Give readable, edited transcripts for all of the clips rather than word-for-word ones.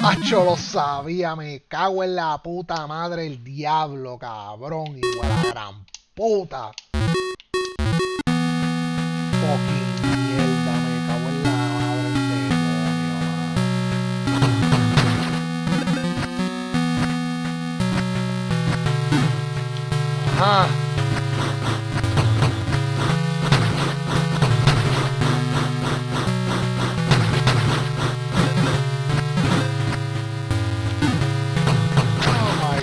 Acho, lo sabía, me cago en la puta madre el diablo, cabrón, igual a la gran puta. Fucking mierda, me cago en la madre el demonio, mano. Ajá. Oh my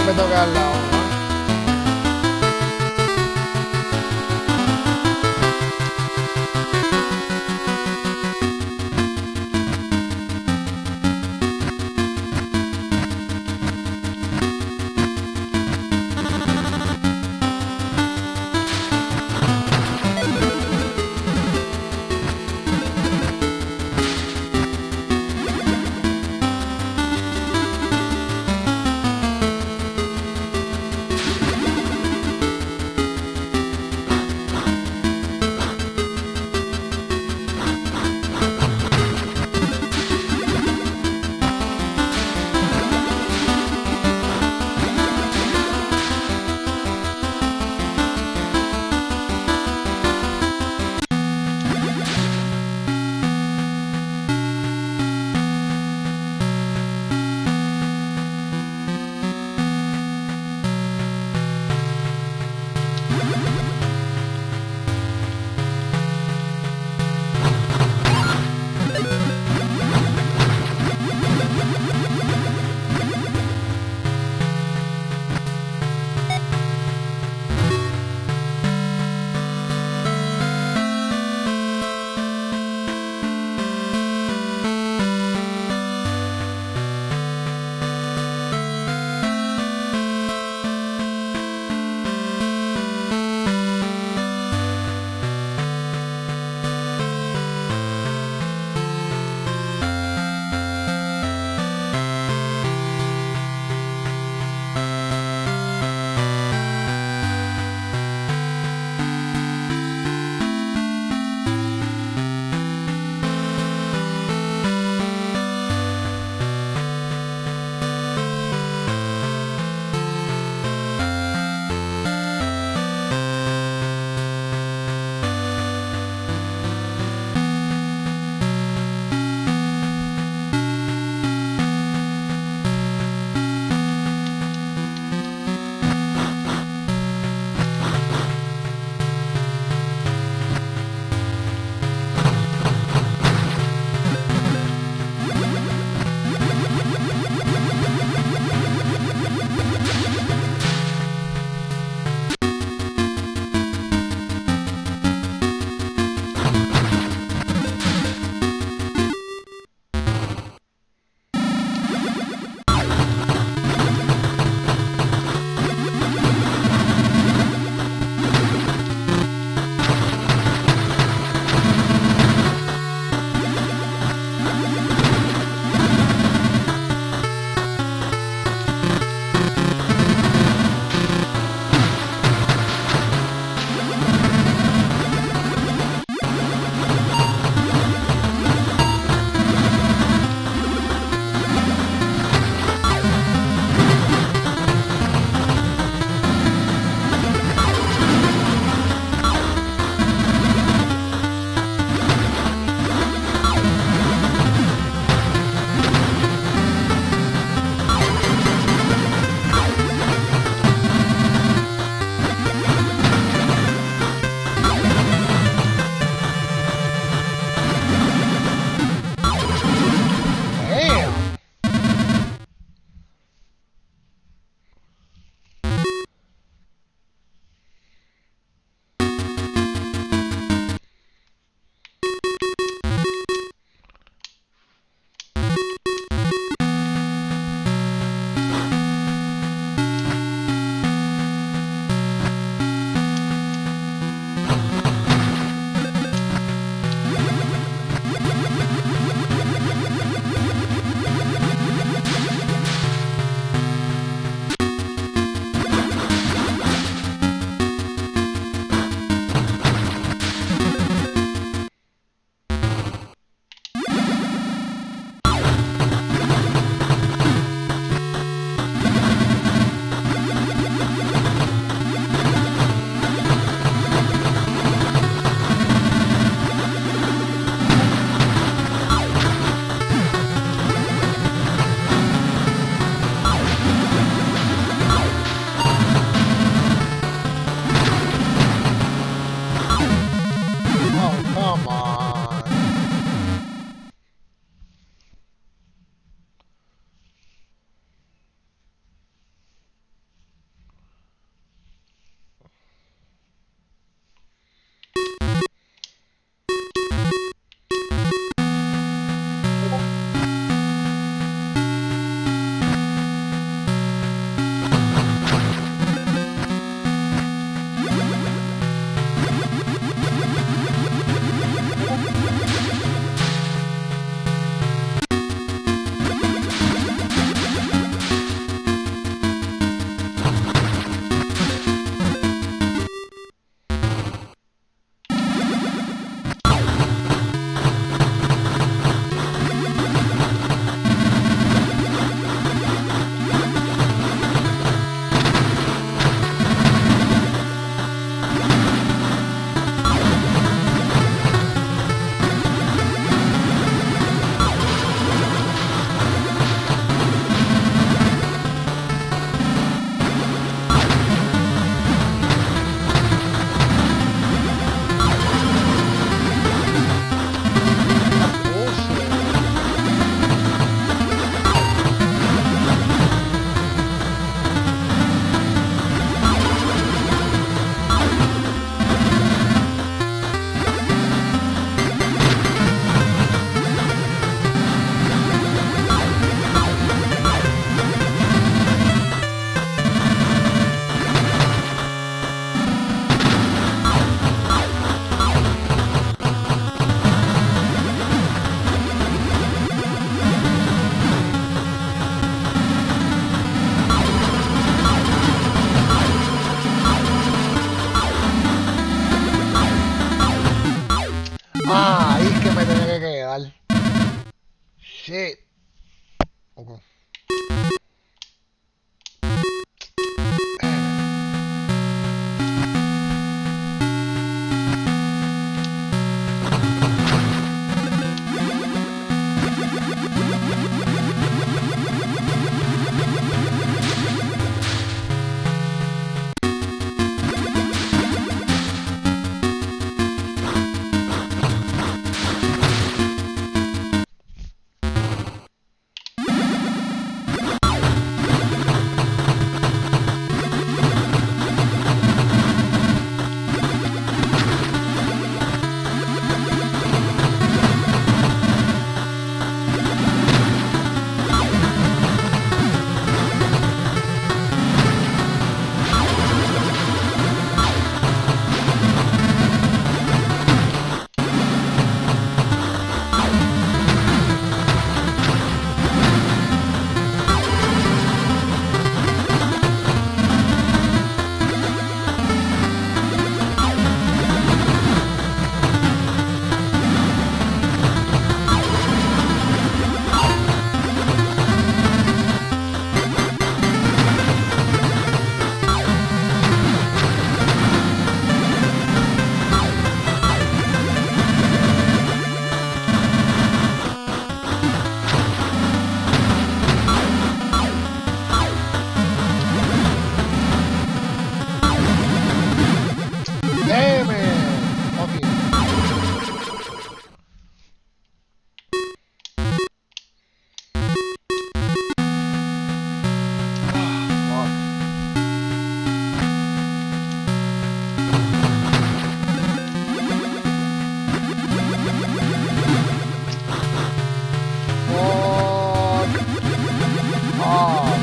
me toca al lado, ¿no? shit. Okay. Damn it! Okay. Fuck. Oh,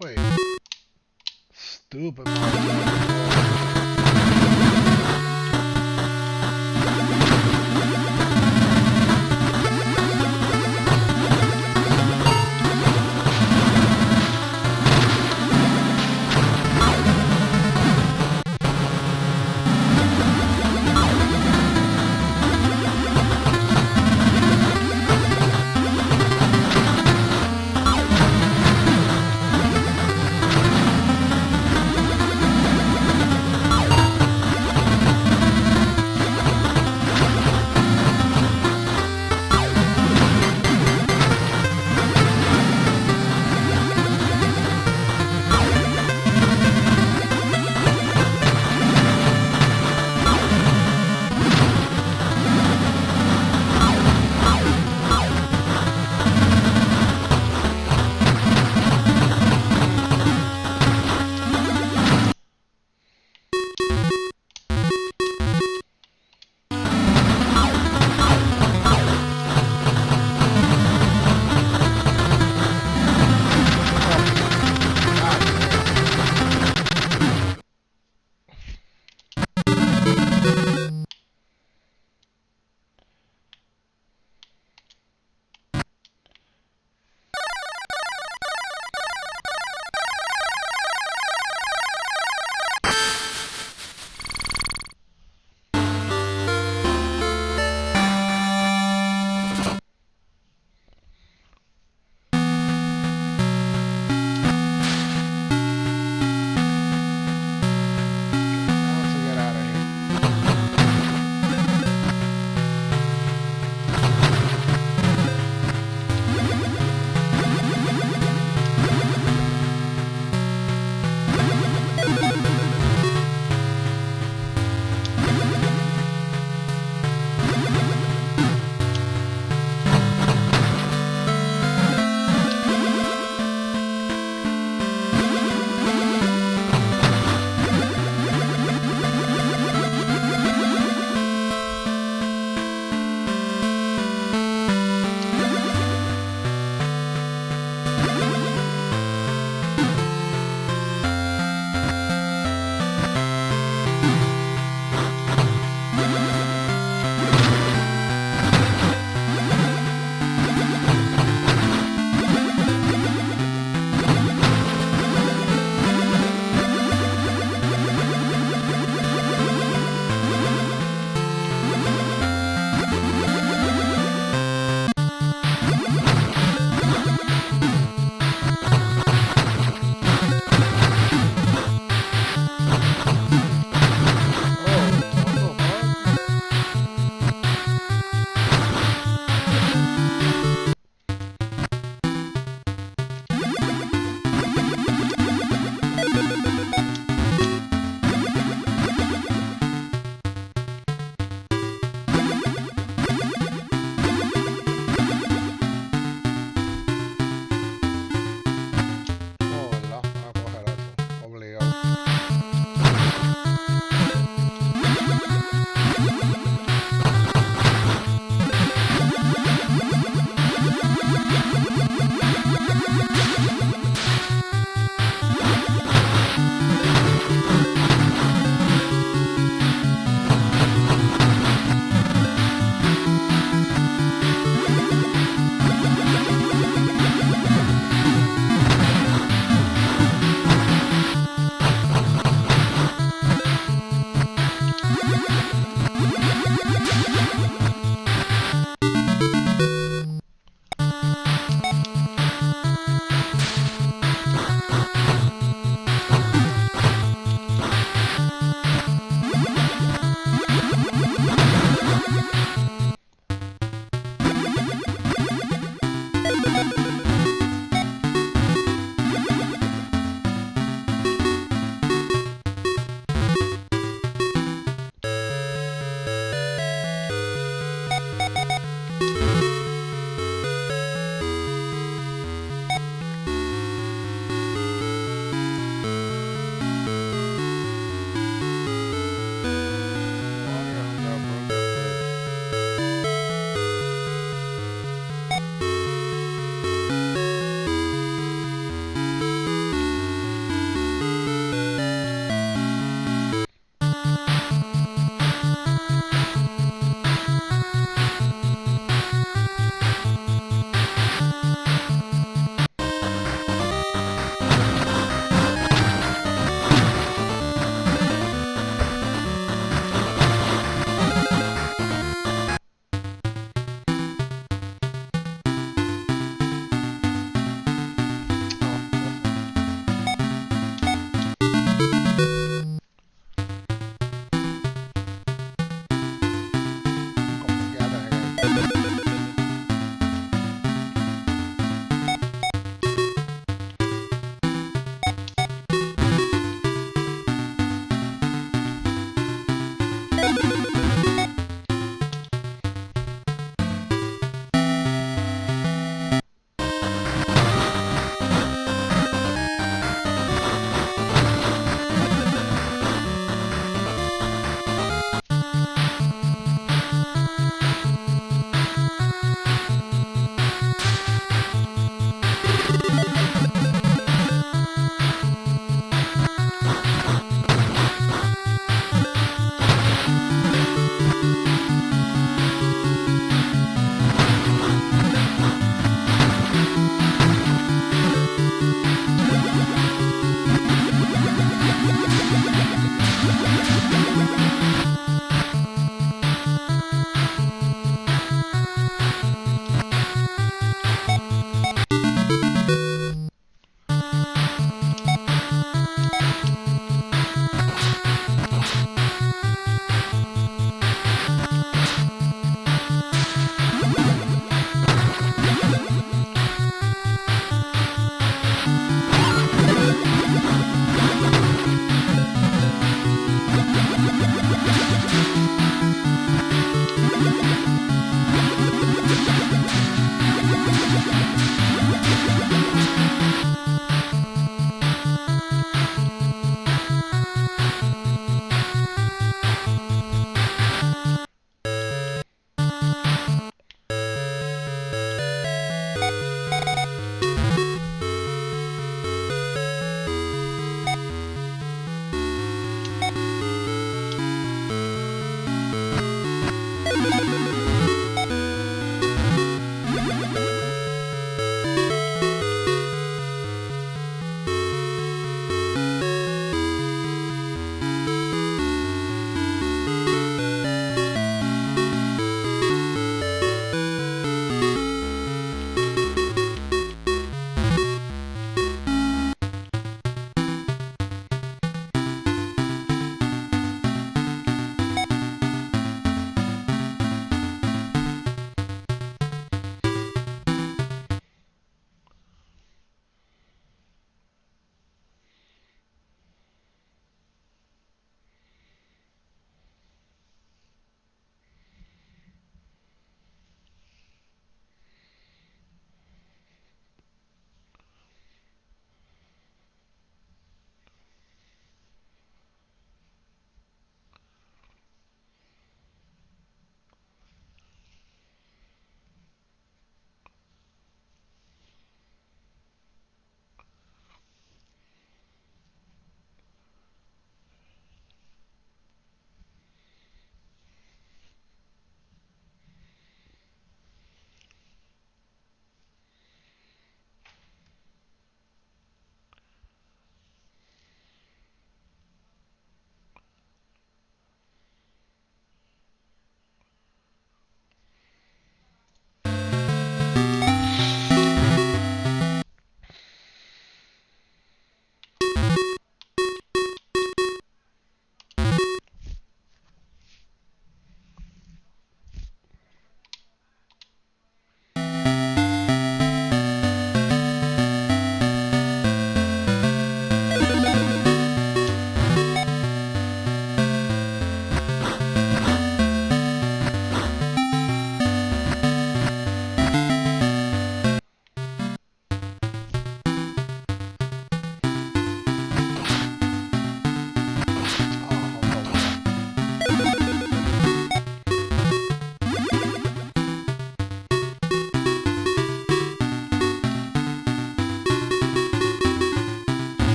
wait. Stupid motherfucker.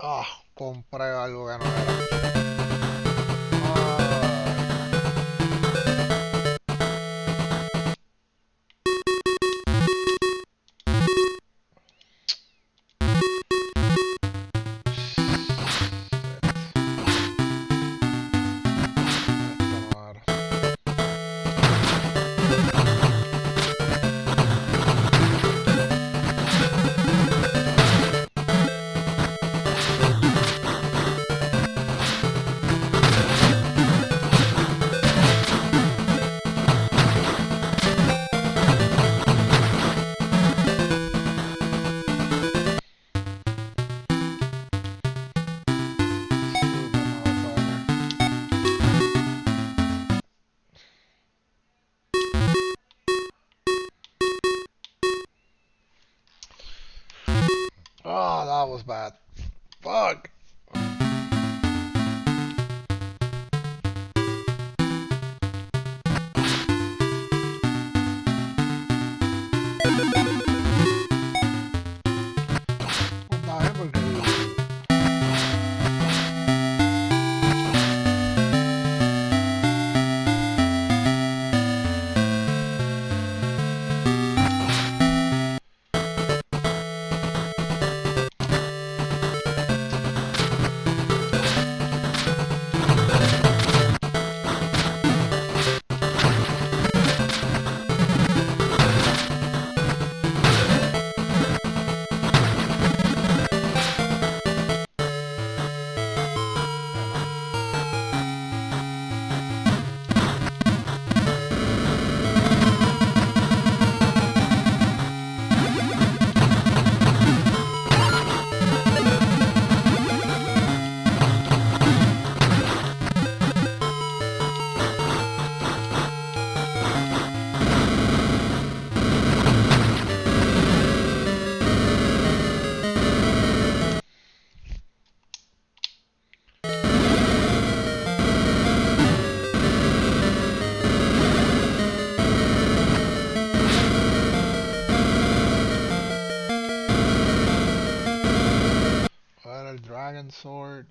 Ah, compré algo que no era. Ay, esto no era. Super motherfucker. Oh, that was bad. Fuck. Está bien porque era el Dragon Sword.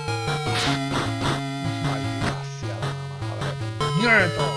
Right, left, maldita sea la madre. ¡Nieto!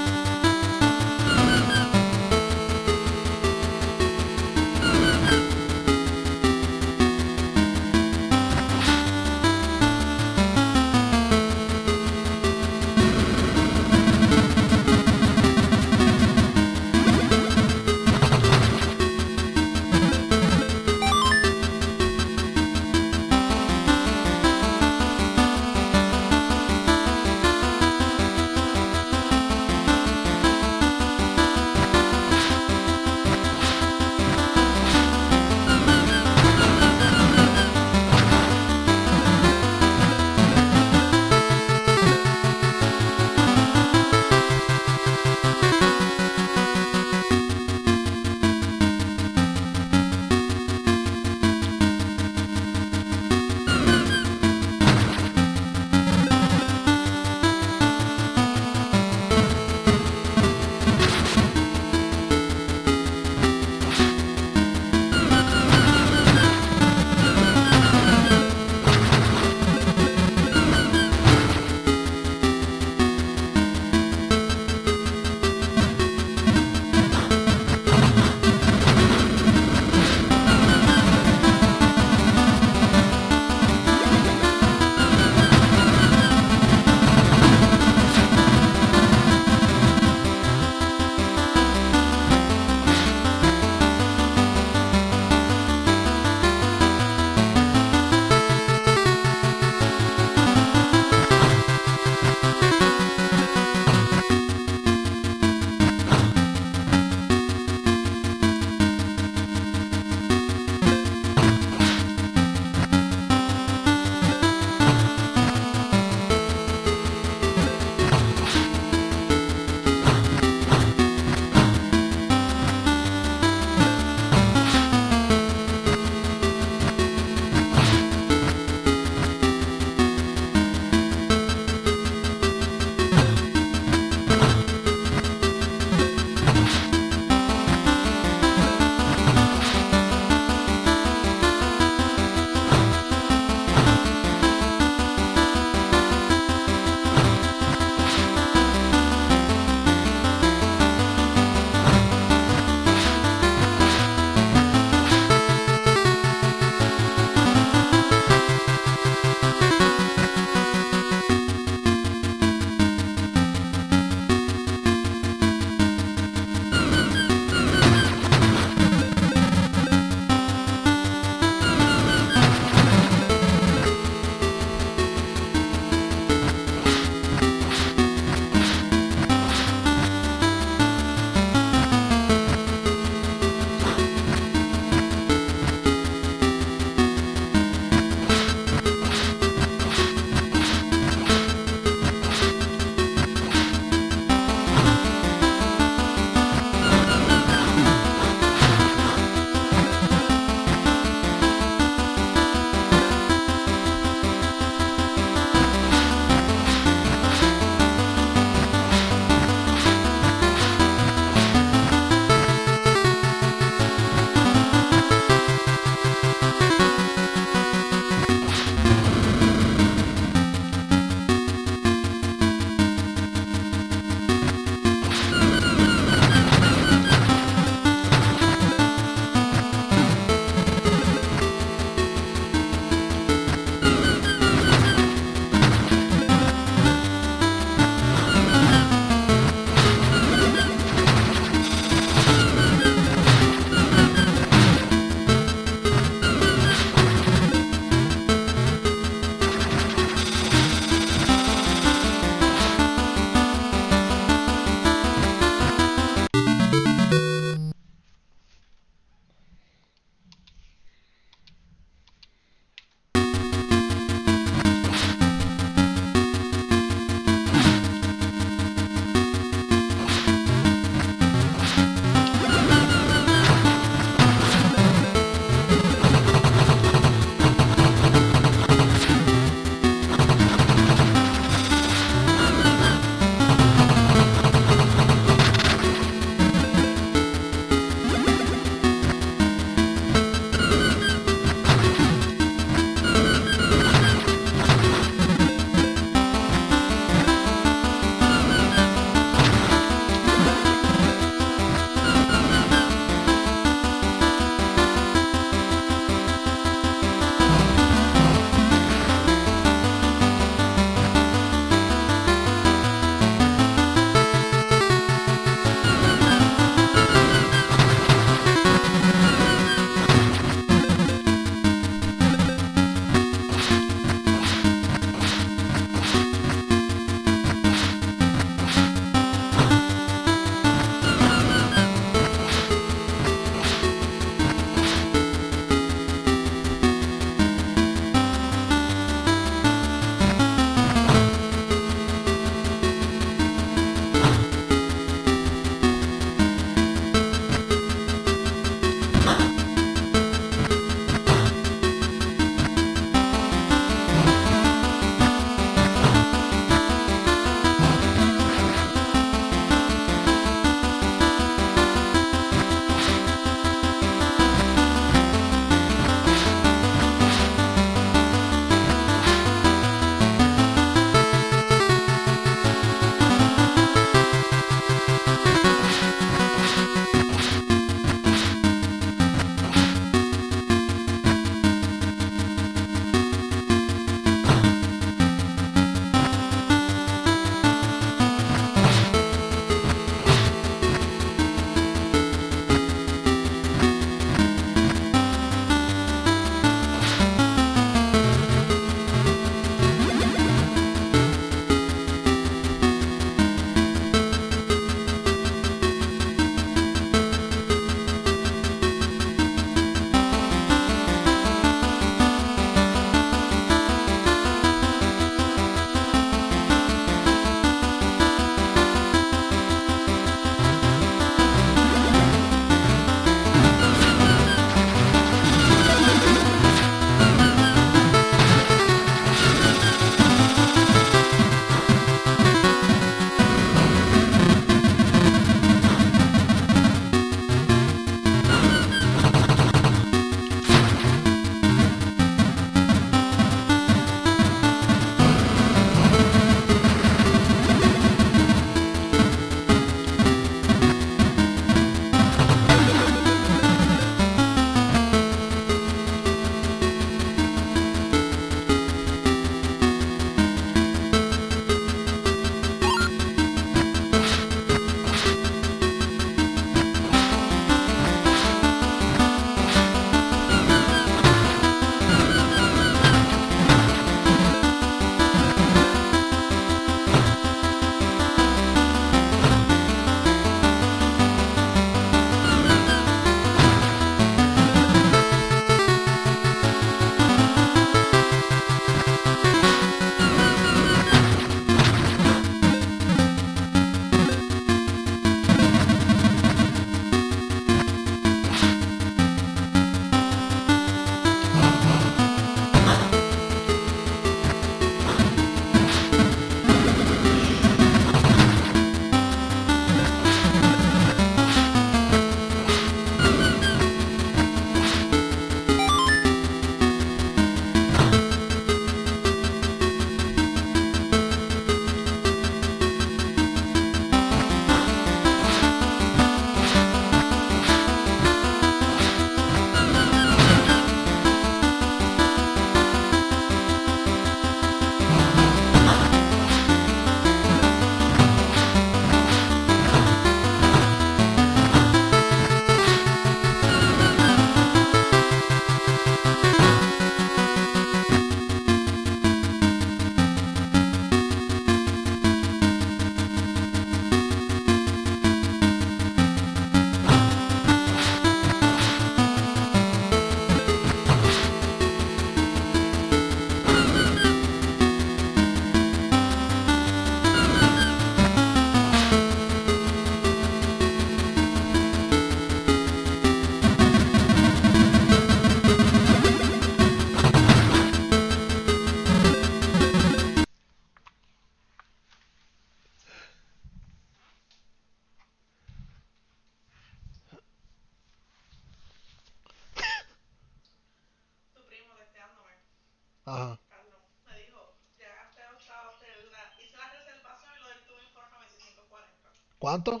¿Cuánto?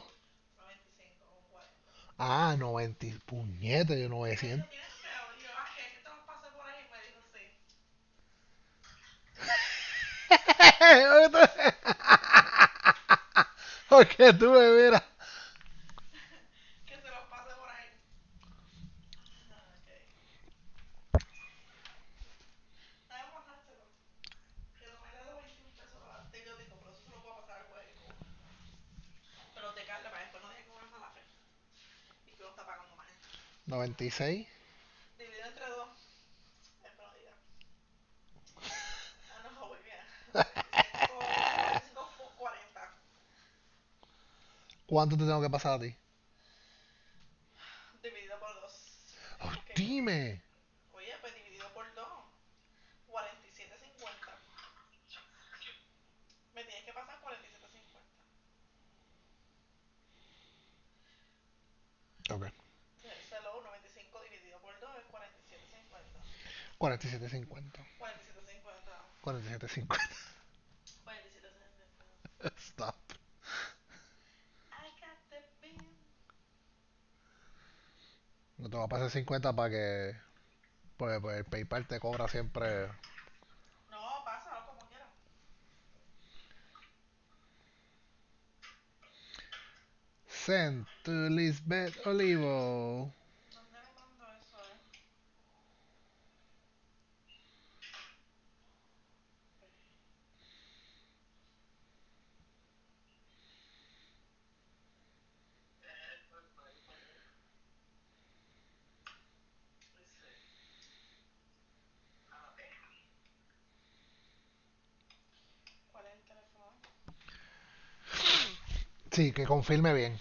Ah, 90. Puñete, yo 900. Porque tú me miras. Noventa y seis. ¿Cuánto te tengo que pasar a ti? Oh, dime. Ok. 47.50. 47.50. Stop. No te voy a pasar 50 para que. Pues el PayPal te cobra siempre. Send to Lisbeth Olivo. Sí, que confirme bien.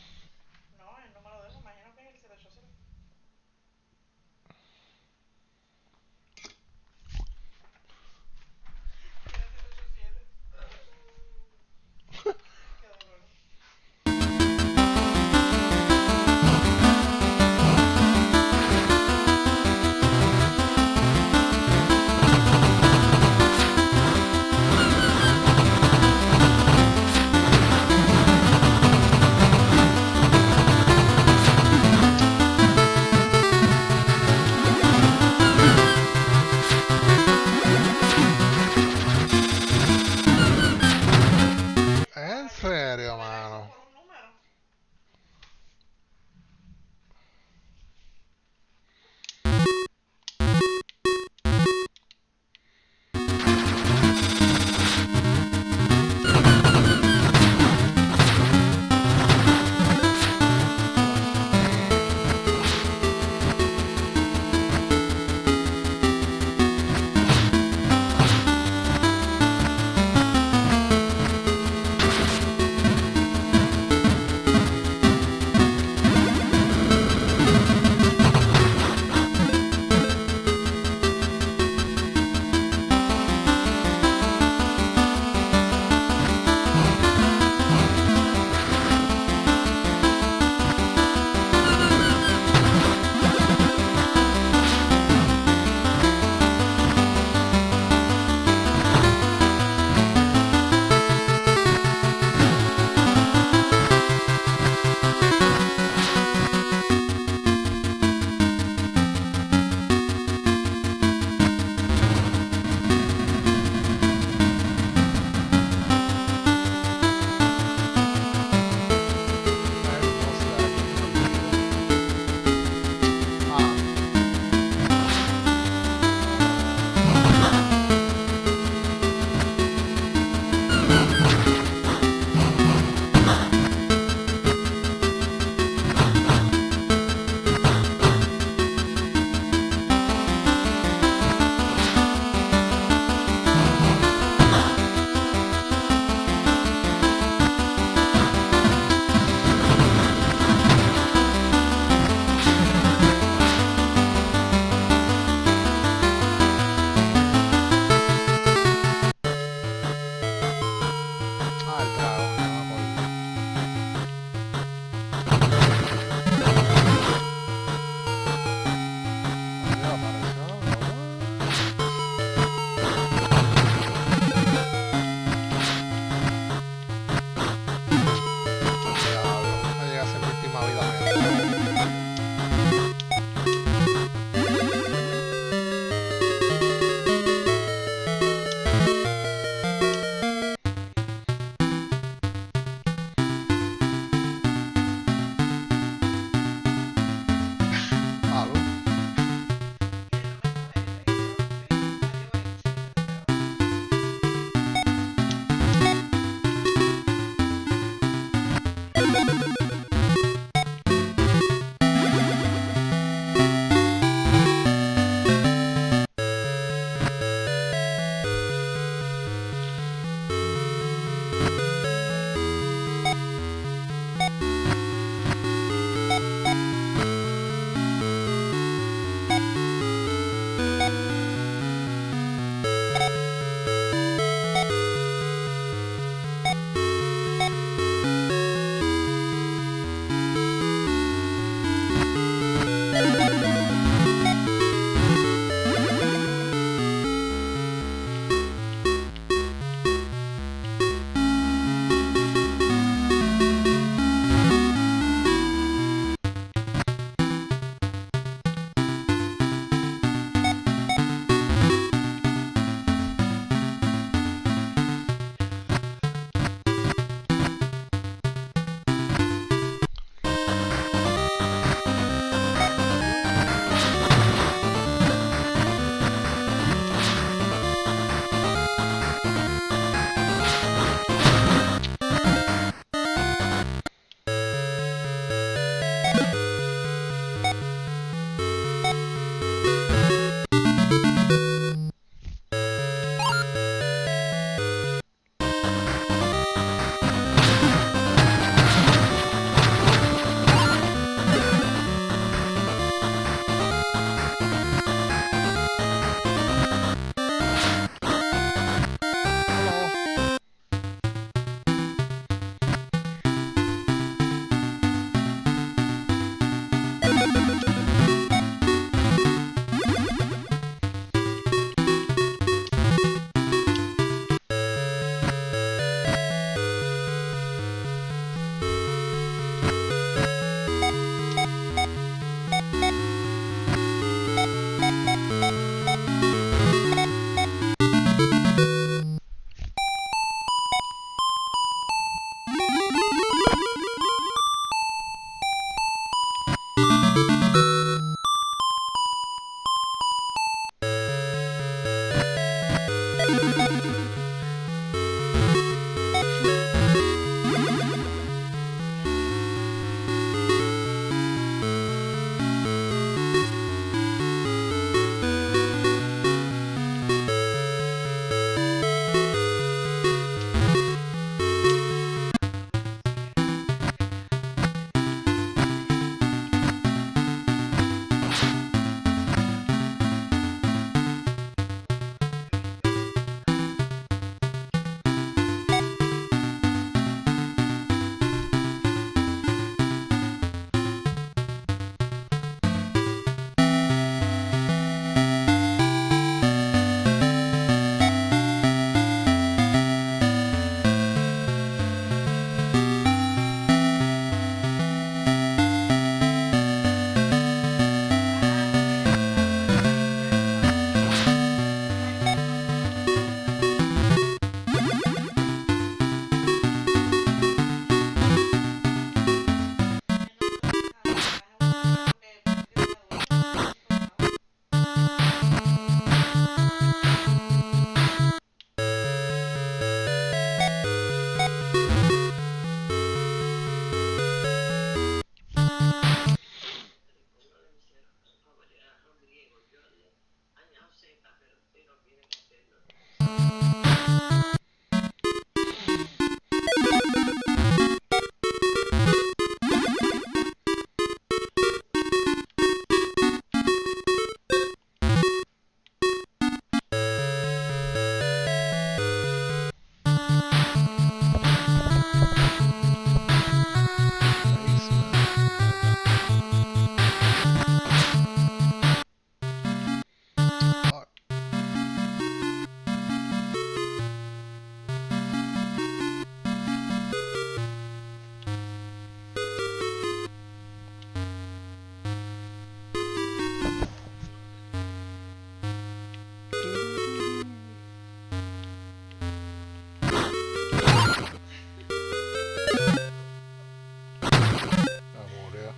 murió.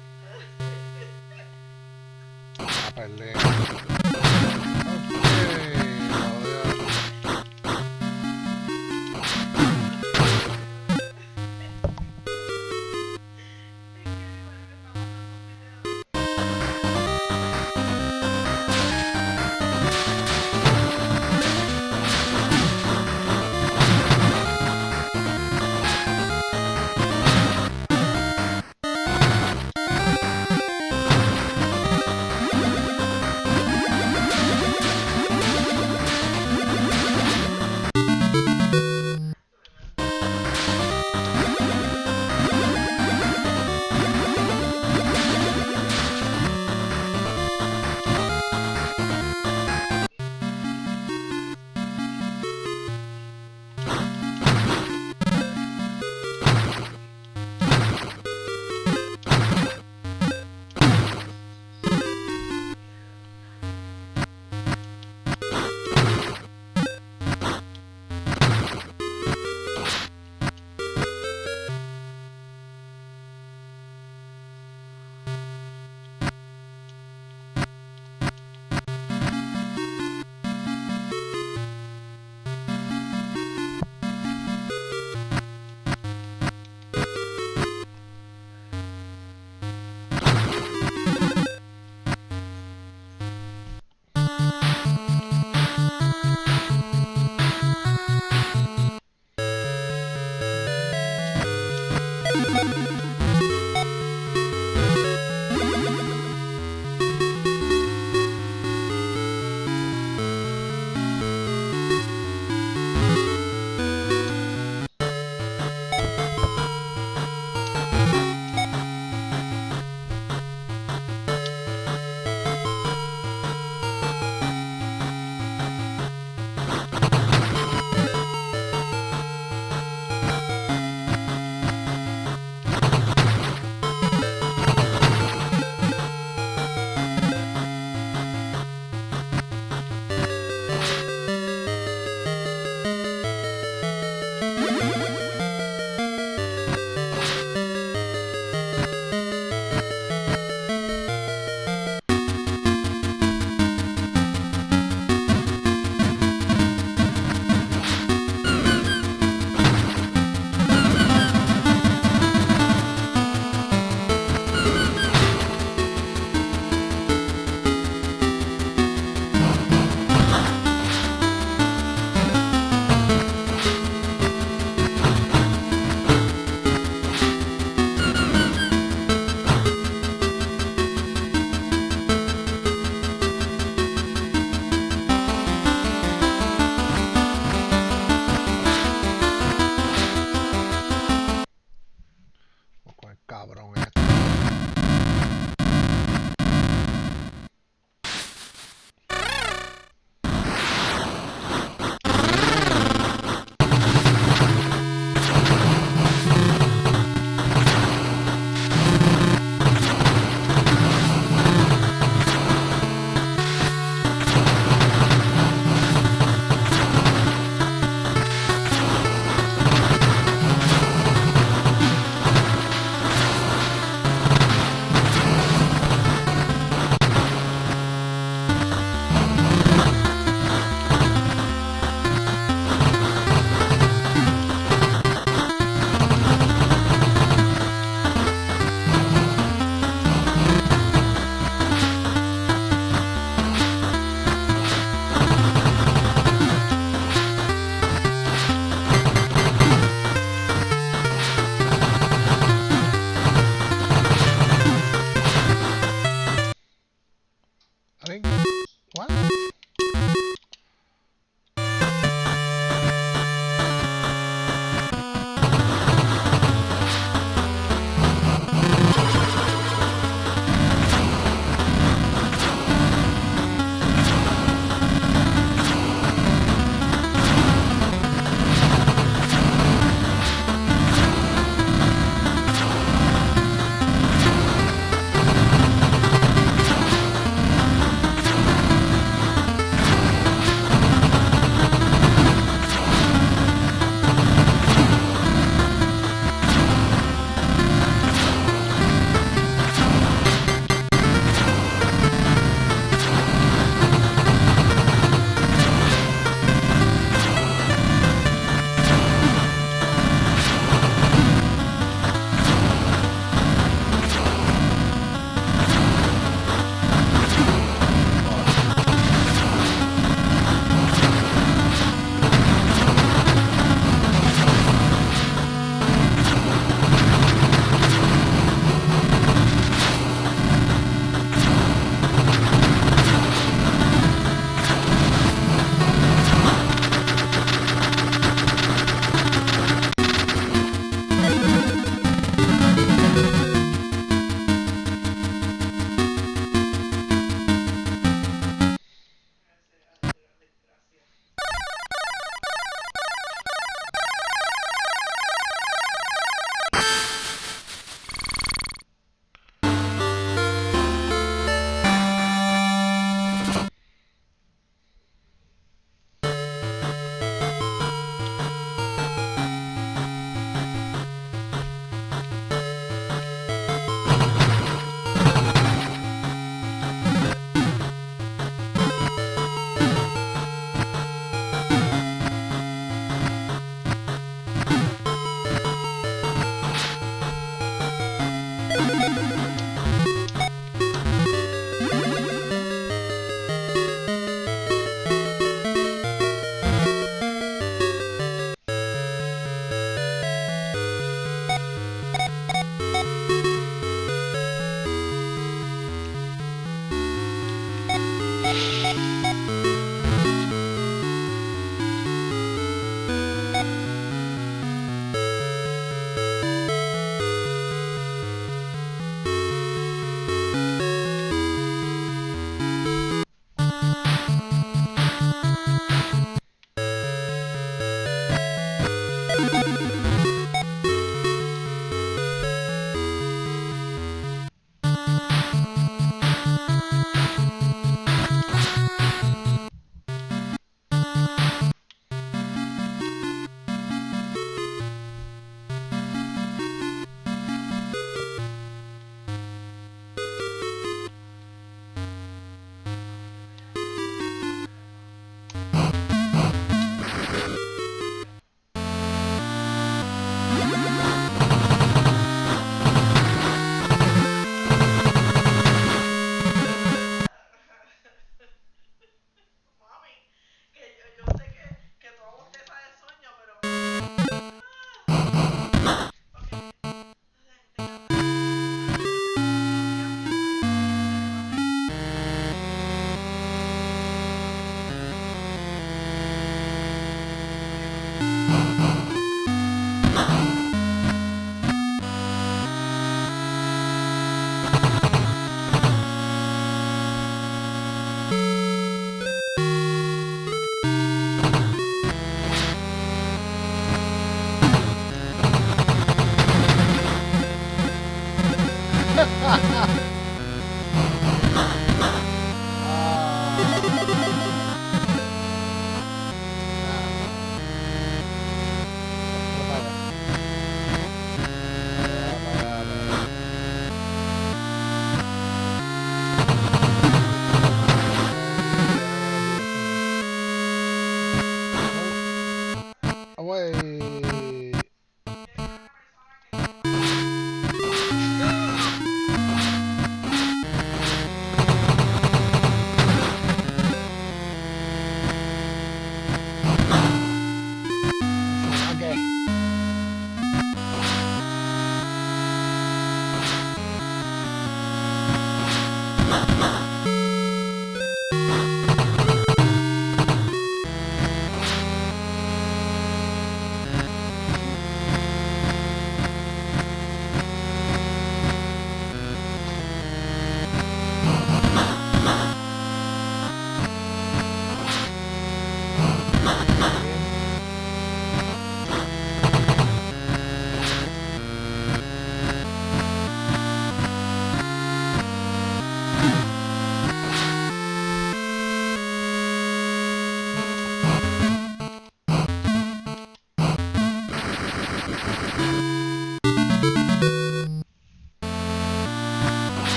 A perder.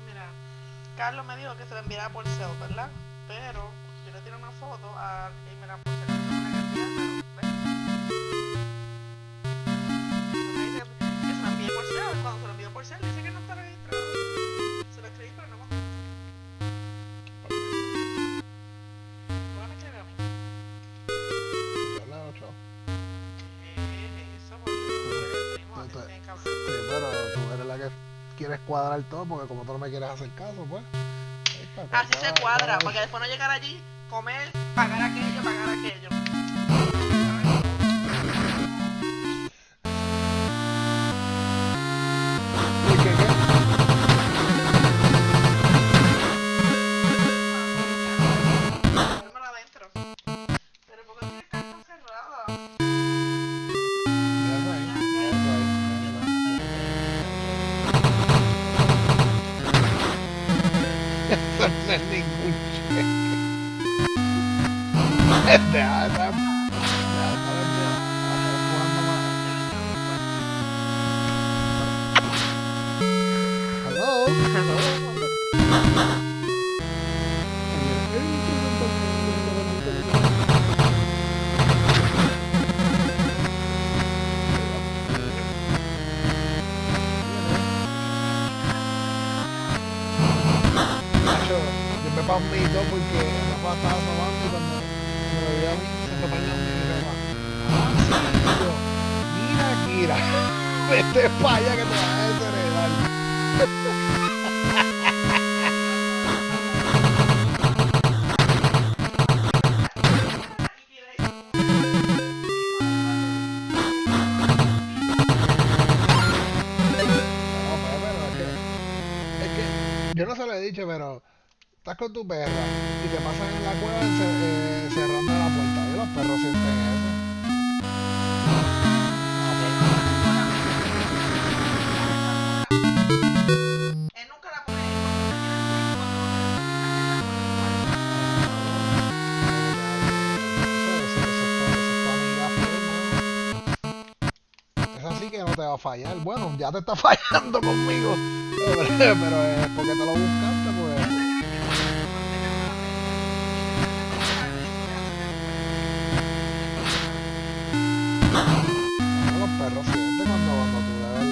Mira, Carlos me dijo que se lo enviara por cel, ¿verdad? Pero yo le tiré una foto a y me la puse con una cantidad, pero me dice que se lo envié por cel. Cuando se lo envió por cel, dice que no está registrado. Se lo escribí, pero no va. ¿No me escribió a mí? Eso, porque tú eres primo, Sí, pero tú eres la que quieres cuadrar todo porque como tú no me quieres hacer caso, pues. así se cuadra, para que después no llegar allí, comer, pagar aquello, pagar aquello. Démoslo adentro. Pero ¿por qué tienes carta cerrada? Eso no es ningún cheque. Deja de estar jugando más. Hello. Yo me palmito porque Rafa estaba sobando y cuando me lo vio a mí se fue para el lado mío y Rafa, sí, y yo, mira Kira, vete para allá que te vas a desheredar. boliche, pero estás con tu perra y te pasan en la cueva cerrando la puerta. Y los perros sienten eso. Ah, pues. Él nunca la pone cuando Eso es tu amiga fiel, ¿no? Es así que no te va a fallar. Bueno, ya te está fallando conmigo. Pero es porque te lo buscaste, pues. Bueno, los perros sienten cuando tú le ves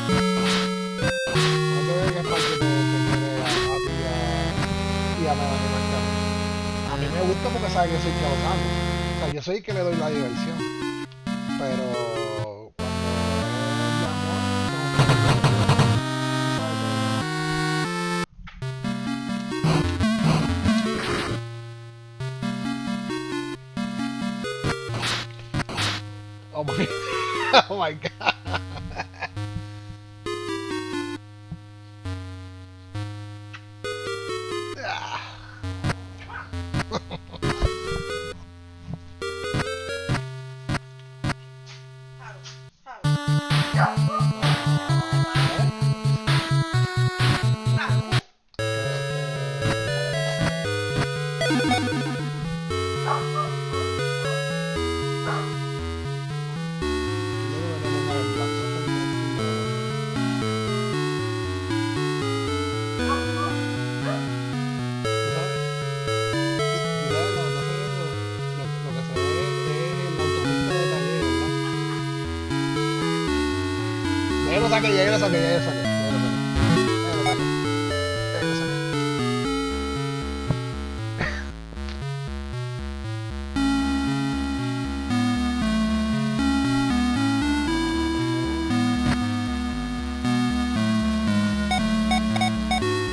no te ves que es para que te quiere a ti y a Melanie más que a mí. A mí me gusta porque sabe que yo soy el que lo sabe. O sea, yo soy el que le doy la diversión. Pero cuando es de amor, no. Sabes que- Oh my, oh my god. Ya lo saqué, ya lo saqué, ya lo saqué, ya lo saqué, ya lo saqué, ya lo saqué.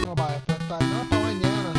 No, para después estar, no, para mañana.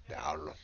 Diablo.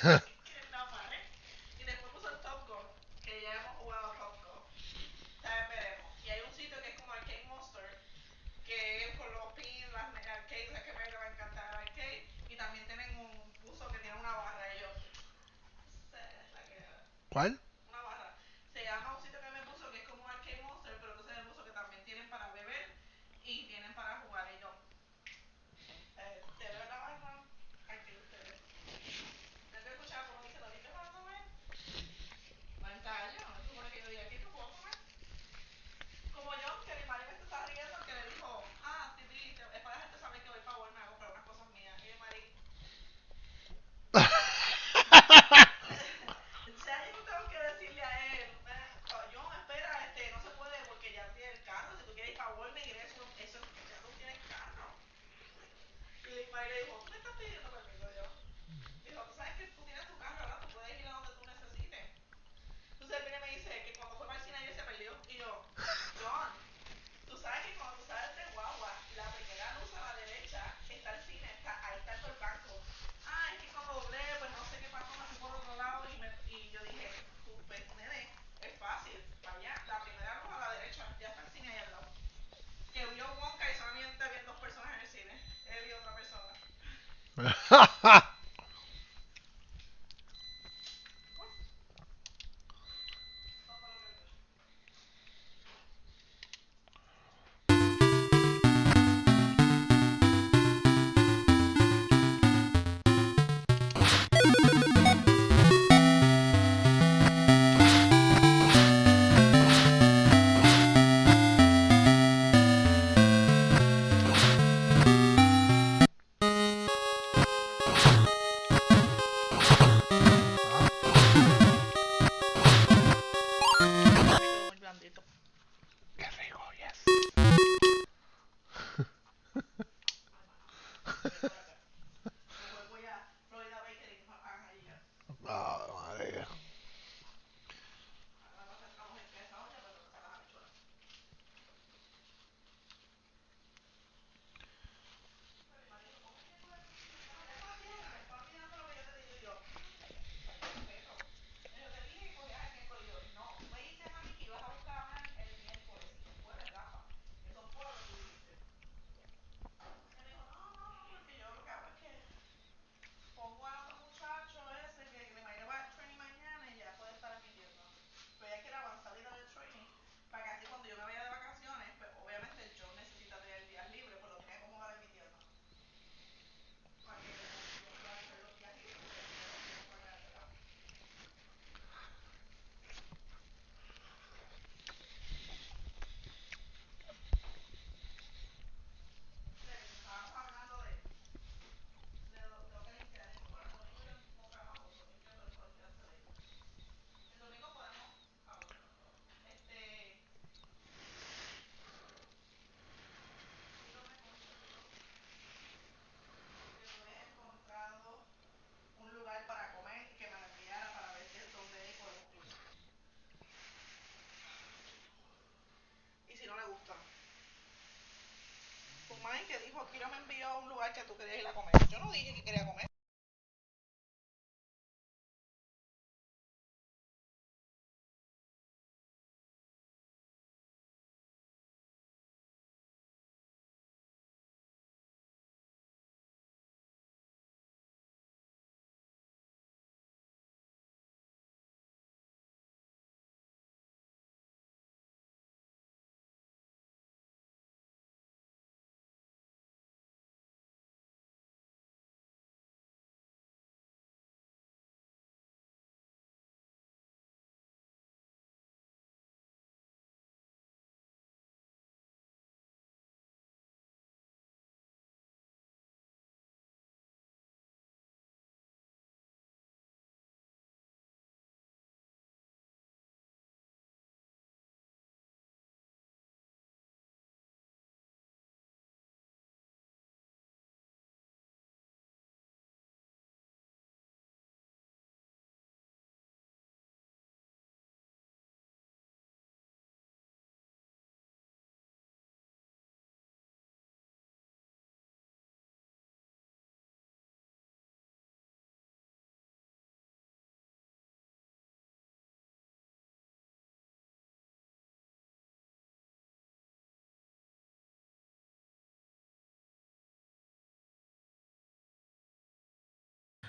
que en la pared. Y después puso el Top Gun, que ya hemos jugado Top Gun. También veremos. Y hay un sitio que es como Arcade Monster, que es con los pins, las arcades, es que me va a encantar el arcade. Y también tienen un puso que tiene una barra. Y yo, esa es la que era. ¿Cuál? Una barra. Se llama un sitio que me puso que es como un Arcade Monster, pero entonces me puso que también tienen para beber y tienen para jugar. Y yo, te veo la barra, aquí ustedes. Tengo que escuchar como dice, ¿lo que van a comer? 90 años, no se supone que yo diga, ¿qué no puedo comer? Como John, que mi marido se está riendo, que le dijo, Titi, es para dejarte saber que voy para Walmart a comprar unas cosas mías. Y mi marido, ya yo no tengo que decirle a él, John, espera, no se puede porque ya tiene el carro. Si tú quieres ir para Walmart y eso ya tú tienes carro. Y mi marido le dijo, ¿tú me estás pidiendo permiso, John? Dijo, tú sabes que tú tienes tu carro, ahora tú puedes ir a donde tú necesites. Entonces él viene y me dice que cuando fue para el cine ayer se perdió. Y yo, John, tú sabes que cuando tú sales de guagua, la primera luz a la derecha está el cine, ahí está todo el banco. Es que cuando doblé, pues no sé qué pasó, me fui por otro lado y yo dije, tú, pues, nene, es fácil, vaya, la primera luz a la derecha, ya está el cine ahí al lado. Que vio Wonka y solamente había dos personas en el cine, él y otra persona. Pues, eso fue lo que él dijo. Ah, Me quedó muy blandito. qué rico, yes. Ay, mano, me voy para acá. Mejor voy a Florida Bakery a llegar. Ah, madre mía. Ahora pasa estamos en esa olla, pero tengo que sacar las habichuelas. Pero mi marido, ¿cómo es que tú le consigues? No, ya estás vieja, me está olvidando lo que yo te digo. Y yo, falta de respeto. Me dijo, te dije que cogías el miércoles. Y yo, no, tú me dijiste a mí que ibas a buscar a Manny el miércoles y no el jueves, Rafa. Eso fue lo que tú dijiste. Él me dijo, no, no, no, porque yo lo que hago es que pongo al otro muchacho ese que mi marido va al training mañana y ya puede estar admitiendo. Pero ella quiere avanzar y dar el training para que así cuando yo me vaya de vacaciones, pues obviamente yo necesito tener días libres, pues lo tiene que acomodar admitiendo. Para que yo pueda hacer los días libres, porque así yo no tengo que pagar el trabajo. Estábamos hablando de lo que limpiar. Dijo, bueno, el domingo yo no trabajo, yo limpio todo el olvídate de ellos. El domingo podemos. Bueno, Tito me consiguió que tú habías encontrado un lugar para comer y que me lo enviara para ver qué es donde es y podemos ir. Y si no le gusta. Tu madre que dijo, Kira me envió a un lugar que tú querías ir a comer. Yo no dije que quería comer.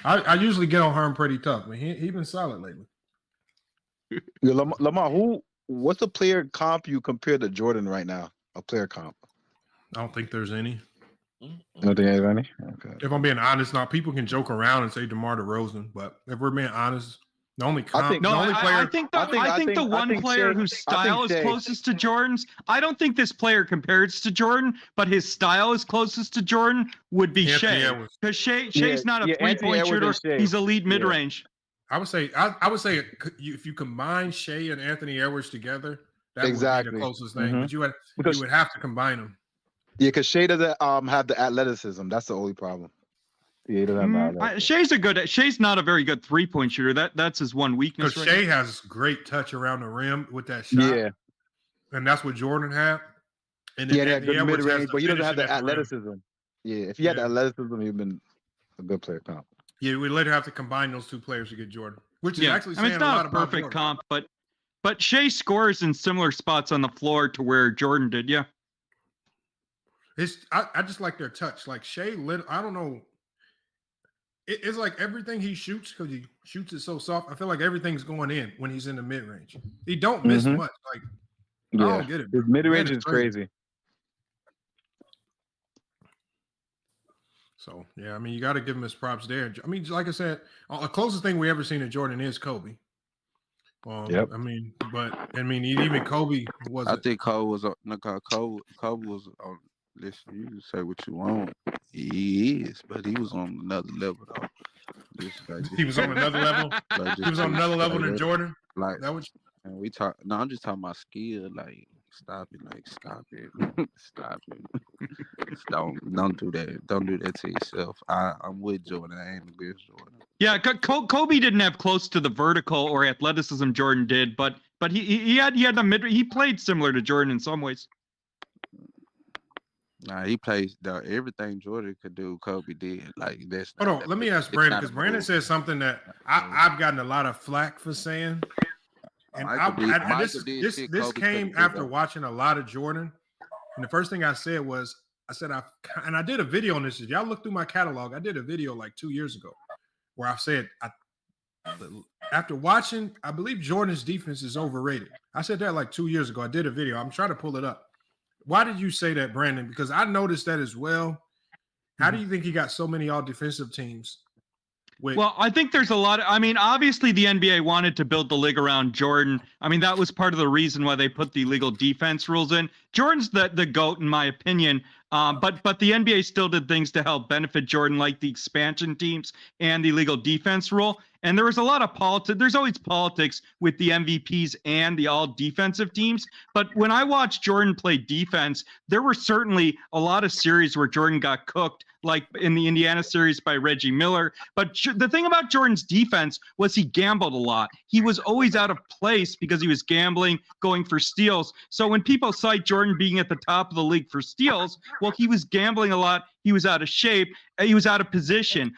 I usually get on Herm pretty tough, but he been solid lately. Yeah, Lamar, what's a player comp you compare to Jordan right now? A player comp. I don't think there's any. You don't think there's any? Okay. If I'm being honest, now people can joke around and say DeMar DeRozan, but if we're being honest, the only comp, No, the only player. I think the one player whose style is closest to Jordan's. I don't think this player compares to Jordan, but his style is closest to Jordan would be Anthony Shea, Edwards. because Shay's not a Anthony 3-point Edwards shooter. and Shea. He's elite mid range. I would say if you combine Shea and Anthony Edwards together, that would be the closest thing. But you would have to combine them. Yeah, because Shea doesn't have the athleticism. That's the only problem. Yeah, he doesn't have that. Shay's not a very good 3-point shooter. That's his one weakness. Because Shea has great touch around the rim with that shot. Yeah, and that's what Jordan had. And then that good mid range, but he doesn't have the athleticism. Yeah, if he had the athleticism, he'd been a good player comp. Yeah, we later have to combine those two players to get Jordan, which is actually saying it's not a lot about perfect Jordan. comp, but Shea scores in similar spots on the floor to where Jordan did. Yeah. I just like their touch. Like Shea, I don't know. It's like everything he shoots, because he shoots it so soft. I feel like everything's going in when he's in the mid range. He don't miss much. Like I don't get it. His mid range is crazy. So yeah, I mean, you got to give him his props there. I mean, like I said, the closest thing we ever seen to Jordan is Kobe. Yep. I mean, even Kobe was. I think Kobe was on. Kobe was on. Listen, you can say what you want. He is, but he was on another level though. He was on another level. He was on another level than Jordan. Like that was. And we talk. No, I'm just talking about skill. Like stop it. Like stop it. Stop it. Don't do that. Don't do that to yourself. I'm with Jordan. I ain't against Jordan. Yeah, Kobe didn't have close to the vertical or athleticism Jordan did, but he had the mid. He played similar to Jordan in some ways. Nah, he plays everything Jordan could do. Kobe did. Like this. Hold on, let me ask Brandon, because Brandon said something that I've gotten a lot of flack for saying, and this came after watching a lot of Jordan. And the first thing I said was, I did a video on this. If y'all look through my catalog, I did a video like 2 years ago where I said, after watching, I believe Jordan's defense is overrated. I said that like 2 years ago. I did a video. I'm trying to pull it up. Why did you say that, Brandon? Because I noticed that as well. How do you think he got so many all defensive teams? Well, I think there's a lot. Obviously the NBA wanted to build the league around Jordan. That was part of the reason why they put the illegal defense rules in. Jordan's the GOAT in my opinion. But the NBA still did things to help benefit Jordan, like the expansion teams and the illegal defense rule. And there was a lot of politics. There's always politics with the MVPs and the all defensive teams. But when I watched Jordan play defense, there were certainly a lot of series where Jordan got cooked, like in the Indiana series by Reggie Miller. But the thing about Jordan's defense was he gambled a lot. He was always out of place because he was gambling, going for steals. So when people cite Jordan being at the top of the league for steals, well, he was gambling a lot. He was out of shape. He was out of position.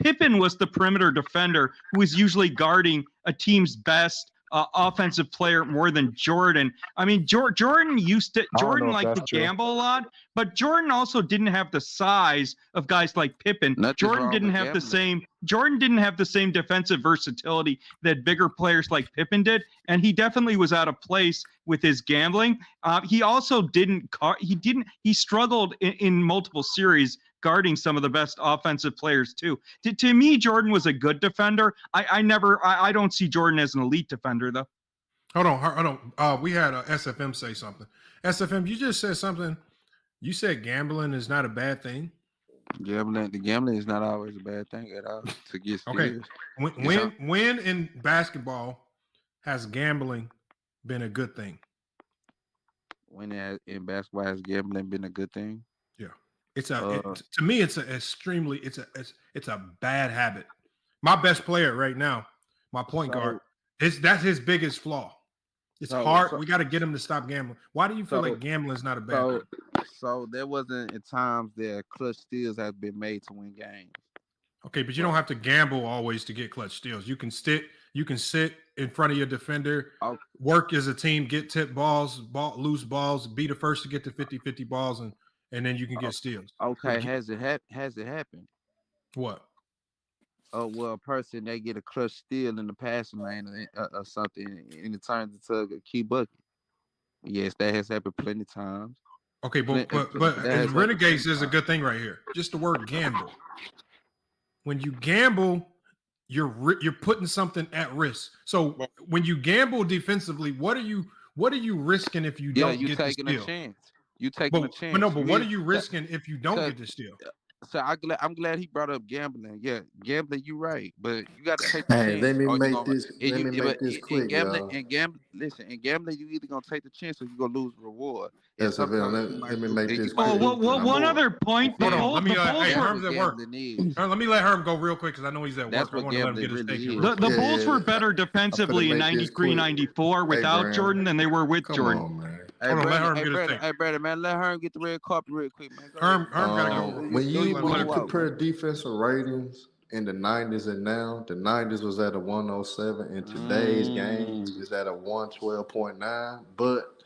Pippen was the perimeter defender who was usually guarding a team's best offensive player more than Jordan. Jordan liked to gamble a lot, but Jordan also didn't have the size of guys like Pippen. Jordan didn't have the same defensive versatility that bigger players like Pippen did, and he definitely was out of place with his gambling. He also he struggled in multiple series guarding some of the best offensive players too. To me, Jordan was a good defender. I don't see Jordan as an elite defender though. Hold on. We had SFM say something. SFM, you just said something. You said gambling is not a bad thing. Gambling is not always a bad thing at all. To get serious. Okay. When in basketball has gambling been a good thing? When in basketball has gambling been a good thing? Yeah. To me, it's a bad habit. My best player right now, my point guard, that's his biggest flaw. It's hard. We got to get him to stop gambling. Why do you feel like gambling is not a bad thing? So there wasn't at times that clutch steals have been made to win games. Okay, but you don't have to gamble always to get clutch steals. You can sit in front of your defender, work as a team, get tipped balls, loose balls, be the first to get to 50-50 balls, and then you can get steals. Okay, has it happened? What? well, a person they get a clutch steal in the passing lane or something, and it turns into a key bucket. Yes, that has happened plenty of times. Okay, but and Renegades is a good thing right here. Just the word gamble. When you gamble, you're putting something at risk. So when you gamble defensively, what are you risking if you don't get the steal? A chance. You taking a chance. But what are you risking if you don't get the steal? So I'm glad he brought up gambling. Yeah, gambling, you right, but you got to take a Hey, chance. let me make this quick, gambling, y'all. listen, in gambling, you either gonna take the chance or you gonna lose the reward. Let me make this quick. One other point. Hold on, let me. Hey, Herm's at work. Let me let Herm go real quick because I know he's at work. I want to let him get his take. The Bulls were better defensively in 93, 94 without Jordan than they were with Jordan. On, man. Hey, Brandon, man, let Herm get the red carpet real quick, man. Herm gotta go. When you compare defensive ratings in the 90s and now, the 90s was at a 107, and today's games is at a 112.9. But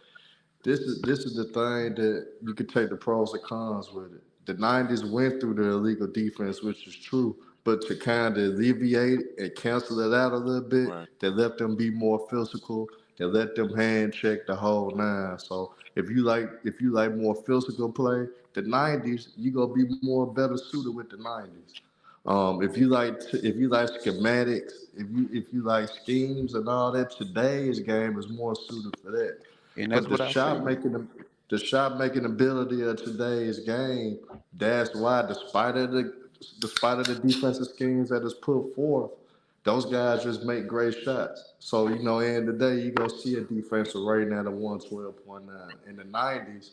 this is the thing that you could take the pros and cons with it. The 90s went through the illegal defense, which is true, but to kind of alleviate and cancel it out a little bit, they let them be more physical. They let them hand check the whole nine. So if you like more physical play, the 90s, you gonna be more better suited with the 90s. If you like schematics, if you like schemes and all that, today's game is more suited for that. And that's but the shot making ability of today's game, that's why despite of the defensive schemes that is put forth, those guys just make great shots. So, end of the day, you're going to see a defensive rating at a 112.9. In the 90s,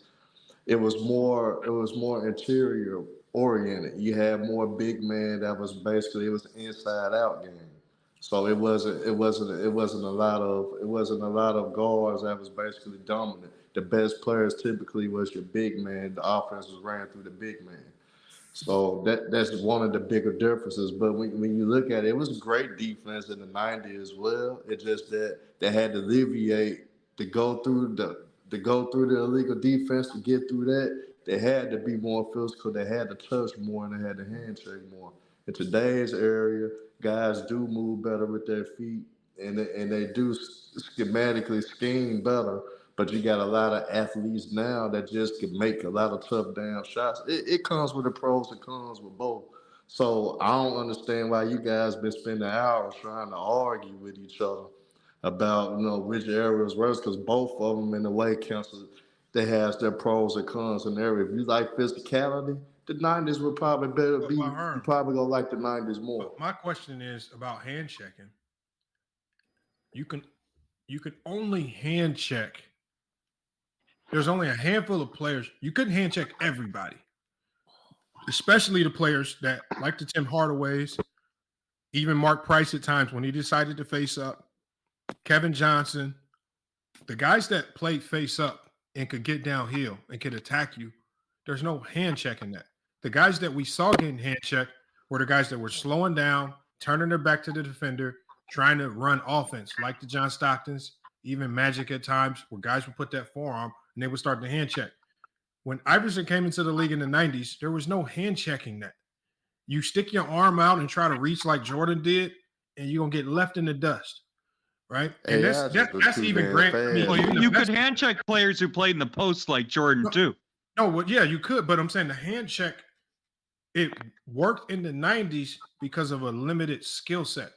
it was more interior oriented. You had more big man that was basically, it was an inside out game. So it wasn't a lot of guards that was basically dominant. The best players typically was your big man. The offense was ran through the big man. So that's one of the bigger differences. But when you look at it, it was great defense in the 90s as well. It's just that they had to alleviate to go through the illegal defense to get through that. They had to be more physical. They had to touch more and they had to hand check more. In today's area, guys do move better with their feet and they do schematically scheme better. But you got a lot of athletes now that just can make a lot of tough down shots. It comes with the pros and cons with both. So I don't understand why you guys been spending hours trying to argue with each other about which area is worse, because both of them in a way cancel. They have their pros and cons in the area. If you like physicality, the 90s would probably be. You probably gonna like the 90s more. But my question is about hand checking. You can only hand check. There's only a handful of players. You couldn't hand check everybody, especially the players that like the Tim Hardaways, even Mark Price at times when he decided to face up, Kevin Johnson, the guys that played face up and could get downhill and could attack you. There's no hand checking that. The guys that we saw getting hand checked were the guys that were slowing down, turning their back to the defender, trying to run offense, like the John Stocktons, even Magic at times, where guys would put that forearm and they would start the hand check. When Iverson came into the league in the 90s, there was no hand checking that. You stick your arm out and try to reach like Jordan did, and you're going to get left in the dust, right? And that's even great. I mean, you could hand check players who played in the post like Jordan too. No, well, yeah, you could, but I'm saying the hand check, it worked in the 90s because of a limited skill set,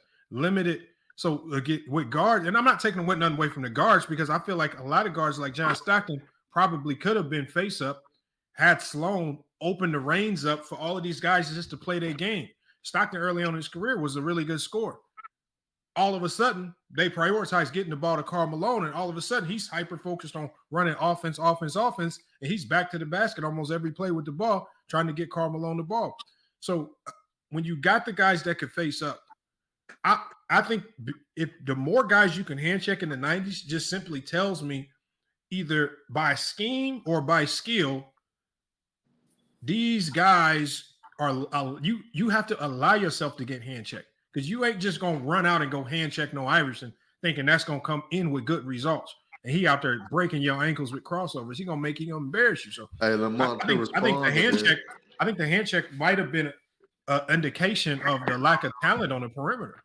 So with guards, and I'm not taking nothing away from the guards because I feel like a lot of guards like John Stockton probably could have been face up, had Sloan open the reins up for all of these guys just to play their game. Stockton early on in his career was a really good scorer. All of a sudden, they prioritized getting the ball to Karl Malone, and all of a sudden, he's hyper-focused on running offense, and he's back to the basket almost every play with the ball, trying to get Karl Malone the ball. So when you got the guys that could face up, I think if the more guys you can hand check in the 90s just simply tells me either by scheme or by skill, these guys are you have to allow yourself to get hand checked because you ain't just gonna run out and go hand check no Iverson thinking that's gonna come in with good results. And he out there breaking your ankles with crossovers. He gonna embarrass you. So hey, Lamont, I think the hand check might have been indication of the lack of talent on the perimeter.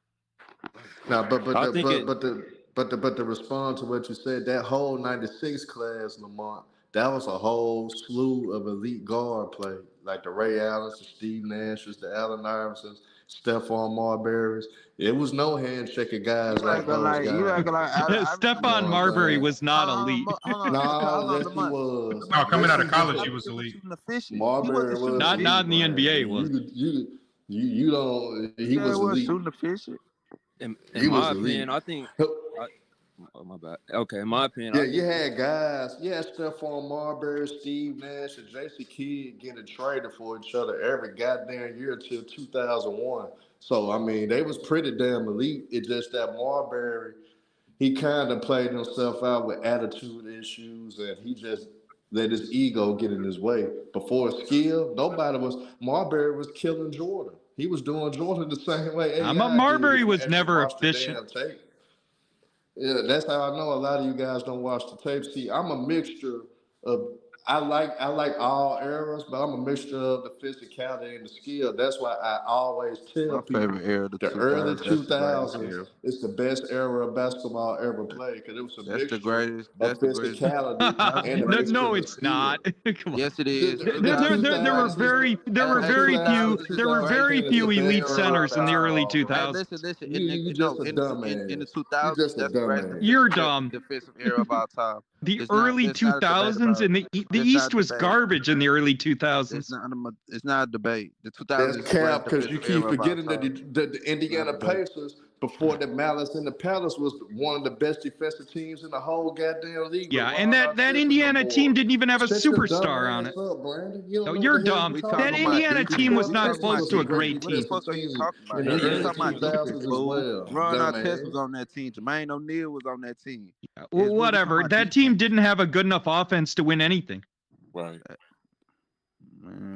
Now, but to respond to what you said, that whole '96 class, Lamont, that was a whole slew of elite guard play, like the Ray Allens, the Steve Nashes, the Allen Iversons, Stephon Marbury's. It was no handshaking guys like those guys. You acting like Stephon Marbury was not elite. No, yes, he was. No, coming out of Yes, he college, was. he was elite. Marbury was Not in the NBA. Was you don't. He was elite. Shooting efficient. In He was my elite. opinion, I think. Oh, my bad. Okay, in my opinion, Yeah, you had guys. You had Stephon Marbury, Steve Nash, and J.C. Kidd getting traded for each other every goddamn year till 2001. So, I mean, they was pretty damn elite. It's just that Marbury, he kind of played himself out with attitude issues, and he just let his ego get in his way. Before skill, Marbury was killing Jordan. He was doing Jordan the same way. Marbury was never efficient. Yeah, that's how I know a lot of you guys don't watch the tape. See, I'm a mixture of I like all eras, but I'm a mixture of the physicality and the skill. That's why I always tell people favorite era, the early 2000s is the best era of basketball ever played because it was a mixture of physicality and a mixture no, of it's skill. not. Come on. Yes, it is. There were very few elite centers in the early 2000s. Listen. You just a dumbass. In the You 2000s, just a that's the dumbass. You're dumb. defensive era of all time. The It's not- early it's not a debate 2000s about and it. the It's East not a was debate. garbage in the early 2000s. It's not a debate. The 2000s That's is the cap greatest because you defensive keep era of all forgetting that time. the Indiana Pacers before the Malice in the Palace was one of the best defensive teams in the whole goddamn league. Yeah, But and why that not Pistons Indiana on team board? didn't even have a Shut your dumb superstar on ass it. up, Brandon. You don't No, know you're what the hell dumb. you're We talking That talking about. Indiana defense. team was Detroit not Pistons close was to a a great great team. What the fuck are you team talking about? in the You early talking about 2000s defense, as fool. well. Ron Artest Dumbass. was on that team. Jermaine O'Neal was on that team. Well, It's what we whatever. talking about That team defense. didn't have a good enough offense to win anything. Right.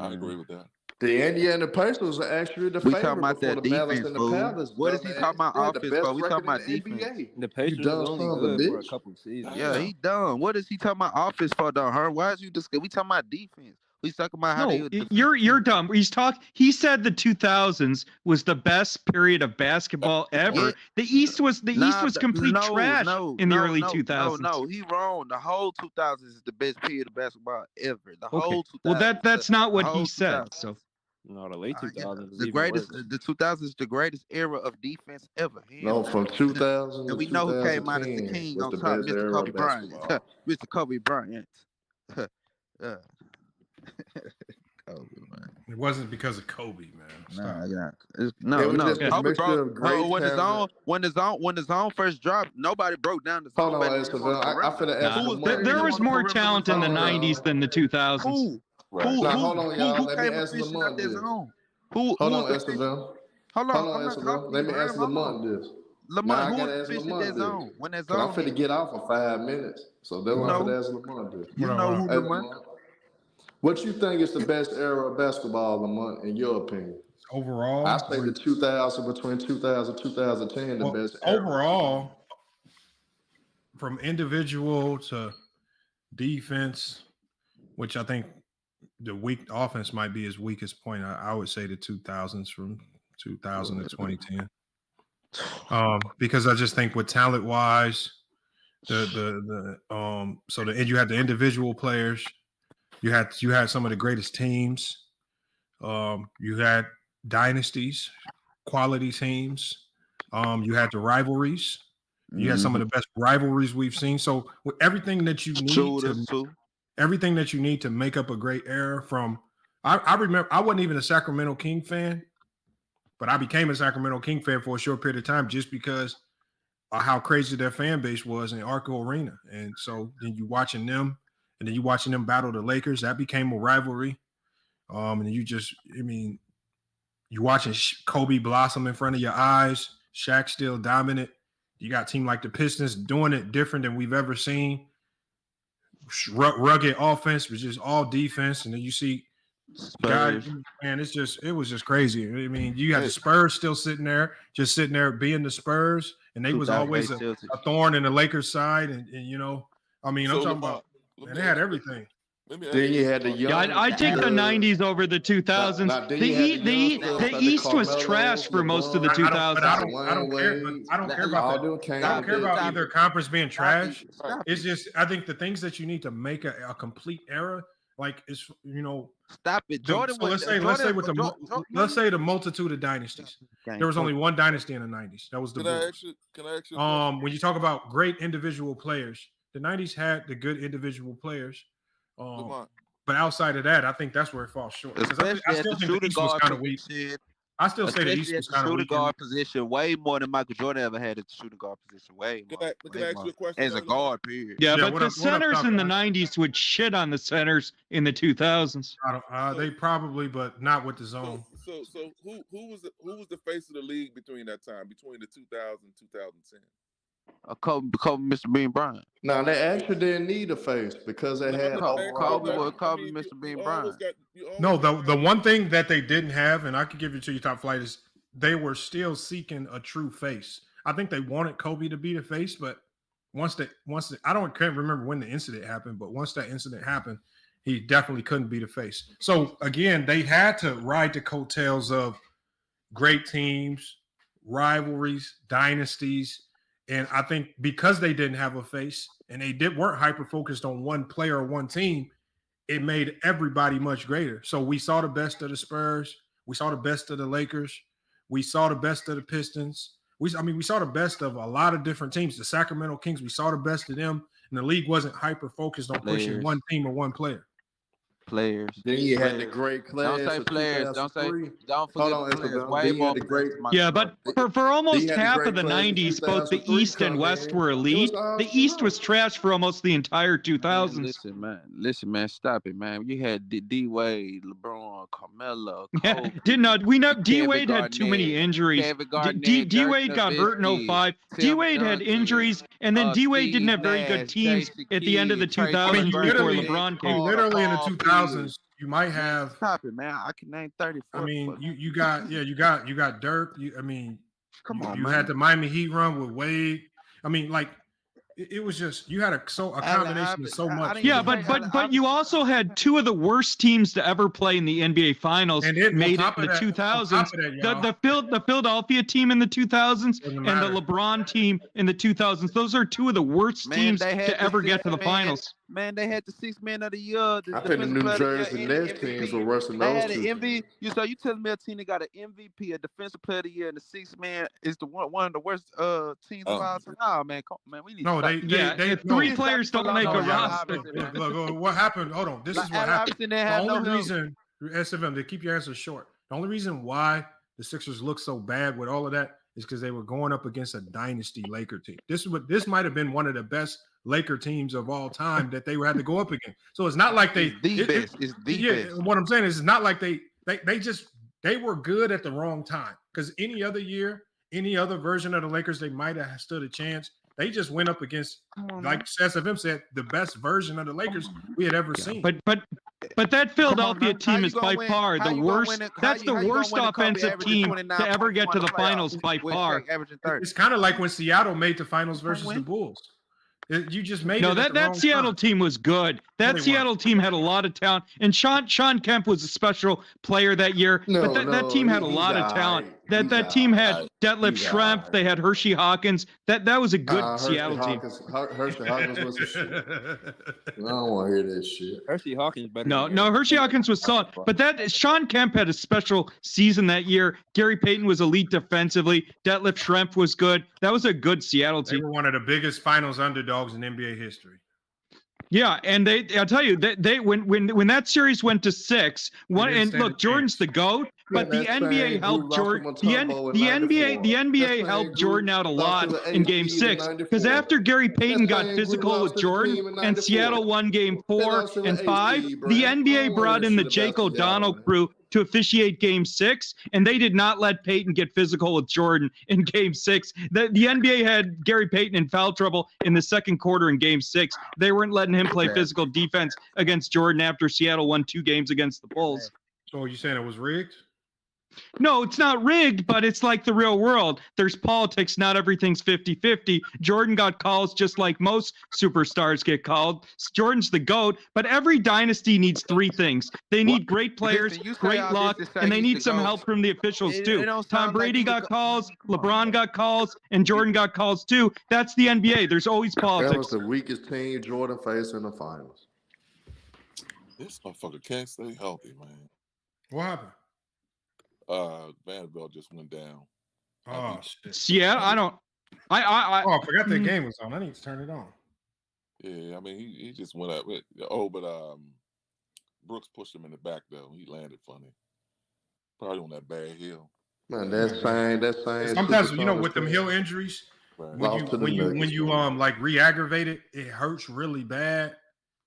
I agree with that. The Indiana Pacers are actually the We talking favorite about before that the Malice defense, in the fool. Palace. What is he talking about They're the offense best for? We talking record about in the defense. NBA. the Pacers dumb was only son of a good for a bitch. couple of seasons. Yeah, he done. What is he talking about offense for, though, Herm? Why is you discussing? We talking about defense. We talking about how No, they. you're dumb. He said the 2000s was the best period of basketball ever. Yeah. The East was complete trash in the early 2000s. No, he wrong. The whole 2000s is the best period of basketball ever. The Okay. whole 2000s. Well, that's not what the he whole said. 2000s. So No, the late 2000s was The even greatest, worse. the 2000s is the greatest era of defense ever. No, from 2000 And we to know who came out as the 2010 king was on the top, best Mr. era Kobe of Bryant. basketball. Mr. Kobe Bryant. Kobe, man. It wasn't because of Kobe, man. Stop. It No. was just a Kobe mixture of great when talent. the zone first dropped, nobody broke down the zone. Hold on, Estevelle. I finna ask Who the was there was on the more perimeter talent in the Hold on. 90s than the 2000s. Who? Right. Who? Now, Who? hold on, y'all. Who Let me came ask efficient out Lamont that this. zone? Hold Who on, was efficient? Estevelle. Hold Hold on, on, I'm not Estevelle. talking to Let you, me Herm. ask Hold Lamont on. this. Lamont, I who gotta was ask efficient Lamont that this. zone? When that 'Cause I'm zone finna hit? get off for 5 minutes. So that's why I'm finna ask Lamont this. You What know up, who Hey, Lamont? Lamont, what you think is the best era of basketball, Lamont, in your opinion? Overall, I say the 2000 between 2000 and 2010, the well, best era. overall, from individual to defense, which I think the weak offense might be his weakest point. I would say the 2000s from 2000 to 2010. Because I just think with talent wise, so you had the individual players, you had some of the greatest teams, you had dynasties, quality teams, you had the rivalries, you had some of the best rivalries we've seen. So with everything that you need everything that you need to make up a great era from, I remember I wasn't even a Sacramento King fan, but I became a Sacramento King fan for a short period of time just because of how crazy their fan base was in Arco Arena. And so then you watching them battle the Lakers, that became a rivalry. And you watching Kobe blossom in front of your eyes, Shaq still dominant. You got a team like the Pistons doing it different than we've ever seen. Rugged offense, but just all defense, and then you see guys, man, it was just crazy. I mean, you had the Spurs still sitting there being the Spurs, and they was always a thorn in the Lakers side, and I'm talking about, and they had everything. Then you had the young. Yeah, I'd take the 90s over the 2000s. The East was trash for most of the 2000s. I don't care about either conference being trash. It's just I think the things that you need to make a complete era, like it's Stop it, Jordan. So let's say the multitude of dynasties. There was only one dynasty in the 90s. That was the Bulls. Can I ask you? When you talk about great individual players, the 90s had the good individual players. But outside of that, I think that's where it falls short. I still think the East was kind of weak. I still say the East was kind of weak. Shooting guard position way more than Michael Jordan ever had at the shooting guard position. Way more. Can I ask you a question? As a guard, period. Yeah, but the centers in the 90s would shit on the centers in the 2000s. They probably, but not with the zone. So who was the face of the league between that time, between the 2000 and 2010? Kobe, Mr. Bean Bryant. No, they actually didn't need a face because they had Kobe, Mr. Bean Bryant. No, the one thing that they didn't have, and I could give it to you, top flight, is they were still seeking a true face. I think they wanted Kobe to be the face, but once I can't remember when the incident happened, but once that incident happened, he definitely couldn't be the face. So again, they had to ride the coattails of great teams, rivalries, dynasties. And I think because they didn't have a face and weren't hyper-focused on one player or one team, it made everybody much greater. So we saw the best of the Spurs. We saw the best of the Lakers. We saw the best of the Pistons. We saw the best of a lot of different teams. The Sacramento Kings, we saw the best of them. And the league wasn't hyper-focused on pushing one team or one player. Players. Then you had the great class. Don't say players. Don't forget players. Way more Yeah, but for almost half of the 90s, both the East and West were elite. The East was trash for almost the entire 2000s. Listen, man, stop it, man. You had D Wade, LeBron, Carmelo. Yeah, D Wade had too many injuries. D Wade got hurt in 05. D Wade had injuries, and then D Wade didn't have very good teams at the end of the 2000s before LeBron came. Literally in the 2000s, you might have. Stop it, man! I can name 30. I mean, you got Dirk. Come on, you had the Miami Heat run with Wade. I mean, like it was just you had a combination of so much. Yeah, but you also had two of the worst teams to ever play in the NBA Finals made it in the 2000s. The Philadelphia team in the 2000s and the LeBron team in the 2000s. Those are two of the worst teams to ever get to the finals. Man, they had the 6 man of the year. I think the New Jersey Nets teams were worse than those two. So you telling me a team that got an MVP, a defensive player of the year, and the 6 man is the one of the worst teams of all time? Nah, man, we need. No, if three players don't make a roster. Look, what happened? Hold on, this is what happened. The only reason, SFM, to keep your answer short, the only reason why the Sixers look so bad with all of that is because they were going up against a dynasty Laker team. This might have been one of the best Laker teams of all time that they had to go up against. So it's not like best. It's the best. What I'm saying is, it's not like they were good at the wrong time. Because any other year, any other version of the Lakers, they might have stood a chance. They just went up against, like SFM said, the best version of the Lakers we had ever seen. But that Philadelphia team is by far the worst. That's the worst offensive team to ever get to the finals by far. It's kind of like when Seattle made the finals versus the Bulls. You just made that Seattle team was good. That Seattle team had a lot of talent, and Sean Kemp was a special player that year. But that team had a lot of talent. That team had Detlef Schrempf. They had Hershey Hawkins. That was a good Seattle team. Hershey Hawkins was a shit. I don't want to hear this shit. Hershey Hawkins better. No, Hershey Hawkins was solid. But that Sean Kemp had a special season that year. Gary Payton was elite defensively. Detlef Schrempf was good. That was a good Seattle team. They were one of the biggest finals underdogs in NBA history. Yeah, and I'll tell you that when that series went to 6, Jordan's the GOAT, but the NBA helped Jordan. The NBA helped Jordan out a lot in Game 6 because after Gary Payton got physical with Jordan and Seattle won Game 4 and 5, the NBA brought in the Jake O'Donnell crew to officiate Game 6, and they did not let Payton get physical with Jordan in Game 6. The NBA had Gary Payton in foul trouble in the second quarter in Game 6. They weren't letting him play physical defense against Jordan after Seattle won 2 games against the Bulls. So are you saying it was rigged? No, it's not rigged, but it's like the real world. There's politics. Not everything's 50-50. Jordan got calls just like most superstars get called. Jordan's the GOAT, but every dynasty needs three things. They need great players, great luck, and they need some help from the officials too. Tom Brady got calls, LeBron got calls, and Jordan got calls too. That's the NBA. There's always That was politics. the weakest team Jordan faced in the finals. This motherfucker can't stay healthy, man. What happened? Vanderbilt just went down. Oh shit. Yeah, I don't. I forgot that game was on. I need to turn it on. Yeah, I mean he just went up. Oh, but Brooks pushed him in the back though. He landed funny. Probably on that bad hill. Man, that same. Sometimes with them heel injuries, Right. when you like re-aggravate it, it hurts really bad.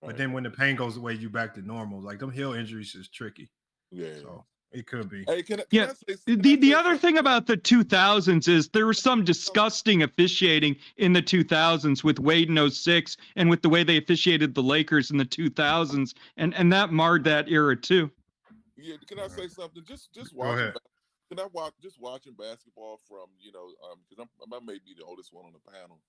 But then when the pain goes away, you back to normal. Like them heel injuries is tricky. Yeah. So it could be. Hey, can Yeah. I say, The other thing about the 2000s is there was some disgusting officiating in the 2000s with Wade in 06 and with the way they officiated the Lakers in the 2000s, and that marred that era too. Yeah, can I say something? Just Go watching. ahead. Can I watching basketball from because I may be the oldest one on the panel,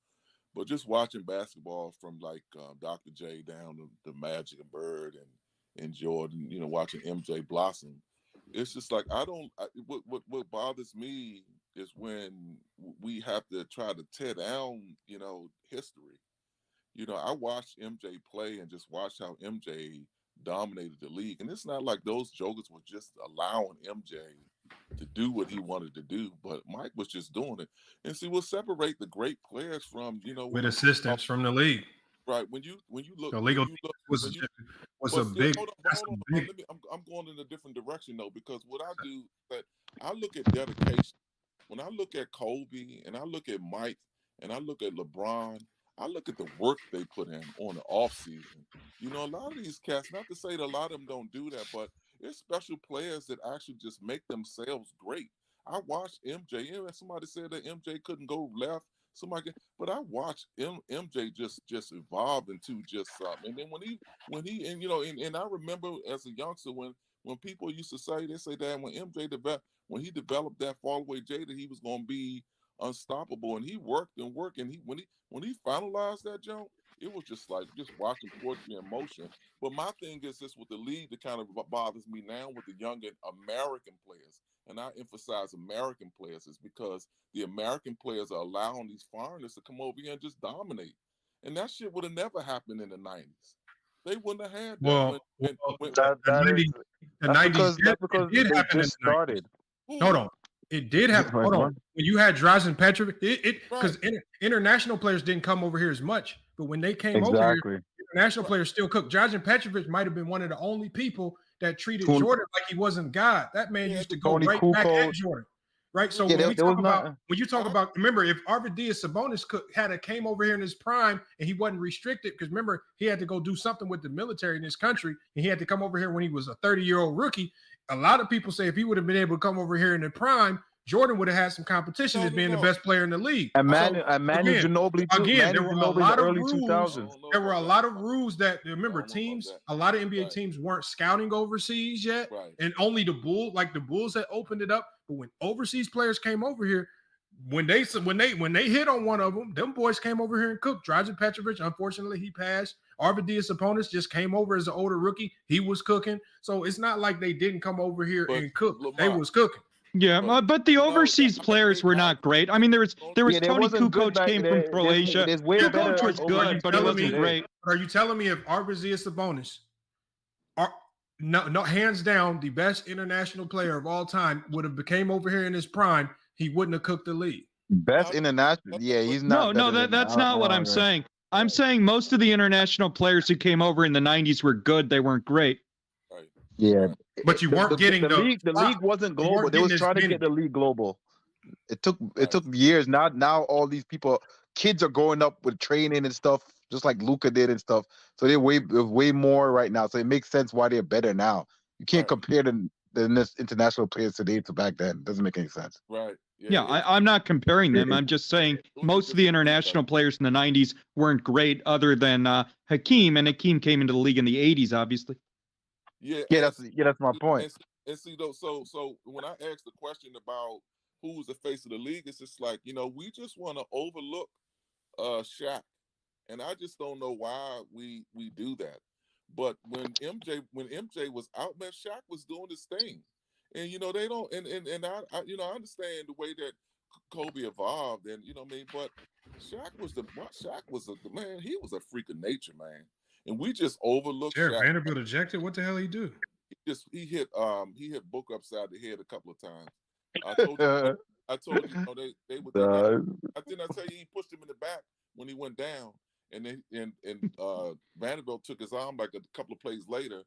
but just watching basketball from like Dr. J down to Magic and Bird and Jordan, watching MJ blossom. It's just like what bothers me is when we have to try to tear down, history. I watched MJ play and just watched how MJ dominated the league. And it's not like those jokers were just allowing MJ to do what he wanted to do, but Mike was just doing it. And see, we'll separate the great players from, with assistance from the league. Right. When you look, the legal was a big. Hold on. I'm going in a different direction though, because what I do, that I look at dedication. When I look at Kobe and I look at Mike and I look at LeBron, I look at the work they put in on the off season. A lot of these cats, not to say that a lot of them don't do that, but there's special players that actually just make themselves great. I watched MJ. Somebody said that MJ couldn't go left. But I watched MJ just evolve into just something. And then when he and I remember as a youngster when people used to say, they say that when MJ developed that fallaway J, that he was going to be unstoppable, and he worked and when he finalized that jump, it was just like just watching poetry in motion. But my thing is this with the league that kind of bothers me now with the younger American players, and I emphasize American players, is because the American players are allowing these foreigners to come over here and just dominate, and that shit would have never happened in the 90s. They wouldn't have had that. The 90s they just started. Hold on. It did happen. Hold on. When you had Drazen Petrovic, because international players didn't come over here as much, but when they came over here, international players still cooked. Drazen Petrovic might have been one of the only people that treated Jordan like he wasn't God. That man used to go right back at Jordan. Right. So when you talk about, remember, if Arvidas Sabonis came over here in his prime and he wasn't restricted, because remember, he had to go do something with the military in this country, and he had to come over here when he was a 30-year-old rookie. A lot of people say if he would have been able to come over here in the prime, Jordan would have had some competition as being the best player in the league. And Manu Ginobili too. Again, there were a lot of early rules. 2000s. There were a lot of rules that, remember, a lot of NBA teams weren't scouting overseas yet, and only the Bulls had opened it up. But when overseas players came over here, when they hit on one of them boys came over here and cooked. Drazen Petrovic, unfortunately, he passed. Arvidas Sabonis just came over as an older rookie. He was cooking. So it's not like they didn't come over here and cook. They was cooking. Yeah, but the overseas players were not great. I mean, there was Tony Kukoc came from Croatia. Kukoc was good, but he wasn't great. Are you telling me if Arvidas Sabonis, no, hands down, the best international player of all time would have came over here in his prime, he wouldn't have cooked the league? Best international? Yeah, he's not. No, that's not what I'm saying. I'm saying most of the international players who came over in the 90s were good. They weren't great. Yeah, but you weren't getting the league. The league wasn't global. They was trying to get the league global. It took years. Now all these kids are growing up with training and stuff, just like Luka did and stuff. So they're way more right now. So it makes sense why they're better now. You can't compare the international players today to back then. It doesn't make any sense. Right. Yeah, I'm not comparing them. I'm just saying most of the international players in the 90s weren't great, other than Hakeem, and Hakeem came into the league in the 80s, obviously. That's my point. And see, though, so when I asked the question about who's the face of the league, it's just like, we just want to overlook Shaq, and I just don't know why we do that. But when MJ was out, man, Shaq was doing his thing, and they don't, and I understand the way that Kobe evolved, and what I mean, but Shaq was the man. He was a freak of nature, man, and we just overlooked Shaq. Vanderbilt ejected. What the hell he do? He hit Booker upside the head a couple of times. I told you, they would. Didn't I tell you he pushed him in the back when he went down, and Vanderbilt took his arm like a couple of plays later,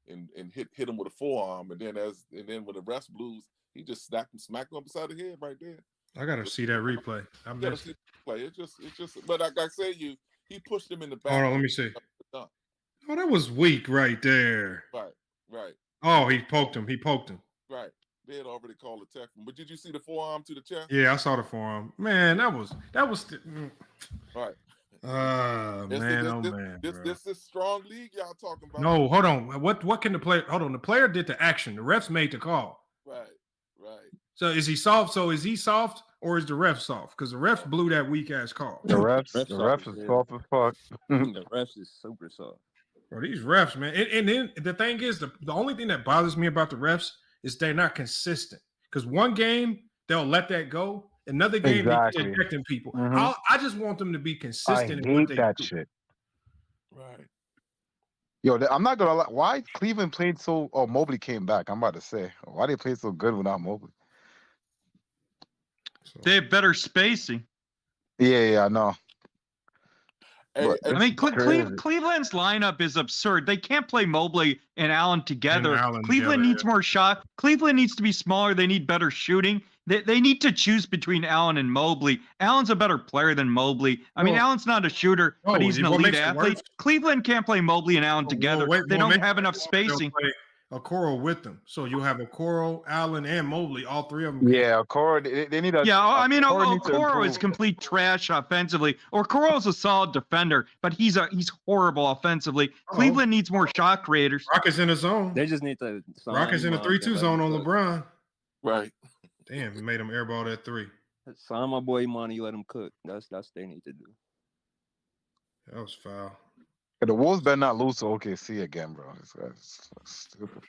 and hit him with a forearm, and then when the refs blues, he just smacked him upside the head right there. I gotta see that replay. I missed it. It's just. But like I say, he pushed him in the back. Hold on, let me see. Oh, that was weak right there. Right. Oh, he poked him. Right. They had already called a tackle. But did you see the forearm to the chest? Yeah, I saw the forearm. Man, that was right. Man. This strong league y'all talking about. No, hold on. What can the player? Hold on. The player did the action. The refs made the call. Right. So is he soft? Or is the ref soft? Because the refs blew that weak ass call. The refs is soft as fuck. The refs is super soft. Bro, these refs, man. And then the thing is, the only thing that bothers me about the refs is they're not consistent. Because one game they'll let that go. Another game they're ejecting people. Mm-hmm. I just want them to be consistent. I hate that shit. Right. Yo, I'm not gonna lie. Why Cleveland played so? Oh, Mobley came back. I'm about to say, why they play so good without Mobley? They have better spacing. Yeah, I know. I mean, Cleveland's lineup is absurd. They can't play Mobley and Allen together. Cleveland needs more shot. Cleveland needs to be smaller. They need better shooting. They need to choose between Allen and Mobley. Allen's a better player than Mobley. I mean, Allen's not a shooter, but he's an elite athlete. Cleveland can't play Mobley and Allen together. They don't have enough spacing. Okoro with them, so you'll have Okoro, Allen, and Mobley, all three of them. Yeah, Okoro. They need a. Yeah, I mean, Okoro is complete trash offensively. Okoro's a solid defender, but he's horrible offensively. Cleveland needs more shot creators. Rockets in the zone. They just need to. Rockets in the 3-2 zone on LeBron. Right. Damn, he made him airball that 3. Sign my boy Money, let him cook. That's what they need to do. That was foul. The Wolves better not lose to OKC again, bro. That's stupid.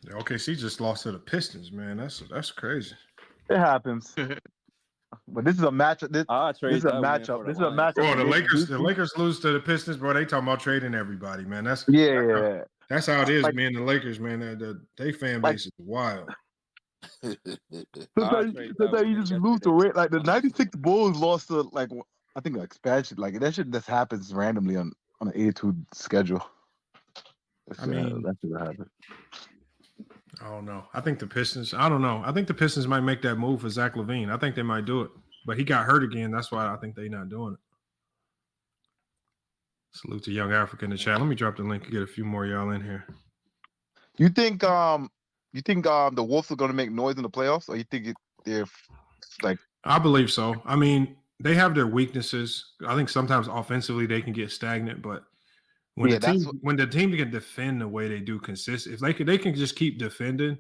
Yeah, OKC just lost to the Pistons, man. That's crazy. It happens. But this is a matchup. This is a matchup. Oh, the Lakers lose to the Pistons, bro. They talking about trading everybody, man. That's how it is, man. The Lakers, man. They fan base is wild. Sometimes you just lose to it. Like the '96 Bulls lost to I think expansion, that shit just happens randomly on an 82 schedule. That should happen. I don't know. I think the Pistons. I don't know. I think the Pistons might make that move for Zach LaVine. I think they might do it, but he got hurt again. That's why I think they're not doing it. Salute to Young Africa in the chat. Let me drop the link and get a few more y'all in here. You think the Wolves are going to make noise in the playoffs, or you think they're like? I believe so. I mean, they have their weaknesses. I think sometimes offensively they can get stagnant, but when the team can defend the way they do consistent, if they can just keep defending,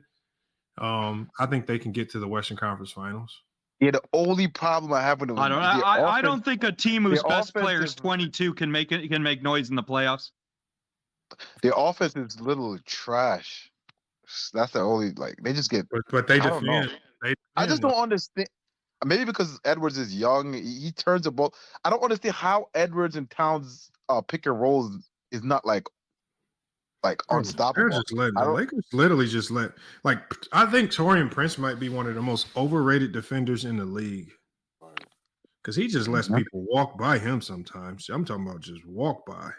I think they can get to the Western Conference Finals. Yeah, the only problem I have with them, I don't think a team whose best player is 22 can make noise in the playoffs. Their offense is literally trash. That's the only they just get. But they defend. I just don't understand. Maybe because Edwards is young, he turns the ball. I don't understand how Edwards and Towns pick and rolls is not unstoppable. The Lakers literally just let I think Taurean Prince might be one of the most overrated defenders in the league because he just lets people walk by him sometimes. I'm talking about just walk by.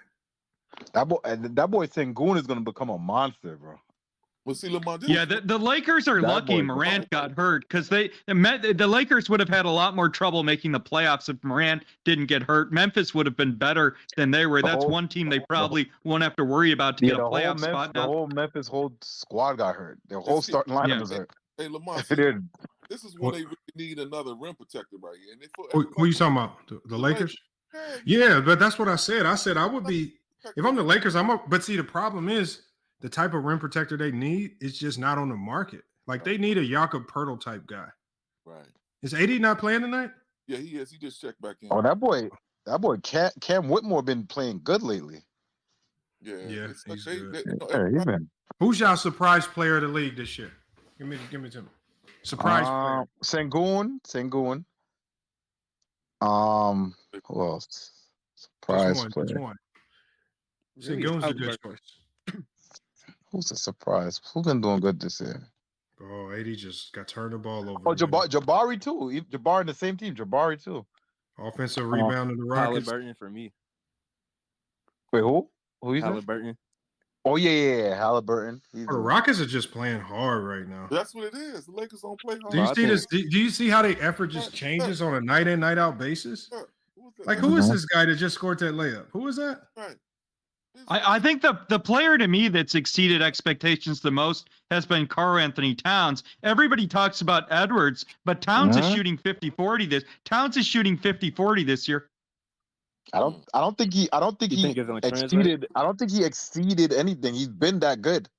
That boy Sengun is going to become a monster, bro. Yeah, the Lakers are lucky Morant got hurt because the Lakers would have had a lot more trouble making the playoffs if Morant didn't get hurt. Memphis would have been better than they were. That's one team they probably won't have to worry about to get a playoff spot now. The whole Memphis squad got hurt. Their whole starting lineup was hurt. Hey, Lamont, this is when they really need another rim protector right here. And who are you talking about? The Lakers? Yeah, but that's what I said. I said I would be if I'm the Lakers. But see, the problem is the type of rim protector they need is just not on the market. Like they need a Jakob Poeltl type guy. Right. Is AD not playing tonight? Yeah, he is. He just checked back in. Oh, that boy Cam Whitmore been playing good lately. Yeah, he's good. Who's y'all surprise player of the league this year? Give me to me. Surprise player. Sengun. Who else? Surprise player. Just one. Sengun's a good choice. Who's a surprise? Who's been doing good this year? Oh, AD just got turned the ball over. Oh, Jabari too. Jabari in the same team. Jabari too. Offensive rebound in the Rockets. Halliburton for me. Wait, who? Who you Halliburton. Oh yeah. Halliburton. The Rockets are just playing hard right now. That's what it is. The Lakers don't play hard. Do you see this? Do you see how the effort just changes on a night in, night out basis? Like, who is this guy that just scored that layup? Who is that? Right. I think the player to me that's exceeded expectations the most has been Karl-Anthony Towns. Everybody talks about Edwards, but Towns is shooting 50-40 this. Towns is shooting 50-40 this year. I don't think he exceeded anything. He's been that good.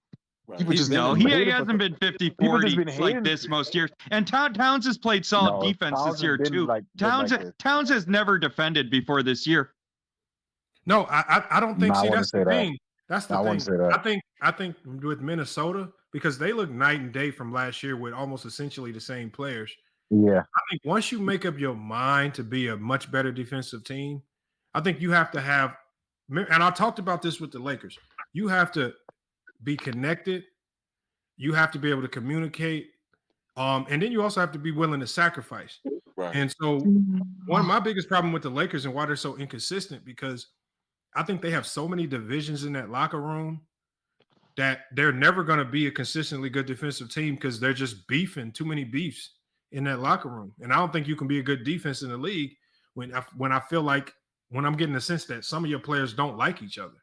Right. He hasn't been 50-40 like this most years. And Towns has played solid defense this year too. Towns has never defended before this year. No, I don't think. See, that's the thing. That's the thing. I think with Minnesota, because they look night and day from last year with almost essentially the same players. Yeah. I think once you make up your mind to be a much better defensive team, I think you have to have, and I talked about this with the Lakers, you have to be connected. You have to be able to communicate. And then you also have to be willing to sacrifice. Right. And so one of my biggest problem with the Lakers and why they're so inconsistent, because I think they have so many divisions in that locker room that they're never going to be a consistently good defensive team because they're just beefing, too many beefs in that locker room. And I don't think you can be a good defense in the league when I feel like, when I'm getting the sense that some of your players don't like each other.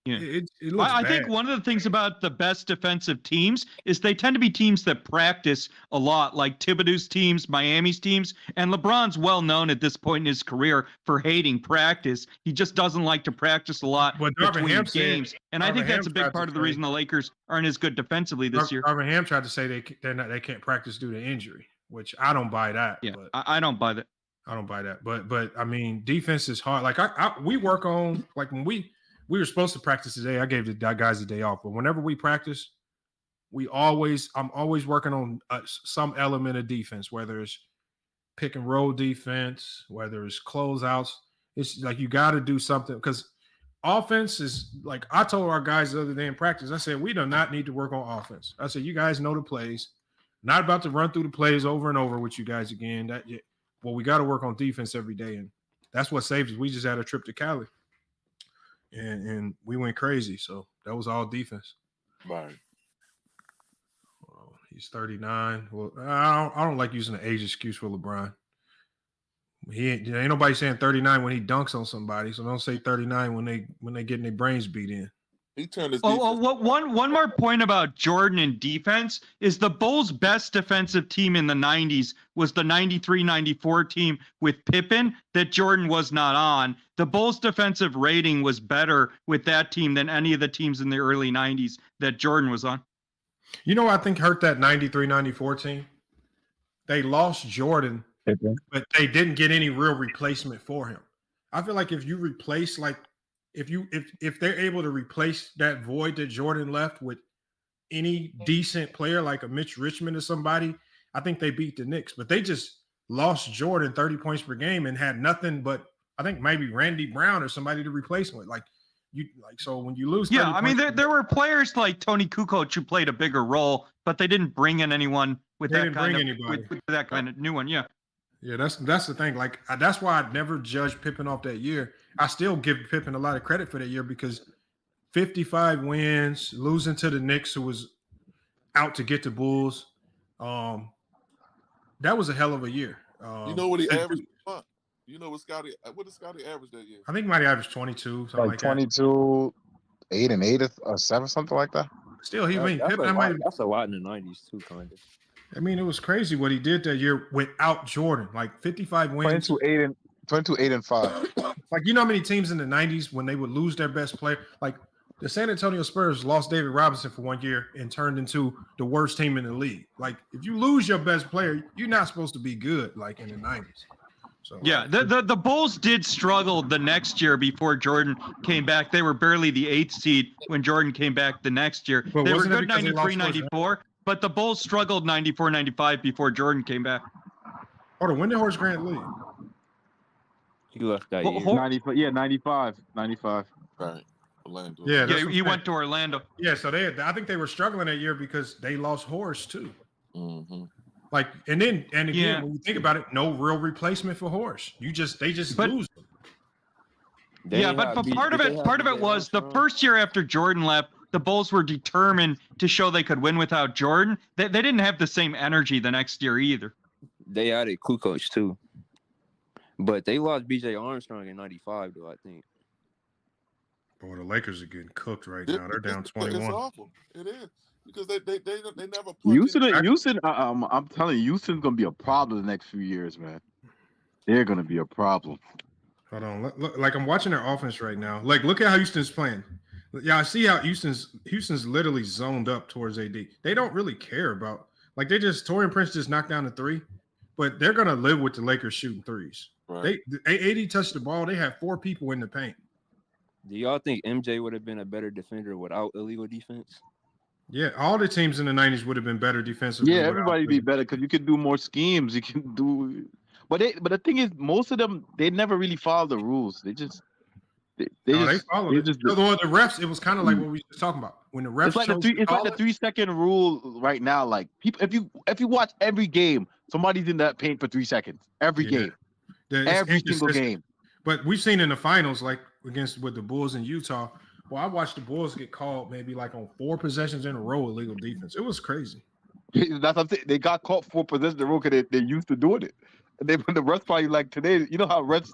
It looks I bad. think one of the things about the best defensive teams is they tend to be teams that practice a lot, like Thibodeau's teams, Miami's teams, and LeBron's well known at this point in his career for hating practice. He just doesn't like to practice a lot between games, and I think that's a big part of the reason the Lakers aren't as good defensively this year. Darvin Ham tried to say they can't practice due to injury, which I don't buy that. Yeah, I don't buy that. I don't buy that. But I mean, defense is hard. Like we work on, like when we were supposed to practice today. I gave the guys a day off, but whenever we practice, I'm always working on some element of defense, whether it's pick and roll defense, whether it's closeouts. It's like you got to do something because offense is like I told our guys the other day in practice. I said we do not need to work on offense. I said you guys know the plays. Not about to run through the plays over and over with you guys again. Well, we got to work on defense every day, and that's what saves us. We just had a trip to Cali. And we went crazy, so that was all defense. Right. Well, he's 39. Well, I don't like using the age excuse for LeBron. Ain't nobody saying 39 when he dunks on somebody, so don't say 39 when they getting their brains beat in. He turned his one more point about Jordan and defense is the Bulls' best defensive team in the 90s was the 93-94 team with Pippen that Jordan was not on. The Bulls' defensive rating was better with that team than any of the teams in the early 90s that Jordan was on. You know what I think hurt that 93-94 team? They lost Jordan, but they didn't get any real replacement for him. I feel like if you replace if they're able to replace that void that Jordan left with any decent player like a Mitch Richmond or somebody, I think they beat the Knicks. But they just lost Jordan 30 points per game and had nothing but I think maybe Randy Brown or somebody to replace him with. So when you lose, I mean there were players like Tony Kukoc who played a bigger role, but they didn't bring in anyone with that kind of new one. Yeah. Yeah, that's the thing. Like that's why I never judged Pippen off that year. I still give Pippen a lot of credit for that year because 55 wins, losing to the Knicks, who was out to get the Bulls. That was a hell of a year. You know what he averaged? You know what did Scotty average that year? I think he might have averaged 22, something like 22, 8 and 8 or 7, something like that. Still, that's a lot in the 90s too, kind of. I mean, it was crazy what he did that year without Jordan. Like 55 wins. 22, 8 and 5. Like, you know how many teams in the 90s when they would lose their best player? Like, The San Antonio Spurs lost David Robinson for 1 year and turned into the worst team in the league. Like, if you lose your best player, you're not supposed to be good like in the 90s. So yeah, the Bulls did struggle the next year before Jordan came back. They were barely the 8th seed when Jordan came back the next year. But they were wasn't it good because they 93, lost 94, but the Bulls struggled 94, 95 before Jordan came back. Hold on, when did Horace Grant leave? He left that year. 95. Right. Orlando. Yeah, Yeah, he went to Orlando. Yeah, so I think they were struggling that year because they lost Horace too. Mm-hmm. Like, and again, when you think about it, no real replacement for Horace. They just lose them. But part of it was the first year after Jordan left, the Bulls were determined to show they could win without Jordan. They didn't have the same energy the next year either. They added Kukoc too, but they lost B.J. Armstrong in '95, though. I think. Boy, the Lakers are getting cooked right now. They're down 21. It's awful. It is because they never. Houston, I'm telling you, Houston's gonna be a problem the next few years, man. They're gonna be a problem. Hold on, look, like I'm watching their offense right now. Like, look at how Houston's playing. Yeah, I see how Houston's literally zoned up towards AD. They don't really care about, like, Torian Prince just knocked down a 3, but they're gonna live with the Lakers shooting threes. Right. AD touched the ball. They have 4 people in the paint. Do y'all think MJ would have been a better defender without illegal defense? Yeah, all the teams in the 90s would have been better defensively. Yeah, everybody be better because you can do more schemes. You can do, but the thing is, most of them they never really follow the rules. They followed it. The refs, it was kind of like what we were just talking about. When the refs, it's like the 3-second rule right now. Like, people, if you watch every game, somebody's in that paint for 3 seconds. Every game, every single game. But we've seen in the finals, like with the Bulls in Utah. Well, I watched the Bulls get called maybe like on 4 possessions in a row illegal defense. It was crazy. That's what I'm saying. They got caught 4 possessions in a row because they're used to doing it. And then when the refs probably like today, you know how refs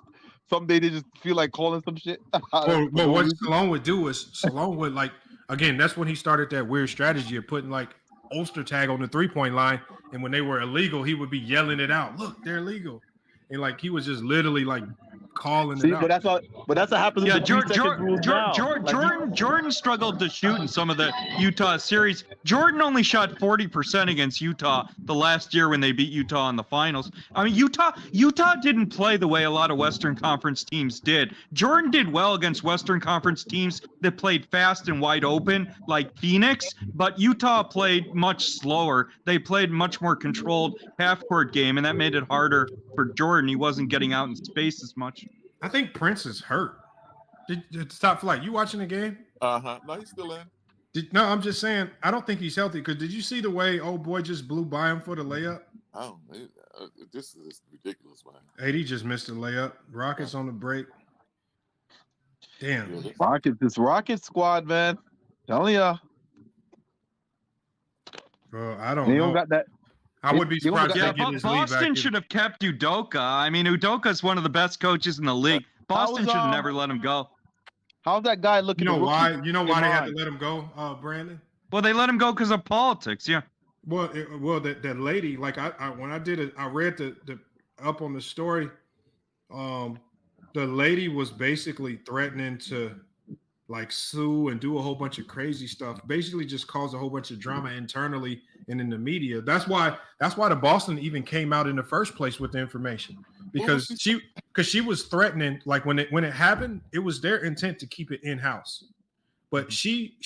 someday they just feel like calling some shit. Well, what Stallone would do is Stallone would, like, again, that's when he started that weird strategy of putting like Ulster tag on the 3-point line, and when they were illegal, he would be yelling it out. Look, they're illegal, and like he was just literally like calling it out. But that's what happens. Yeah, Jordan struggled to shoot in some of the Utah series. Jordan only shot 40% against Utah the last year when they beat Utah in the finals. I mean, Utah didn't play the way a lot of Western Conference teams did. Jordan did well against Western Conference teams that played fast and wide open, like Phoenix, but Utah played much slower. They played much more controlled half-court game, and that made it harder for Jordan. He wasn't getting out in space as much. I think Prince is hurt. Did Stop Flight, you watching the game? No, he's still in. No, I'm just saying, I don't think he's healthy. Because did you see the way old boy just blew by him for the layup? Oh, this is ridiculous, man. AD just missed the layup. Rockets on the break. Damn. This Rockets squad, man. Telling ya. Bro, I don't know. They don't got that. I would be surprised if they get his lead back. Boston should have kept Udoka. I mean, Udoka's one of the best coaches in the league. Boston should have never let him go. How's that guy looking? You know why? You know why they had to let him go, Brandon? Well, they let him go because of politics. Yeah. Well, that lady, like when I did it, I read the up on the story. The lady was basically threatening to like sue and do a whole bunch of crazy stuff. Basically, just cause a whole bunch of drama internally and in the media. That's why the Boston even came out in the first place with the information, because she was threatening. Like when it happened, it was their intent to keep it in house, but she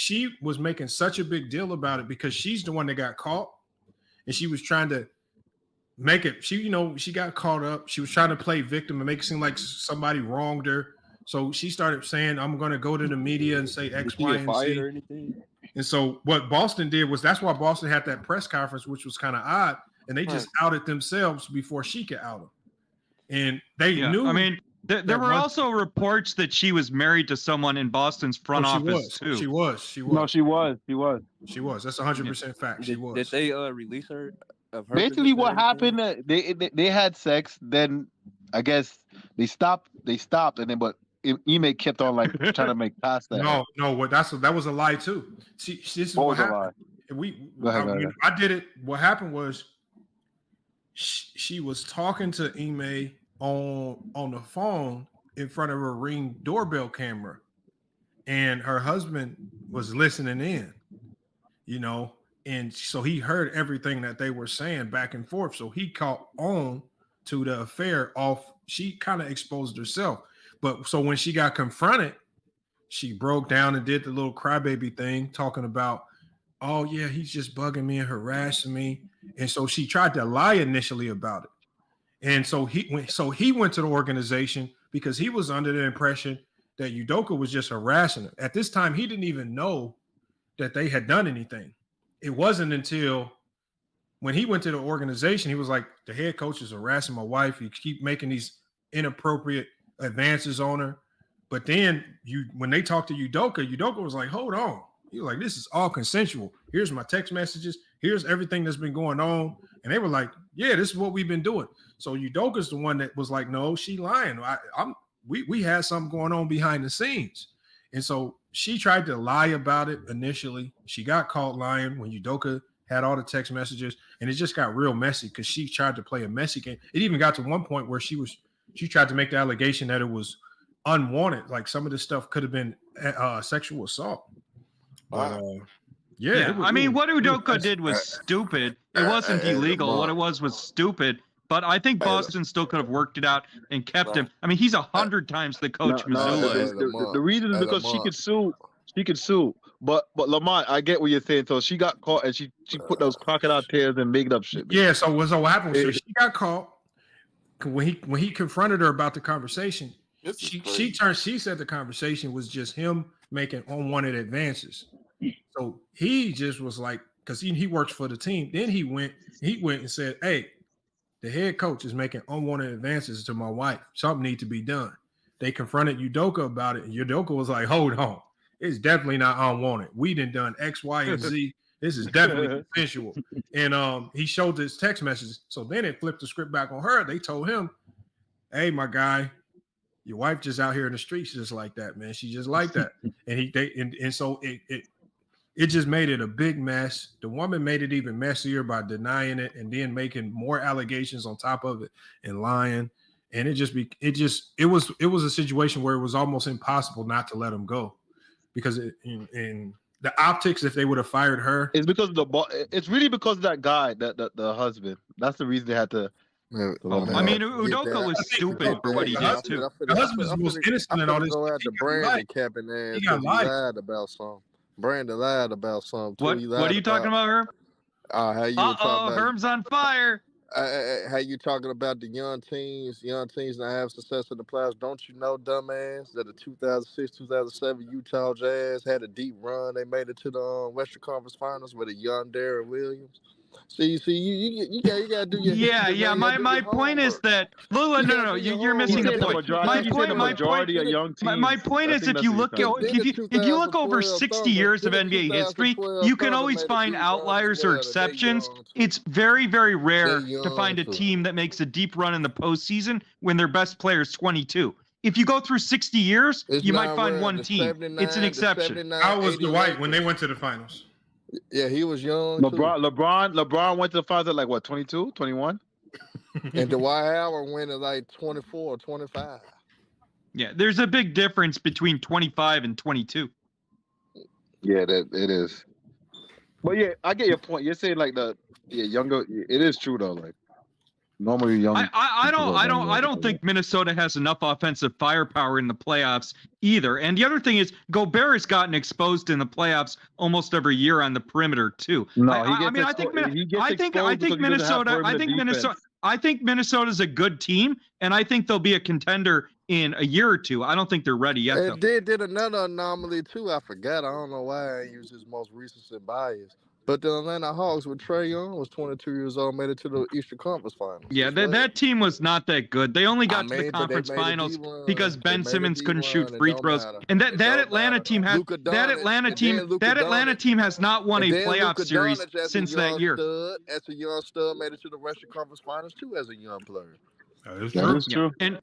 was making such a big deal about it because she's the one that got caught, and she was trying to make it. She got caught up. She was trying to play victim and make it seem like somebody wronged her. So she started saying, I'm going to go to the media and say X, Y, and Z. Or anything? And so what Boston did was, that's why Boston had that press conference, which was kind of odd. And they just outed themselves before she could out them. And they knew. I mean, there were also reports that she was married to someone in Boston's front office, too. She was. No, she was. That's 100% fact. She was. Did they release her? Basically, what happened, they had sex. Then I guess they stopped. And then, but Ime kept on like trying to make past that. No, that was a lie too. This is what happened. I did it. What happened was she was talking to Ime on the phone in front of a Ring doorbell camera, and her husband was listening in, you know, and so he heard everything that they were saying back and forth. So he caught on to the affair off. She kind of exposed herself. But so when she got confronted, she broke down and did the little crybaby thing, talking about, oh yeah, he's just bugging me and harassing me. And so she tried to lie initially about it. And so he went to the organization because he was under the impression that Udoka was just harassing him. At this time, he didn't even know that they had done anything. It wasn't until when he went to the organization, he was like, the head coach is harassing my wife. He keep making these inappropriate advances on her. But then when they talked to Udoka was like, hold on. He was like, this is all consensual. Here's my text messages. Here's everything that's been going on. And they were like, yeah, this is what we've been doing. So Udoka's the one that was like, no, she lying. We had something going on behind the scenes. And so she tried to lie about it initially. She got caught lying when Udoka had all the text messages, and it just got real messy because she tried to play a messy game. It even got to one point where she tried to make the allegation that it was unwanted. Like some of this stuff could have been sexual assault. But yeah. I mean, what Udoka did was stupid. It wasn't illegal. What it was stupid. But I think Boston still could have worked it out and kept him. I mean, he's 100 times the coach Missoula. The reason is because she could sue. She could sue. But Lamont, I get what you're saying. So she got caught and she put those crocodile tears and made up shit. Yeah. So what happened? So she got caught when he confronted her about the conversation. She said the conversation was just him making unwanted advances. So he just was like, because he works for the team. Then he went and said, hey, the head coach is making unwanted advances to my wife. Something needs to be done. They confronted Udoka about it, and Udoka was like, hold on. It's definitely not unwanted. We done X, Y, and Z. This is definitely consensual. And he showed his text messages. So then it flipped the script back on her. They told him, hey, my guy, your wife just out here in the streets just like that, man. She just like that. And so it just made it a big mess. The woman made it even messier by denying it and then making more allegations on top of it and lying. And it was a situation where it was almost impossible not to let him go, because in the optics, if they would have fired her, it's because it's really because of that guy, the husband. That's the reason they had to. I mean, Udoka was stupid for what he did too. The husband was innocent in all this. Go after Brandon capping ass because he lied about something. Brandon lied about something too. What are you talking about, Herm? How you talking about? Herm's on fire. How you talking about the young teams that have success in the playoffs? Don't you know, dumbass, that the 2006-2007 Utah Jazz had a deep run? They made it to the Western Conference Finals with a young Darren Williams. You gotta do your yeah. My point is that no, you're missing the point. My point is if you look over 60 years of NBA history, you can always find outliers or exceptions. It's very, very rare to find a team that makes a deep run in the postseason when their best player is 22. If you go through 60 years, you might find one team. It's an exception. How was Dwight when they went to the finals? Yeah, he was young. LeBron went to the finals at like what, 22, 21? And Dwight Howard went at like 24, 25. Yeah, there's a big difference between 25 and 22. Yeah, it is. But yeah, I get your point. You're saying like younger. It is true though. Like normally young. I don't think Minnesota has enough offensive firepower in the playoffs either. And the other thing is Gobert has gotten exposed in the playoffs almost every year on the perimeter too. I think Minnesota's a good team, and I think they'll be a contender in a year or two. I don't think they're ready yet. It did another anomaly too. I forgot. I don't know why I used his most recent bias. But the Atlanta Hawks with Trae Young was 22 years old, made it to the Eastern Conference Finals. Yeah, that team was not that good. They only got to the conference finals because Ben Simmons couldn't shoot free throws. And that Atlanta team has not won a playoff series since that year. As a young stud, made it to the Western Conference Finals too as a young player. That is true. And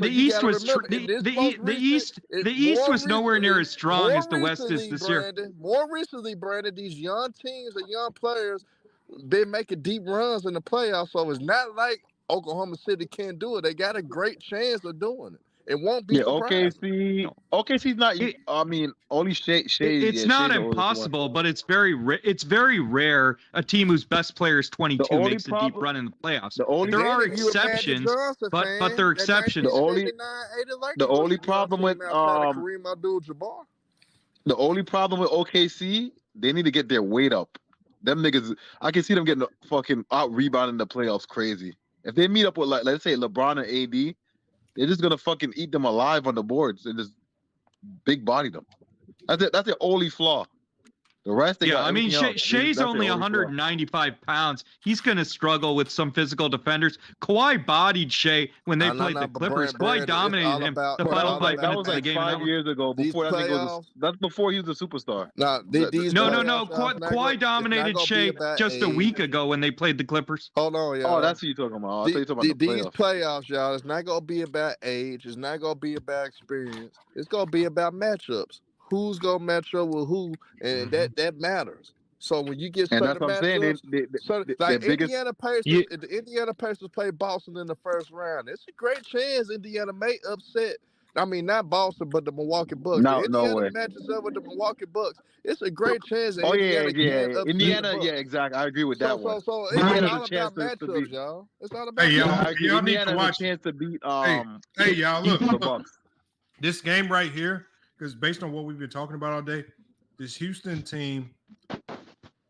the East was the East was nowhere near as strong as the West is this year. More recently, Brandon, these young teams and young players been making deep runs in the playoffs. So it's not like Oklahoma City can't do it. They got a great chance of doing it. It won't be surprising. OKC's not. I mean, only Shea. It's not impossible, but it's very rare a team whose best player is 22 makes a deep run in the playoffs. There are exceptions, but they're exceptions. The only problem with Kareem Abdul-Jabbar. The only problem with OKC, they need to get their weight up. Them niggas, I can see them getting fucking out rebounding the playoffs crazy. If they meet up with, like, let's say LeBron and AD, they're just gonna fucking eat them alive on the boards and just big body them. That's it. That's the only flaw. The rest, I mean, Shea's only 195 pounds. He's going to struggle with some physical defenders. Kawhi bodied Shea when they played the Clippers. Kawhi dominated him the final 5 minutes of the game. That was like 5 years ago. Before that's before he was a superstar. No. Kawhi dominated Shea just a week ago when they played the Clippers. Hold on, y'all. Oh, that's what you're talking about. I thought you were talking about these playoffs, y'all. It's not going to be about age. It's not going to be about experience. It's going to be about matchups. Who's gonna match up with who, and that matters. So when you get certain matchups, like Indiana Pacers, if the Indiana Pacers play Boston in the first round, it's a great chance Indiana may upset. I mean, not Boston, but the Milwaukee Bucks. Indiana matches up with the Milwaukee Bucks. It's a great chance. Indiana, exactly. I agree with that one. So it's all about matchups, y'all. It's all about y'all need to watch. A chance to beat. Hey, y'all, look. This game right here. Because based on what we've been talking about all day, this Houston team,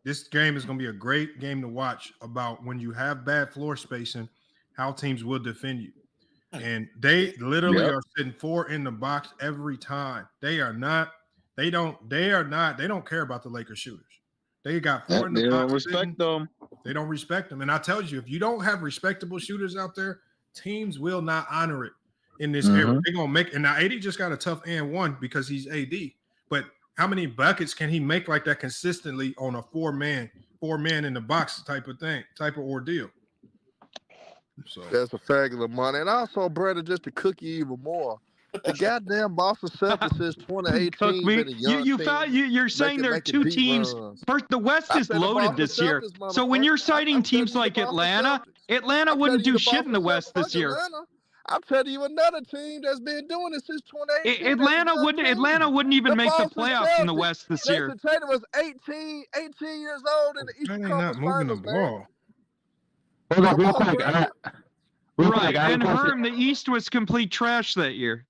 this game is going to be a great game to watch about when you have bad floor spacing, how teams will defend you. And they literally are sitting 4 in the box every time. They don't care about the Lakers shooters. They got 4 in the box. They don't respect them. They don't respect them. And I tell you, if you don't have respectable shooters out there, teams will not honor it. In this era, they're gonna make, and now AD just got a tough and one because he's AD. But how many buckets can he make like that consistently on a four man in the box type of ordeal? So that's a fabulous money, and also, brother, just to cook you even more. The goddamn Boston Celtics since 2018. You're saying there are two teams. First, the West is loaded this year. So when you're citing teams like Atlanta wouldn't do shit in the West this year. I'm telling you another team that's been doing it since 2018. Atlanta wouldn't even make the playoffs in the West this year. Jason Tatum was 18 years old in the Eastern Conference Finals. Hold on, real quick. Right, and Herm, the East was complete trash that year.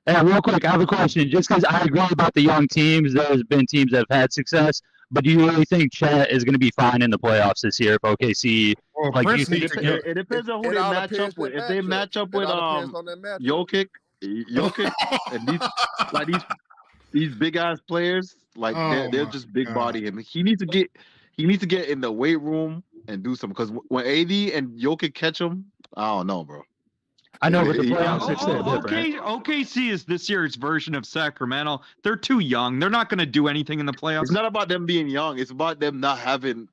Hey, real quick, I have a question. Just because I agree about the young teams, there's been teams that have had success. But do you really think Chet is going to be fine in the playoffs this year if OKC? It depends on who they match up with. If they match up with Jokic, and these big ass players, like they're just big body him. He needs to get in the weight room and do something. Because when AD and Jokic catch him, I don't know, bro. I know, but the playoffs are still different. OKC is this year's version of Sacramento. They're too young. They're not going to do anything in the playoffs. It's not about them being young. It's about them not having.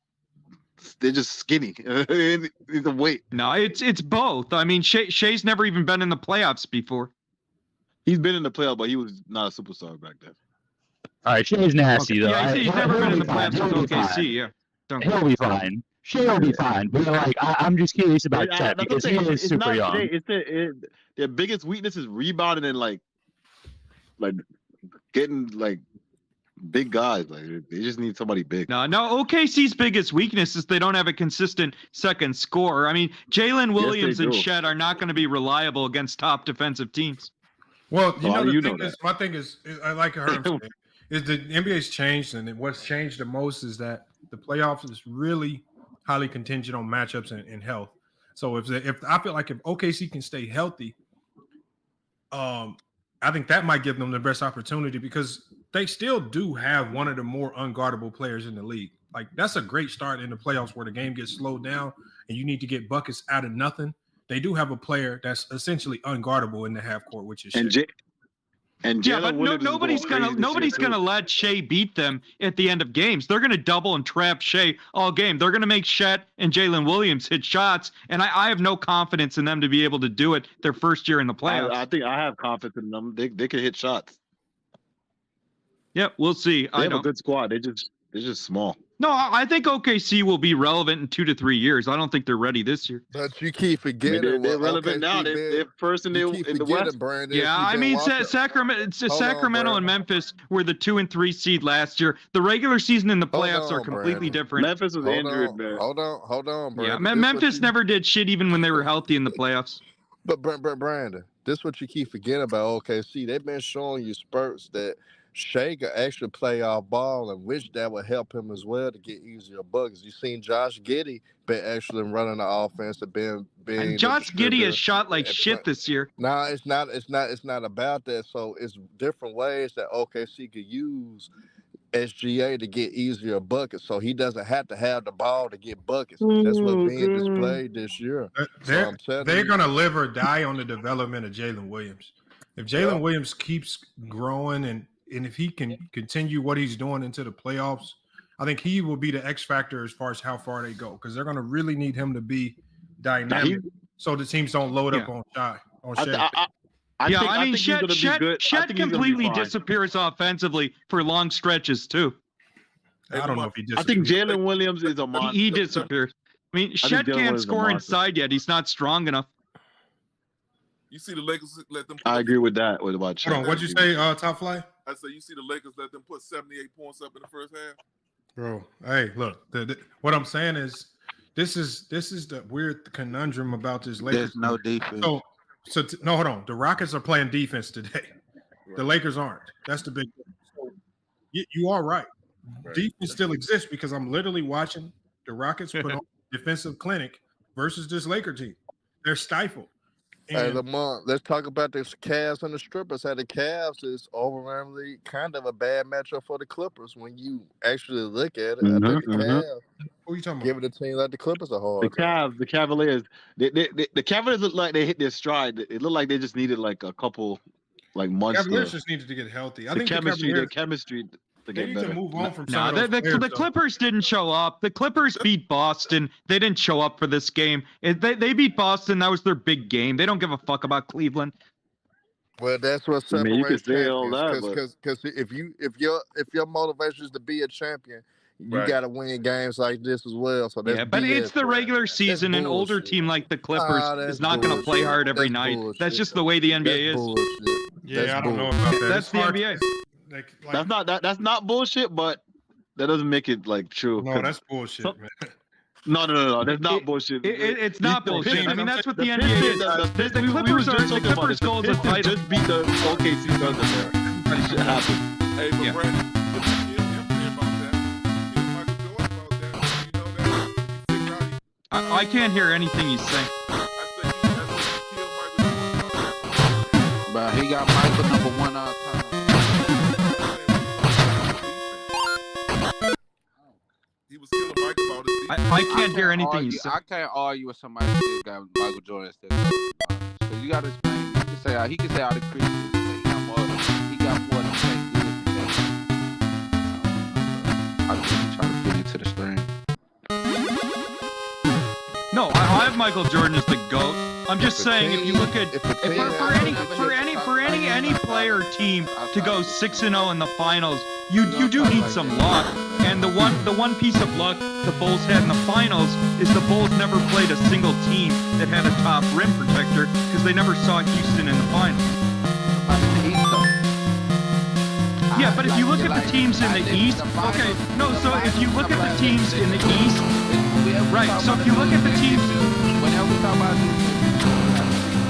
They're just skinny. It's the weight. No, it's both. I mean, Shea's never even been in the playoffs before. He's been in the playoffs, but he was not a superstar back then. All right, Shea's nasty though. Yeah, he's never been in the playoffs with OKC. Yeah, he'll be fine. She'll be fine, but I'm just curious about Chet because he is super young. Their biggest weakness is rebounding and like getting like big guys. Like they just need somebody big. No. OKC's biggest weakness is they don't have a consistent second scorer. I mean, Jalen Williams and Chet are not going to be reliable against top defensive teams. Well, my thing is, I like Herm saying, is the NBA's changed, and what's changed the most is that the playoffs is really highly contingent on matchups and health. So if I feel like if OKC can stay healthy, I think that might give them the best opportunity because they still do have one of the more unguardable players in the league. Like that's a great start in the playoffs where the game gets slowed down and you need to get buckets out of nothing. They do have a player that's essentially unguardable in the half court, which is but nobody's gonna let Shea beat them at the end of games. They're gonna double and trap Shea all game. They're gonna make Chet and Jalen Williams hit shots, and I have no confidence in them to be able to do it their first year in the playoffs. I think I have confidence in them. They can hit shots. Yeah, we'll see. They have a good squad. It's just small. No, I think OKC will be relevant in 2 to 3 years. I don't think they're ready this year. But you keep forgetting. I mean, they're relevant OKC now. They're first in the West. Brandon, Yeah, I mean, Sacramento and Memphis were the 2 and 3 seed last year. The regular season and the playoffs are completely different. Memphis was injured, man. Hold on, Brandon. Yeah, Memphis never did shit even when they were healthy in the playoffs. But Brandon, this is what you keep forgetting about OKC. They've been showing you spurts that Shea could actually play off ball, and which that would help him as well to get easier buckets. You seen Josh Giddey been actually running the offense, being and Josh Giddey has shot like shit this year. No, it's not about that. So it's different ways that OKC could use SGA to get easier buckets, so he doesn't have to have the ball to get buckets. That's what's being displayed this year. They're going to live or die on the development of Jalen Williams. If Jalen Williams keeps growing and if he can continue what he's doing into the playoffs, I think he will be the X factor as far as how far they go, because they're going to really need him to be dynamic so the teams don't load up on Shea. I mean, Shed completely disappears offensively for long stretches too. I don't know if he disappears. I think Jalen Williams is a monster. He disappears. I mean, Shed can't score inside yet. He's not strong enough. You see the Lakers let them. I agree with that. Hold on, what'd you say, Top Flight? I say you see the Lakers let them put 78 points up in the first half. Bro, hey, look. What I'm saying is, this is the weird conundrum about this Lakers. There's no defense. No, hold on. The Rockets are playing defense today. Right. The Lakers aren't. That's the big thing. So you are right. Defense still exists because I'm literally watching the Rockets put on defensive clinic versus this Laker team. They're stifled. Hey, Lamont, let's talk about the Cavs and the Strippers. How the Cavs is overwhelmingly kind of a bad matchup for the Clippers when you actually look at it. I think the Cavs. What are you talking about? Giving a team like the Clippers a hard. The Cavaliers. The Cavaliers look like they hit their stride. It looked like they just needed like a couple months. Cavaliers just needed to get healthy. I think the chemistry. They need to move on from the Clippers didn't show up. The Clippers beat Boston. They didn't show up for this game. They beat Boston. That was their big game. They don't give a fuck about Cleveland. Well, that's what separates champions. Because if your motivation is to be a champion, you got to win games like this as well. So that's but it's the regular season. An older team like the Clippers is not going to play hard every night. Bullshit. That's just the way the NBA is. Yeah, I don't know about that. That's the NBA. That's not bullshit, but that doesn't make it true. No, that's bullshit, man. No. That's not bullshit. It's not bullshit. I mean, that's what the NBA is. The Clippers goal is a title. Just beat the OKC Thunder there. That shit happened. Hey, but Brandon, I can't hear anything he's saying. But he got Michael #1 all time. He was killing Michael about his defense. I can't hear anything he's saying. I can't argue with somebody that got Michael Jordan instead. Because you got to explain. He can say all the criticism. He got more than saying good than that. I think he trying to fit into the stream. No, I have Michael Jordan as the GOAT. I'm just saying, if you look at for any player or team to go 6-0 in the finals, you do need some luck. And the one piece of luck the Bulls had in the finals is the Bulls never played a single team that had a top rim protector because they never saw Houston in the finals. Yeah, but if you look at the teams in the East, okay, no, so if you look at the teams in the East, right, so if you look at the teams... Whenever we talk about the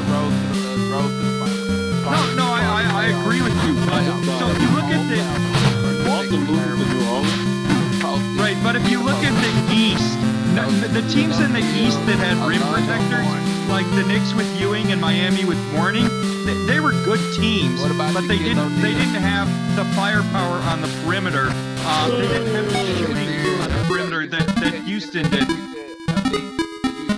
road to the finals. No, I agree with you, but so if you look at the... Right, but if you look at the East, the teams in the East that had rim protectors, like the Knicks with Ewing and Miami with Mourning, they were good teams, but they didn't have the firepower on the perimeter. They didn't have the shooting on the perimeter that Houston did.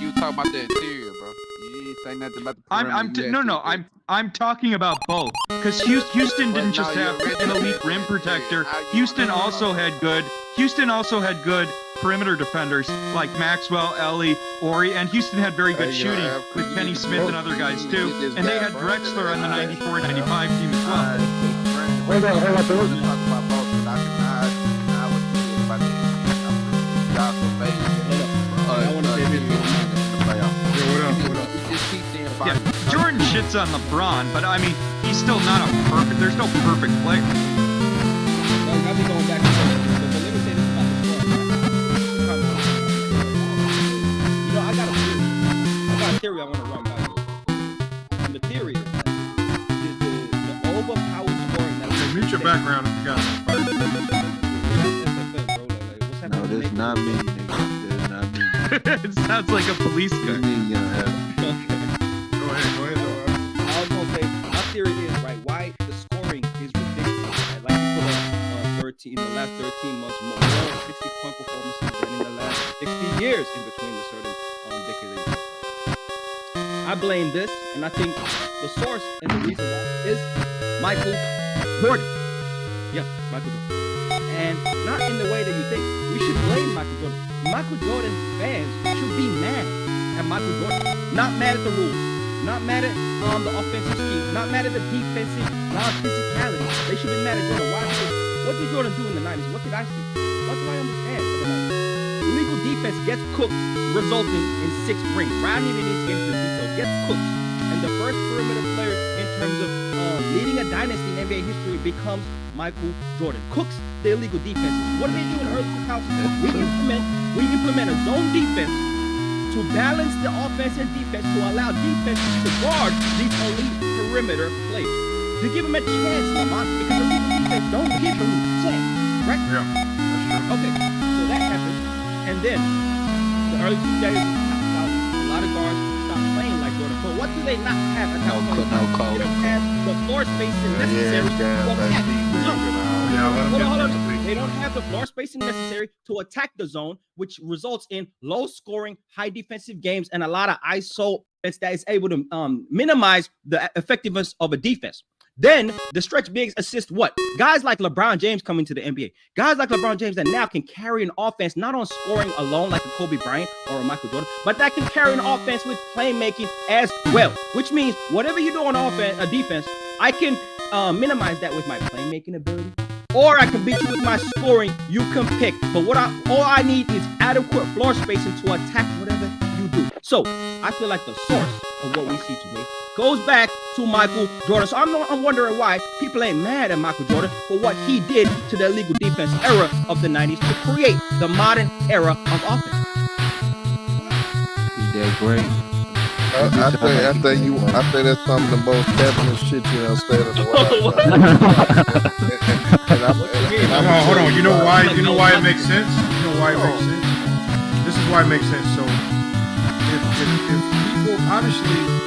You talking about the interior, bro. You ain't saying nothing about the perimeter. I'm talking about both, because Houston didn't just have an elite rim protector. Houston also had good perimeter defenders like Maxwell, Ellie, Ori, and Houston had very good shooting with Kenny Smith and other guys too. And they had Drexler on the 94-95 team as well. Hold on. shits on LeBron, but I mean, he's still not a perfect. There's no perfect player. Like, I'll be going back and forth, but let me say this about the score. You know, I got a theory I want to run by you. And the theory is the overpowered scoring that Mute your background if you got it. No, that's not me, nigga. That's not me. It sounds like a police car. You need young help. Go ahead. I was gonna say my theory is right. Why the scoring is ridiculous. Right? Like you put up 13 in the last 13 months, more 60-point performances than in the last 60 years in between the certain decades. I blame this, and I think the source and the reason why is Michael Jordan. Yeah, Michael Jordan. And not in the way that you think. We should blame Michael Jordan. Michael Jordan fans should be mad at Michael Jordan. Not mad at the rules. Not mad at the offensive scheme. Not mad at the defensive non-physicality. They should be mad at Jordan. Why? What did Jordan do in the 90s? What did I see? What do I understand in the 90s? Illegal defense gets cooked, resulting in 6 rings. Ryan even needs to get into the details. Gets cooked. And the first perimeter player in terms of leading a dynasty in NBA history becomes Michael Jordan. Cooks the illegal defenses. What do they do in early 2000s? We implement a zone defense to balance the offense and defense to allow defenses to guard these elite perimeter players. To give them a chance, Lamont, because illegal defense don't give them a chance, right? Yeah, that's true. Okay, so that happened, and then the early 2000s, a lot of guards stopped playing like Jordan. But what do they not have at that point? They don't have the floor spacing necessary to attack the zone. Hold on. They don't have the floor spacing necessary to attack the zone, which results in low scoring, high defensive games, and a lot of ISO that is able to minimize the effectiveness of a defense. Then the stretch bigs assist what? Guys like LeBron James coming to the NBA. Guys like LeBron James that now can carry an offense not on scoring alone like a Kobe Bryant or a Michael Jordan, but that can carry an offense with playmaking as well. Which means whatever you do on offense, a defense, I can minimize that with my playmaking ability, or I can beat you with my scoring. You can pick. But all I need is adequate floor spacing to attack whatever you do. So I feel like the source of what we see today goes back to Michael Jordan. So I'm wondering why people ain't mad at Michael Jordan for what he did to the illegal defense era of the 90s to create the modern era of offense. He did great. I think that's some of the most definite shit you done said in a while. Hold on. You know why it makes sense? You know why it makes sense? This is why it makes sense. So if people, obviously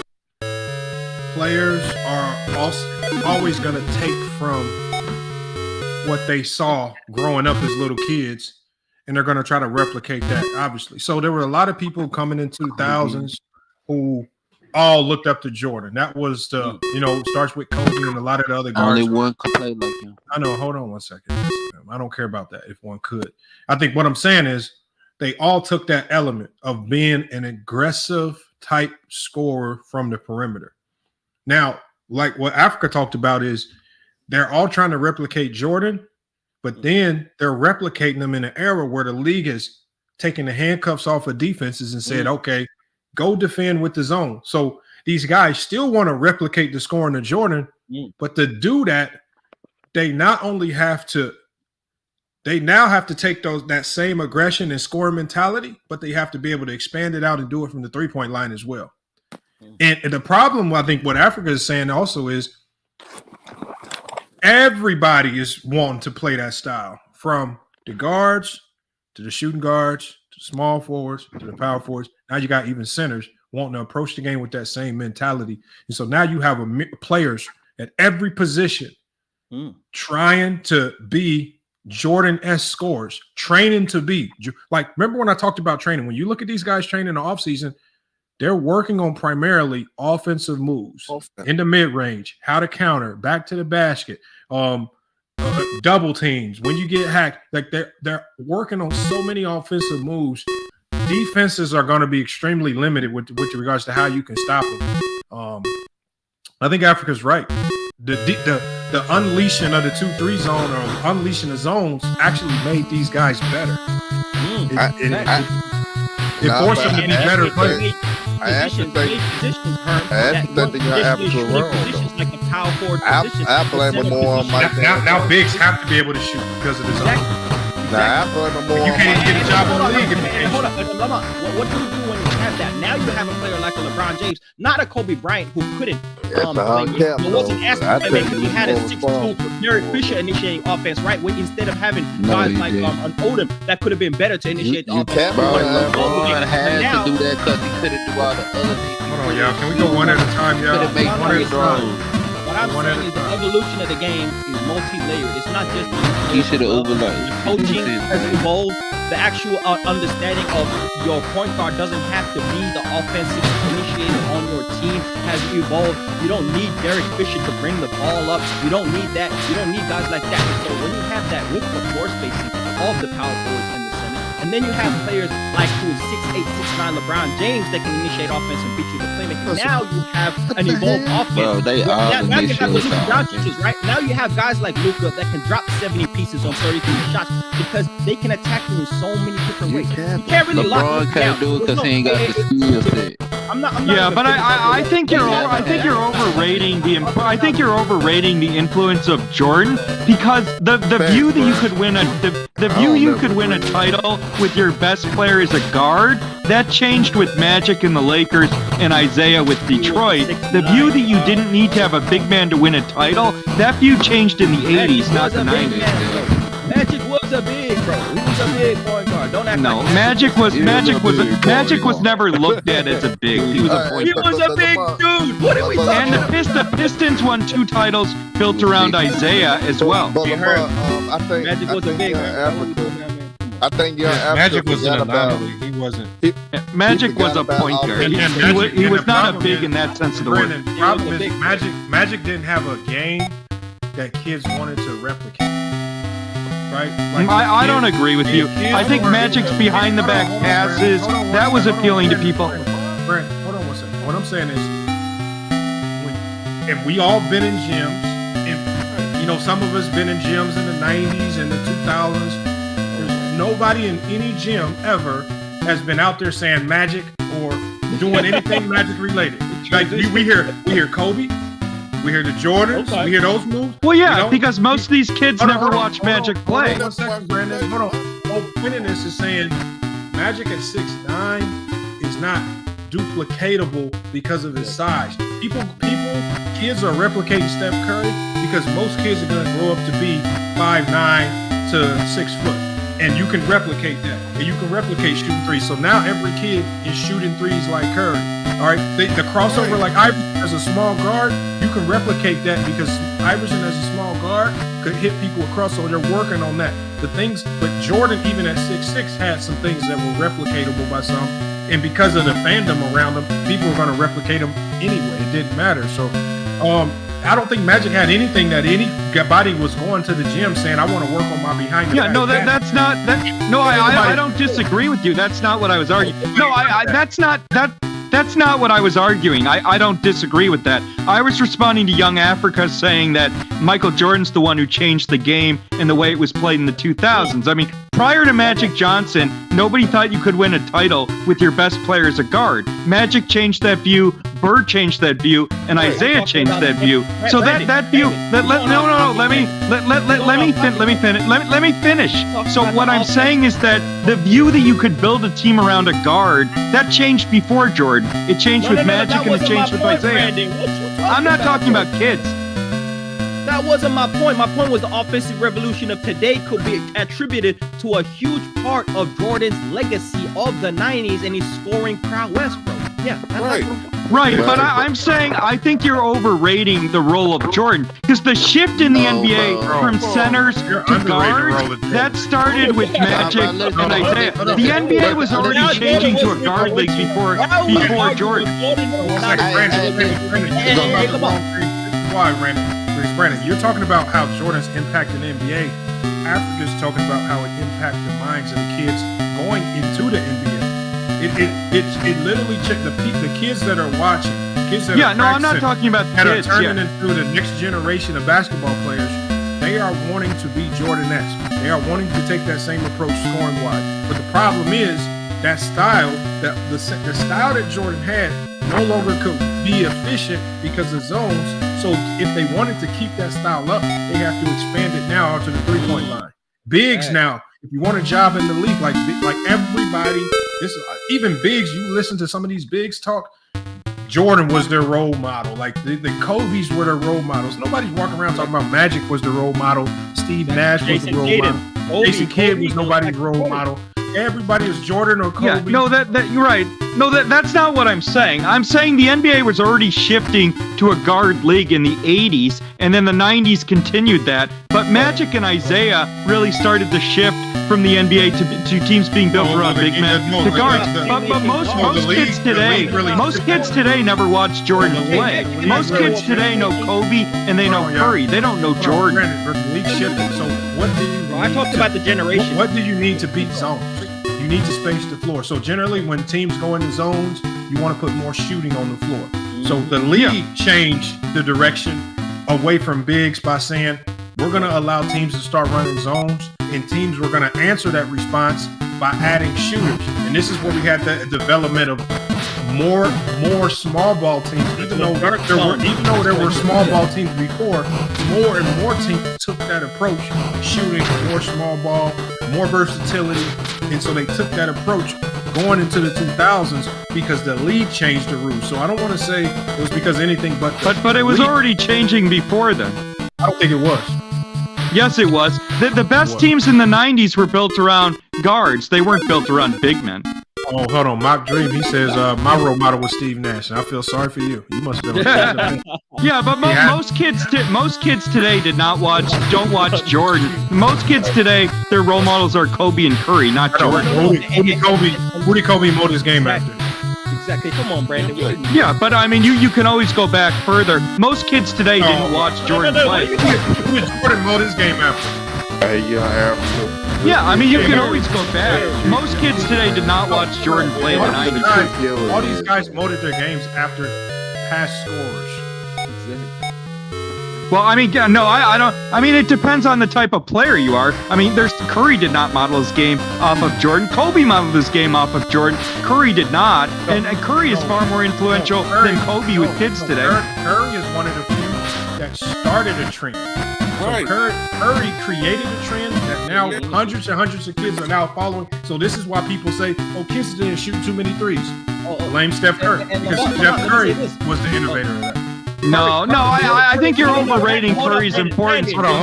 players are also always going to take from what they saw growing up as little kids, and they're going to try to replicate that, obviously. So there were a lot of people coming in 2000s who all looked up to Jordan. That was the, starts with Kobe and a lot of the other guards. Only one could play like him. I know. Hold on one second. I don't care about that if one could. I think what I'm saying is they all took that element of being an aggressive type scorer from the perimeter. Now, like what Africa talked about is they're all trying to replicate Jordan, but then they're replicating them in an era where the league has taken the handcuffs off of defenses and said, okay, go defend with the zone. So these guys still want to replicate the scoring of Jordan, but to do that, they not only have to, they now have to take that same aggression and scoring mentality, but they have to be able to expand it out and do it from the three-point line as well. And the problem, I think, what Africa is saying also is everybody is wanting to play that style, from the guards to the shooting guards to the small forwards to the power forwards. Now you got even centers wanting to approach the game with that same mentality. And so now you have players at every position trying to be Jordan-esque scorers, training to be. Like, remember when I talked about training? When you look at these guys training in the offseason, they're working on primarily offensive moves in the mid-range, how to counter, back to the basket, double teams. When you get hacked, like they're working on so many offensive moves. Defenses are going to be extremely limited with regards to how you can stop them. I think Africa's right. The unleashing of the 2-3 zone or unleashing the zones actually made these guys better. It forced them to be better players. actually think you're absolutely wrong. Positions like the power forward position. I blame him more on Mike. Now bigs have to be able to shoot because of this. Now I blame him more. You can't even get a job in the league. Hold on, what do you do when you have that? Now you have a player like a LeBron James, not a Kobe Bryant who couldn't. Wasn't asked to play because he had a 6'2" Derek Fisher initiating offense, right? Instead of having guys like an Odom that could have been better to initiate the offense. LeBron had to do that because he couldn't do all the other things. Hold on, y'all. Can we go one at a time, y'all? One at a time. What I'm saying is the evolution of the game is multi-layered. It's not just he should have overlooked. The coaching has evolved. The actual understanding of your point guard doesn't have to be the offensive initiator on your team has evolved. You don't need Derek Fisher to bring the ball up. You don't need that. You don't need guys like that. And so when you have that with the floor spacing of the power forwards and the center, and then you have players like who is 6'8", 6'9", LeBron James that can initiate offense and beat you the playmaking. Now you have an evolved offense. Now you have the Luka Doncic's, right? Now you have guys like Luka that can drop 70 pieces on 33 shots because they can attack you in so many different ways. You can't really lock him down. LeBron can't do it because he ain't got the skill set. But I think you're overrating the influence of Jordan because the view that you could win a title with your best player as a guard that changed with Magic and the Lakers and Isaiah with Detroit. The view that you didn't need to have a big man to win a title, that view changed in the 80s, not the 90s. Magic was a big, bro. He was a big point guard. Don't act like Magic was never looked at as a big. He was a point guard. He was a big dude. What are we talking about? And the Pistons won 2 titles built around Isaiah as well. But I think Magic was a big. I think Magic was an anomaly. He wasn't. Magic was a point guard. He was not a big in that sense of the word. The problem is Magic didn't have a game that kids wanted to replicate. Right? Like I don't agree with you. I think Magic's behind the back passes. That was appealing to people. Brent, hold on one second. What I'm saying is, and we all been in gyms, and some of us been in gyms in the 90s and the 2000s. There's nobody in any gym ever has been out there saying Magic or doing anything Magic related. Like we hear Kobe. We hear the Jordans. We hear those moves. Well, yeah, because most of these kids never watch Magic play. Hold on 1 second, Brandon. Hold on. The point in this is saying Magic at 6'9" is not duplicatable because of his size. Kids are replicating Steph Curry because most kids are going to grow up to be 5'9" to 6 foot. And you can replicate that. And you can replicate shooting threes. So now every kid is shooting threes like Curry. All right, the crossover like Iverson as a small guard, you can replicate that because Iverson as a small guard could hit people across, so they're working on that. But Jordan, even at 6'6", had some things that were replicatable by some, and because of the fandom around him, people were going to replicate him anyway. It didn't matter. So, I don't think Magic had anything that anybody was going to the gym saying, "I want to work on my behind." Yeah, no, that's not that. No, I don't disagree with you. That's not what I was arguing. No, That's not what I was arguing. I don't disagree with that. I was responding to Young Africa saying that Michael Jordan's the one who changed the game and the way it was played in the 2000s. I mean, prior to Magic Johnson, nobody thought you could win a title with your best player as a guard. Magic changed that view, Bird changed that view, and Isaiah changed that view. So let me finish. So what I'm saying is that the view that you could build a team around a guard, that changed before Jordan. It changed with Magic and it changed with Isaiah. I'm not talking about kids. That wasn't my point. My point was the offensive revolution of today could be attributed to a huge part of Jordan's legacy of the 90s and his scoring prowess, bro. Yeah, Right, but I'm saying I think you're overrating the role of Jordan because the shift in the NBA from centers to guards, that started with Magic and Isaiah. The NBA was already changing to a guard league before Jordan. Brandon, you're talking about how Jordan's impacted the NBA. Africa's talking about how it impacted the minds of the kids going into the NBA. It literally checked the kids that are watching, kids that are I'm not talking about that kids, are turning into the next generation of basketball players. They are wanting to be Jordan-esque. They are wanting to take that same approach scoring wise. But the problem is that style, the style that Jordan had, no longer could be efficient because of zones. So if they wanted to keep that style up, they have to expand it now onto the 3-point line. Bigs now, if you want a job in the league, like everybody, even bigs, you listen to some of these bigs talk. Jordan was their role model. Like the Kobe's were their role models. Nobody's walking around talking about Magic was the role model. Steve Nash was the role model. Jason Kidd was nobody's role model. Everybody is Jordan or Kobe. Yeah, no, that you're right. No, that's not what I'm saying. I'm saying the NBA was already shifting to a guard league in the 80s, and then the 90s continued that. But Magic and Isaiah really started the shift from the NBA to teams being built around big men to guards. But most kids today never watch Jordan play. Most kids today know Kobe and they know Curry. They don't know Jordan. The league shifted. So what do you? I talked about the generation. What do you need to beat zones? You need to space the floor. So generally, when teams go into zones, you want to put more shooting on the floor. So the league changed the direction away from bigs by saying we're going to allow teams to start running zones, and teams were going to answer that response by adding shooters. And this is where we had the development of more small ball teams. Even though there were small ball teams before, more and more teams took that approach, shooting more small ball, more versatility. And so they took that approach going into the 2000s because the league changed the rules. So I don't want to say it was because anything, but it was already changing before then. I don't think it was. Yes, it was. The best teams in the 90s were built around guards. They weren't built around big men. Oh, hold on. Mock Dream, he says, my role model was Steve Nash. And I feel sorry for you. You must have been. Yeah, but most kids today don't watch Jordan. Most kids today, their role models are Kobe and Curry, not Jordan. Who did Kobe mold his game after? Exactly. Come on, Brandon. Yeah, but I mean, you can always go back further. Most kids today didn't watch Jordan play. Who did Jordan mold his game after? Yeah, I mean, you can always go back. Most kids today did not watch Jordan play in the 90s. All these guys molded their games after past scorers. Well, I mean, no, I don't. I mean, it depends on the type of player you are. I mean, Curry did not model his game off of Jordan. Kobe modeled his game off of Jordan. Curry did not. And Curry is far more influential than Kobe with kids today. Curry is one of the few that started a trend. Right. So Curry created a trend that now hundreds and hundreds of kids are now following. So this is why people say, oh, kids didn't shoot too many threes. Blame Steph Curry. Because Steph Curry was the innovator of that. No, I think you're overrating Curry's importance. Hold on.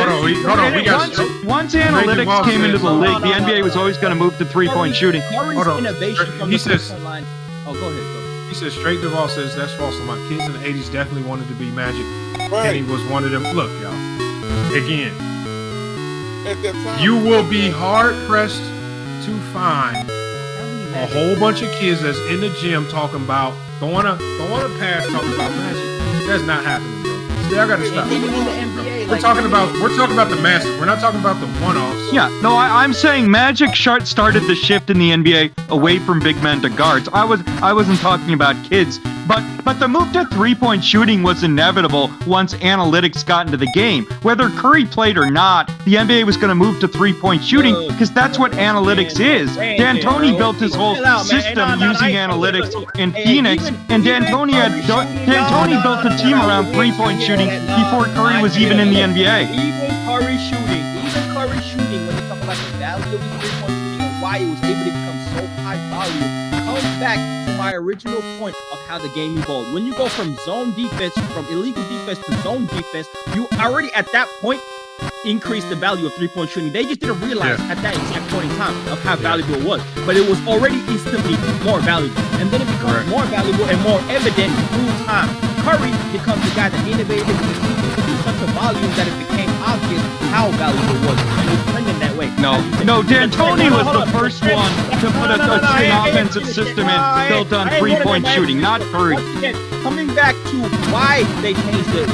Once analytics came into the league, the NBA was always going to move to three-point shooting. Curry's innovation from the front line. Oh, go ahead. He says, Straight Duvall says, that's false. So my kids in the 80s definitely wanted to be Magic. Right. And he was one of them. Look, y'all. Again, At that time, you will be hard-pressed to find a whole bunch of kids that's in the gym talking about throwing a pass, talking about Magic. That's not happening, bro. See, I gotta stop. We're talking about the masses. We're not talking about the one-offs. Yeah, no, I'm saying Magic started the shift in the NBA away from big men to guards. I wasn't talking about kids, but the move to three-point shooting was inevitable once analytics got into the game. Whether Curry played or not, the NBA was going to move to three-point shooting because that's what analytics is. D'Antoni built his whole system using analytics in Phoenix, and D'Antoni built a team around three-point shooting before Curry was even in the NBA. Even Curry shooting, when you talk about the value of his three-point shooting and why it was able to become so high value, comes back to my original point of how the game evolved. When you go from zone defense, from illegal defense to zone defense, you already at that point increase the value of three-point shooting. They just didn't realize at that exact point in time of how valuable it was, but it was already instantly more valuable, and then it becomes more valuable and more evident through time. Curry becomes the guy that innovated in such a volume that it became obvious how valuable it was, and it was trending that way. No, D'Antoni was the first one to put an offensive system in built on three-point shooting, not Curry. Once again, coming back to why they changed the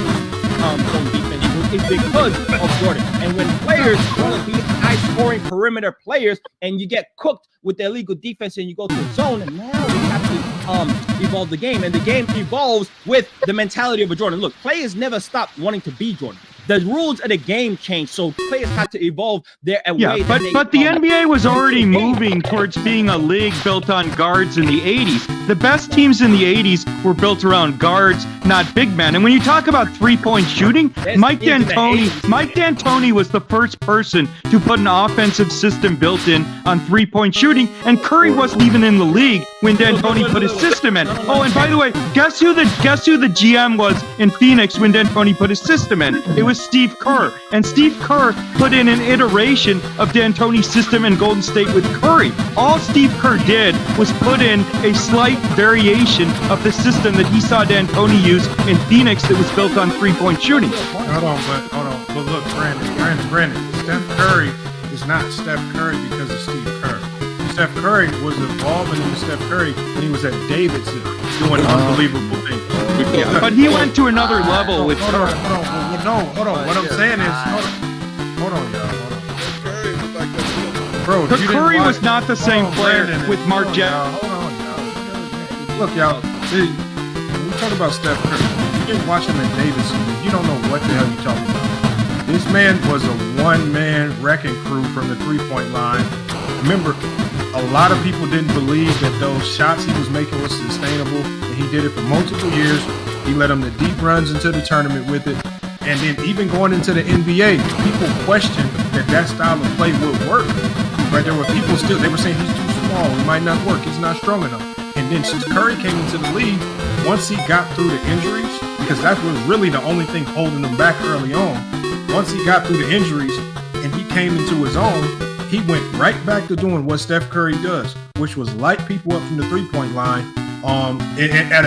zone defense is because of Jordan. And when players want to be high-scoring perimeter players, and you get cooked with the illegal defense, and you go to the zone, and now we have to evolve the game, and the game evolves with the mentality of a Jordan. Look, players never stop wanting to be Jordan. The rules of the game changed, so players had to evolve their way. But the NBA was already moving towards being a league built on guards in the 80s. The best teams in the 80s were built around guards, not big men. And when you talk about three-point shooting, Mike D'Antoni was the first person to put an offensive system built in on three-point shooting, and Curry wasn't even in the league when D'Antoni put his system in. Oh, and by the way, guess who the GM was in Phoenix when D'Antoni put his system in? It was Steve Kerr, and Steve Kerr put in an iteration of D'Antoni's system in Golden State with Curry. All Steve Kerr did was put in a slight variation of the system that he saw D'Antoni use in Phoenix that was built on three-point shooting. Hold on. But look, Brandon, Steph Curry is not Steph Curry because of Steve Kerr. Steph Curry was evolving into Steph Curry when he was at Davidson doing unbelievable things. Yeah, but he went to another level with Curry. Hold on. What I'm saying is, hold on, y'all. Bro, Curry was not the same player with Mark Jackson. Hold on, y'all. Look, y'all. See, when we talk about Steph Curry, you didn't watch him at Davidson. You don't know what the hell you're talking about. This man was a one-man wrecking crew from the three-point line. Remember, a lot of people didn't believe that those shots he was making was sustainable, and he did it for multiple years. He led them to deep runs into the tournament with it. And then even going into the NBA, people questioned that style of play would work. Right? There were people still, they were saying he's too small, he might not work, he's not strong enough. And then since Curry came into the league, once he got through the injuries, because that was really the only thing holding him back early on, once he got through the injuries and he came into his own, he went right back to doing what Steph Curry does, which was light people up from the three-point line at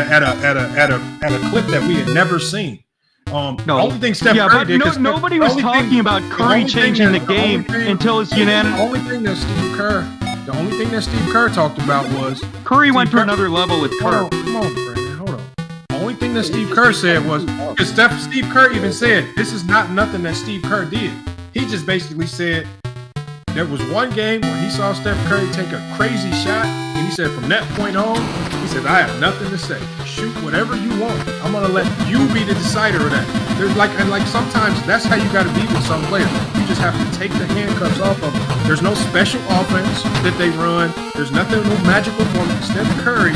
a clip that we had never seen. The only thing Steph Curry did, nobody was talking about Curry changing the game until his unanimous. The only thing that Steve Kerr talked about was Curry went to another level with Kerr. Come on, Brandon, hold on. The only thing that Steve Kerr said was, because Steve Kerr even said, this is not nothing that Steve Kerr did. He just basically said, there was one game where he saw Steph Curry take a crazy shot, and he said from that point on, he said, I have nothing to say. Shoot whatever you want. I'm gonna let you be the decider of that. There's like sometimes that's how you gotta be with some players. You just have to take the handcuffs off of them. There's no special offense that they run. There's nothing, no magical formula. Steph Curry,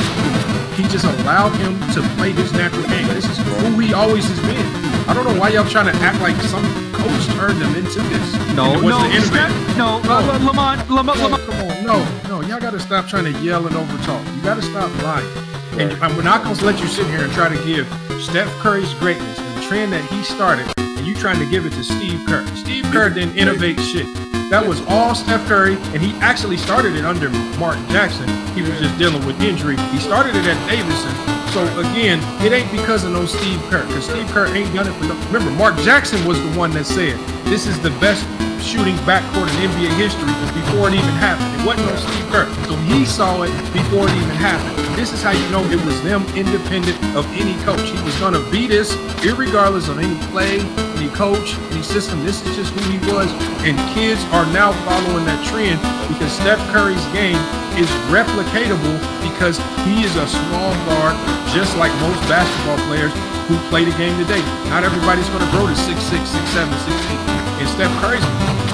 he just allowed him to play his natural game. This is who he always has been. I don't know why y'all trying to act like some coach turned them into this. Lamont. Come on, no, y'all gotta stop trying to yell and overtalk. You gotta stop lying. And we're not gonna let you sit here and try to give Steph Curry's greatness and the trend that he started, and you trying to give it to Steve Kerr. Steve Kerr didn't innovate shit. That was all Steph Curry, and he actually started it under Mark Jackson. He was just dealing with injury. He started it at Davidson. So again, it ain't because of no Steve Kerr, because Steve Kerr ain't done it for no. Remember, Mark Jackson was the one that said this is the best shooting backcourt in NBA history before it even happened. It wasn't no Steve Kerr. So he saw it before it even happened. This is how you know it was them independent of any coach. He was going to be this irregardless of any play, any coach, any system. This is just who he was. And kids are now following that trend because Steph Curry's game is replicatable because he is a small guard, just like most basketball players who play the game today. Not everybody's going to grow to 6'6", 6'7", 6'8". And Steph Curry's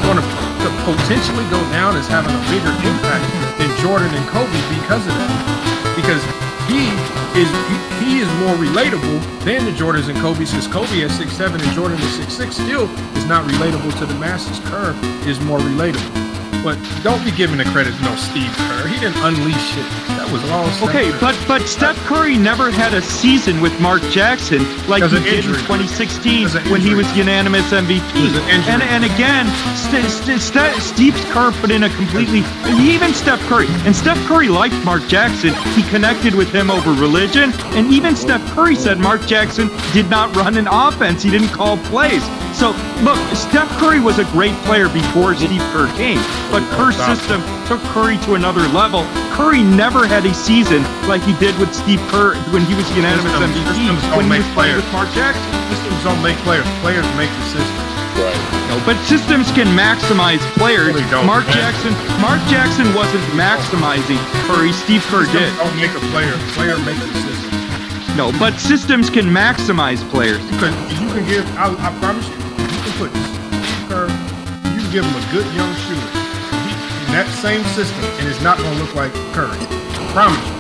going to potentially go down as having a bigger impact than Jordan and Kobe because of that. Because he is more relatable than the Jordans and Kobe's, because Kobe at 6'7" and Jordan at 6'6" still is not relatable to the masses. Kerr is more relatable. But don't be giving the credit to no Steve Kerr. He didn't unleash shit. That was all Steph Curry. but Steph Curry never had a season with Mark Jackson like he did in 2016 when he was unanimous MVP. And again, Steve Kerr put in a completely, even Steph Curry. And Steph Curry liked Mark Jackson. He connected with him over religion. And even Steph Curry said Mark Jackson did not run an offense. He didn't call plays. So, look, Steph Curry was a great player before Steve Kerr came, but Kerr's system took Curry to another level. Curry never had a season like he did with Steve Kerr when he was unanimous MVP, when he was playing with Mark Jackson. Systems don't make players. Players make the system. Right. No, but systems can maximize players. Mark Jackson wasn't maximizing Curry. Steve Kerr did. Don't make a player. Player makes the system. No, but systems can maximize players. You can give. I promise you. You put Steve Kerr, you give him a good young shooter in that same system, and it's not going to look like Curry. I promise you.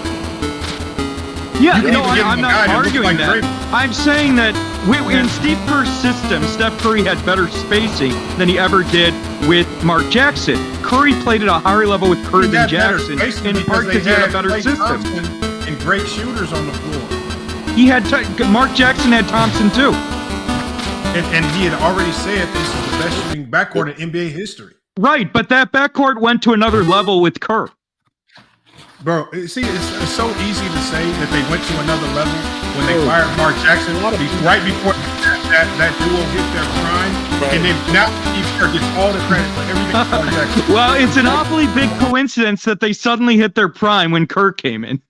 Yeah, no, I'm not arguing that. I'm saying that in Steve Kerr's system, Steph Curry had better spacing than he ever did with Mark Jackson. Curry played at a higher level with Curry than Jackson, in part because he had a better system. And great shooters on the floor. He had Mark Jackson had Thompson too. And he had already said this is the best shooting backcourt in NBA history. Right, but that backcourt went to another level with Kerr. Bro, see, it's so easy to say that they went to another level when they fired Mark Jackson right before that duo hit their prime. Right. And then now Steve Kerr gets all the credit for everything Mark Jackson. Well, it's an awfully big coincidence that they suddenly hit their prime when Kerr came in.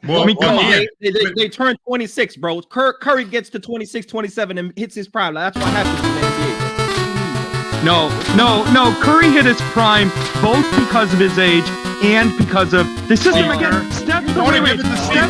Well, they turned 26, bro. Curry gets to 26, 27 and hits his prime. That's what happens in the NBA. No. Curry hit his prime both because of his age and because of the system. Again, Steph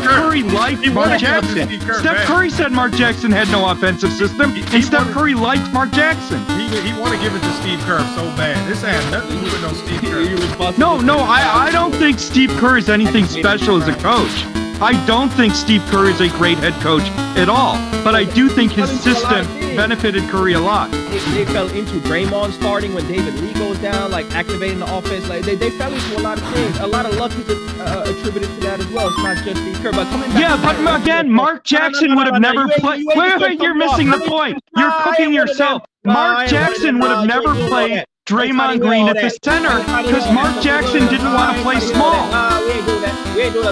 Curry liked Mark Jackson. Steph Curry said Mark Jackson had no offensive system, and Steph Curry liked Mark Jackson. He wanted to give it to Steve Kerr so bad. This had nothing to do with no Steve Kerr. No, I don't think Steve Kerr is anything special as a coach. I don't think Steve Kerr is a great head coach at all, but I do think his system benefited Curry a lot. They fell into Draymond starting when David Lee goes down, like activating the offense. Like they fell into a lot of things. A lot of luck is attributed to that as well. It's not just Steve Kerr, but coming back. Yeah, but again, Mark Jackson would have never played. Wait, you're missing the point. You're cooking yourself. Mark Jackson would have never played Draymond Green at the center because Mark Jackson didn't want to play small. We ain't doing that.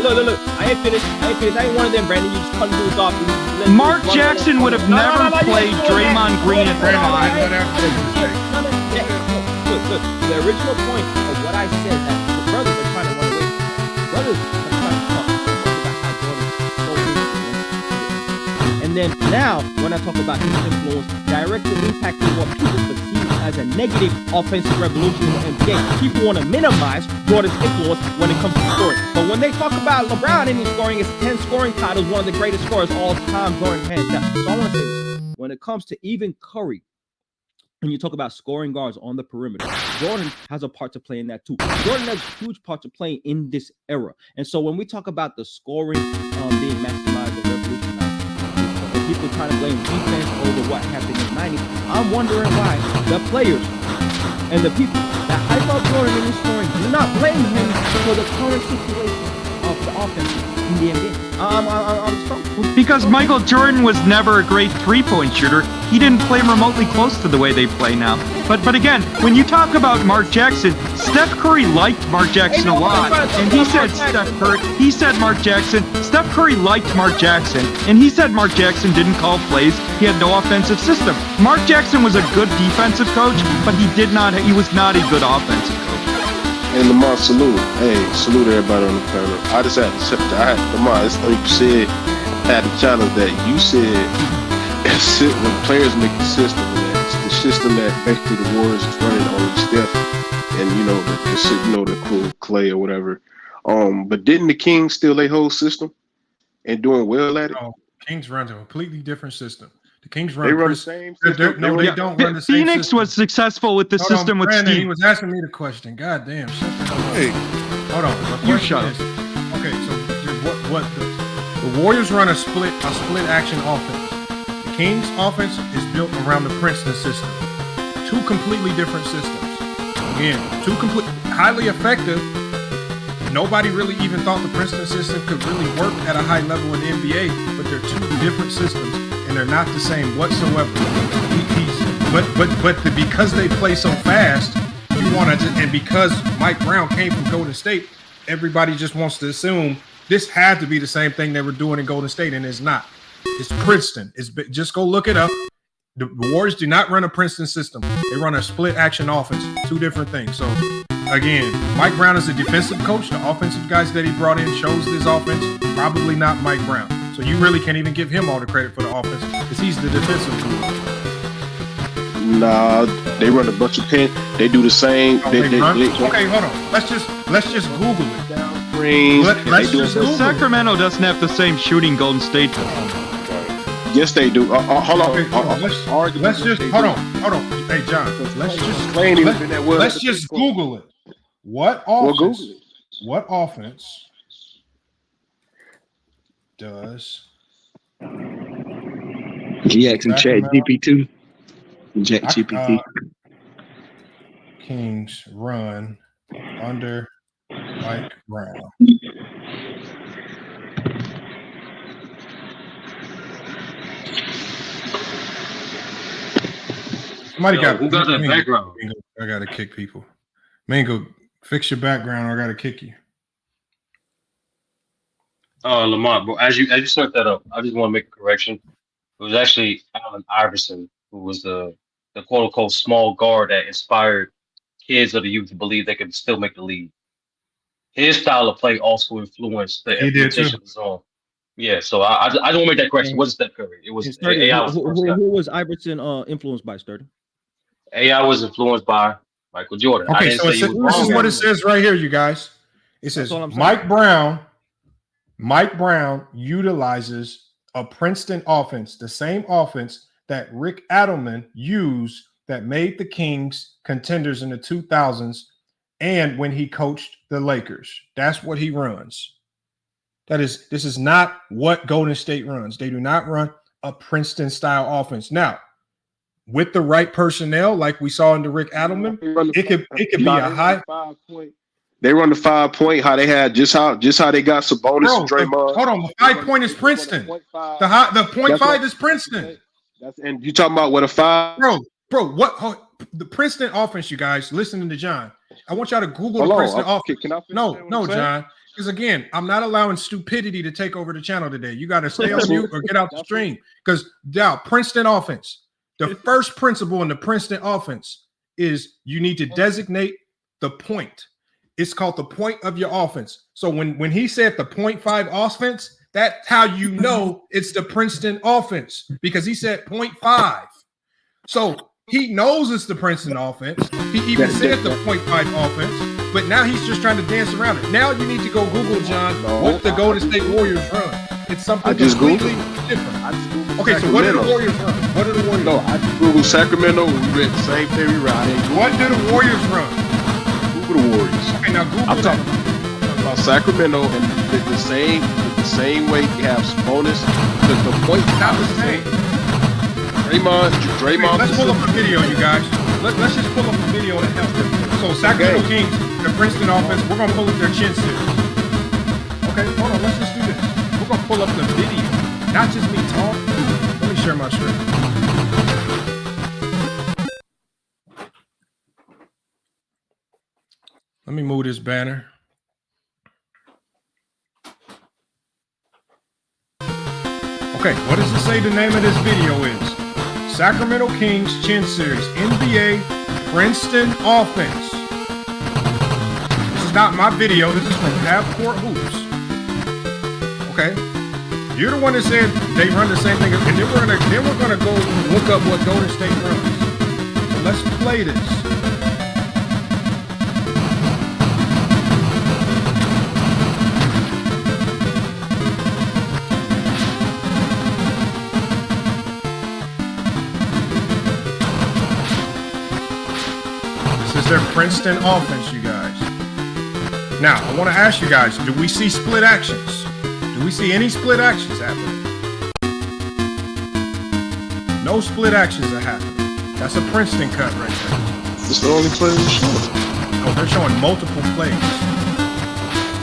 Look. I ain't finished. I ain't one of them, Brandon. You just cut dudes off. Mark Jackson would have never played Draymond Green at the time. Look. The original point of what I said that the brothers are trying to run away from that. Brothers are trying to talk about how Jordan so influenced. And then now, when I talk about his influence, directly impacting what people perceive as a negative offensive revolution in the NBA. People want to minimize Jordan's influence when it comes to scoring. But when they talk about LeBron and his scoring, his 10 scoring titles, one of the greatest scorers all time, Jordan hands down. So I want to say this. When it comes to even Curry, when you talk about scoring guards on the perimeter, Jordan has a part to play in that too. Jordan has a huge part to play in this era. And so when we talk about the scoring being maximized and revolutionized, and people trying to blame defense over what happened in the 90s, I'm wondering why the players and the people that hype up Jordan in his scoring do not blame him for the current situation of the offense in the NBA. I'm stumped. Because Michael Jordan was never a great three-point shooter. He didn't play remotely close to the way they play now. But again, when you talk about Mark Jackson, Steph Curry liked Mark Jackson a lot, and he said Mark Jackson. Steph Curry liked Mark Jackson, and he said Mark Jackson didn't call plays. He had no offensive system. Mark Jackson was a good defensive coach, but he was not a good offensive coach. And Lamar, salute. Hey, salute everybody on the panel. I just had to accept that. Lamar, it's like you said, had a challenge that you said when players make the system, and it's the system that basically the Warriors is running on Steph and the cool Clay or whatever. But didn't the Kings steal their whole system and doing well at it? No, Kings run a completely different system. The Kings run the same system. They don't run the same Phoenix system. was successful with the system with Brandon, Steve. He was asking me the question. God damn, shut the hell up. Hey. Hold on. You shut up. Okay, so what the Warriors run a split action offense. The Kings offense is built around the Princeton system. Two completely different systems. Again, highly effective. Nobody really even thought the Princeton system could really work at a high level in the NBA, but they're two different systems. And they're not the same whatsoever. Because they play so fast, you want to, and because Mike Brown came from Golden State, everybody just wants to assume this had to be the same thing they were doing in Golden State, and it's not. It's Princeton. Just go look it up. The Warriors do not run a Princeton system. They run a split action offense. Two different things. So again, Mike Brown is a defensive coach. The offensive guys that he brought in chose this offense. Probably not Mike Brown. So you really can't even give him all the credit for the offense because he's the defensive guru. Nah, they run a bunch of pin. They do the same. Okay, hold on. Let's just Google it. Sacramento doesn't have the same shooting Golden State does. Yes, they do. Hold on. Let's just hold on. Hey, John, let's just Google it. What offense? What offense does GX and Chat GPT? Chat GPT. Kings run under Mike Brown? Somebody who got that background? Mingo, I gotta kick people. Mingo, fix your background or I gotta kick you. Lamont, bro, as you start that up, I just want to make a correction. It was actually Allen Iverson who was the quote unquote small guard that inspired kids of the youth to believe they could still make the league. His style of play also influenced the implementation of the zone. Yeah, so I just want to make that correction. It wasn't Steph Curry. It was AI. Who was Iverson influenced by, Sturdy? AI was influenced by Michael Jordan. Okay, so this is what it says right here, you guys. It says Mike Brown utilizes a Princeton offense, the same offense that Rick Adelman used that made the Kings contenders in the 2000s and when he coached the Lakers. That's what he runs. This is not what Golden State runs. They do not run a Princeton style offense. Now, with the right personnel, like we saw in the Rick Adelman, it could be a high. They run the 5-point. How they had just how they got Sabonis and Draymond. Hold on, the 5-point is Princeton. The 0.5 is Princeton. And you talking about what a 5? Bro, what the Princeton offense? You guys listening to John? I want y'all to Google the Princeton offense. Can I no, John. Because again, I'm not allowing stupidity to take over the channel today. You got to stay on mute or get out the stream. Because Princeton offense. The first principle in the Princeton offense is you need to designate the point. It's called the point of your offense. So when he said the 0.5 offense, that's how you know it's the Princeton offense because he said 0.5. So he knows it's the Princeton offense. He even said the 0.5 offense, but now he's just trying to dance around it. Now you need to go Google, John, what the Golden State Warriors run. It's something completely different. Okay, so what do the Warriors run? What do the Warriors run? I just Google Sacramento. We read the same thing we read. What do the Warriors run? Google the Warriors. Okay, now Google I'm talking about Sacramento and the same way you have Sabonis. The point not the same. Draymond. Let's pull up the video, you guys. Let's just pull up the video that helps them. So Sacramento Kings, the Princeton offense, we're gonna pull up their chin series. Okay, hold on. Let's just do this. We're gonna pull up the video, not just me talking. Let me share my screen. Let me move this banner. Okay, what does it say the name of this video is? Sacramento Kings Chin Series, NBA Princeton Offense. This is not my video. This is from Half Court Hoops. Okay, you're the one that said they run the same thing, and then we're gonna go look up what Golden State runs. So let's play this. Their Princeton offense, you guys. Now, I want to ask you guys, do we see split actions? Do we see any split actions happening? No split actions are happening. That's a Princeton cut right there. It's the only play they're showing. Oh, they're showing multiple plays.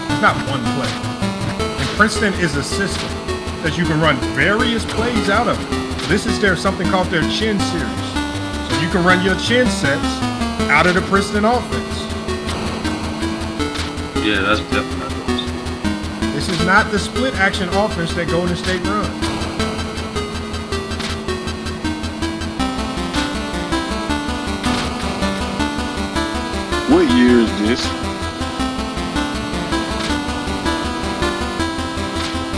It's not one play. And Princeton is a system that you can run various plays out of. This is something called their chin series. So you can run your chin sets out of the Princeton offense. Yeah, that's definitely. This is not the split action offense that Golden State runs. What year is this?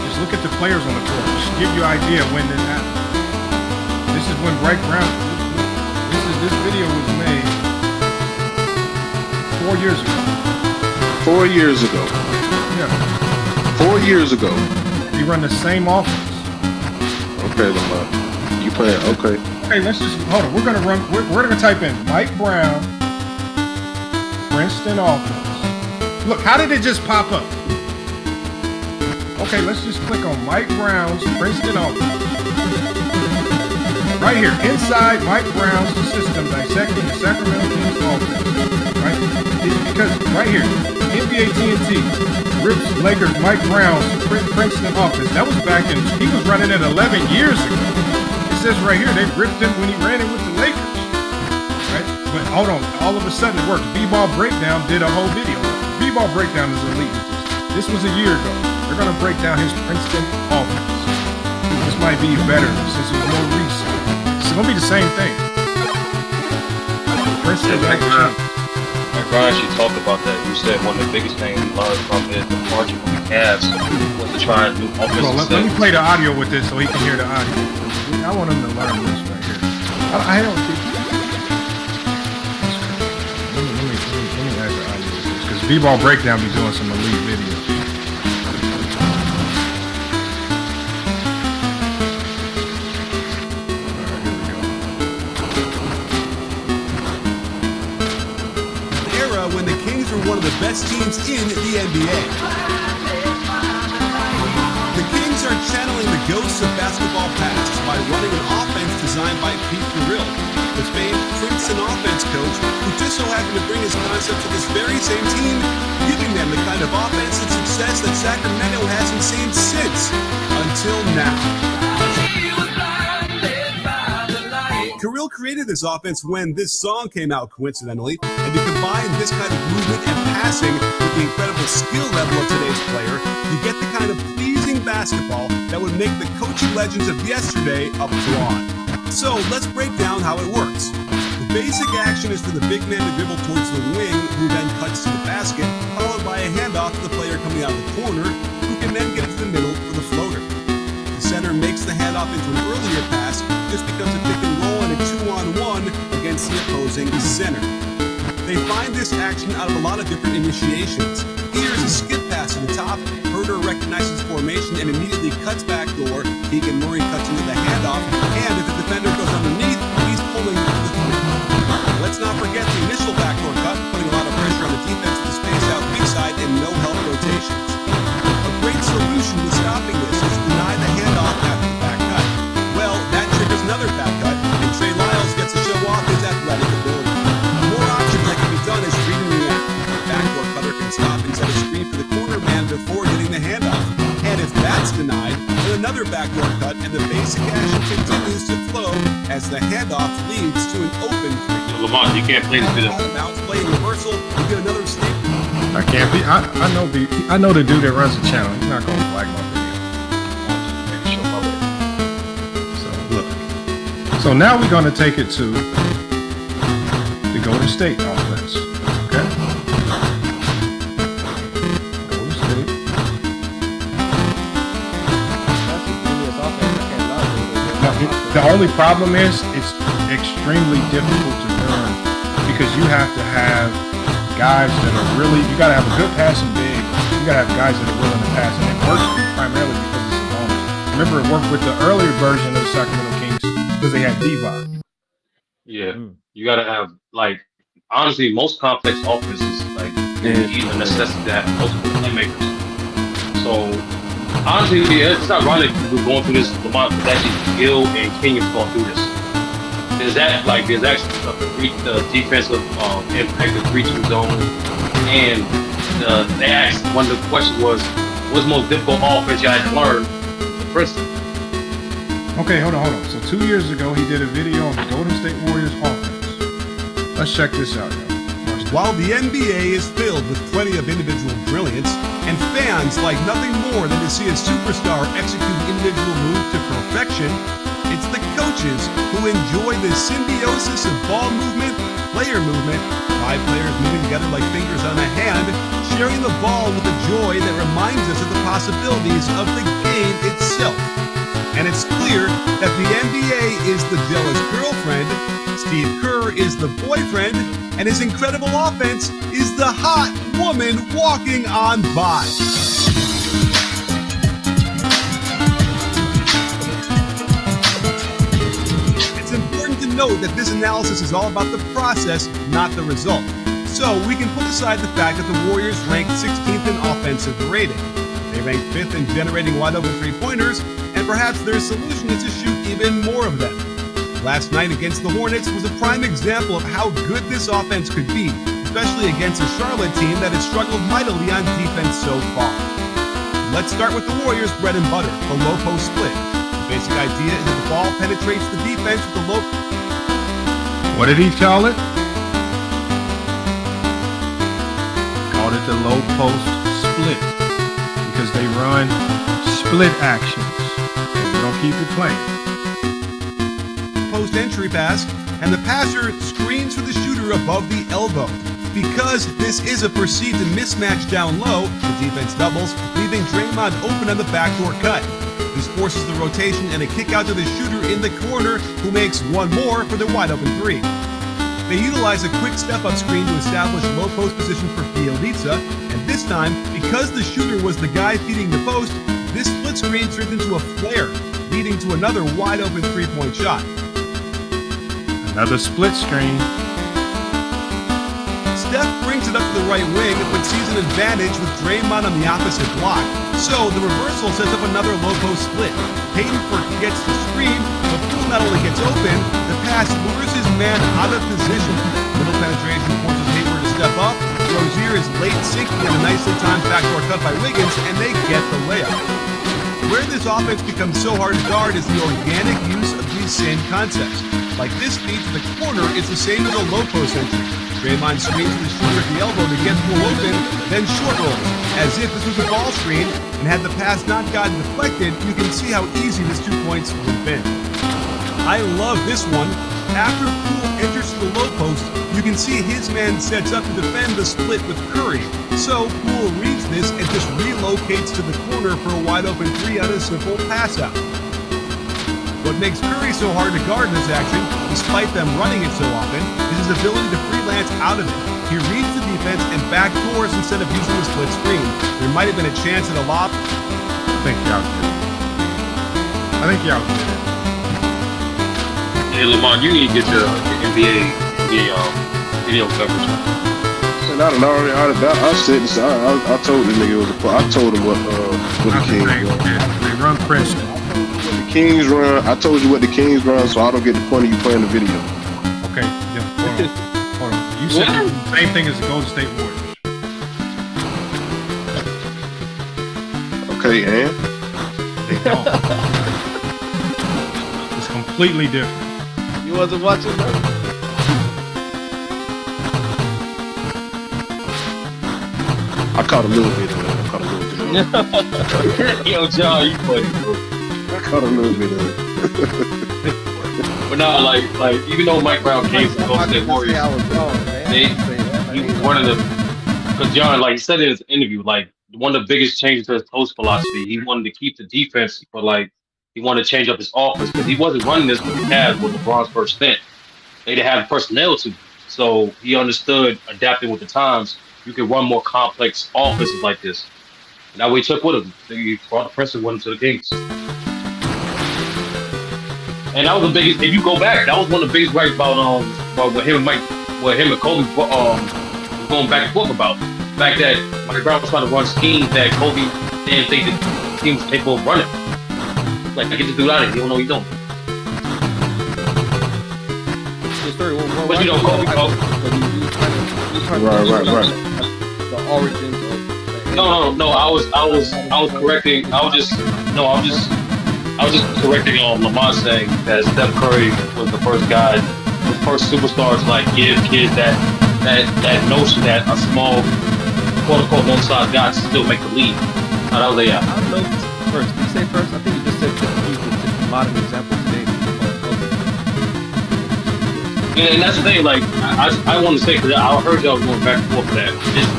Just look at the players on the court. Just give you an idea when this happened. This is when Mike Brown. This video was made 4 years ago. 4 years ago. Yeah. 4 years ago. We run the same offense. Okay, Lamar. You playing? Okay. Okay, let's just hold on. We're gonna run. We're gonna type in Mike Brown, Princeton offense. Look, how did it just pop up? Okay, let's just click on Mike Brown's Princeton offense. Right here, inside Mike Brown's system, dissecting the Sacramento Kings offense. Right? It's because right here, NBA TNT rips Lakers Mike Brown's Princeton offense. That was back in. He was running it 11 years ago. It says right here they ripped him when he ran it with the Lakers. Right? But hold on, all of a sudden it worked. B-Ball Breakdown did a whole video. B-Ball Breakdown is elite with this. This was a year ago. They're gonna break down his Princeton offense. This might be better since it was more recent. It's gonna be the same thing. Princeton Brian actually talked about that. You said one of the biggest things we learned from it, the margin from the Cavs, was to try and do offensive. Let me play the audio with this so he can hear the audio. I want him to learn this right here. I don't think. Let me add the audio with this because B-Ball Breakdown be doing some elite videos. One of the best teams in the NBA. The Kings are channeling the ghosts of basketball past by running an offense designed by Pete Carrill, the famed Princeton offense coach who just so happened to bring his concept to this very same team, giving them the kind of offense and success that Sacramento hasn't seen since, until now. Carrill created this offense when this song came out coincidentally, and to combine this kind of movement and passing with the incredible skill level of today's player, you get the kind of pleasing basketball that would make the coaching legends of yesterday applaud. So let's break down how it works. The basic action is for the big man to dribble towards the wing, who then cuts to the basket, followed by a handoff to the player coming out of the corner, who can then get it to the middle for the floater. The center makes the handoff into an earlier pass, just becomes a pick and roll and a 2-on-1 against the opposing center. They find this action out of a lot of different initiations. Here's a skip pass to the top. Herder recognizes formation and immediately cuts back door. Keegan Murray cuts into the handoff, and if the defender goes underneath, he's pulling the three. Let's not forget the initial backdoor cut, putting a lot of pressure on the defense with the space out weak side and no help rotations. A great solution to stopping this is to deny the handoff after the back cut. Well, that triggers another back cut, and Trey Lyles gets to show off his athletic ability. More options that can be done is reading the act. The backdoor cutter can stop and set a screen for the corner man before getting the handoff. And if that's denied, then another backdoor cut, and the basic action continues to flow as the handoff leads to an open three. Lamont, you can't play this video. Bounce play in reversal, you get another statement. I can't be. I know the dude that runs the channel. He's not gonna flag my video. So look. So now we're gonna take it to the Golden State offense. Okay. Golden State. Now, the only problem is it's extremely difficult to run because you have to have guys that are really, you got to have a good passing big. You got to have guys that are willing to pass, and it works primarily because it's a bonus. Remember, it worked with the earlier version of the Sacramento Kings because they had D-Box. Yeah, you got to have, like, honestly, most complex offenses, like, need a necessity to have multiple playmakers. So, honestly, it's not ironic we're going through this. Lamont, but actually, Gil and Kenyon's going through this. There's actually the defensive impact of 3-2 zone, and they asked, one of the questions was, what's the most difficult offense you had to learn for Princeton? Okay, hold on. So 2 years ago, he did a video on the Golden State Warriors offense. Let's check this out, y'all. While the NBA is filled with plenty of individual brilliance, and fans like nothing more than to see a superstar execute an individual move to perfection, it's the coaches who enjoy the symbiosis of ball movement, player movement, 5 players moving together like fingers on a hand, sharing the ball with a joy that reminds us of the possibilities of the game itself. And it's clear that the NBA is the jealous girlfriend, Steve Kerr is the boyfriend, and his incredible offense is the hot woman walking on by. It's important note that this analysis is all about the process, not the result. So we can put aside the fact that the Warriors ranked 16th in offensive rating. They ranked 5th in generating wide open three-pointers, and perhaps their solution is to shoot even more of them. Last night against the Hornets was a prime example of how good this offense could be, especially against a Charlotte team that has struggled mightily on defense so far. Let's start with the Warriors' bread and butter, the low post split. The basic idea is that the ball penetrates the defense with the low... What did he call it? Called it the low post split because they run split actions. And we don't keep it playing. Post entry pass, and the passer screens for the shooter above the elbow. Because this is a perceived mismatch down low, the defense doubles, leaving Draymond open on the backdoor cut. This forces the rotation and a kick out to the shooter in the corner, who makes one more for the wide open three. They utilize a quick step-up screen to establish low post position for Bielitsa, and this time, because the shooter was the guy feeding the post, this split screen turns into a flare, leading to another wide open three-point shot. Another split screen. Steph brings it up to the right wing, but sees an advantage with Draymond on the opposite block. So the reversal sets up another low post split. Payton forgets to screen, but Poole not only gets open, the pass lures his man out of position. Middle penetration forces Hayward to step up. Rozier is late sinking on a nicely timed backdoor cut by Wiggins, and they get the layup. Where this offense becomes so hard to guard is the organic use of these same concepts. Like this feed to the corner is the same as a low post entry. Draymond screens to the shooter at the elbow to get Poole open, then short rolls, as if this was a ball screen, and had the pass not gotten deflected, you can see how easy this 2 points would have been. I love this one. After Poole enters to the low post, you can see his man sets up to defend the split with Curry. So Poole reads this and just relocates to the corner for a wide open three on a simple pass out. What makes Curry so hard to guard in this action, despite them running it so often, is his ability to freelance out of it. He reads the defense and backdoors instead of using the split screen. There might have been a chance at a lob. I think y'all did it. I think y'all did it. Hey, Lamont, you need to get your NBA video coverage. I said this. I told the nigga it was a. I told him what the Kings run. They run Princeton. The Kings run. I told you what the Kings run, so I don't get the point of you playing the video. Okay, yeah, hold on. You said the same thing as the Golden State Warriors. Okay, and they don't. It's completely different. You wasn't watching that? I caught a little bit of it. Yo, John, you funny, bro. I caught a little bit of it. But no, like even though Mike Brown came from Golden State Warriors, he was one of the. Because John, like he said in his interview, like one of the biggest changes to his post philosophy, he wanted to keep the defense, but like he wanted to change up his offense because he wasn't running this with the Cavs with LeBron's first stint. They didn't have the personnel to, so he understood adapting with the times. You can run more complex offenses like this. And that way he took with him. He brought the Princeton one to the Kings. And that was the biggest. If you go back, that was one of the biggest gripes about what him and Mike, what him and Kobe going back and forth about. The fact that Mike Brown was trying to run schemes that Kobe didn't think the team was capable of running. Like, get this dude out of here. You don't know what he's doing. But you don't Kobe. Right. The origins of. No. I was correcting. I was just correcting Lamont saying that Steph Curry was the first guy, the first superstar to like give kids that notion that a small quote unquote one size guy can still make the league. That was I don't know first. Did you say first? I think you just said that he's the modern example today. Yeah, and that's the thing. Like I want to say because I heard y'all going back and forth for that. It's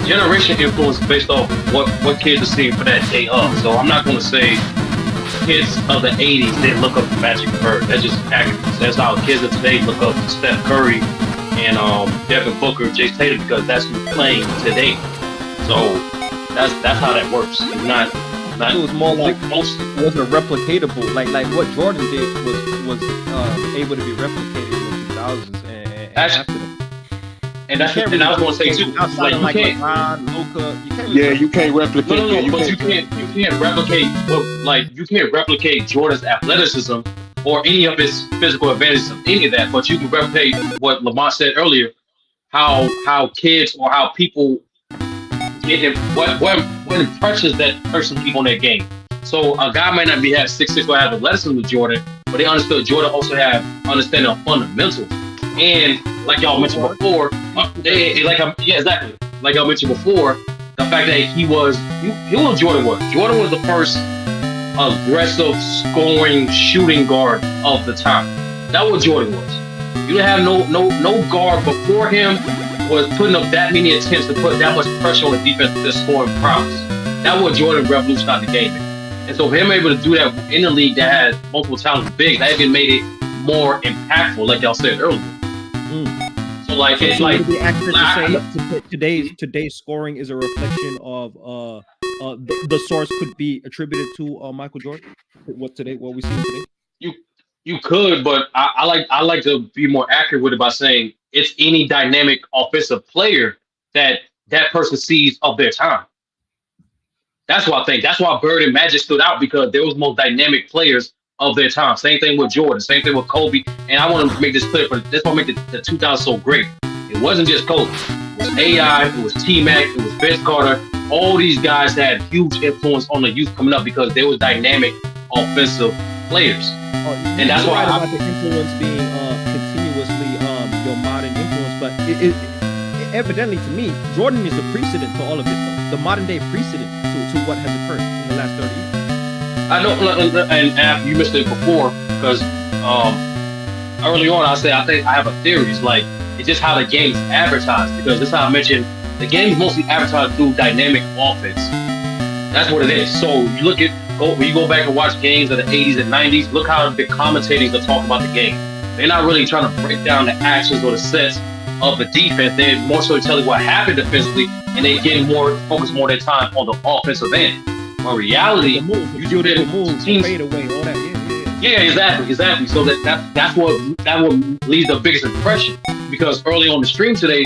generation influence based off what kids are seeing for that day of. So I'm not going to say kids of the 80s didn't look up to Magic Bird. That's just accurate. That's how kids of today look up to Steph Curry and Devin Booker, Jay Tatum, because that's who's playing today. So that's how that works. It's not it was more like it wasn't replicatable. Like what Jordan did was able to be replicated in the 2000s and after that. And that's and I was going to say too. Outside of like LeBron, Luka, you can't replicate. But you can't replicate you can't replicate Jordan's athleticism or any of his physical advantages of any of that. But you can replicate what Lamont said earlier, how kids or how people get him what impressions that person keep on their game. So a guy might not have 6'6" or have athleticism with Jordan, but they understood Jordan also had understanding of fundamentals. And like y'all mentioned before, exactly. Like y'all mentioned before, the fact that he was Jordan was. Jordan was the first aggressive scoring shooting guard of the time. That's what Jordan was. You didn't have no guard before him was putting up that many attempts to put that much pressure on the defense with their scoring prowess. That's what Jordan revolutionized the game in. And so for him able to do that in the league that had multiple talented bigs, that even made it more impactful, like y'all said earlier. So like it's like would it be accurate to say today's scoring is a reflection of the source could be attributed to Michael Jordan. What we see today. You could, but I like to be more accurate with it by saying it's any dynamic offensive player that person sees of their time. That's what I think. That's why Bird and Magic stood out, because there was more dynamic players of their time. Same thing with Jordan. Same thing with Kobe. And I want to make this clear, but this will make the 2000s so great. It wasn't just Kobe. It was AI. It was T-Mac. It was Vince Carter. All these guys had huge influence on the youth coming up because they were dynamic offensive players. And that's why about the influence being continuously your modern influence, but it evidently to me, Jordan is the precedent to all of this, though. The modern day precedent to what has occurred in the last 30 years. I know, and you missed it before because early on I said I think I have a theory. It's like it's just how the game's advertised, because this is how I mentioned the game's mostly advertised through dynamic offense. That's what it is. So you when you go back and watch games of the 80s and 90s, look how the commentators are talking about the game. They're not really trying to break down the actions or the sets of the defense. They're more so telling what happened defensively, and they're getting focused more of their time on the offensive end. In reality, you do that teams fade away, all that. Yeah, exactly. So that what leaves the biggest impression, because early on the stream today,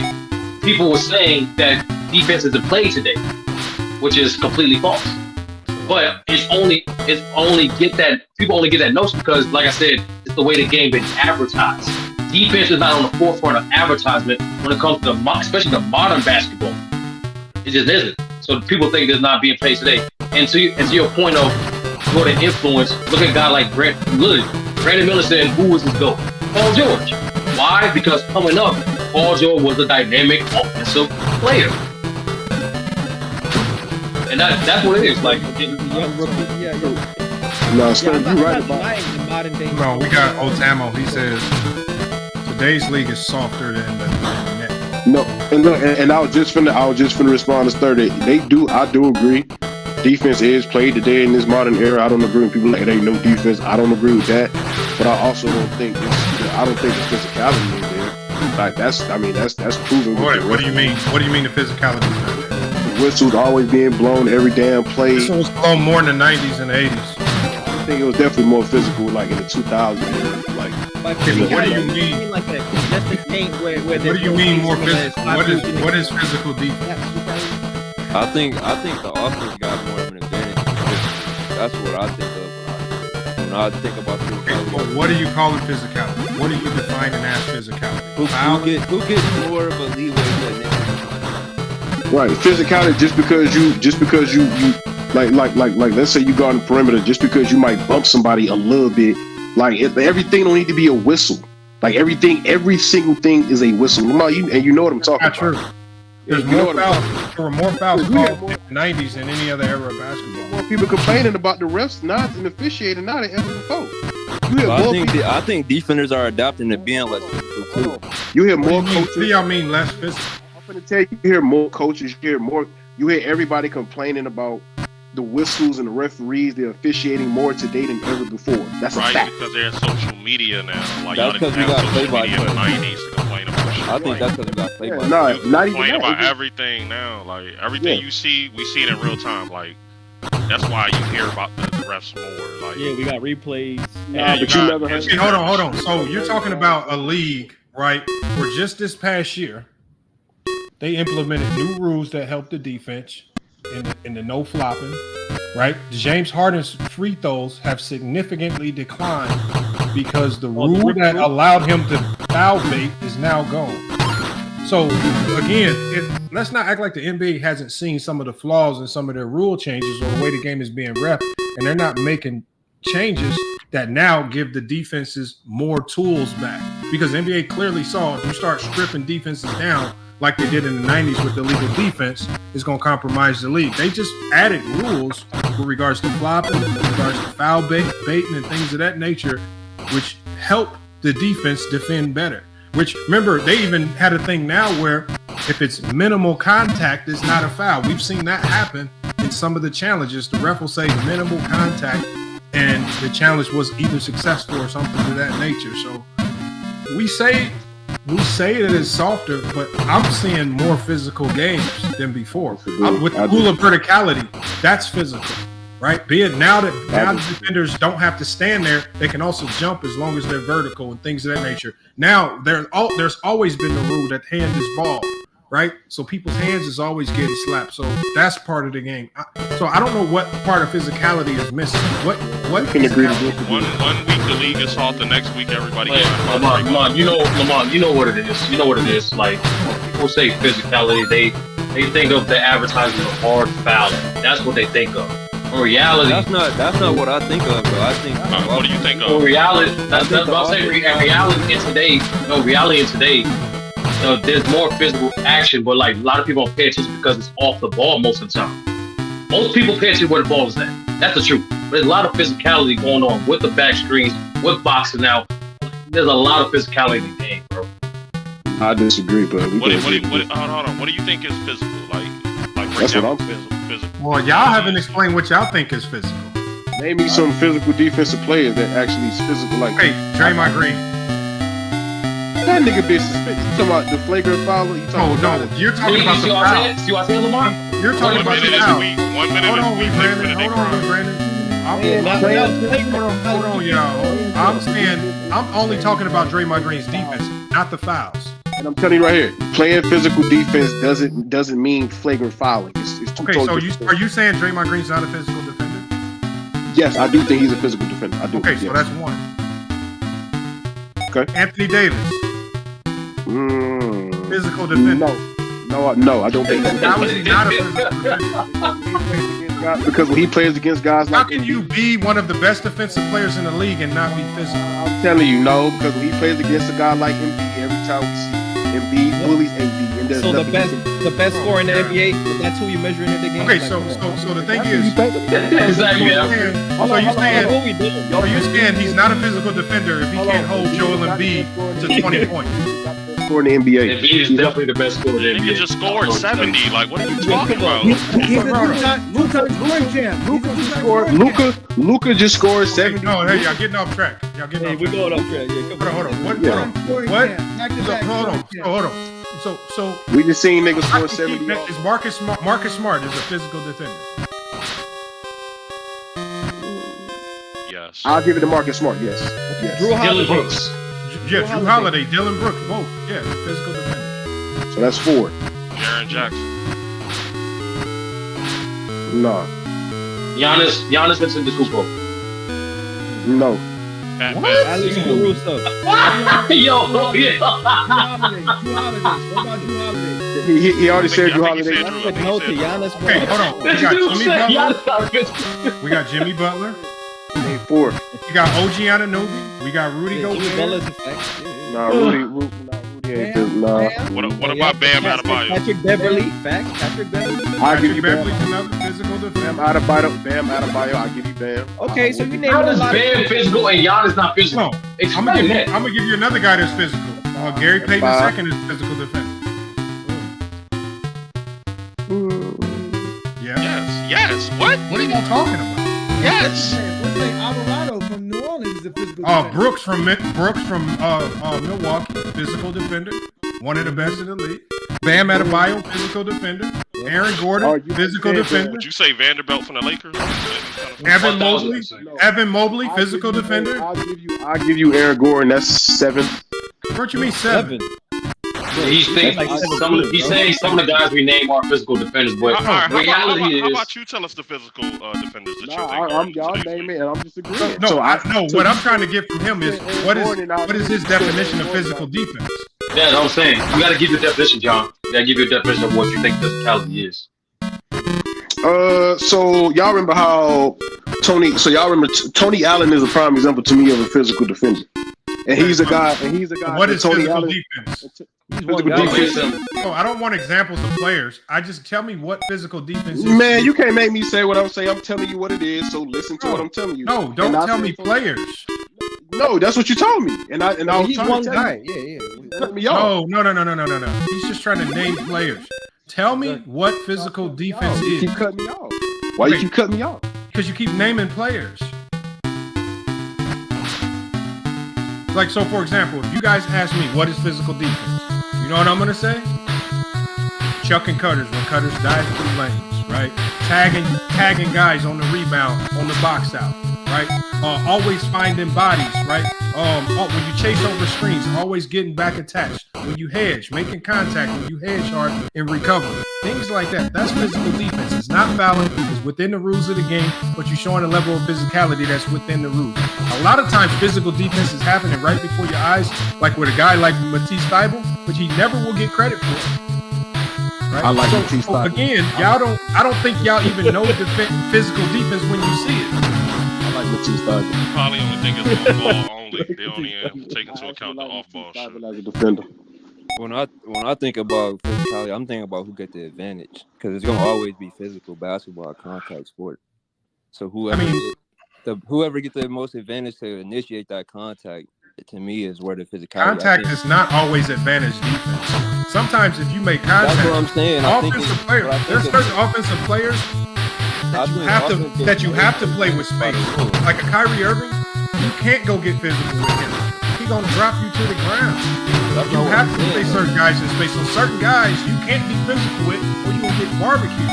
people were saying that defense isn't played today, which is completely false. But people only get that notion because, like I said, it's the way the game been advertised. Defense is not on the forefront of advertisement when it comes to especially the modern basketball. It just isn't. So people think it's not being played today. And to your point of Jordan influence, look at a guy like Brandon Miller said, who was his GOAT? Paul George. Why? Because coming up, Paul George was a dynamic offensive player. And that's what it is. Like, no, so you're right about No, we got Otamo. He says today's league is softer than the net. No, and I was just finna respond to 30. I do agree. Defense is played today in this modern era. I don't agree with people like there ain't no defense. I don't agree with that. But I also don't think the physicality is there. Like that's proven. What do you mean? What do you mean the physicality is not there? The whistle's always being blown every damn play. This was blown more in the 90s and the 80s. I think it was definitely more physical, like in the 2000s. Like, what do you mean? Like a contested game where what do you mean more physical? What is physical defense? I think the offense got more of an advantage. That's what I think of when I think about physicality. But what do you call it physicality? What do you define as physicality? Who gets more of a leeway than that? Right, physicality. Just because you like let's say you go on the perimeter, just because you might bump somebody a little bit, like everything don't need to be a whistle. Like every single thing is a whistle. And you know what I'm talking about. True. There were more fouls called in the 90s than any other era of basketball. More people complaining about the refs not and officiating not than ever before. I think defenders are adapting to being less physical too. You hear more coaches. What do y'all mean less physical? I'm going to tell you, you hear more coaches, you hear everybody complaining about the whistles and the referees. They're officiating more today than ever before. That's a fact. Because they're in social media now. Like, that's because we got social media in the 90s to complain about shit. I think that's because we got play by not even complain about everything now. Like everything you see, we see it in real time. Like That's why you hear about the refs more. Like, Yeah, we got replays. yeah, but you never heard. See, hold on. So you're talking about a league, right? Where just this past year, they implemented new rules that help the defense in the no flopping, right? James Harden's free throws have significantly declined because the rule that allowed him to foul bait is now gone. So again, let's not act like the NBA hasn't seen some of the flaws in some of their rule changes or the way the game is being ref, and they're not making changes that now give the defenses more tools back. Because the NBA clearly saw if you start stripping defenses down like they did in the 90s with illegal defense, it's going to compromise the league. They just added rules with regards to flopping, with regards to foul baiting and things of that nature, which help the defense defend better. Which, remember, they even had a thing now where if it's minimal contact, it's not a foul. We've seen that happen in some of the challenges. The ref will say minimal contact, and the challenge was either successful or something of that nature. So we say it is softer, but I'm seeing more physical games than before. With the rule of verticality, that's physical, right? Be it now that the defenders don't have to stand there, they can also jump as long as they're vertical and things of that nature. Now there's always been the rule that hand is ball, right? So people's hands is always getting slapped. So that's part of the game. So I don't know what part of physicality is missing. What can agree to one week the league is soft, the next week everybody. Lamont, you know what it is. You know what it is. Like when people say physicality, they think of the advertisement of hard foul. That's what they think of. In reality, that's not what I think of, bro. I think. What do you think of? In reality, that's what I'm saying. Reality in today. There's more physical action, but like a lot of people don't pay attention because it's off the ball most of the time. Most people pay attention where the ball is at. That's the truth. There's a lot of physicality going on with the back screens, with boxing now. There's a lot of physicality in the game, bro. I disagree, but hold on. What do you think is physical? Like that's what I'm physical. Well, y'all haven't explained what y'all think is physical. Name me some physical defensive players that actually is physical. Like, hey, Draymond Green. That nigga bitch suspended. You talking about the flagrant foul? No, you're talking about the foul. See what I said, Lamar? You're talking about the foul. 1 minute Hold on, is Brandon. Hold on, y'all. I'm only talking about Draymond Green's defense, not the fouls. And I'm telling you right here, playing physical defense doesn't mean flagrant fouling. It's two totally different. Are you saying Draymond Green's not a physical defender? Yes, I do think he's a physical defender. I do. Okay, yes. so that's one. Okay. Anthony Davis. Physical defender. No, I don't think so. How is he not a physical defender? Because when he plays against guys how like can you be one of the best defensive players in the league and not be physical? I'm telling you, no, because when he plays against a guy like Embiid, every time we see Embiid bullies AD, and there's so the best scorer in the NBA, that's who you're measuring in the game. Okay, so the thing is, exactly. Are you saying he's not a physical defender if he can't hold Joel Embiid to 20 points? Scorer in the NBA. Embiid is definitely the best scorer in the NBA. Nigga just scored 70. Like, what are you talking about? Luka just scored 70. No, hey, y'all getting off track. We're going off track. Yeah, hold on. So we just seen niggas score 70. Is Marcus Smart is a physical defender? Yes. I'll give it to Marcus Smart. Yes. Drew Dylan Brooks. Yeah, Drew Holiday, Dylan Brooks, both. Yeah, physical defenders. So that's 4. Jaren Jackson. No. Giannis Vincent DeCupo. No. Alex Caruso. Yo, Drew Holiday. What about Drew Holiday? He already said Drew Holiday. No to Giannis, bro. Okay, hold on. We got Jimmy Butler. 4. We got OG Anunoby. We got Rudy Gobert. Butler's a fact. Nah, Rudy ain't good. Nah. What about Bam Adebayo? Patrick Beverly. Facts. Patrick Beverly. Patrick Beverly's another physical defender. Bam Adebayo. I'll give you Bam. Okay, so you named how a does lot Bam physical and Giannis not physical? No, I'm gonna give you another guy that's physical. Gary Payton II is physical defender. Yes. What? What are y'all talking about? Yes. What's his name? Alvarado from New Orleans is a physical defender. Brooks from Milwaukee, physical defender, one of the best in the league. Bam Adebayo, physical defender. Aaron Gordon, physical defender. Would you say Vanderbilt from the Lakers? Evan Mobley, physical defender. I'll give you Aaron Gordon. That's 7. What you mean 7? He's saying some of the guys we name are physical defenders, but reality is. How about you tell us the physical defenders that you think? Y'all name it, and I'm just agreeing. What I'm trying to get from him is what is his definition of physical defense? Yeah, that's what I'm saying. You got to give your definition, John. You got to give your definition of what you think physicality is. So y'all remember how Tony Allen is a prime example to me of a physical defender. And he's a guy. What is Tony physical Allen, defense? Physical defense. No, I don't want examples of players. I just tell me what physical defense is. Man, you can't make me say what I'm saying. I'm telling you what it is. So listen to what I'm telling you. No, don't tell me players. No, that's what you told me. And I was he's trying one to tell guy. you. Yeah. Cut me off. No. He's just trying to name players. Tell me what physical defense You is. keep cutting me off. Why you keep cutting me off? Because you keep naming players. Like, so for example, if you guys ask me what is physical defense, you know what I'm gonna say? Chucking cutters when cutters dive through lanes, right? Tagging guys on the rebound, on the box out, right? Always finding bodies, right? When you chase over screens, always getting back attached. When you hedge, making contact, when you hedge hard and recover. Things like that. That's physical defense. It's not fouling. It's within the rules of the game, but you're showing a level of physicality that's within the rules. A lot of times, physical defense is happening right before your eyes, like with a guy like Matisse Thybulle, which he never will get credit for. Right? I like Matisse Thybulle. Again, I don't think y'all even know physical defense when you see it. I like Matisse Thybulle. You probably only think it's on ball only. They don't even take into account the off ball shit. As a defender. When I think about physicality, I'm thinking about who get the advantage because it's gonna always be physical. Basketball, a contact sport. So whoever gets the most advantage to initiate that contact, to me, is where the physicality. Contact is not always advantage defense. Sometimes if you make contact, that's what I'm saying. There's certain offensive players that you have to play with space. Like a Kyrie Irving, you can't go get physical with him. He's gonna drop you to the ground. You have to play certain guys in space. So certain guys you can't be physical with, or you will get barbecued.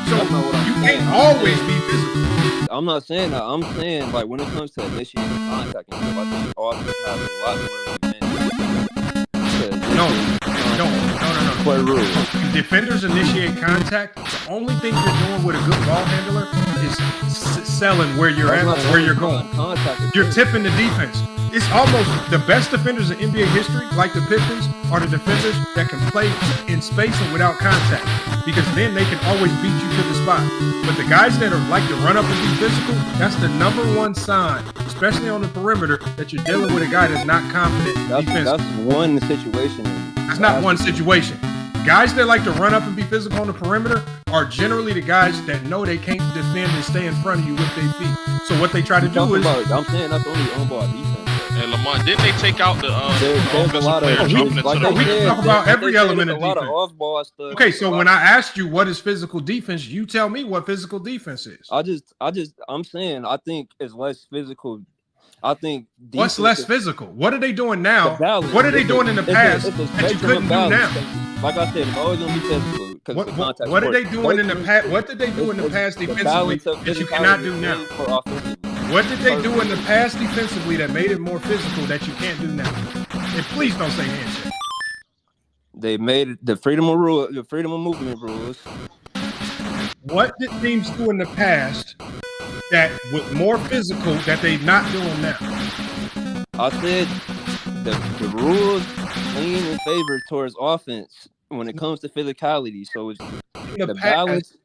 So you can't always be physical. I'm not saying that. I'm saying like when it comes to initiating contact and stuff, I think offense has a lot more advantage. No. Play rules. Defenders initiate contact. The only thing you're doing with a good ball handler is selling where you're at or where you're going. You're tipping the defense. It's almost the best defenders in NBA history, like the Pistons, are the defenders that can play in space and without contact, because then they can always beat you to the spot. But the guys that are like to run up and be physical, that's the number one sign, especially on the perimeter, that you're dealing with a guy that's not confident defensively. That's one situation. That's not one situation. Guys that like to run up and be physical on the perimeter are generally the guys that know they can't defend and stay in front of you with their feet. So what they try to do is... I'm saying that's only on-ball defense. And Lamont, didn't they take out the there's a lot of we can talk about every element of a lot defense. Of off-ball stuff. Okay, so when I asked you what is physical defense, you tell me what physical defense is. I'm saying I think it's less physical. I think what's less physical? What are they doing now? What are they doing in the past that you couldn't do now? Like I said, it's always gonna be physical. What are they doing in the past? What did they do in the past defensively that you cannot do now? What did they do in the past defensively that made it more physical that you can't do now? And please don't say handshake. They made the freedom of movement rules. What did teams do in the past that was more physical that they're not doing now? I said the rules lean in favor towards offense when it comes to physicality. So it's the balance.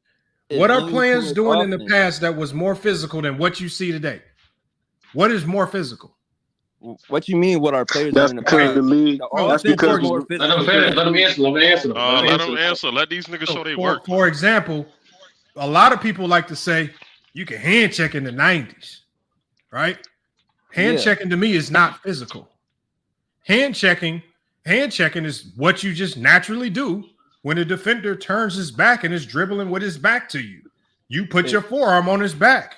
What are players doing in the past that was more physical than what you see today? What is more physical? What you mean? What are players doing in the past? The league. That's because let them answer. Let them answer. Let these niggas show they work. For example, a lot of people like to say you can hand check in the 90s, right? Hand checking to me is not physical. Hand checking is what you just naturally do when a defender turns his back and is dribbling with his back to you. You put your forearm on his back.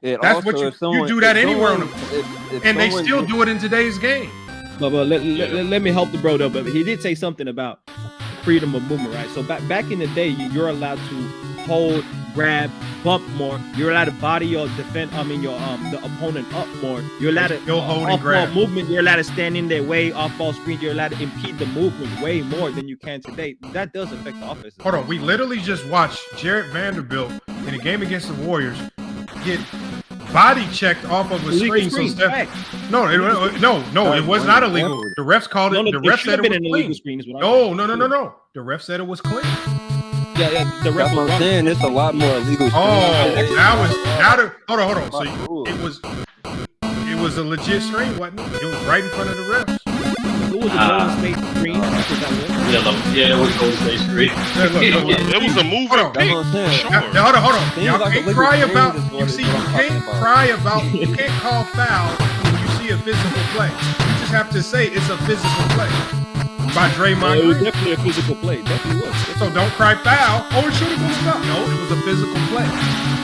That's what you do that anywhere on the and they still do it in today's game. But let me help the bro though. But he did say something about freedom of movement, right? So back in the day, you're allowed to hold, grab, bump more. You're allowed to body your the opponent up more. You're allowed to off ball movement. You're allowed to stand in their way. Off ball screens. You're allowed to impede the movement way more than you can today. That does affect the offense. Hold on, we literally just watched Jarrett Vanderbilt in a game against the Warriors get body checked off of a screen. No, it was not illegal. The refs called it. The ref said it was clean. No. The ref said it was clean. Yeah, the ref was wrong. Saying it's a lot more illegal. Hold on. So it was a legit screen, wasn't it? It was right in front of the refs. It was a Golden State screen. Yeah, it was Golden State screen. It was a moving pick. Hold on. Y'all can't cry about. You can't call foul when you see a physical play. You just have to say it's a physical play. By Draymond. It was definitely a physical play. Definitely was. So don't cry foul. Oh, it should have been a foul. No, it was a physical play,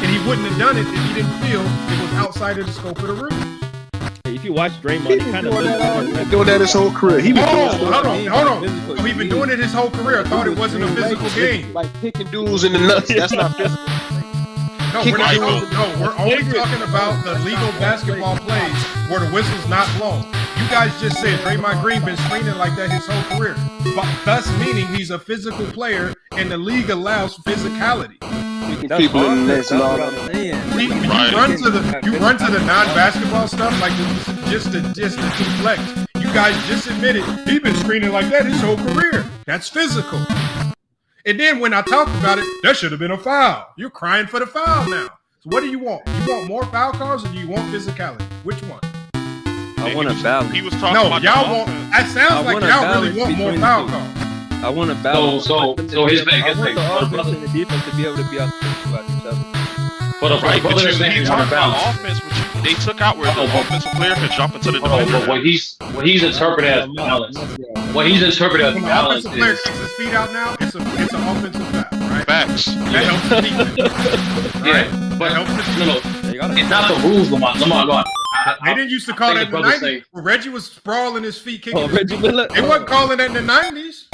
and he wouldn't have done it if he didn't feel it was outside of the scope of the rules. If you watch Draymond, he kind of doing that his whole career. Hold on. So he's been doing it his whole career. I thought it wasn't a physical game. Like kicking dudes in the nuts. That's not physical. We're only talking about the legal basketball plays where the whistle's not blown. You guys just said Draymond Green been screening like that his whole career, but thus meaning he's a physical player, and the league allows physicality. People in the next law. You run to the non-basketball stuff like just to deflect. You guys just admitted he's been screening like that his whole career. That's physical. And then when I talked about it, that should have been a foul. You're crying for the foul now. So what do you want? You want more foul calls or do you want physicality? Which one? I want a balance. He was talking about y'all want. That sounds like y'all really want more foul calls. I want a balance. So his thing. I want the offense and the defense to be able to be out about each other. But he talked about offense, which they took out where the offensive player could jump into the defender. But what he's interpreted as balance. What he's interpreted as balance is. When the offensive player kicks his feet out now, it's an offensive foul, right? Facts. That helps the defense. Yeah, but it's not the rules, Lamont. They didn't used to call that in the 90s. Reggie was sprawling his feet, kicking his feet. They wasn't calling that in the 90s.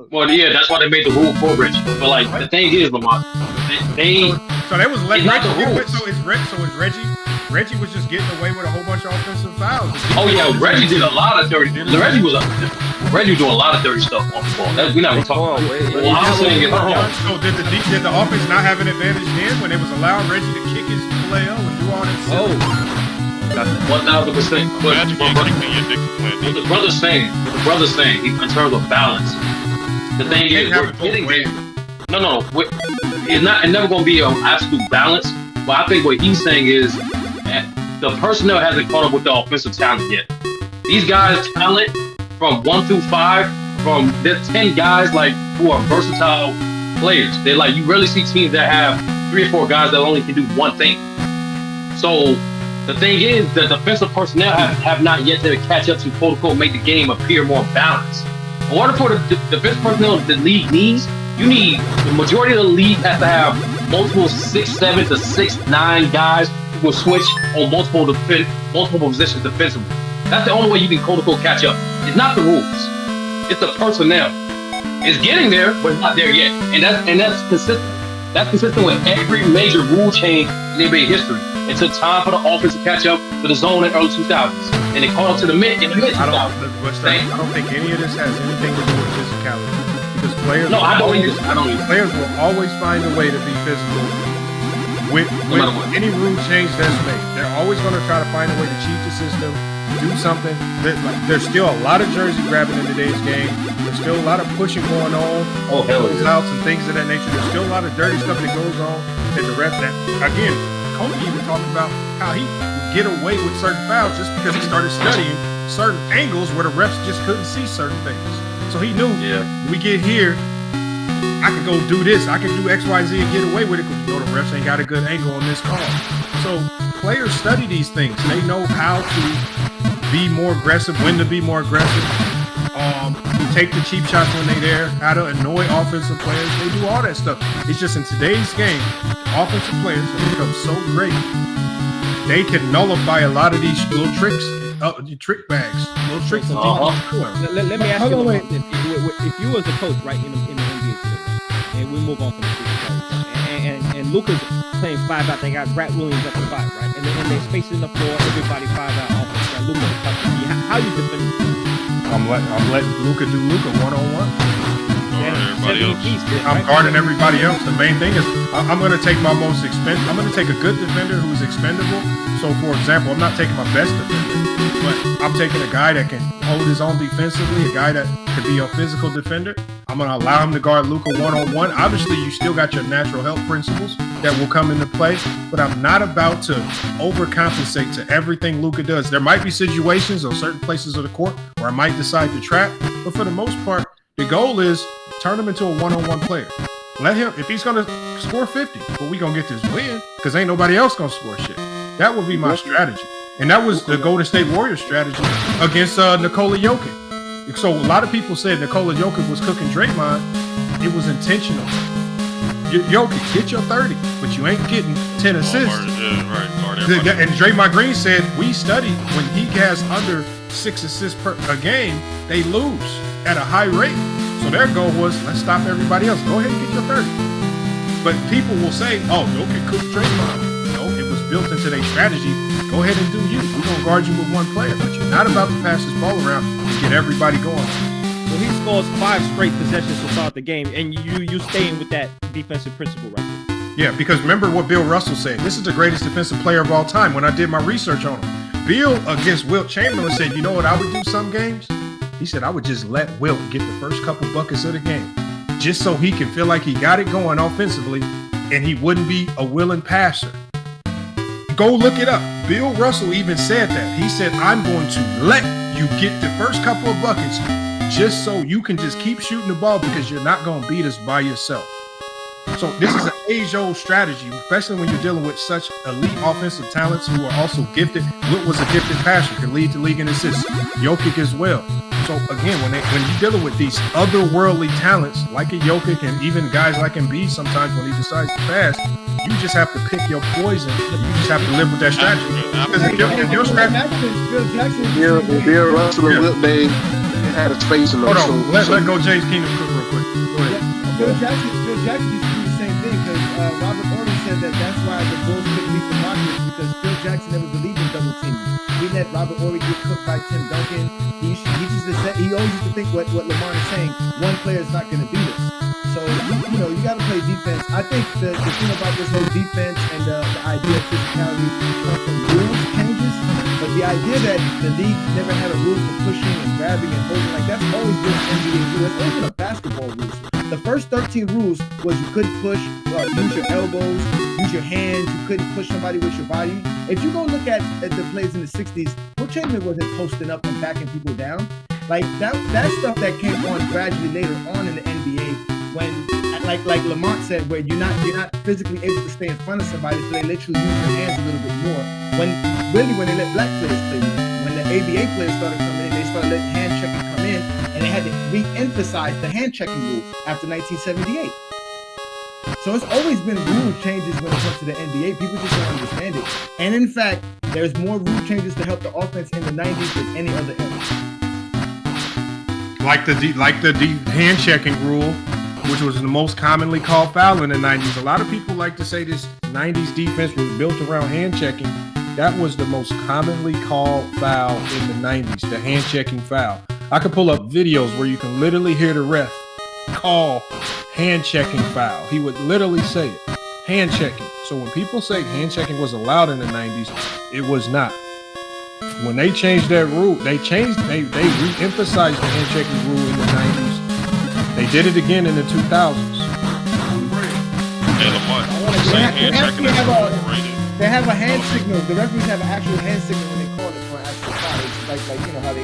Well, yeah, that's why they made the rule for Reggie. But like the thing is, Lamont, so they was letting Reggie get away. So it's Reggie. Reggie was just getting away with a whole bunch of offensive fouls. Oh yeah, Reggie did a lot of dirty. Reggie was doing a lot of dirty stuff on the ball. We're not gonna talk about it. Well, I'm saying so did the offense not have an advantage then when they was allowing Reggie to kick his play and do all that stuff? 1,000%. But the brother's saying, in terms of balance, the thing is, we're getting there. No, it's never going to be an absolute balance. But I think what he's saying is the personnel hasn't caught up with the offensive talent yet. These guys' talent from 1 through 5, there's 10 guys like who are versatile players. They're like, you rarely see teams that have 3 or 4 guys that only can do one thing. So the thing is, the defensive personnel have not yet to catch up to quote-unquote make the game appear more balanced. In order for the defensive personnel the league needs, the majority of the league has to have multiple 6'7" to 6'9" guys who will switch on multiple positions defensively. That's the only way you can quote-unquote catch up. It's not the rules. It's the personnel. It's getting there, but it's not there yet. And that's consistent. That's consistent with every major rule change in NBA history. It took time for the offense to catch up to the zone in the early 2000s, and it caught up to the mid 2000s. I don't think any of this has anything to do with physicality, because players. No, I don't either. Players will always find a way to be physical with any rule change that's made. They're always going to try to find a way to cheat the system, do something. There's still a lot of jersey grabbing in today's game. There's still a lot of pushing going on, outs and things of that nature. There's still a lot of dirty stuff that goes on that the ref again. Kobe even talking about how he would get away with certain fouls just because he started studying certain angles where the refs just couldn't see certain things. So he knew, we get here, I can go do this, I can do X, Y, Z and get away with it because the refs ain't got a good angle on this call. So players study these things. They know how to be more aggressive, when to be more aggressive, take the cheap shots when they're there, how to annoy offensive players. They do all that stuff. It's just in today's game, offensive players have become so great, they can nullify a lot of these little trick bags. Those tricks and Let me ask you something. If you was a coach, right, in the NBA today, and we move on from the and Luka's playing 5 out, they got Brad Williams at the 5, right, and they're spacing the floor, everybody 5 out offense. Got Luka, how you defend? I'm letting Luka do Luka 1-on-1. I'm right? guarding everybody else. The main thing is I'm going to take my most expensive. I'm going to take a good defender who's expendable. So, for example, I'm not taking my best defender, but I'm taking a guy that can hold his own defensively, a guy that can be a physical defender. I'm going to allow him to guard Luka 1-on-1. Obviously, you still got your natural help principles that will come into play, but I'm not about to overcompensate to everything Luka does. There might be situations or certain places of the court where I might decide to trap, but for the most part, the goal is turn him into a 1-on-1 player. Let him, if he's going to score 50, but we going to get this win because ain't nobody else going to score shit. That would be my strategy. And that was the Golden State Warriors strategy against Nikola Jokic. So a lot of people said Nikola Jokic was cooking Draymond. It was intentional. Jokic, get your 30, but you ain't getting 10 assists. And Draymond Green said, we studied when he has under 6 assists per a game, they lose at a high rate. So their goal was, let's stop everybody else. Go ahead and get your 30. But people will say, oh, Jokic cooked Draymond. No, it was built into their strategy. Go ahead and do you. We're going to guard you with one player, but you're not about to pass this ball around and get everybody going. So he scores 5 straight possessions to start the game, and you staying with that defensive principle right there. Yeah, because remember what Bill Russell said. This is the greatest defensive player of all time when I did my research on him. Bill against Wilt Chamberlain said, you know what I would do some games? He said, I would just let Wilt get the first couple buckets of the game just so he can feel like he got it going offensively and he wouldn't be a willing passer. Go look it up. Bill Russell even said that. He said, I'm going to let you get the first couple of buckets just so you can just keep shooting the ball because you're not going to beat us by yourself. So this is an age-old strategy, especially when you're dealing with such elite offensive talents who are also gifted. Wilt was a gifted passer, could lead the league in assists. Jokic as well. So again, when you're dealing with these otherworldly talents like a Jokic and even guys like Embiid sometimes when he decides to pass, you just have to pick your poison. You just have to live with that strategy. Because if your strategy... Bill Russell and Wilt, they had a space in them. Hold on, let go James Keenum cook real quick. Go ahead. Bill Jackson used to do the same thing because Robert Horry said that's why the Bulls couldn't beat the Rockets because Phil Jackson never believed in double teaming. He let Robert Horry get cooked by Tim Duncan. He always used to think what Lamar is saying, one player is not going to beat us. So, you got to play defense. I think the thing about this whole defense and the idea of physicality comes from rules changes, but the idea that the league never had a rule for pushing and grabbing and holding, like that's always been an NBA rule. It's always been a basketball rule. The first 13 rules was you couldn't push, use your elbows, use your hands, you couldn't push somebody with your body. If you go look at the plays in the 60s, Wilt Chamberlain wasn't posting up and backing people down. Like that stuff that came on gradually later on in the NBA when, like Lamont said, where you're not physically able to stay in front of somebody, so they let you use your hands a little bit more. When they let black players play more. When the ABA players started coming in, they started letting hand checking come in, and they had to re-emphasize the hand checking rule after 1978. So it's always been rule changes when it comes to the NBA. People just don't understand it. And in fact, there's more rule changes to help the offense in the 90s than any other era. Like the hand checking rule, which was the most commonly called foul in the 90s. A lot of people like to say this 90s defense was built around hand checking. That was the most commonly called foul in the 90s, the hand checking foul. I could pull up videos where you can literally hear the ref call hand checking foul. He would literally say it, hand checking. So when people say hand checking was allowed in the 90s, it was not. When they changed that rule, they re-emphasized the hand checking rule in the 90s. They did it again in the 2000s. They have a hand signal. The referees have an actual hand signal when they call it for an actual foul. It's like how they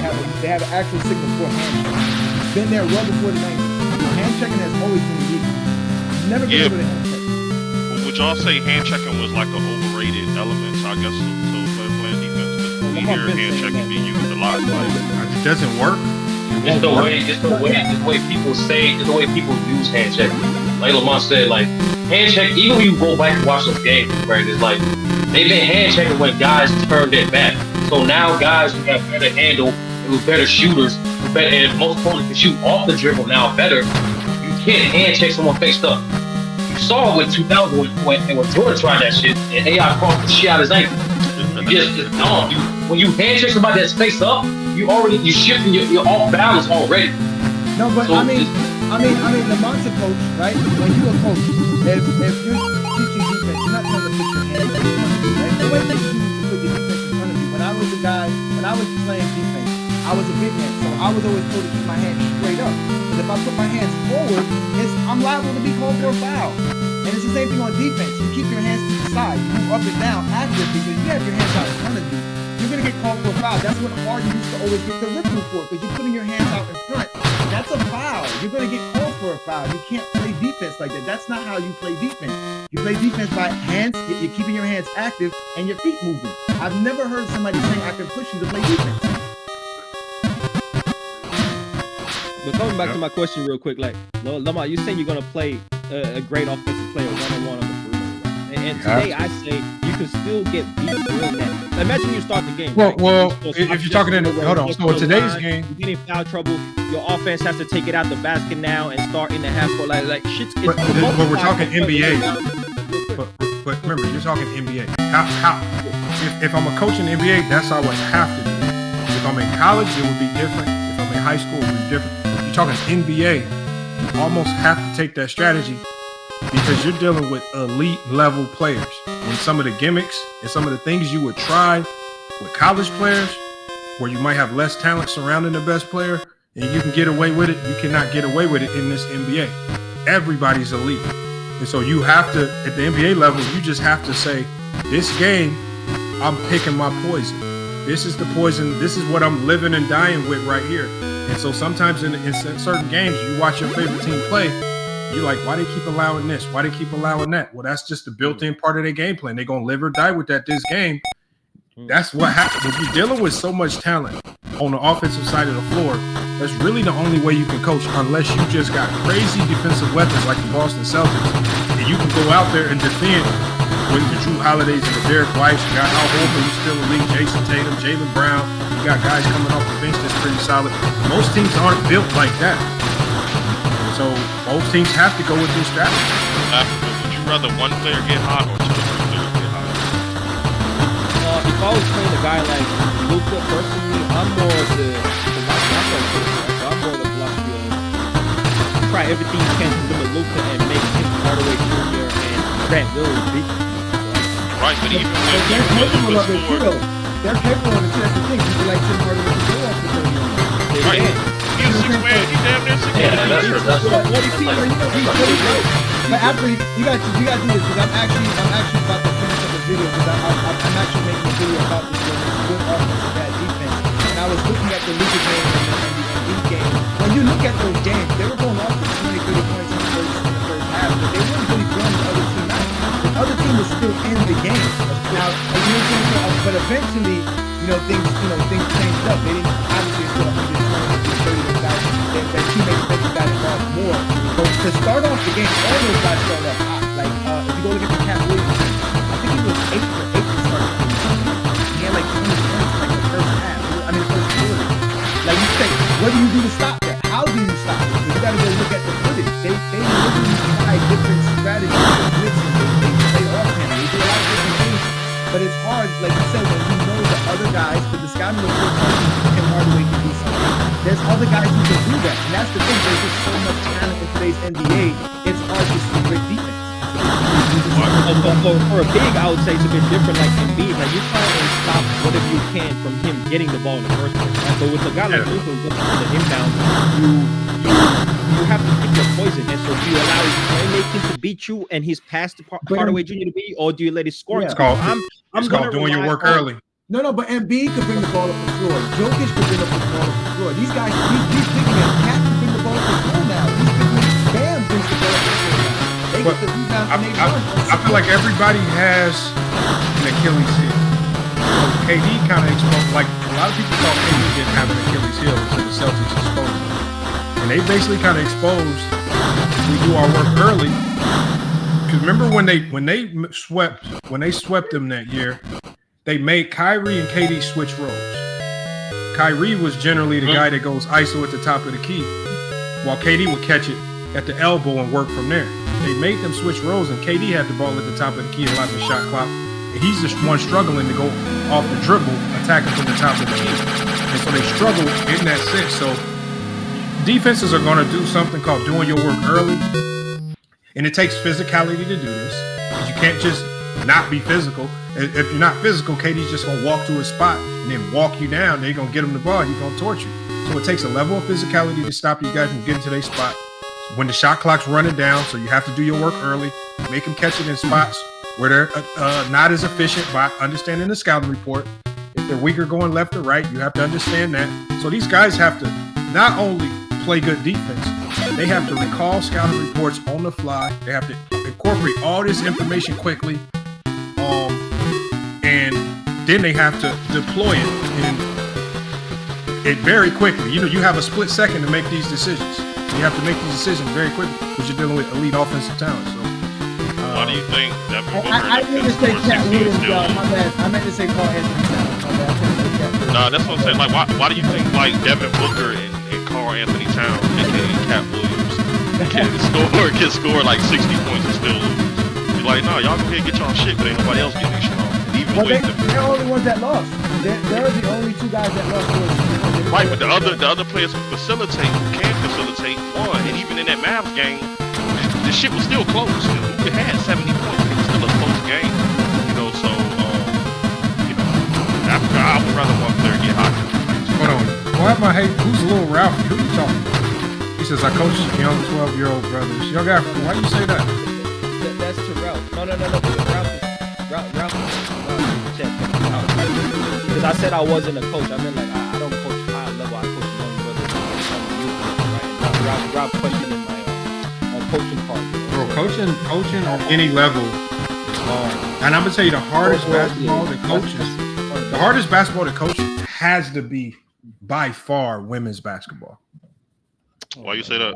have an actual signal for hand checking. It's been there well before the 90s. Hand checking has always been illegal. Never been able to hand check. Well, would y'all say hand checking was like an overrated element? So I guess to playing defense, because we hear hand checking being used a lot. Like, it doesn't work. It's the way people say, it's the way people use hand checking. Like Lamont said, like hand check. Even when you go back and watch those games, right? It's like they've been hand checking when guys turned their back. So now guys who have better handle, who are better shooters, who better, and most importantly can shoot off the dribble now better, you can't hand check someone faced up. You saw it with 2000 when Jordan tried that shit and AI crossed the shit out of his ankle. You just dumb. When you hand check somebody that's face up, you're shifting your off balance already. No, but So I mean, Lamont's a coach, right? When you're a coach, if you're teaching defense, you're not trying to put your hands in front of you, right? The way that you do is to put your defense in front of you. When I was a guy, when I was playing defense, I was a big man, so I was always told to keep my hands straight up. Because if I put my hands forward, I'm liable to be called for a foul. And it's the same thing on defense. You keep your hands to the side, you move up and down active because you have your hands out in front of you. You're gonna get called for a foul. That's what Harden used to always get the ripple for, because you're putting your hands out in front. That's a foul. You're gonna get called for a foul. You can't play defense like that. That's not how you play defense. You play defense by hands. You're keeping your hands active and your feet moving. I've never heard somebody saying I can push you to play defense. But coming back to my question real quick, like Lamar, you're saying you're gonna play a great offensive player one-on-one on the perimeter, right? And today I say you can still get beat doing that. Imagine you start the game. Well, if you're talking in hold on, so in today's game, you get in foul trouble. Your offense has to take it out the basket now and start in the half court. Like shit's. But we're talking NBA. But remember, you're talking NBA. How? If I'm a coach in the NBA, that's how I would have to do it. If I'm in college, it would be different. If I'm in high school, it would be different. You're talking NBA, you almost have to take that strategy because you're dealing with elite level players. And some of the gimmicks and some of the things you would try with college players, where you might have less talent surrounding the best player, and you can get away with it, you cannot get away with it in this NBA. Everybody's elite. And so you have to, at the NBA level, you just have to say, this game, I'm picking my poison. This is the poison. This is what I'm living and dying with right here. And so sometimes in certain games, you watch your favorite team play, you're like, why they keep allowing this? Why they keep allowing that? Well, that's just the built-in part of their game plan. They're going to live or die with that this game. That's what happens. When you're dealing with so much talent on the offensive side of the floor, that's really the only way you can coach, unless you just got crazy defensive weapons like the Boston Celtics. And you can go out there and defend with the Drew Holidays and the Derek Whites. You got Al Horford, who's still in the league, Jason Tatum, Jaylen Brown. You got guys coming off the bench that's pretty solid. Most teams aren't built like that. So most teams have to go with this strategy. Would you rather one player get hot or two players get hot? If I was playing a guy like Luka, personally, I'm more of the block field. Try everything you can to limit Luka and make him Hardaway Jr. and Grant Williams beat. Right, but even they're capable of it too. They're capable of it. That's the thing. People like Tim Hardaway to go off the 30. Right. He's a 6 man. He's damn near 6 man. But after you got to do this, because I'm actually about to finish up a video, because I'm actually making a video about this game. It's good offense and bad defense. And I was looking at the Luka game and the Embiid game. When you look at those games, they were going off for 20, 30 points in the first half, but they weren't really throwing the other team out. The other team was still in the game. Now, but eventually, things changed up. They didn't obviously put 120, 130 guys. Their teammates got involved more. So to start off the game, all those guys started off hot. Like if you go look at the Cat Williams, I think he was 8 for 8 to start the game. He had like 20 points like the first half. The first quarter. Like you say, what do you do to stop that? How do you stop it? You got to go look at the footage. They literally try different strategies. They play offhand. They do a lot of different things. But it's hard, like you said, when you know the other guys, because the scouting report tells you Tim Hardaway can do something. There's other guys who can do that. And that's the thing. There's just so much talent in today's NBA. It's hard to see great defense. For a big, I would say it's a bit different. Like Embiid, like you're trying to stop whatever you can from him getting the ball in the first place. Right? So with a guy like Luka looking for the inbound, you have to pick your poison. And so do you allow his playmaking to beat you and he's past the Hardaway Jr. to beat you, or do you let his scoring? It's called doing your work early. No, but Embiid could bring the ball up the floor. Jokic could bring the ball up the floor. These guys, these big men, Cat can bring the ball up the floor now. These big men, Bam brings the ball up the floor now. They get the rebound and they run. I feel like everybody has an Achilles heel. KD kind of exposed, like a lot of people thought KD didn't have an Achilles heel until the Celtics exposed him. And they basically kind of exposed, we do our work early. Because remember when they swept them that year, they made Kyrie and KD switch roles. Kyrie was generally the guy that goes ISO at the top of the key, while KD would catch it at the elbow and work from there. They made them switch roles, and KD had the ball at the top of the key and lots of shot clock. And he's the one struggling to go off the dribble, attacking from the top of the key. And so they struggle in that sense. So defenses are going to do something called doing your work early. And it takes physicality to do this. You can't just not be physical. If you're not physical, KD's just going to walk to his spot and then walk you down. Then you're going to get him the ball. He's going to torch you. So it takes a level of physicality to stop these guys from getting to their spot. When the shot clock's running down, so you have to do your work early, make them catch it in spots where they're not as efficient by understanding the scouting report. If they're weaker going left or right, you have to understand that. So these guys have to not only play good defense, they have to recall scouting reports on the fly. They have to incorporate all this information quickly, and then they have to deploy it very quickly. You know, you have a split second to make these decisions. You have to make these decisions very quickly because you're dealing with elite offensive talent. So, why do you think that? I didn't even say Cat Williams, y'all. My bad. I meant to say Carl Anthony Towns. My bad. Nah, that's what I'm saying. Like, why do you think like Devin Booker and Carl Anthony Towns, aka Cat Williams, can score like 60 points and still lose? You're like, nah, y'all go ahead and get y'all shit, but ain't nobody else getting their shit on. And even they're the only ones that lost. They're the only two guys that lost. Right, but the other players who facilitate, who can facilitate, won. And even in that Mavs game, the shit was still close. Luka had 70 points. It was still a close game. You know, so you know, I would rather one player get hot. Hold on. Why am I hating? Who's Lil Ralph? Who you talking about? He says, I coach young 12-year-old brothers. Young guy, why you say that? That's to Ralph. No. Ralph because I said I wasn't a coach. I mean, like, I don't coach high level. I coach young brothers. Right? Ralph questioning my coaching part. Bro, coaching on any level is hard. And I'm gonna tell you, the hardest basketball to coach has to be by far women's basketball. Why you say that?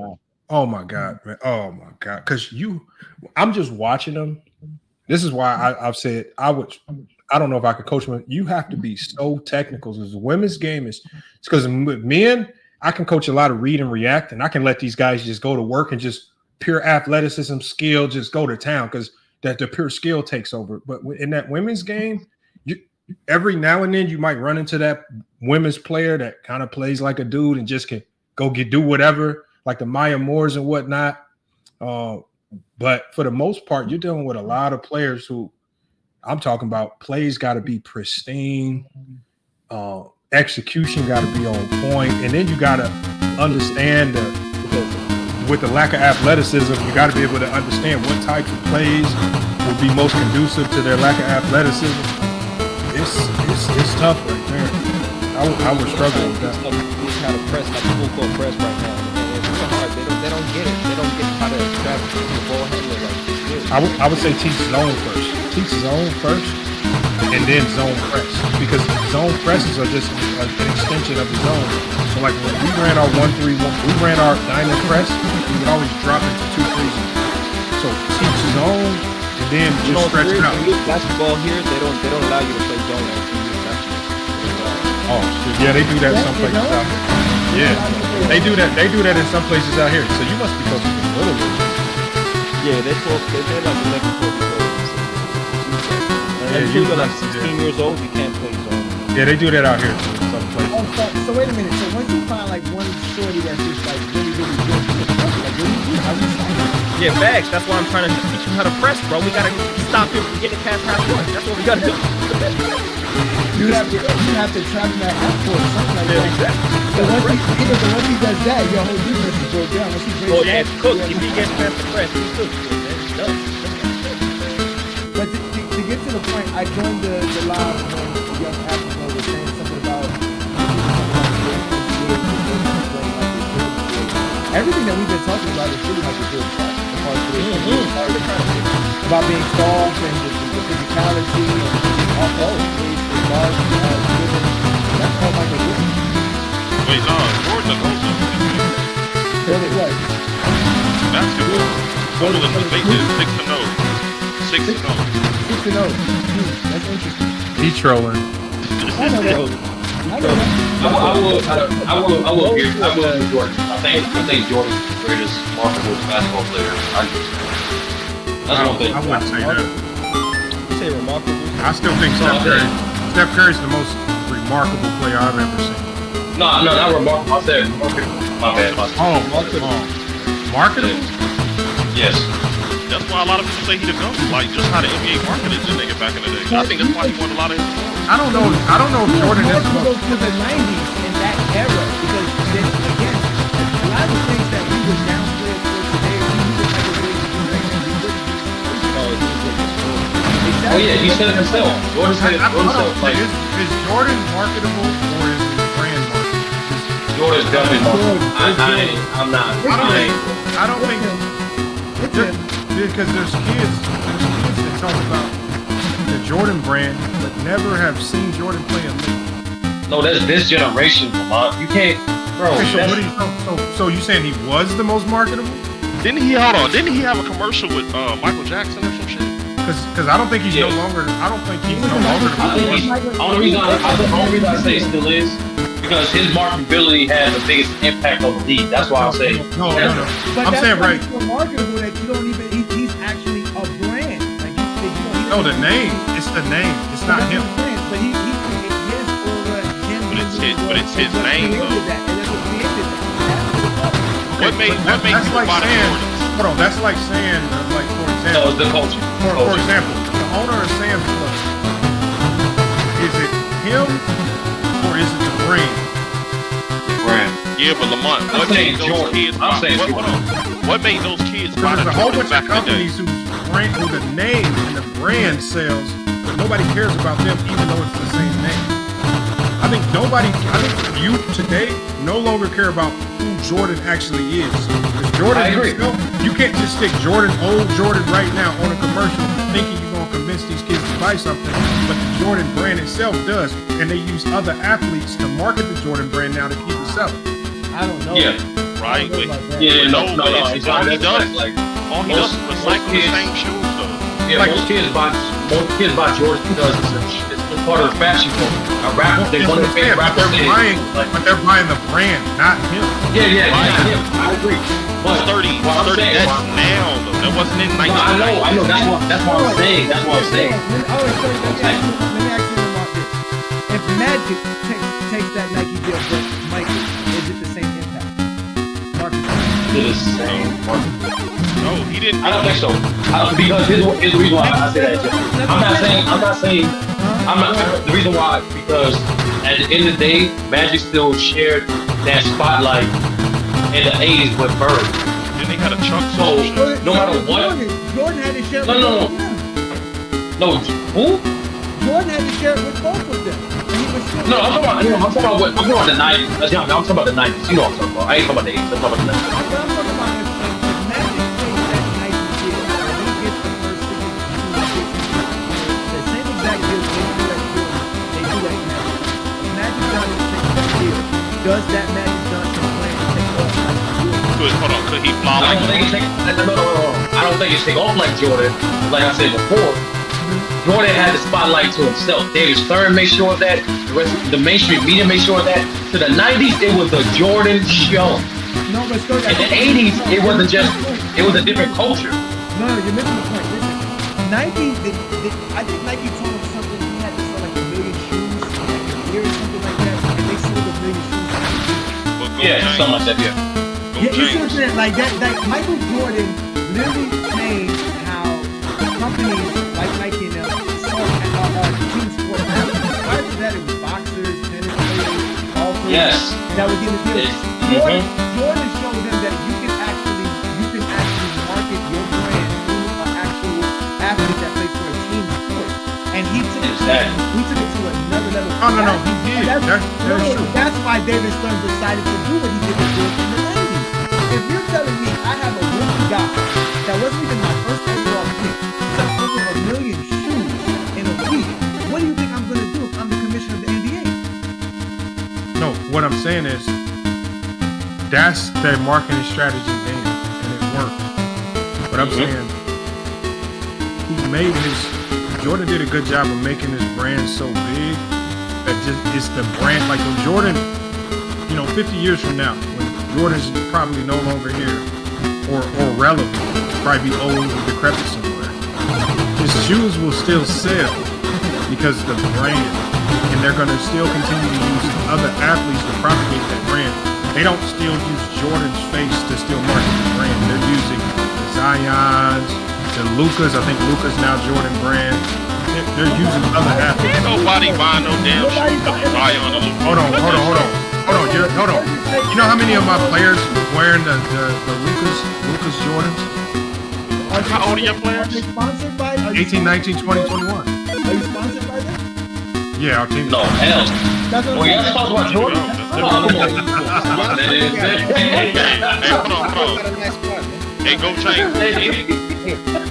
Oh my God, man. Oh my God. Because I'm just watching them. This is why I've said I don't know if I could coach them. You have to be so technical. Because the women's game is, it's because with men, I can coach a lot of read and react, and I can let these guys just go to work and just pure athleticism, skill, just go to town because that the pure skill takes over. But in that women's game, every now and then you might run into that women's player that kind of plays like a dude and just can do whatever, like the Maya Moores and whatnot. But for the most part, you're dealing with a lot of players who I'm talking about. Plays got to be pristine, execution got to be on point, and then you got to understand with the lack of athleticism, you got to be able to understand what types of plays will be most conducive to their lack of athleticism. It's tough right there. I would struggle with that. These kind of press, like full court press right now. They don't get it. They don't get how to establish the ball handler like this. I would say teach zone first. Teach zone first, and then zone press, because zone presses are just an extension of the zone. So like when we ran our 1-3-1, we ran our diamond press, we would always drop into 2-3. So teach zone and then just stretch it out. Basketball here, they don't allow you to play zone. Oh, yeah, they do that in some places out here. Yeah, they do that. They do that in some places out here. So you must be coaching a little bit. Yeah, they're like 11, 12 years old. Until you're like 16 years old, you can't play zone. Yeah, they do that out here too, in some places. So wait a minute. So once you find like one shorty that's just like really good, like yeah, facts. That's why I'm trying to teach you how to press, bro. We gotta stop him from getting past half court. That's what we gotta do. You have to trap him at half court or something like that. Exactly. So once he does that, your whole defense is broke down. It's cooked. If he gets past the press, he's cooked. But to get to the point, I joined the live when young Africa was saying something about everything that we've been talking about is really like a good part. About being soft and the physicality and all that's all Michael Jordan. Wait, no, Jordan also. Really what? Basketball. Jordan was 6-0. 6-0. to know. That's interesting. He trolling. I know that. I know that. I will agree with Jordan. I think Jordan's the greatest marketable basketball player. That's one thing. I wouldn't say that. You say remarkable? I still think Steph Curry. Steph Curry's the most remarkable player I've ever seen. No, not remarkable. I said marketable. My bad. Marketable? Yes. That's why a lot of people say he the GOAT. Like just how the NBA marketed the nigga back in the day. I think that's why he won a lot of his awards. I don't know if Jordan is the Marketable most. to the 90s in that era because then again, a lot of the things that we would downplay for today, we would have a way to do right now. Oh yeah, he said it himself. Jordan said it himself. Like Is Jordan marketable or is his brand marketable? Jordan's definitely marketable. I'm not. I don't think because there's kids that talk about the Jordan brand but never have seen Jordan play a league. No, that's this generation, Lamont. You can't, bro. Okay, so you saying he was the most marketable? Didn't he have a commercial with Michael Jackson or some shit? Because I don't think he's no longer. I don't think he's no longer. The only reason I say it still is because his marketability has the biggest impact on the league. That's why I say no. But I'm saying right. So marketable that you don't even. He's actually a brand. Like you don't. No, the name. It's the name. It's not him. But he his aura, him. But it's his name though. What made that's people like buy the saying, Jordans? hold on, that's like saying, like for example, no, it's the culture. For example, the owner of Sam's Club, is it him or is it the brand? Brand. Yeah, but Lamont, what made those kids buy? What made those kids buy the There's a whole bunch Jordans back of companies who the name and the brand sells, but nobody cares about them even though it's the same name. I think youth today no longer care about who Jordan actually is. Because Jordan himself, you can't just stick old Jordan right now on a commercial thinking you're going to convince these kids to buy something, but the Jordan brand itself does, and they use other athletes to market the Jordan brand now to keep it selling. I don't know. Yeah. Right. No. All he does is recycle the same shoes though. Yeah, most kids buy Jordan because it's part of the fashion form. They want to pay rappers. But they're buying the brand, not him. Yeah, not him. I agree. But 30, that's now though. That wasn't in 1990. I know. That's what I'm saying. Let me ask you about this. If Magic takes that Nike deal, but Michael, is it the same impact? It is the same market. No, he didn't. I don't think so. Because here's the reason why I say that. The reason why, because at the end of the day, Magic still shared that spotlight in the 80s with Bird. Then they had a Chuck. So no matter what. Jordan had to share it with both of them. No, who? Jordan had to share it with both of them. No, I'm talking about the 90s. I'm talking about the 90s. You know what I'm talking about. I ain't talking about the 80s. I'm talking about the 90s. I'm talking about if Magic takes that Nike deal and he gets the first the same exact deal they do at Magic. If Magic Johnson takes that deal, does that Magic Johnson plan to take off like Jordan? Could he fly like I don't think it's take off like Jordan. Like I said before, Jordan had the spotlight to himself. David Stern made sure of that. The rest of the mainstream media made sure of that. To the 90s, it was the Jordan show. No, but still, in the 80s, it wasn't just. It was a different culture. No, you're missing the point. Listen, Nike, I think Nike told him something. He had to sell like 1 million shoes, like a year or something like that, and they sold 1 million shoes. Yeah, something like that. Yeah. You see what I'm saying? Like that Michael Jordan literally changed how companies like Nike and them saw team sport athletes. Prior to that, it was boxers, tennis players, golfers. Yes. That was in the deal. Jordan showed them that you can actually market your brand through an actual athlete that plays for a team sport. And he took it to another level. No, he did. That's why David Stern decided to do what he did with Jordan in the 90s. If you're telling me I have a rookie guy that wasn't even my first overall pick, sell over 1 million shoes in a week, what do you think I'm going to do if I'm the commissioner of the NBA? No, what I'm saying is that's their marketing strategy then, and it worked. But I'm saying he made his Jordan did a good job of making this brand so big that just it's the brand. Like when Jordan, 50 years from now, when Jordan's probably no longer here or relevant, probably be old and decrepit somewhere, his shoes will still sell because the brand, and they're going to still continue to use other athletes to propagate that brand. They don't still use Jordan's face to still market the brand. They're using the Zion's, the Lucas. I think Lucas now Jordan brand. They're using other athletes. Ain't nobody buying no damn shoes because of Zion or Lucas. Hold on. You know how many of my players wearing the Lucas Jordans? How old are your players? Are they sponsored by? 18, 19, 20, 21. Are you sponsored by them? Yeah, our team. No, hell. That's what Oh, yeah, talk about Jordan. Hey, hold on. Hey, go James.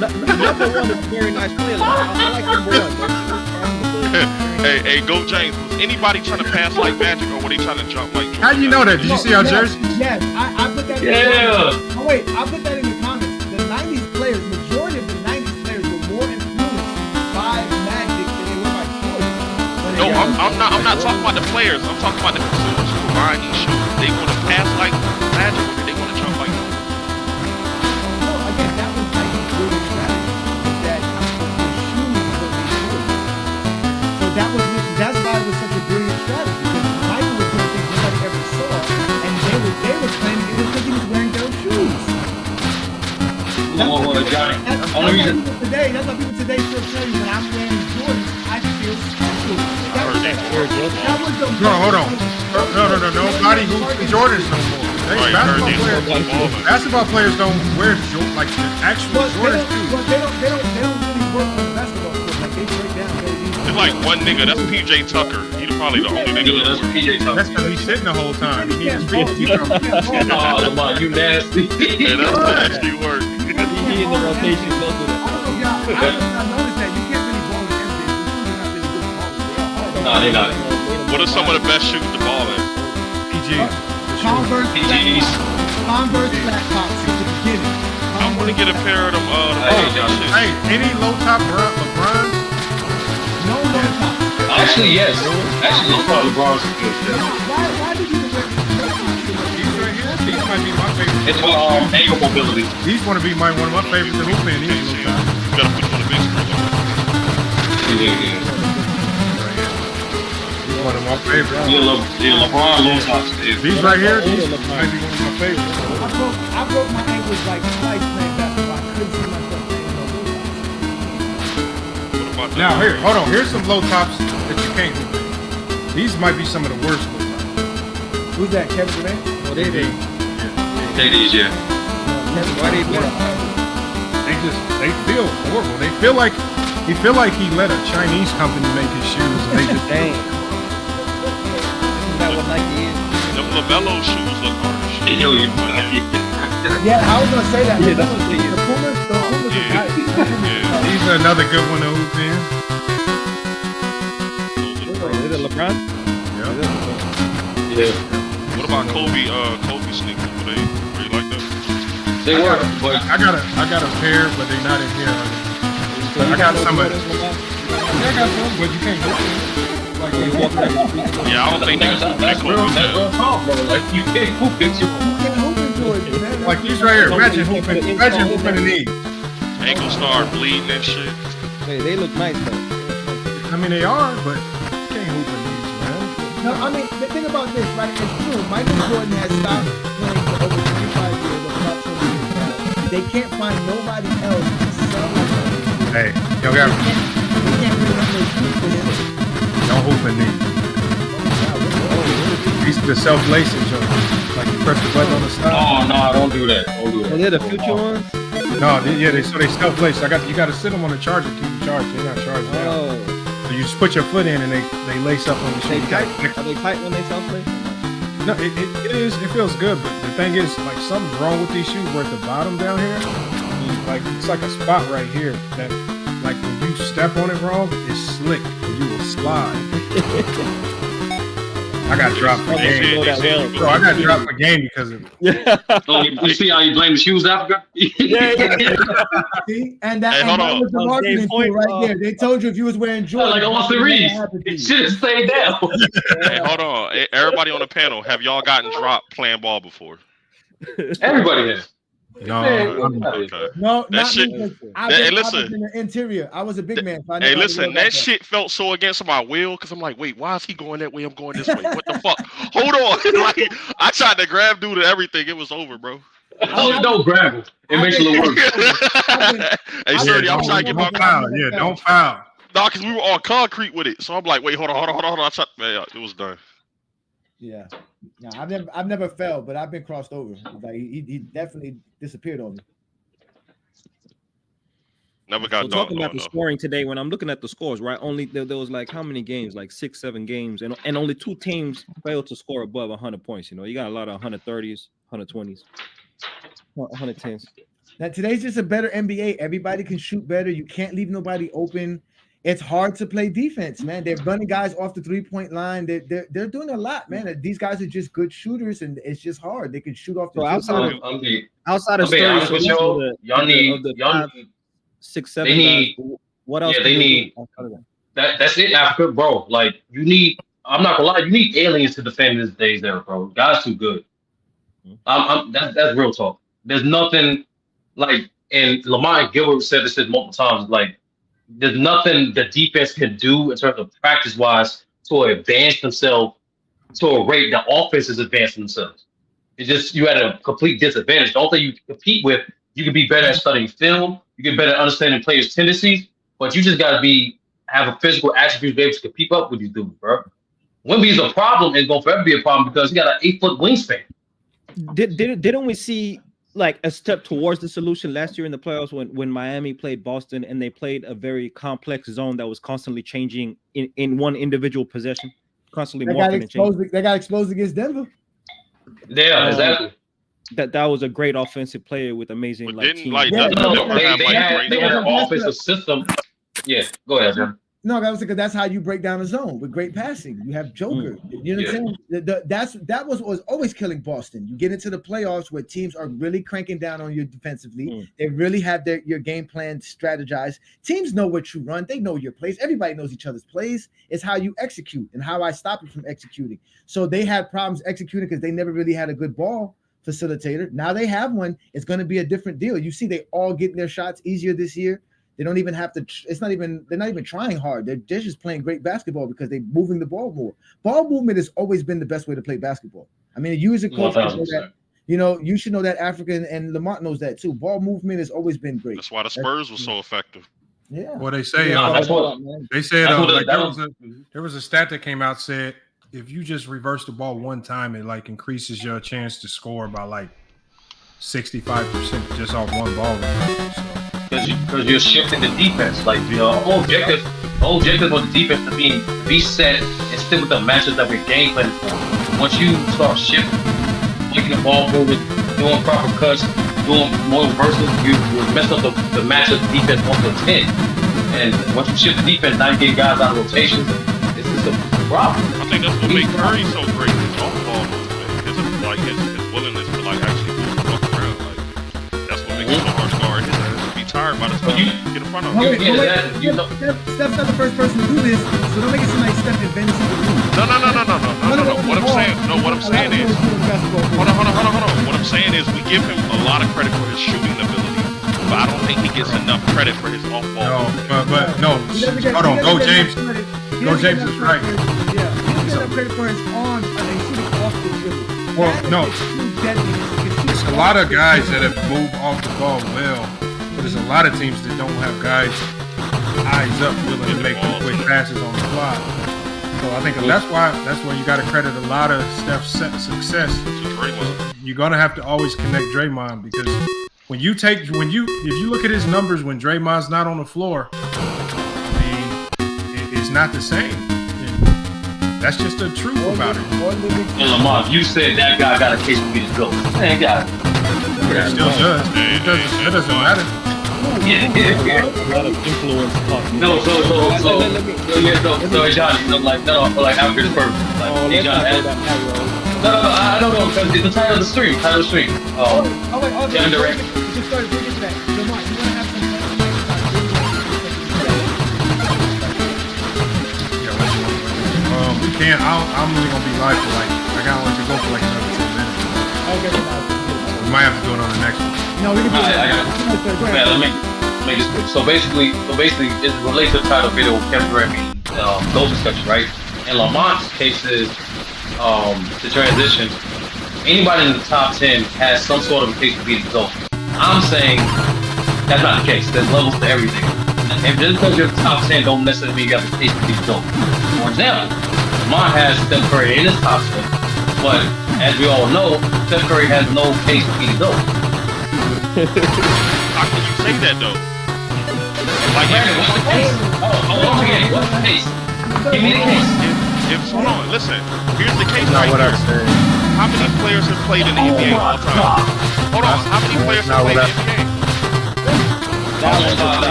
Number one is a very nice player. I like number one. Hey, go James. Was anybody trying to pass like Magic, or were they trying to jump like Jordan? How do you know that? Did you see our jersey? Yes, I put that in the comments. Oh wait, I put that in the comments. The 90s players, majority of the 90s players were more influenced by Magic than they were by Jordan. No, I'm not talking about the players. I'm talking about the consumers who are buying these shoes. They want to pass like Magic, or they want to jump like Jordan. No, again, that was Nike's brilliant strategy. That the shoes were what they were. So that's why it was such a brilliant strategy. Because Michael was doing things nobody ever saw, and they were claiming it was because he was wearing those shoes. That's why people today still tell you when I'm wearing Jordans, I feel special. That was the No, hold on. No. Nobody hoops in Jordans no more. Basketball players don't wear like the actual Jordan shoes. They don't really work on the basketball court. Like they break down very easy. There's like one nigga. That's PJ Tucker. He's probably the only nigga that's PJ Tucker. That's because he's sitting the whole time. He needs his feet. Oh, Lamar, you nasty. Yeah, that's nasty work. He in the rotation. Go through that. I noticed that you can't really ball in NBA. The shoes are not really good ballers. No, they're not. What are some of the best shoes to ball in? PGs. Converse flat tops at the beginning. I want to get a pair of them. Hey, any low top LeBron? No low top. Actually, yes. Actually, LeBron's good. Why did you wear These right here. These might be my favorite. It's ankle mobility. These want to be one of my favorites to hoop in. These low top. You gotta put them on the big screen. Yeah. One of my favorites. Yeah, LeBron low tops. These right here, these might be one of my favorites. I broke my ankles like twice playing basketball. I couldn't see myself playing no low tops. Now here, hold on. Here's some low tops that you can't hoop in. These might be some of the worst low tops. Who's that? Kevin Durant? Oh, they did. KD's, yeah. Why they do that? They feel horrible. They feel like he let a Chinese company make his shoes, and they just Dang. Isn't that what Nike is? Them LaMelo shoes look hard as shit. Yeah, I was gonna say that. Yeah, that's what they is. The Pumas are nice. These are another good one to hoop in. Is it LeBron? Yeah. What about Kobe sneakers? Were you like them? They were, but I got a pair, but they're not in here. So I got some of it. Lamar? I got some, but you can't hoop in. Like You walk down the street. Yeah, I don't think niggas hoop that Kobe that's style. real talk, bro. Like, you can't hoop it. You can't hoop into it, man. Like these right here. Imagine hooping in these. Ankle start bleeding and shit. They look nice though. I mean, they are, but you can't hoop in these, man. No, I mean, the thing about this, right, it's true. Michael Jordan has stopped playing for over 25 years, or about 20 years now. They can't find nobody else to sell them. Hey, y'all got They can't really have no shoes for him. don't hoop in these. These are the self-lacing joints. Like you press the button on the side. Oh, no, don't do that. Don't do Oh, that. they're the future ones? No, they self-lace. You got to sit them on the charger, keep them charged. They're not charged now. Oh. So you just put your foot in and they lace up on the They shoe. tight? Are they tight when they self-play? No, it is. It feels good, but the thing is, like something's wrong with these shoes. We're at the bottom down here. Like it's like a spot right here that, like when you step on it wrong, it's slick and you will slide. I got dropped for game. Bro, I got dropped for game because of. Oh, you see how you blame the shoes, Africa? See, and that was the marketing tool right there. They told you if you was wearing Jordan, like Austin Reeves, it should have stayed down. Hey, hold on. Everybody on the panel, have y'all gotten dropped playing ball before? Everybody has. No, okay. No, that not shit. me. I was in the interior. I was a big man. So Hey, listen, that shit felt so against my will because I'm like, wait, why is he going that way? I'm going this way. What the fuck? Hold on. Like, I tried to grab dude and everything. It was over, bro. Don't grab him. It makes it look worse. Hey, Sturdy, I'm trying to get my foul. Yeah, don't foul. Nah, because we were on concrete with it. So I'm like, wait, hold on. Man, it was done. Yeah. No, I've never fell, but I've been crossed over. Like he definitely disappeared on me. Never got so talking about the scoring today, when I'm looking at the scores, right? Only there was like how many games? Like 6-7 games, and only 2 teams failed to score above 100 points. You know, you got a lot of 130s, 120s, 110s. Now today's just a better NBA. Everybody can shoot better. You can't leave nobody open. It's hard to play defense, man. They're running guys off the 3-point line. They're doing a lot, man. These guys are just good shooters, and it's just hard. They can shoot off the. So outside of Sturdy, y'all need 6, 7. They need. What else? Yeah, they need. That's it, Africa, bro. Like you need. I'm not gonna lie. You need aliens to defend these days, there, bro. Guys too good. That's real talk. There's nothing like, and Lamar Gilbert said this multiple times. Like, there's nothing the defense can do in terms of practice-wise to advance themselves to a rate the offense is advancing themselves. It's just you at a complete disadvantage. The only thing you can compete with, you can be better at studying film, you get better at understanding players' tendencies, but you just got to have a physical attribute to be able to keep up with these dudes, bro. Wemby is a problem and going to forever be a problem because he got an 8-foot wingspan. Didn't we see like a step towards the solution last year in the playoffs when Miami played Boston and they played a very complex zone that was constantly changing in one individual possession, constantly morphing and changing. They got exposed against Denver. Yeah, exactly. That was a great offensive player with amazing team. They had an offensive system. Yeah, go ahead, man. No, that was because that's how you break down a zone with great passing. You have Joker. You know what I'm saying? That was always killing Boston. You get into the playoffs where teams are really cranking down on you defensively. They really have your game plan strategized. Teams know what you run. They know your plays. Everybody knows each other's plays. It's how you execute and how I stop you from executing. So they had problems executing because they never really had a good ball facilitator. Now they have one. It's going to be a different deal. You see, they all getting their shots easier this year. They don't even have to. They're not even trying hard. They're just playing great basketball because they're moving the ball more. Ball movement has always been the best way to play basketball. I mean, you as a coach, you should know that. Africa and Lamont knows that too. Ball movement has always been great. That's why the Spurs was so effective. Yeah. Well, they say they said there was a stat that came out said if you just reverse the ball one time, it like increases your chance to score by like 65% just off one ball reverse. So. Because you're shifting the defense. Like the whole objective of the defense to be set and stick with the matches that we're game planning for. Once you start shifting, making the ball moving, doing proper cuts, doing more reversals, you mess up the matchup defense 1 to 10. And once you shift the defense, now you get guys out of rotations. It's just a problem. I think that's what makes Curry so great. His off-ball movement, his willingness to like actually move the fuck around. Like that's what makes him so hard to guard. Tired by the time you get in front of him. Steph's not the first person to do this, so don't make it seem like Steph invented the rule. No. What I'm saying is, hold on. What I'm saying is, we give him a lot of credit for his shooting ability, but I don't think he gets enough credit for his off-ball. No, hold on. Go James. Go James is right. Yeah, he doesn't get enough credit for his arms and he's shooting off the dribble. Well, no. There's a lot of guys that have moved off the ball well. There's a lot of teams that don't have guys eyes up willing to make them quick passes on the fly. So I think that's where you got to credit a lot of Steph's success. You're gonna have to always connect Draymond because if you look at his numbers when Draymond's not on the floor, I mean, it's not the same. That's just the truth about it. And Lamont, you said that guy got a case for me to go. Man, got it. It still does. It doesn't matter. Yeah. A lot of influence talk. No, so Johnny, like after the first, like, Oh, let's not go Johnny, down that road. no, I don't know, because it's the title of the stream. Wait, Kevin Durant. just start digging into that. Lamar, you want to have some We can't. I'm only gonna be live for like I gotta let you go for like another 10 minutes. Okay, We might have to do it on the next one. no, we can do I got it. Go Yeah, ahead. let me make this quick. So basically, it relates to the title video with Kevin Durant being goal discussion, right? In Lamont's case is the transition. Anybody in the top 10 has some sort of a case to be the GOAT. I'm saying that's not the case. There's levels to everything. And just because you're the top 10 don't necessarily mean you have the case to be the GOAT. For example, Lamont has Steph Curry in his top 10, but as we all know, Steph Curry has no case to be the GOAT. How can you say that though? Like, Brandon, what's the case? Once again, what's the case? Give me the case. hold on, listen. Here's the case Not right what I here. said. How many players have played in the NBA all time? Hold on, how many players have played in the NBA?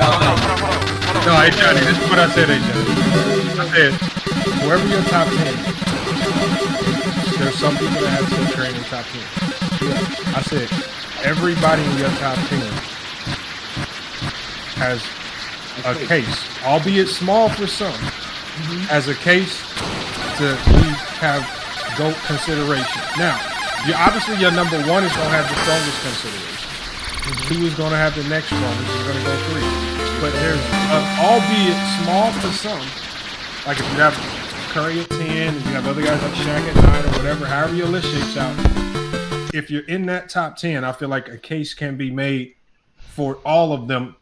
No, hey Johnny, this is what I said, hey Johnny. I said, whoever your top 10, there's some people that have Steph Curry in the top 10. I said, everybody in your top 10 has a case, albeit small for some, as a case to have GOAT consideration. Now, obviously your number one is going to have the strongest consideration. Two is going to have the next strongest, is going to go 3. But there's, albeit small for some, like if you have Curry at 10, and you have other guys like Shaq at 9 or whatever, however your list shakes out, if you're in that top 10, I feel like a case can be made for all of them.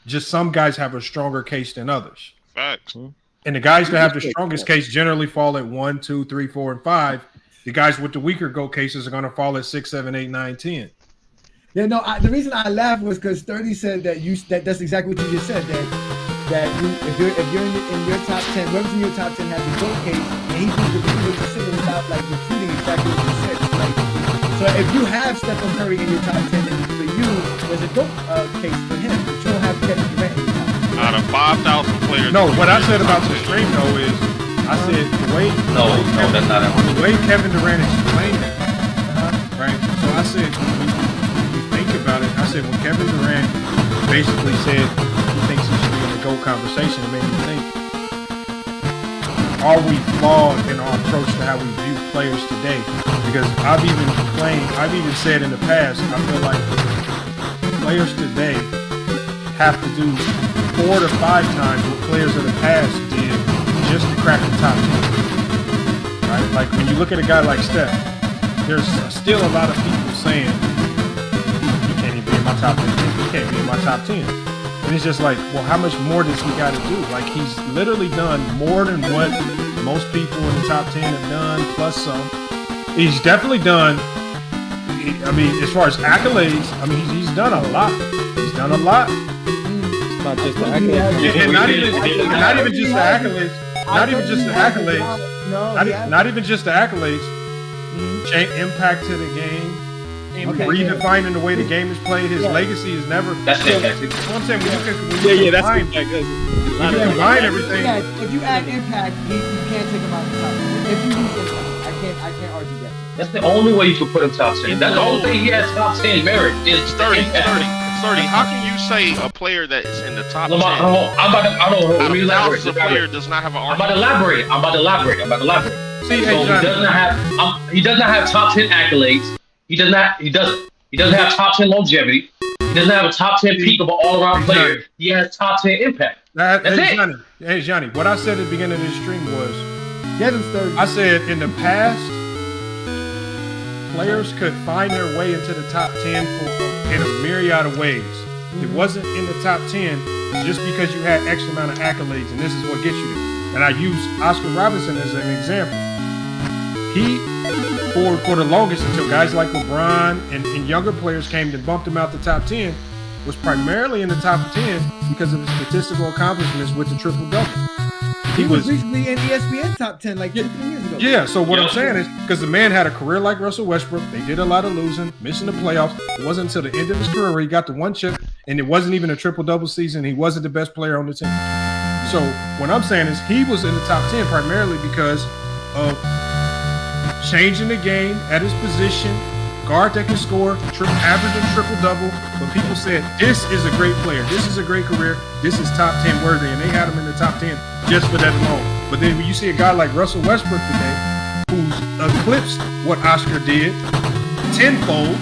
Just some guys have a stronger case than others. Facts. And the guys that have the strongest case generally fall at 1, 2, 3, 4, and 5. The guys with the weaker GOAT cases are going to fall at 6, 7, 8, 9, 10. Yeah, no. The reason I laughed was because 30 said that's exactly what you just said. If you're in your top 10, whoever's in your top 10 has a GOAT case, and he thinks the people consider without like refuting exactly what you said. Like, so if you have Stephen Curry in your top 10, and for you, there's a GOAT case for him, but you don't have Kevin Durant in your top 10. Out of 5,000 players. No, what I said about the stream though is, I said the way Kevin Durant explained it, right? So I said, when you think about it, I said when Kevin Durant basically said he thinks he should be in the GOAT conversation, it made me think, are we flawed in our approach to how we view players today? Because I've even said in the past, I feel like players today have to do 4 to 5 times what players of the past did just to crack the top 10. Right? Like when you look at a guy like Steph, there's still a lot of people saying he can't even be in my top 10. He can't be in my top 10. And it's just like, well, how much more does he got to do? Like he's literally done more than what most people in the top 10 have done, plus some. He's definitely done. I mean, as far as accolades, I mean, he's done a lot. He's done a lot. Not just the accolades. And not even just the accolades. Not even just the accolades. Not even just the accolades. Impact to the game. Redefining the way the game is played. His legacy is never. That's it. That's what I'm saying. When you That's combine everything. If you add impact, you can't take him out of the top 10. If you use impact, I can't argue that. That's the only way you can put him top 10. That's the only thing he has top 10 merit is 30. How can you say a player that is in the top 10 out of thousands of players does not have an I'm argument? about to elaborate. See, So he does not have top 10 accolades. He doesn't have top 10 longevity. He doesn't have a top 10 peak of an all-around player. He has top 10 impact. That's it. Johnny, what I said at the beginning of this stream was, I said in the past, players could find their way into the top 10 in a myriad of ways. It wasn't in the top 10 just because you had X amount of accolades, and this is what gets you there. And I use Oscar Robertson as an example. He, for the longest, until guys like LeBron and younger players came and bumped him out the top 10, was primarily in the top 10 because of his statistical accomplishments with the triple-double. He was recently in ESPN top 10 like 2 years ago. Yeah, so what I'm saying is, because the man had a career like Russell Westbrook, they did a lot of losing, missing the playoffs. It wasn't until the end of his career where he got the one chip, and it wasn't even a triple-double season. He wasn't the best player on the team. So what I'm saying is he was in the top 10 primarily because of changing the game at his position, guard that can score, averaging triple-double. When people said, this is a great player, this is a great career, this is top 10 worthy, and they had him in the top 10 just for that alone. But then when you see a guy like Russell Westbrook today, who's eclipsed what Oscar did tenfold,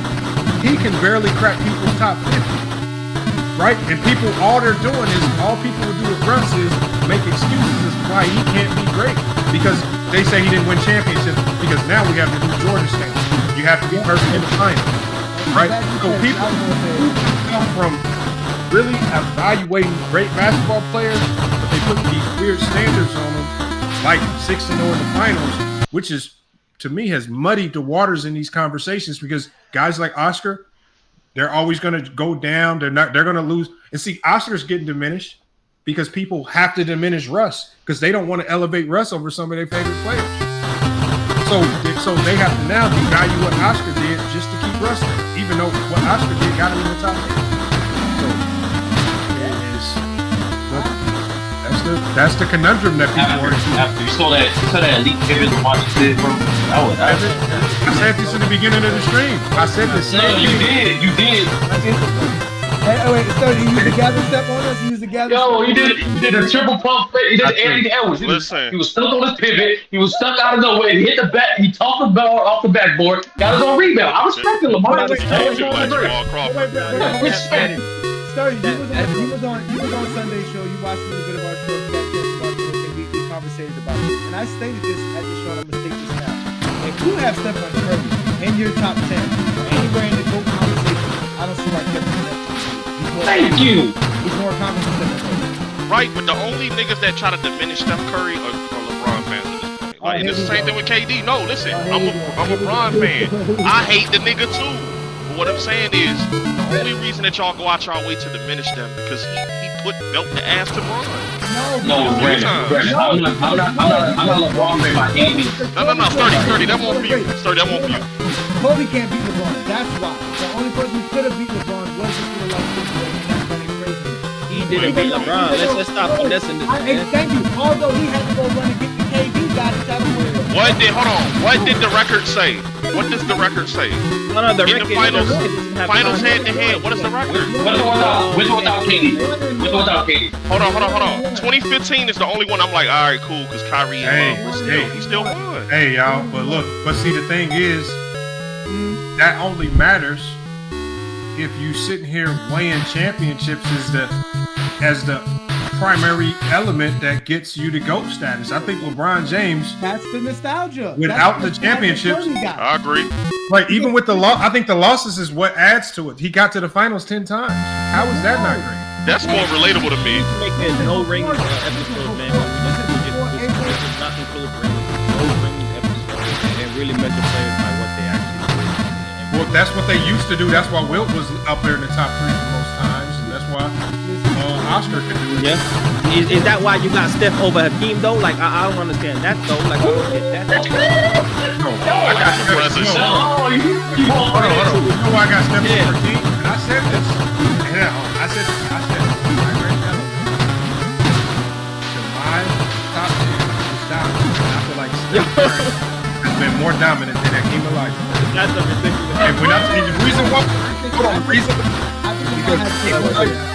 he can barely crack people's top 50, right? And people, all they're doing is, all people will do with Russ is make excuses as to why he can't be great, because they say he didn't win championships, because now we have the new Jordan standard. You have to be perfect in the final, right? So people come from really evaluating great basketball players, but they put these weird standards on them, like 6-0 in the finals, which is, to me, has muddied the waters in these conversations, because guys like Oscar, they're always going to go down. They're going to lose. And see, Oscar's getting diminished because people have to diminish Russ because they don't want to elevate Russ over some of their favorite players. So they have to now devalue what Oscar did just to keep Russ there, even though what Oscar did got him in the top 10. So that's the conundrum that people are in. After you saw that elite pivot LeBron did, bro. I said this in the beginning of the stream. I said this. No, you did. Hey, wait, so you used the gather step on us? You used the gather Yo, he step? did a triple pump fake. He did Anthony Edwards. He was stuck on his pivot. He was stuck out of nowhere. He hit the back. He tossed the ball off the backboard. Got his own rebound. I respect him. Lamar. Sturdy, you was on Sunday show. You watched a little bit of our show. You got a chance to watch it, and we conversated about this. And I stated this at the show. And I'm gonna state this now. If you have Stephen Curry in your top 10 or anywhere in the GOAT conversation, I don't see why Kevin Durant. Thank you. He's more accomplished than Stephen Curry. Right, but the only niggas that try to diminish Steph Curry are LeBron fans at this point. Like, it's the same thing with KD. No, listen, I'm a LeBron fan. I hate the nigga too. But what I'm saying is, the only reason that y'all go out y'all way to diminish them because he put belt the ass to Bron. No, Brandon, I'm not LeBron fan by any means. No, Sturdy, that won't be you. Sturdy, that won't be you. Kobe can't beat LeBron. That's why. The only person who could have beat LeBron was the kid like this way, and that's running crazy. He didn't beat LeBron. Let's stop finessing this, man. Thank you. Although he had to go run and get the KD guy to try to win. What did the record say? What does the record say? No, the in record, the finals head to head. What is the record? With or without KD? With or without KD? Hold on. 2015 is the only one I'm like, all right, cool, because Kyrie he still won. Hey, y'all, but see, the thing is, that only matters if you sitting here weighing championships as the primary element that gets you to GOAT status. I think LeBron James, that's the nostalgia. Without the championships, I agree. Right, even with the loss, I think the losses is what adds to it. He got to the finals 10 times. How is that not great? That's more relatable to me. Make a no ring episode, man. We just not include rings, no ring episode, and really measure players by what they actually do. Well, that's what they used to do. That's why Wilt was up there in the top 3 for most times, and that's why Oscar could do it. Yeah. Is that why you got Steph over Hakeem though? Like I don't understand that though. Like I don't get that. No, I got Steph. Hold on. You know why I got Steph over Hakeem? And I said this. I said my great element to my top 10 is dominant. I feel like Steph Curry has been more dominant than Hakeem Olajuwon. That's a ridiculous. And when the reason why, because Hakeem Olajuwon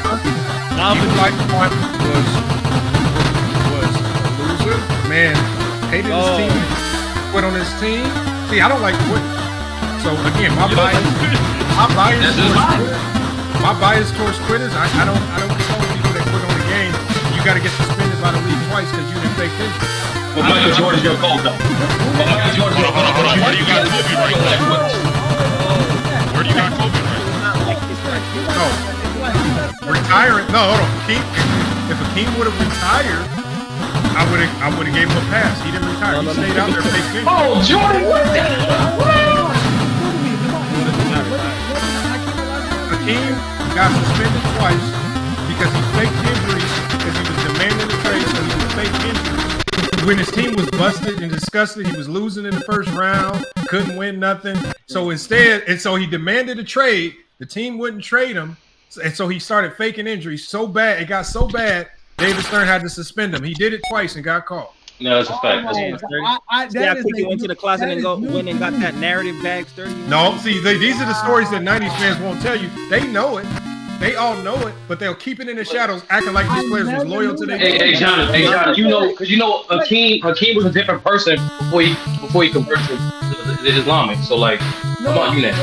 was a loser. Man, hated his team. Quit on his team. See, I don't like quitting. So again, my bias towards quitters. I don't condone people that quit on the game. You got to get suspended by the league twice because you didn't fake injury. Well, Michael Jordan's your goal, though. Hold on. Where do you got Kobe right now? Where do you got Kobe right now? No. Retiring. No, hold on. If Hakeem would have retired, I would have gave him a pass. He didn't retire. He stayed out there fake injury. Oh, Jordan, what the? Hakeem got suspended twice because he faked injuries because he was demanding the trade, so he was fake injuries. when his team was busted and disgusted, he was losing in the first round, couldn't win nothing. So so he demanded a trade. The team wouldn't trade him, and so he started faking injuries so bad. It got so bad, David Stern had to suspend him. He did it twice and got caught. No, that's a fact. I think he went to the closet and went and got that narrative bag sturdy. No, see, these are the stories that 90s fans won't tell you. They know it. They all know it, but they'll keep it in the shadows, acting like these players was loyal to their team. Hey, John, you know, Hakeem was a different person before he converted to Islamic. So like, come on, you now.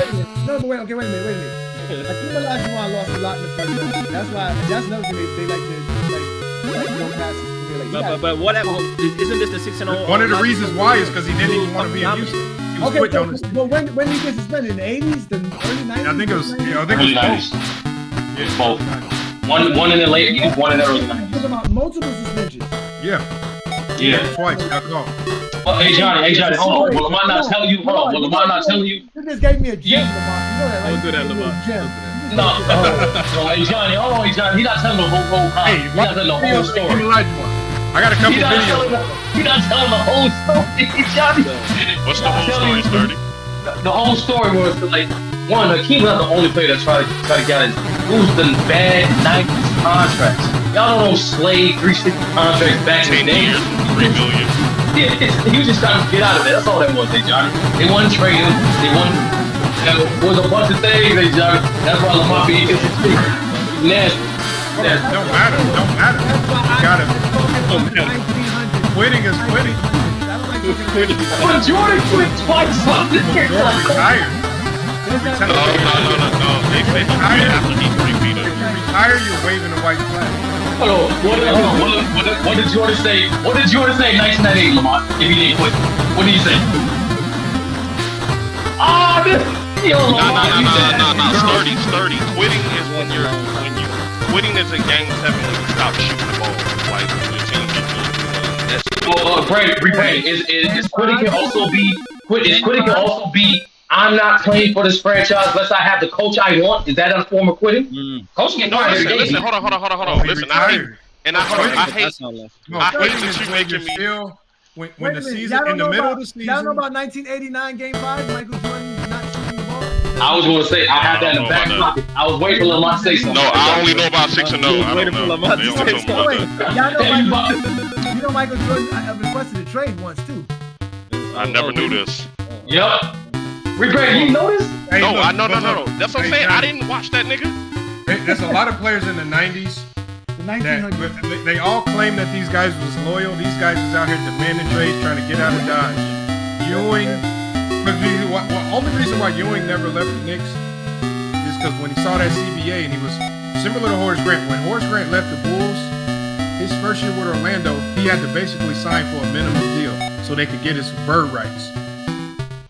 No, but wait a minute. Hakeem Olajuwon lost a lot in the first round. That's another thing they like to don't pass. But whatever, isn't this the 6-0? One of the reasons why is because he didn't even want to be in Houston. He was quit on this. But when did he get suspended? In the 80s, the early 90s? I think it was early 90s. Yeah, both. One in the late 80s, one in the early 90s. Talking about multiple suspensions. Yeah. Twice. Got caught. Well, hey Johnny, hold on. Well, am I not telling you? Hold on. Well, am I not telling you? You just gave me a gem, Lamar. You know that, right? Don't do that, Lamar. No, hey Johnny, hold on, Johnny. He's not telling the whole he's not telling the whole story. I got a couple videos. You're not telling the whole story, Johnny. What's the whole story, Sturdy? The whole story was like, one, Hakeem was not the only player that tried to get his losing bad 90s contracts. Y'all don't know slave 360 contracts back in the day. 10 years, $3 million. Yeah, he was just trying to get out of it. That's all that was, Johnny. They won trading. They won. It was a bunch of things, Johnny. That's why Lamar beat his speak. Nasty. Don't matter. You gotta. Quitting is quitting. But Jordan quit twice. Jordan retired. No. They said he quit after he 3 feet up. Retire, you're waving a white flag. Hold on. What did Jordan say? What did Jordan say in 1998, Lamont? If he didn't quit, what did he say? Sturdy. Quitting is when you quitting is in game 7 when you stop shooting the ball. Like your team gets Brandon, is quitting can also be I'm not playing for this franchise unless I have the coach I want. Is that a form of quitting? Coach can listen, hold on. Listen, I hate that you making me. When the season in the middle of the season. Y'all know about 1989 Game 5? Michael Jordan not shooting the ball. I was going to say I had that in the back pocket. I was waiting for Lamont to say something. No, I only know about 6-0. I don't know. You know Michael Jordan requested a trade once too. I never knew this. Yep. Brandon, you know this? Hey, no. That's what I'm saying. I didn't watch that nigga. There's a lot of players in the 90s. They all claim that these guys was loyal. These guys was out here demanding trades, trying to get out of Dodge. Ewing, the only reason why Ewing never left the Knicks is because when he saw that CBA and he was similar to Horace Grant. When Horace Grant left the Bulls, his first year with Orlando, he had to basically sign for a minimum deal so they could get his bird rights.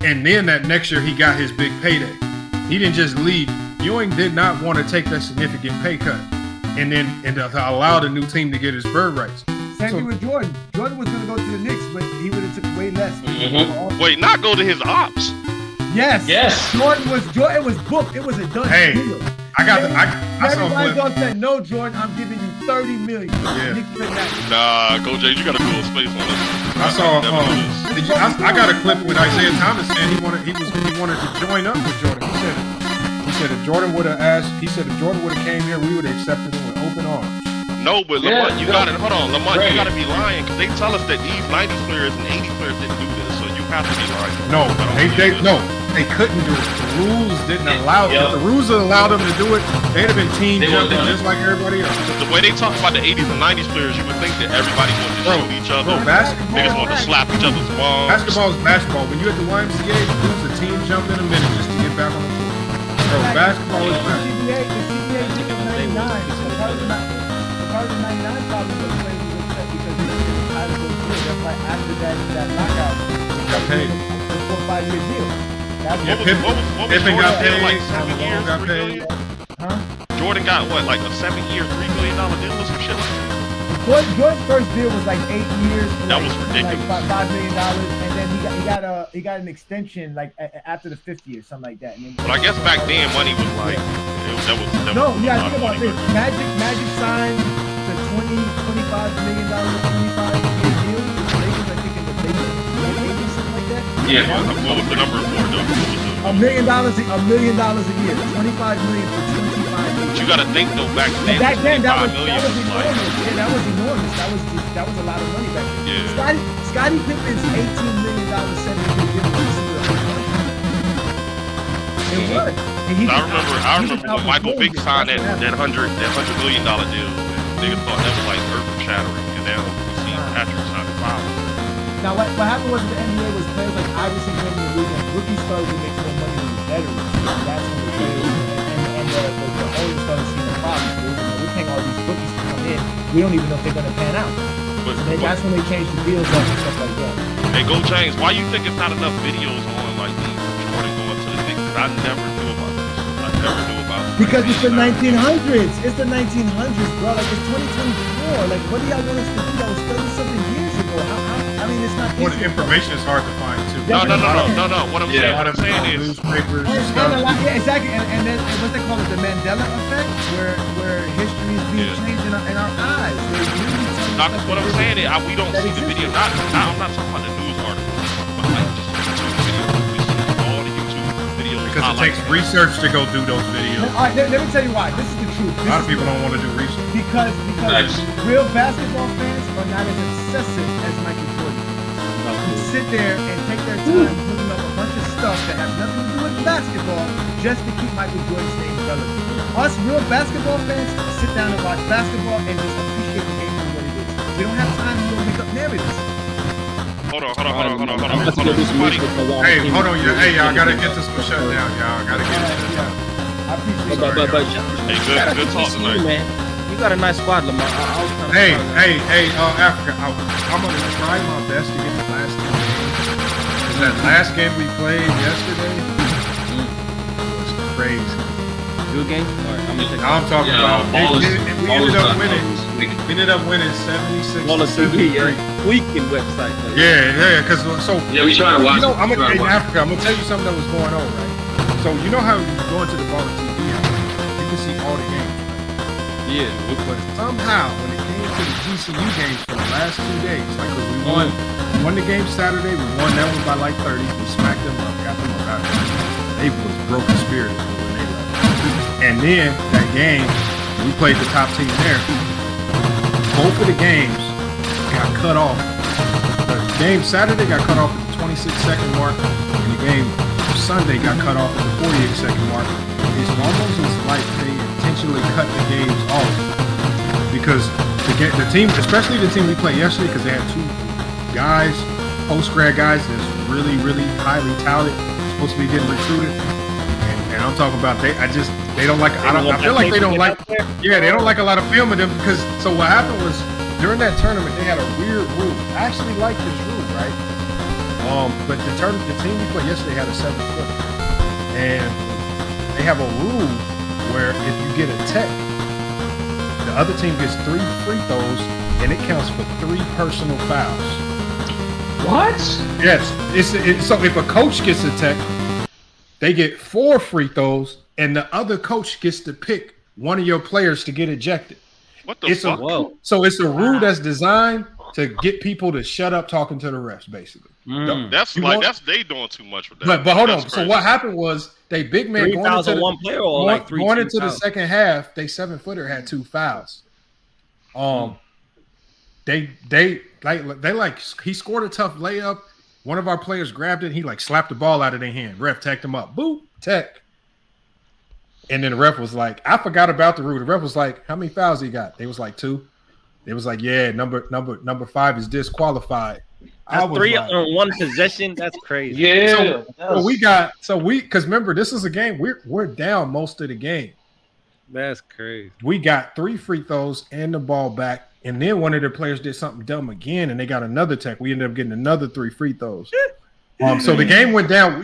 And then that next year, he got his big payday. He didn't just leave. Ewing did not want to take that significant pay cut and to allow the new team to get his bird rights. Same thing with Jordan. Jordan was going to go to the Knicks, but he would have took way less. Wait, not go to his ops? Yes. Jordan was booked. It was a done deal. I saw a clip. Everybody said, no, Jordan, I'm giving you $30 million. Yeah. Nah, Go Jay, you got to do a space on this. I got a clip with Isaiah Thomas saying he wanted to join up with Jordan. He said if Jordan would have came here, we would have accepted him with open arms. No, but Lamont, you got to be lying because they tell us that these 90s players and 80s players didn't do this, so you have to be lying. They couldn't do it. The rules didn't allow it. If the rules allowed them to do it, they'd have been team jumping just like everybody else. The way they talk about the 80s and 90s players, you would think that everybody wanted to shoot each other. Niggas wanted to slap each other's balls. Basketball is basketball. When you're at the YMCA, it was a team jump in a minute just to get back on the court. Bro, basketball is basketball. The CBA did in 99. Part of the 99 problem was playing because he didn't have to go through. That's why after that lockout, got paid. A 4-5-year deal. Pippen got paid. Like 7 years, $3 million? Jordan got what, like a 7-year, $3 million deal or some shit like that? Jordan's first deal was like 8 years. That was ridiculous. Like $5 million, and then he got an extension like after the 5th year, something like that. But I guess back then money was like think about this. Magic signed the $25 million 25-year deal. Yeah. What was the number for though? $1 million a year. 25 million for 25 years. But you got to think though, back then, Back then, that was $25 million enormous. was like, Yeah, that was enormous. That was a lot of money back then. yeah. Scottie Pippen's $18 million 70 years was it was. And he I remember when Michael Vick signed that $100 million deal. Niggas thought that was like earth shattering, and now you see Patrick signed $5. Now, what happened was the NBA was players like Iverson came in the league, and rookies started to make more money than the veterans. That's when the players and the owners started seeing the problem. We're paying all these rookies to come in. We don't even know if they're going to pan out. So that's when they changed the deals up and stuff like that. Hey, Go James, why you think it's not enough videos on like Jordan going to the Knicks? Because I never knew about this. I never knew about this. Because it's the 1900s. It's the 1900s, bro. Like, it's 2024. Like, what do y'all want us to do? That was 30-something years ago. I mean, it's not. Well, the information is hard to find too. No. What I'm saying is newspapers. Yeah, exactly. And then what they call it, the Mandela effect, where history is being changed in our eyes. Not what I'm saying is we don't see the video. I'm not talking about the news articles. I'm talking about like just YouTube videos. We see all the YouTube videos. Because it takes research to go do those videos. All right, let me tell you why. This is the truth. A lot of people don't want to do research. Because real basketball fans are not as obsessive as Michael Jordan. Who sit there and take their time looking up a bunch of stuff that have nothing to do with basketball just to keep Michael Jordan's name relevant. Us real basketball fans sit down and watch basketball and just appreciate the game for what it is. We don't have time to make up narratives. Hold on. Hey, hold on. Hey, y'all gotta get this one shut down. Y'all gotta get this shut down. I appreciate it. Good talk tonight, man. You got a nice squad, Lamar. Hey, Africa. I'm gonna try my best to get the last game. Because that last game we played yesterday was crazy. Good game? All right, I'm talking about. We ended up winning. We ended up winning 76-73. Tweaking website. Yeah. Because we trying to watch. You know, in Africa, I'm gonna tell you something that was going on, right? So you know how you go into the bar TV and you can see all the games. Yeah. But somehow, when it came to the GCU games for the last 2 days, like, cause we won the game Saturday, we won that one by like 30. We smacked them up, got them up out there. They was broken spirited when they left. And then that game, we played the top team there. Both of the games got cut off. The game Saturday got cut off at the 26-second mark, and the game Sunday got cut off at the 48-second mark. It's almost as like they intentionally cut the games off because the team, especially the team we played yesterday, because they had 2 guys, post-grad guys that's really, really highly touted, supposed to be getting recruited. And I'm talking about they don't like. I feel like they don't like. Yeah, they don't like a lot of film of them because. So what happened was during that tournament they had a weird rule. I actually like this rule, right? But the team we played yesterday had a 7-footer, and they have a rule where if you get a tech, the other team gets 3 free throws, and it counts for 3 personal fouls. What? Yes. So if a coach gets a tech, they get 4 free throws, and the other coach gets to pick one of your players to get ejected. What the fuck? So it's a rule that's designed to get people to shut up talking to the refs, basically. That's they doing too much with that. But hold on. So what happened was they big man going into the second half, they 7-footer had 2 fouls. He scored a tough layup. One of our players grabbed it. He slapped the ball out of their hand. Ref teched him up. Boop, tech. And then the ref was like, I forgot about the rule. The ref was like, how many fouls he got? They was like 2. It was like, yeah, number 5 is disqualified. That's 3 on 1 possession. That's crazy. Yeah. Because remember, this is a game. We're down most of the game. That's crazy. We got 3 free throws and the ball back. And then one of their players did something dumb again, and they got another tech. We ended up getting another 3 free throws. So the game went down.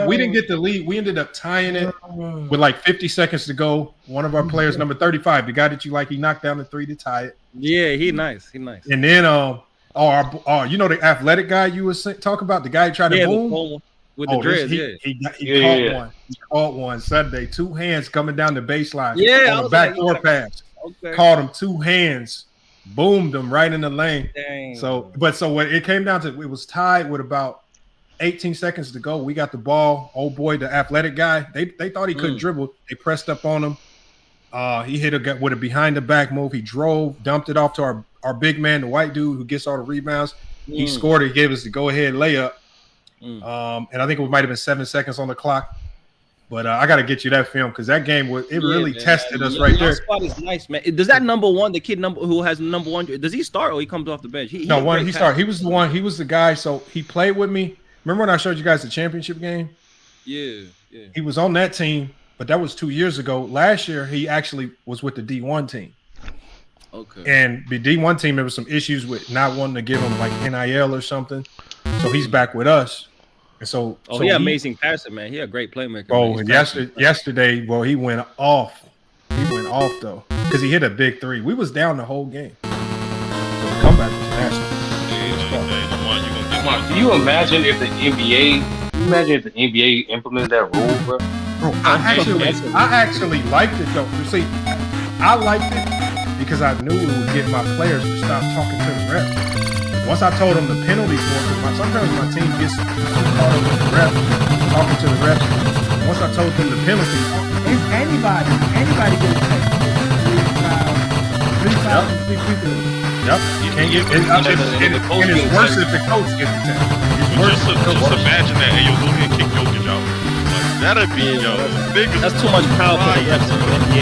We didn't get the lead. We ended up tying it with like 50 seconds to go. One of our players, number 35, the guy that you like, he knocked down the 3 to tie it. Yeah, he nice. And then you know the athletic guy you was talking about, the guy who tried to boom with the dreads. He caught one. He caught one Sunday. 2 hands coming down the baseline. Yeah, on the backdoor pass. Okay. Caught him 2 hands. Boomed him right in the lane. Dang. So when it came down to, it was tied with about 18 seconds to go. We got the ball. Old boy, the athletic guy, they thought he couldn't dribble. They pressed up on him. He hit with a behind the back move. He drove, dumped it off to our big man, the white dude who gets all the rebounds. He scored it. He gave us the go-ahead layup. And I think it might have been 7 seconds on the clock. But I got to get you that film because that game really tested us right there. Spot is nice, man. Does that number one, the kid who has number one, does he start or he comes off the bench? He started. He was the one. He was the guy. So he played with me. Remember when I showed you guys the championship game? Yeah. He was on that team, but that was 2 years ago. Last year, he actually was with the D1 team. Okay. And the D1 team, there was some issues with not wanting to give him like NIL or something. So he's back with us. And so, he amazing passer, man. He a great playmaker. Oh, yesterday, he went off. He went off though, because he hit a big three. We was down the whole game. So the comeback was nasty. Can you imagine if the NBA implemented that rule, bro? I actually liked it though. You see, I liked it because I knew it would get my players to stop talking to the ref. Once I told them the penalty for it, because sometimes my team gets too caught up with the ref, talking to the ref. Once I told them the penalty, it's anybody get a check. 3 fouls, 3 free throws. Yep. You can't get it. And it's worse if the coach gets the check. It's worse. Just imagine that. Hey, yo, go ahead and kick Jokic out. Like, that'd be biggest. That's too much power for the refs.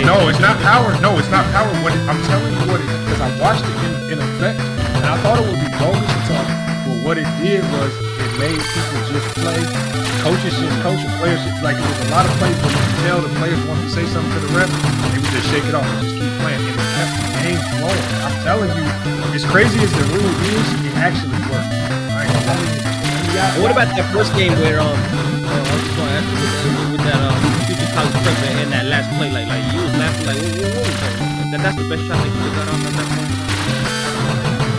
No, it's not power. No, it's not power. I'm telling you what it is, because I watched it in effect. And I thought it would be bogus to talk, but what it did was it made people just play. Coaches just coach and players just, like, there was a lot of plays where you could tell the players wanted to say something to the ref, they would just shake it off and just keep playing. And it kept the game flowing. I'm telling you, as crazy as the rule is, it actually worked. I ain't gonna lie. What about that first game where I was just gonna ask you with that future college prep in that last play, like you was laughing like what was that? That's the best shot they could have got on at that point.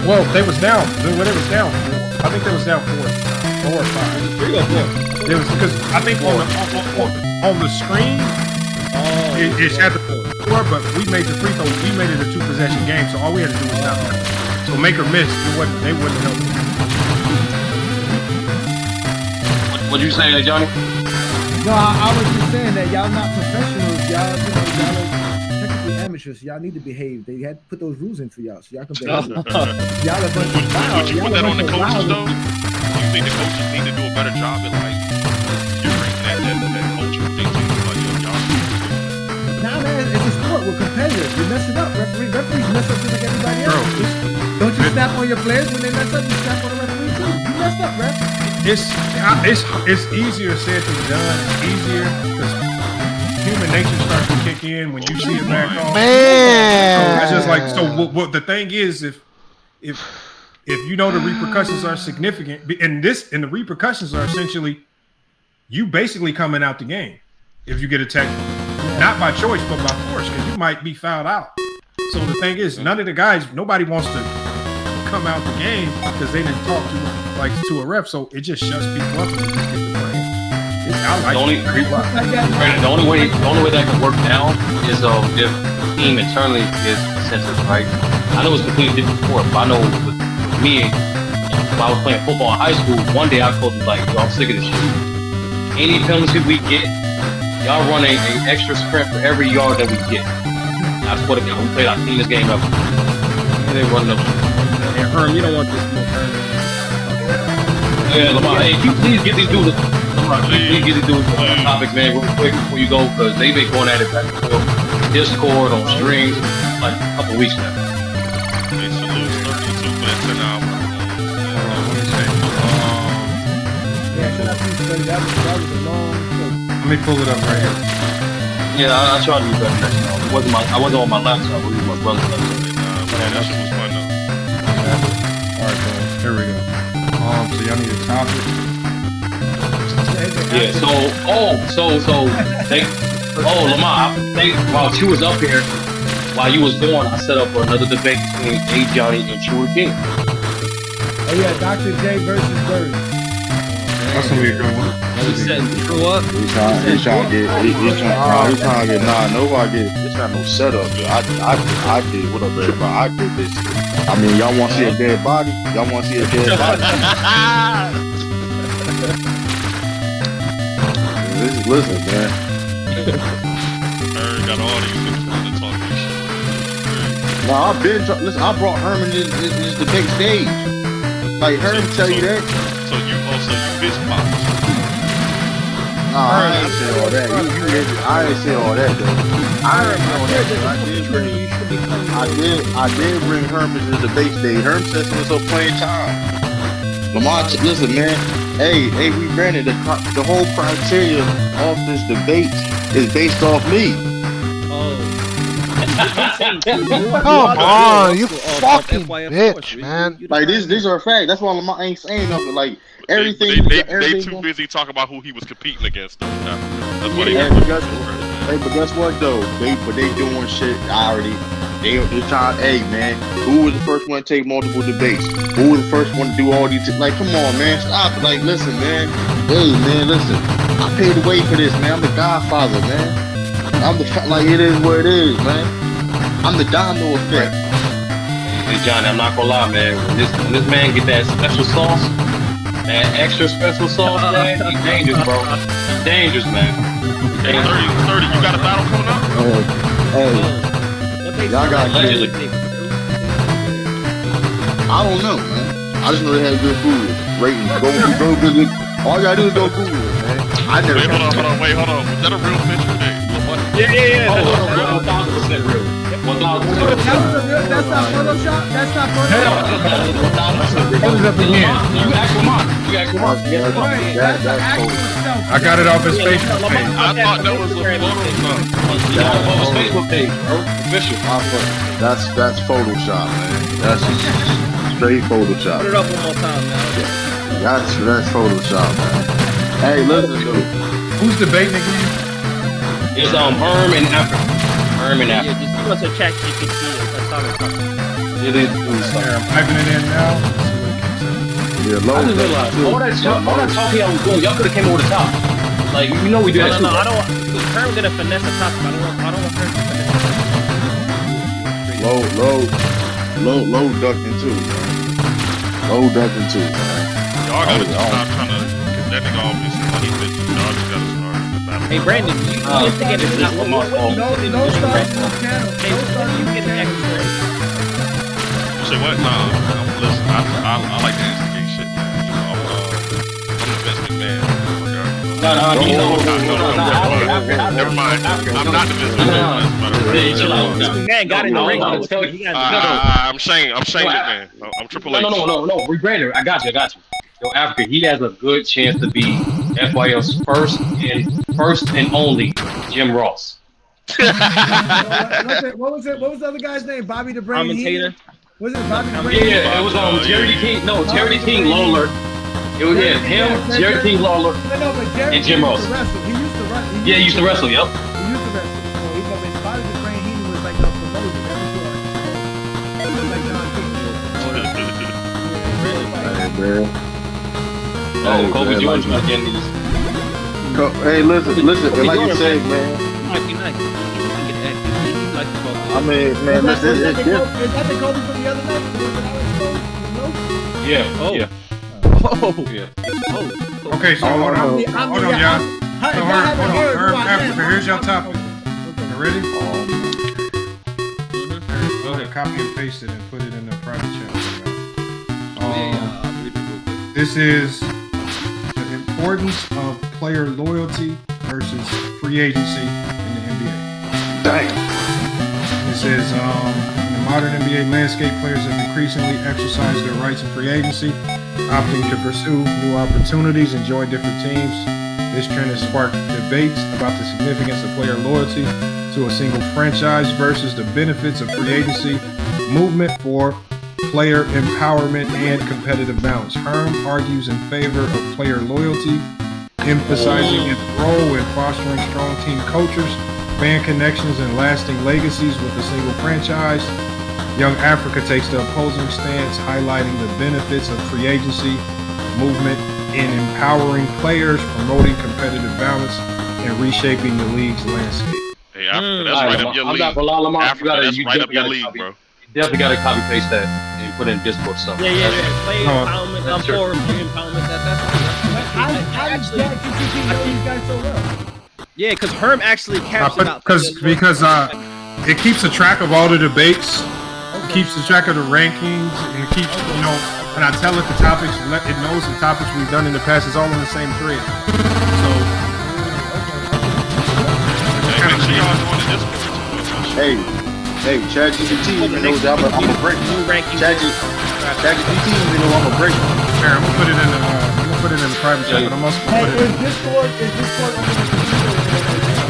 Well, they was down. When it was down 4, I think they was down 4 or 5. 3 or 4. It was because I think on the screen, it had the 4, but we made the free throw. We made it a 2-possession game, so all we had to do was not play. So make or miss, they wouldn't help. What'd you say, Johnny? No, I was just saying that y'all not professionals. Y'all are technically amateurs. So y'all need to behave. They had to put those rules in for y'all, so y'all can behave. Y'all a bunch of wild. Would you put that on the coaches though? Do you think the coaches need to do a better job at like curing that culture thinking like y'all? Nah, man, it's a sport. We're competitive. You mess it up. Referees mess up just like everybody else. Don't you snap on your players when they mess up? You snap on the referee too. You messed up, ref. It's easier said than done. It's easier because human nature starts to kick in when you see it back on. Man, it's just like what the thing is, if you know the repercussions are significant, and the repercussions are essentially you basically coming out the game if you get a technical, not by choice but by force, because you might be fouled out. So the thing is, nobody wants to come out the game because they didn't talk to a ref, so it just shuts people up and they just get the play. The only way that can work now is if the team internally is sensitive, right? I know it's completely different sport, but I know with me, when I was playing football in high school, one day our coach was like, yo, I'm sick of this shit. Any penalty we get, y'all run an extra sprint for every yard that we get. I swear to God, we played our cleanest game ever. And they run up. And Herm, you don't want this smoke, Herm. Yeah, Lamar, hey, can you please get these dudes on topic, man, real quick before you go, because they've been going at it back and forth. Discord, on strings, like a couple weeks now. They salute 32 for that 10 hour. That was a long show. Let me pull it up right here. Yeah, I tried to do better next time. I wasn't on my laptop, it was my brother's laptop. Man, that shit was fun though. Alright, guys, here we go. So y'all need a topic. Yeah, Lamar, while Chew was up here, while you was gone, I set up another debate between A. Johnny and Chew King. Oh yeah, Dr. J versus Bird. That's gonna be a good one. He's setting Chew up. He's trying to get nobody get this not no setup. I did what up, everybody? I did this. I mean, y'all want to see a dead body? Y'all want to see a dead body? Listen, man. Got all these niggas wanting to talk this shit. No, listen, I brought Herman to this debate stage. Like Herman tell you that. So you his pops. Nah, I ain't say all that. I ain't say all that though. I did bring Herman to the debate stage. Herman said it was so playing time. Lamar, listen, man. Hey, we granted the whole criteria of this debate is based off me. Come on, you fucking bitch, man. Like these are facts. That's why Lamar ain't saying nothing. Like everything. They too busy talking about who he was competing against. Though. That's what but guess what though? They doing shit already. They trying. Hey man, who was the first one to take multiple debates? Who was the first one to do all these? Like, come on, man, stop. Like, listen, man. Hey man, listen. I paid the way for this, man. I'm the Godfather, man. Like it is what it is, man. I'm the domino effect. Hey Johnny, I'm not gonna lie, man. When this man get that special sauce, that extra special sauce, man, he's dangerous, bro. He's dangerous, man. Hey, 30, you got a battle coming up? Hey. Y'all got kids. I don't know, man. I just know they had good food. Ratings. Go visit. All you gotta do is go Google it, man. I never. Wait, hold on. Was that a real picture? Yeah. Oh, 1,000% real. 1,000%. That's not Photoshop? That's not Photoshop? You ask Lamar. That's an actual selfie. I got it off his Facebook page. I thought that was a Photoshop. His Facebook page, bro. Official. That's Photoshop, man. That's straight Photoshop. Put it up one more time, man. That's Photoshop, man. Hey, listen, dude. Who's debating again? It's Herm and Africa. Yeah, just give us a chat GPT. It is. I'm typing it in now. Yeah, I just realized all that talking y'all was doing, y'all could have came over the top. Like we know we do that. No, I don't want. Herm's gonna finesse the top. I don't want Herm to finesse the top. Low ducking too, man. Low ducking too, man. Y'all gotta stop trying to. That nigga always funny bitches. Y'all just gotta start. Hey Brandon, you just to get it. No start from the channel. Hey, you get the extra. You say what? Nah. Listen, I like to instigate shit, man. You know, I'm the best McMahon. No. Never mind. I'm not the best McMahon. Man got in the ring. I'm Shane McMahon. I'm Triple H. No. Rebranded. I got you. Yo, Africa, he has a good chance to be FYL's first and only Jim Ross. What was the other guy's name? Bobby the Brain Commentator. Was it Bobby the Brain? Yeah, it was Jerry King. No, Jerry King Lawler. It was him, Jerry King Lawler, and Jim Ross. He used to wrestle. He used to wrestle. Yep. He used to wrestle. So he Bobby the Brain. He was like the promoter. That was like John King. Oh, Kobe George not getting these. Hey, listen. Like you said, man. Might be nice. I mean, man, listen. Is that the Kobe from the other night? Yeah. Oh. Yeah. Okay, so hold on, y'all. Africa, here's your topic. You ready? Go ahead, copy and paste it and put it in the private channel. This is the importance of player loyalty versus free agency in the NBA. Damn. This is in the modern NBA landscape, players have increasingly exercised their rights in free agency, opting to pursue new opportunities and join different teams. This trend has sparked debates about the significance of player loyalty to a single franchise versus the benefits of free agency movement for player empowerment and competitive balance. Herm argues in favor of player loyalty, emphasizing its role in fostering strong team cultures, fan connections, and lasting legacies with a single franchise. Young Africa takes the opposing stance, highlighting the benefits of free agency movement in empowering players, promoting competitive balance, and reshaping the league's landscape. Hey, Africa, that's right up your league. Africa, that's right up your league, bro. Definitely got to copy paste that and put in Discord stuff. Yeah. Player empowerment, player empowerment. That's How does ChatGPT know these guys so well? Yeah, because Herm actually captured out. Because it keeps a track of all the debates, it keeps a track of the rankings, and it keeps, you know, when I tell it the topics, it knows the topics we've done in the past. It's all on the same thread. So, hey, ChatGPT even knows I'm a break. ChatGPT even know I'm a break. Here, I'm gonna put it in the private chat, but I'm also gonna put it in. Is Discord on the computer?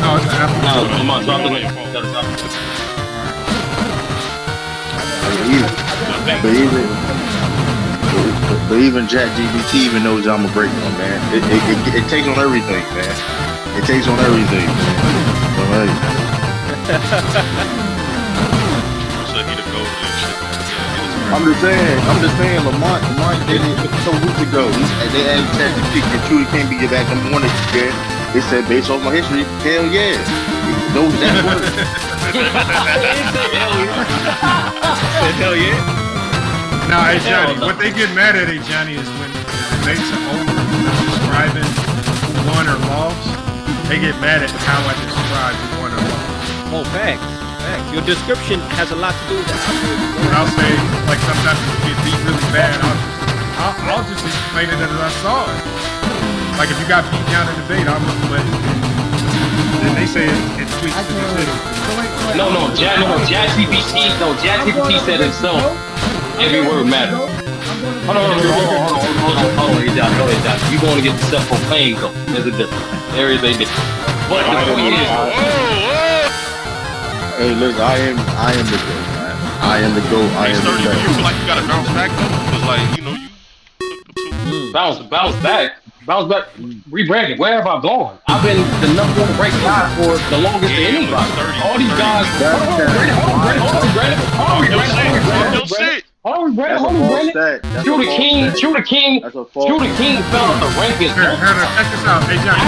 No, it's an Apple. No, come on, drop it in. But even ChatGPT even knows I'm a break one, man. It takes on everything, man. It takes on everything, man. All right. I'm just saying, Lamont did it some weeks ago. They asked ChatGPT, "You truly can't be your back number one if you can." They said, based off my history, hell yeah. He knows that word. Hell yeah. Now, hey Johnny, what they get mad at, Johnny, is when it makes it over describing who won or lost. They get mad at how I describe who won or lost. Oh, facts. Your description has a lot to do with that. And I'll say, like, sometimes it get beat really bad. I'll just explain it as I saw it. Like, if you got beat down in debate, but then they say it tweets to the city. ChatGPT said it so. Every word matters. Hold on, Johnny. You going to get the self-proclaimed though? There's a difference. There is a difference. But the point is, hey, look, I am the GOAT, man. I am the GOAT. I am the GOAT. You feel like you gotta bounce back though, because like you know you bounce back. Rebranding. Where have I gone? I've been the number one ranked guy for the longest of anybody. All these guys. Hold on, Brandon. True the King fell off the rankings. Check this out. Hey, Johnny.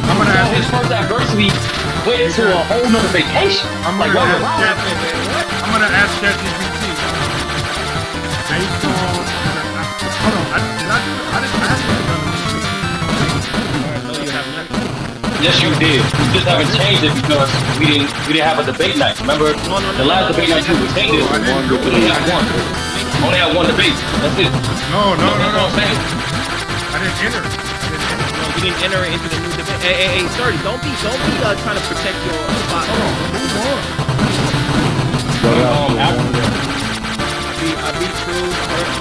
I'm gonna ask his first adversity went into a whole nother vacation. I'm gonna ask ChatGPT. Based on, hold on, I didn't ask you. Yes, you did. You just haven't changed it because we didn't have a debate night. Remember, the last debate night we changed it. We only had one debate. That's it. No. I didn't enter. You didn't enter into the new debate. Hey, Sturdy, don't be trying to protect your spot. Move on. I beat True.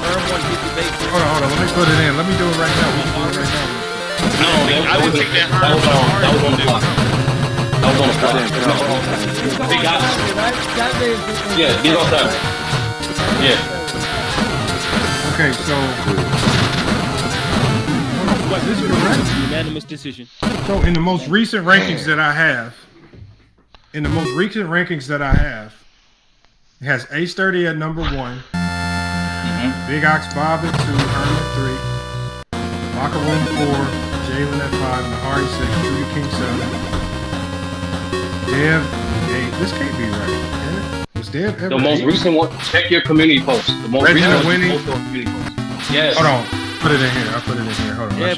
Herm won his debate. Hold on. Let me put it in. Let me do it right now. We can do it right now. No, I didn't take that. That was on the block. They got it. Yeah, get on that. Yeah. Okay, so what this is correct? Unanimous decision. So in the most recent rankings that I have, it has Ace 30 at number 1, Big Ox Bob at 2, Herm at 3, Locker Room 4. Jalen at 5, Nahari 6, True King 7, Dev 8. This can't be right. Was Dev ever the most 8? recent one? Check your community post. The most recent winning. community post. Yes. Hold on. Put it in here. I'll put it in here. Hold on. Yeah.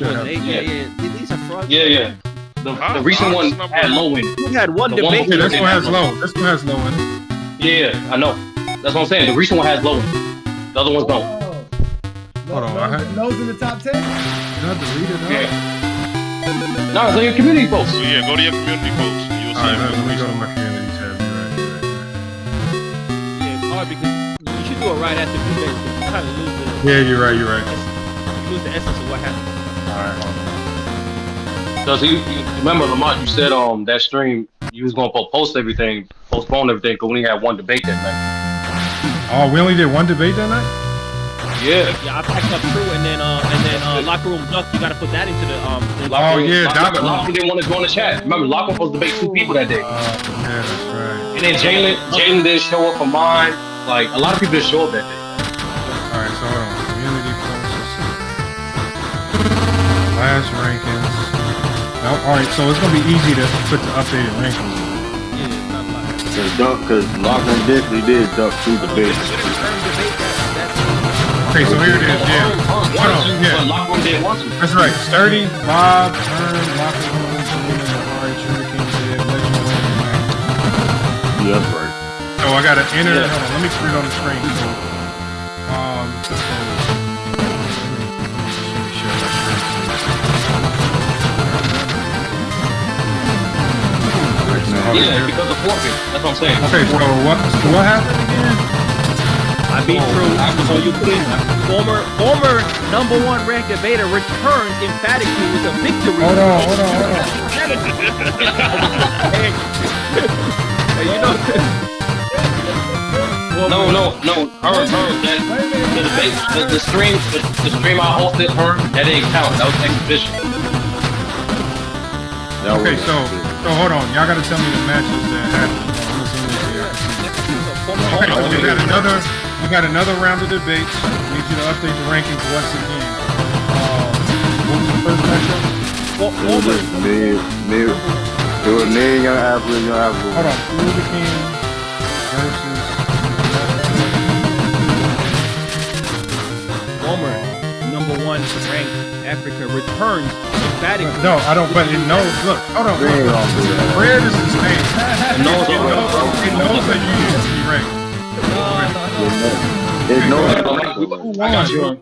These are frauds. Yeah. The recent one had low in it. You had one debate. Yeah, this one has low. This one has low in it. Yeah, I know. That's what I'm saying. The recent one has low in it. The other ones don't. Hold on. Those in the top 10? Did I delete it? Yeah. No, it's on your community post. So yeah, go to your community post. And you'll see. All right, let me go to my community tab. You're right. Yeah, it's hard because you should do it right after the debate. You kind of lose the. Yeah, you're right. You lose the essence of what happened. All right, hold on. So you remember, Lamont, you said that stream you was gonna postpone everything, because we only had one debate that night. Oh, we only did one debate that night? Yeah, I packed up True and then Locker Room Duck. You gotta put that into the Locker didn't want to go in the chat. Remember, Locker was supposed to debate 2 people that day. Yeah, that's right. And then Jalen didn't show up for mine. Like a lot of people didn't show up that day. All right, so hold on. Community posts. Last rankings. No, all right, so it's gonna be easy to put the updated rankings. Because Locker definitely did duck 2 debates. Okay, so here it is. Yeah. Hold on. Yeah. Locker room didn't want to. That's right. Sturdy, Bob, Herm, Locker Room, Selena, Ari, Sugar King, Deb, Legend, Yeah, that's right. So I gotta enter. Hold on, let me put it on the screen. So, Yeah, because of forfeit. That's what I'm saying. Okay, so what happened again? I beat True. So you put in former #1 ranked debater returns emphatically with a victory. Hold on. Hey, you know. No. The stream I hosted her, that didn't count. That was exhibition. Okay, so hold on. Y'all gotta tell me the matches that happened. Okay, so we got another round of debates. Need you to update the rankings once again. What was the first matchup? It was me, Young Average. Hold on. Ruby King versus Former #1 ranked Africa returns emphatically. No, I don't. But it knows. Look, hold on. Fred is his name. It knows that you used to be ranked. It knows. Who won? I got you.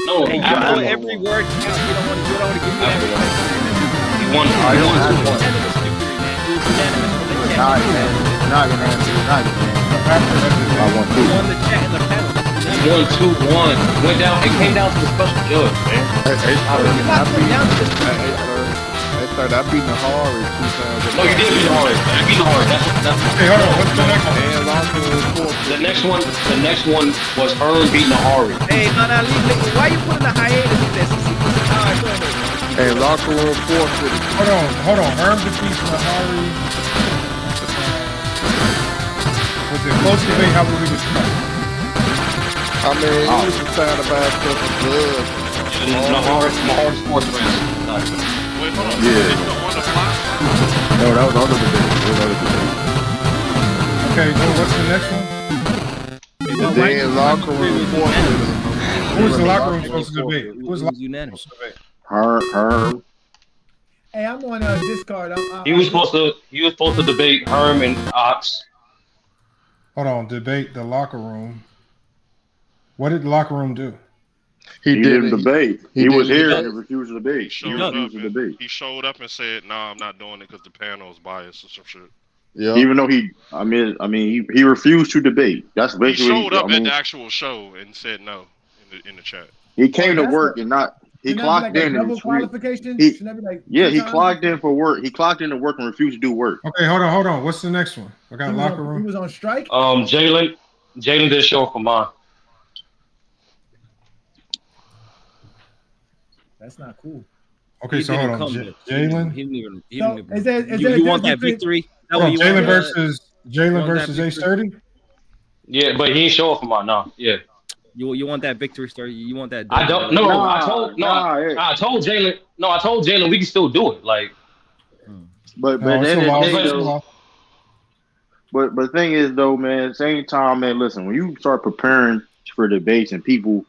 No, Hey, you know every word counts. You don't want to give me everything. He won. Not unanimous. I won He won the chat in the panel. He won 2-1. Went down. It came down to the special judge, man. I beat Nahari 2 times. No, you did beat Nahari. You beat Nahari. That's Hey, hold on. What's the next one? The next one was Herm beating Nahari. Hey, no, why you putting a hiatus in this? Hey, locker room forfeit. Hold on. Herm defeats Nahari. Was it close debate? How would we describe it? I mean, he was just trying to buy stuff for drugs. Nahari sports friends. Wait, hold on. Yeah. Is it on the fly? No, that was the other debate. Okay, so what's the next one? And then locker room forfeit. Who was the locker room supposed to debate? Who was the locker room unanimous? supposed to debate? Herm. Hey, I'm on Discord. He was supposed to debate Herm and Ox. Hold on, debate the locker room. What did the locker room do? He didn't debate. He was here debate. and refused to debate. He showed up and said, "Nah, I'm not doing it because the panel is biased or some shit." Yeah. Even though he refused to debate. That's He basically. showed up at the actual show and said no in the chat. He came to work and not. He clocked in. Double qualification. He clocked in for work. He clocked into work and refused to do work. Okay, hold on. What's the next one? I got locker room. He was on strike. Jalen did show for mine. That's not cool. Okay, so hold on. Jalen. You want that victory? Jalen versus A30? Yeah, but he ain't show up for mine. No, yeah. You want that victory story? You want that? I don't. No, I told Jalen. No, I told Jalen we can still do it. Like, but the thing is though, man. Same time, man. Listen, when you start preparing for debates and people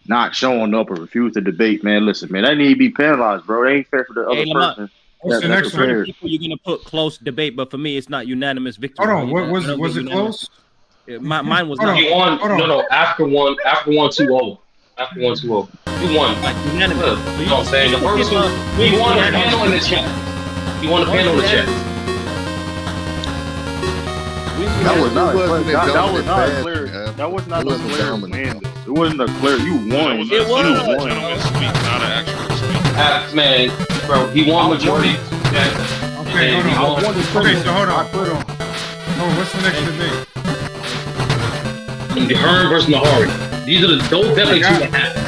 not showing up or refuse to debate, man. Listen, man, that need to be penalized, bro. It ain't fair for the other person. What's the next one? People you're gonna put close debate, but for me, it's not unanimous victory. Hold on, was it close? Mine was not. He won. No. After 1-2-0. After 1-2-0. He won. Like unanimous. You know what I'm saying? The first one, he won the panel in the chat. He won the panel in the chat. That was not clear. That was not a clear win. It wasn't a clear. You won. It was. Gentleman's speech, not an actual speech. Man, bro, he won majority. Okay, hold on. Okay, so hold on. Oh, what's the next debate? The Herm versus Nahari. These are those definitely two that happen.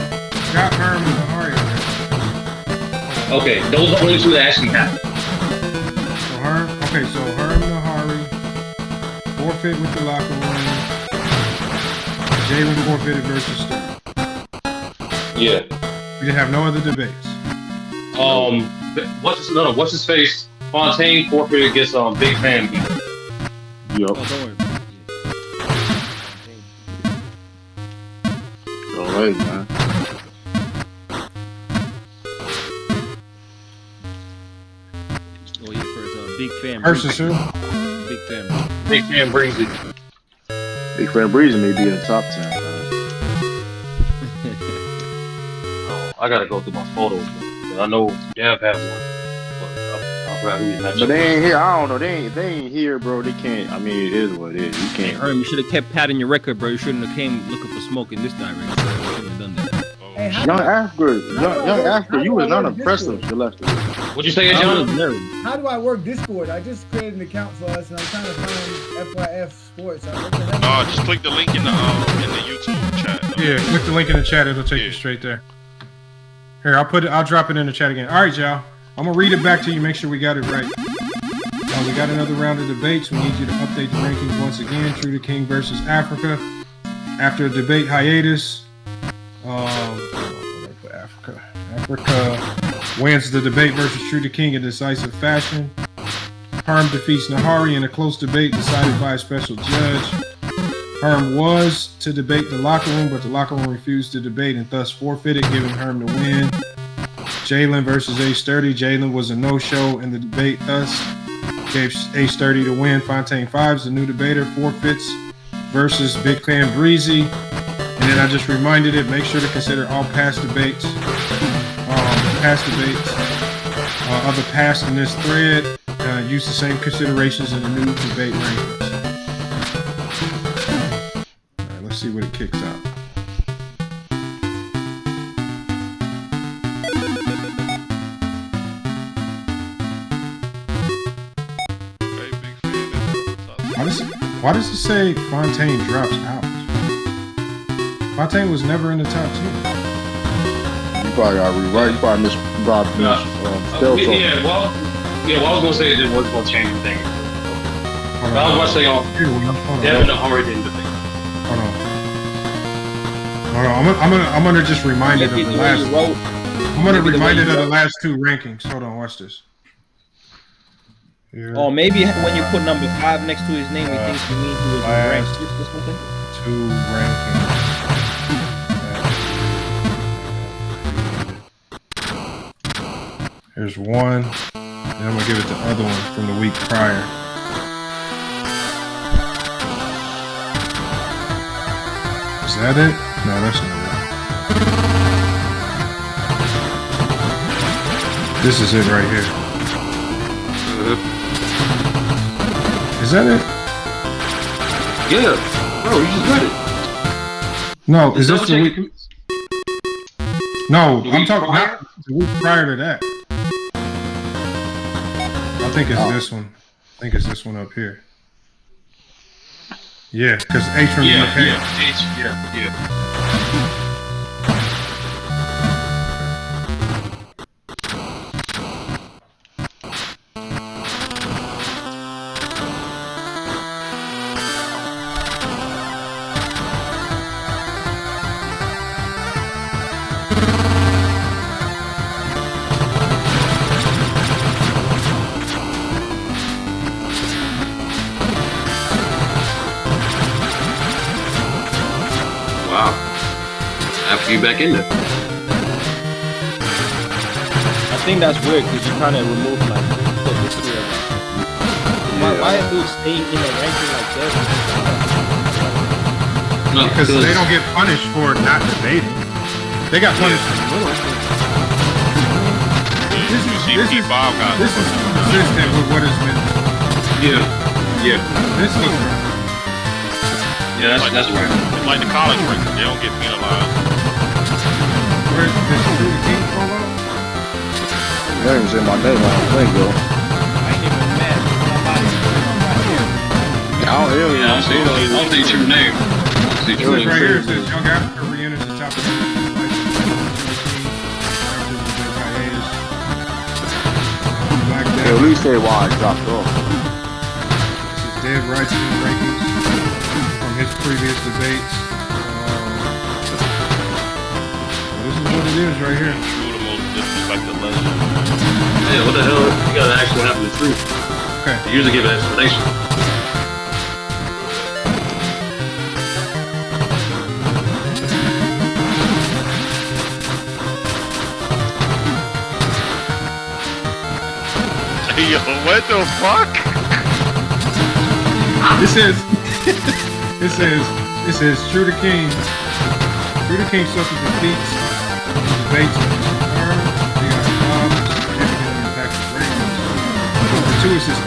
Got Herm and Nahari. Okay, those are the only two that actually happen. So Herm Nahari forfeit with the locker room. Jalen forfeited versus Stern. Yeah. We didn't have no other debates. What's his face? Fontaine forfeited against Big Fan. Yup. Oh, don't worry. All right, man. Oh yeah, first Big Fan. Versus who? Big Fan. Big Fan Breezy. Big Fan Breezy may be in the top 10. Oh, I gotta go through my photos. But I know Dev had one. But I forgot who he's matching. But they ain't here. I don't know. They ain't here, bro. They can't. I mean, it is what it is. You Hey, can't. Herm, you should have kept padding your record, bro. You shouldn't have came looking for smoke in this direction. You shouldn't have done that. Hey, how Young do I- Africa, young Africa, you was not impressive, Gillespie. What'd you say, John? How do I work Discord? I just created an account for us, and I'm trying to find FYF Sports. What the hell? Just click the link in the YouTube chat. Yeah, click the link in the chat. It'll take you straight there. Here, I'll drop it in the chat again. All right, y'all. I'm gonna read it back to you. Make sure we got it right. We got another round of debates. We need you to update the rankings once again. True to King versus Africa. After a debate hiatus, Africa wins the debate versus True to King in decisive fashion. Herm defeats Nahari in a close debate decided by a special judge. Herm was to debate the locker room, but the locker room refused to debate and thus forfeited, giving Herm the win. Jalen versus A-Sturdy. Jalen was a no-show in the debate, thus gave A-Sturdy the win. Fontaine Fives, the new debater, forfeits versus Big Fan Breezy. And then I just reminded it, make sure to consider all past debates, of the past in this thread. Use the same considerations in the new debate rankings. All right, let's see what it kicks out. Why does it say Fontaine drops out? Fontaine was never in the top 10. You probably got to rewrite. You probably missed Bob. Well, I was gonna say it just wasn't gonna change anything. But I was gonna say Devin already didn't debate. Hold on. I'm gonna just remind it of the last. I'm gonna remind it of the last two rankings. Hold on, watch this. Here. Oh, maybe when you put number 5 next to his name, he thinks you mean he was ranked 6 or something. 2 rankings. Here's one, and I'm gonna give it the other one from the week prior. Is that it? No, that's not it. This is it right here. Is that it? Yeah. Bro, you just read it. No, is this the week? No, I'm talking about the week prior to that. I think it's this one. I think it's this one up here. Yeah, because H from the UK. Yeah. You back in there. I think that's weird because you kind of remove like the history of it. Why are dudes staying in the ranking like this? No, because they don't get punished for not debating. They got punished for little. This is consistent with what has been. Yeah. This is. Yeah, that's right. Like the college rankings, they don't get penalized. Where's this True to King photo? That ain't say my name. I don't think, though. I don't see your name. It says right here, it says Young Africa re-enters the top 10. At least say why I dropped off. This is Dev Wright's rankings from his previous debates. This is what it is right here. True, the most disrespected legend. Yeah, what the hell? You gotta ask what happened to True. Okay. You usually give an explanation. Yo, what the fuck? It says True to King. True to King suffered defeats. Debates on his return. They got robbed. Significantly impacted ratings. Gratuitous,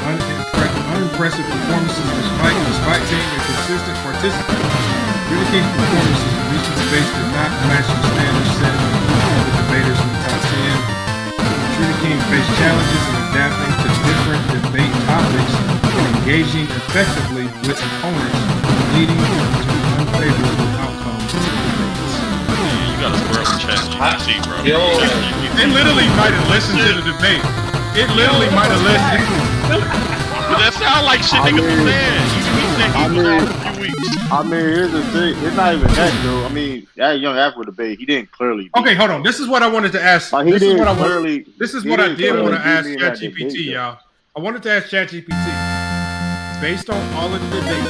unimpressive performances despite being a consistent participant. True to King's performances in recent debates did not match the standards set for the debaters in the top 10. True to King faced challenges in adapting to different debate topics and engaging effectively with opponents, leading to unfavorable outcomes of the debates. Yeah, you gotta square up with ChatGPT, bro. It literally might have listened to the debate. It literally might have listened. But that sound like shit niggas was saying. You said he was out for a few weeks. I mean, here's the thing. It's not even that, though. I mean, that young Afro debate, he didn't clearly. Okay, hold on. This is what I wanted to ask. Like, This is what I did clearly want to ask beat me in that ChatGPT, debate, y'all. I wanted to ask ChatGPT, based on all of the debates,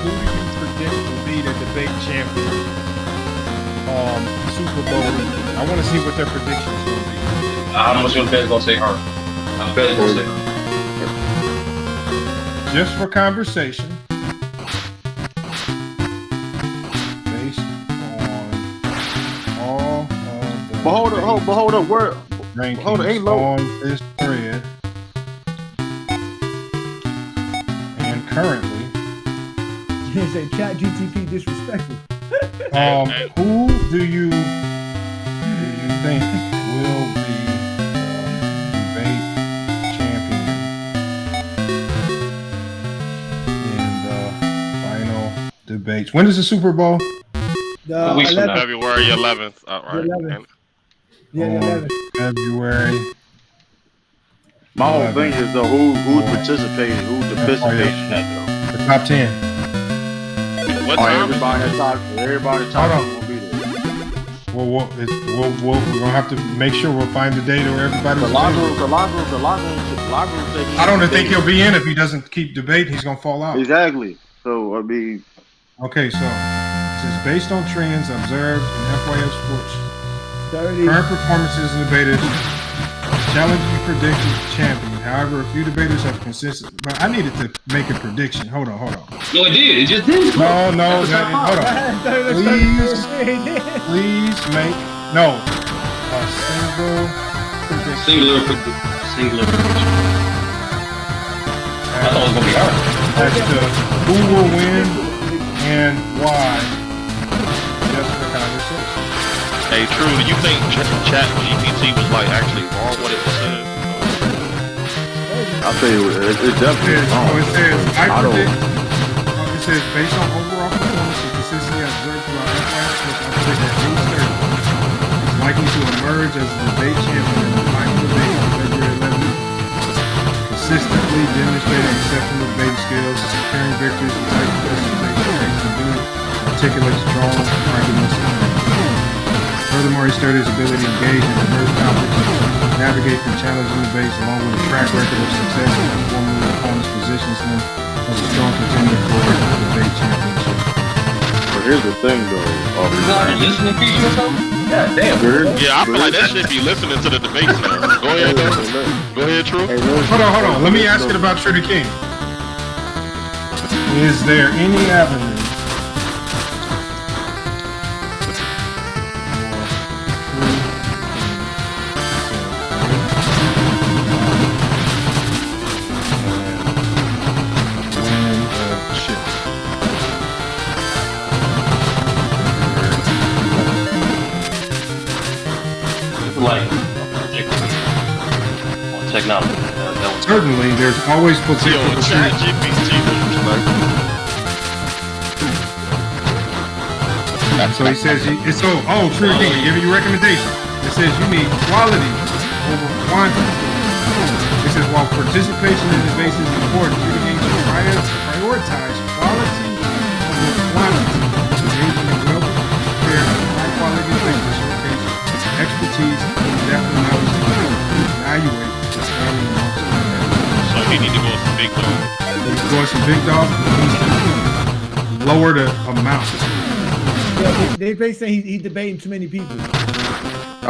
who do you predict will be the debate champion? Super Bowl weekend. I want to see what their predictions will be. I'm assuming Ben's gonna say her. I'm Ben's gonna say her. Just for conversation, based on all of the hold up, where? rankings ain't low. on this thread, and currently, You say Chat GTP disrespectful. who do you think will be the debate champion in the final debates? When is the Super Bowl? February 11th. All right. 11th. Yeah, On 11th. February. My whole thing is though, who's participating, who's participating in that though. The top 10. What time? Everybody top 10 will be there. Well, we're gonna have to make sure we'll find the date or everybody's. The locker room. I don't think he'll be in if he doesn't keep debating. He's gonna fall out. Exactly. So I mean. Okay, so this is based on trends observed in FYF sports. 30. Current performances in debaters. Challenging predicted champion. However, a few debaters have consistent. But I needed to make a prediction. Hold on. No, it did. It just did. No, hold on. Please make a single prediction. Singular prediction. I thought it was gonna be hard. As to who will win and why. Just for conversation. Hey, True, do you think Chat GPT was like actually wrong what it was saying? I'll tell you, it's definitely wrong. It says based on overall performance and consistency observed throughout FYF sports, I predict that Bruce is likely to emerge as the debate champion in the final debate on February 11th. Consistently demonstrating exceptional debate skills, securing victories in tight contested debates, and doing articulate strong arguments. Furthermore, he studied his ability to engage in diverse topics, navigate through challenging debates, along with a track record of success in performing with opponents, positions him as a strong contender for the debate championship. But here's the thing, though. Listening to you or something? Yeah, damn. Yeah, I feel like that should be listening to the debates now. Go ahead, Go ahead, True. Hold on. Let me ask it about True to King. Is there any avenue technology? Certainly, there's always potential for Chat GPT. So he says, True King, giving you recommendations. It says you need quality over quantity. It says while participation in debates is important, True King should prioritize quality over quantity. Engaging in well-prepared, high-quality debates to showcase expertise and depth of knowledge to evaluate the standing amongst the So he need to go with some big dog. He's going some big dog. He needs to lower the amount. Yeah, they basically saying he's debating too many people.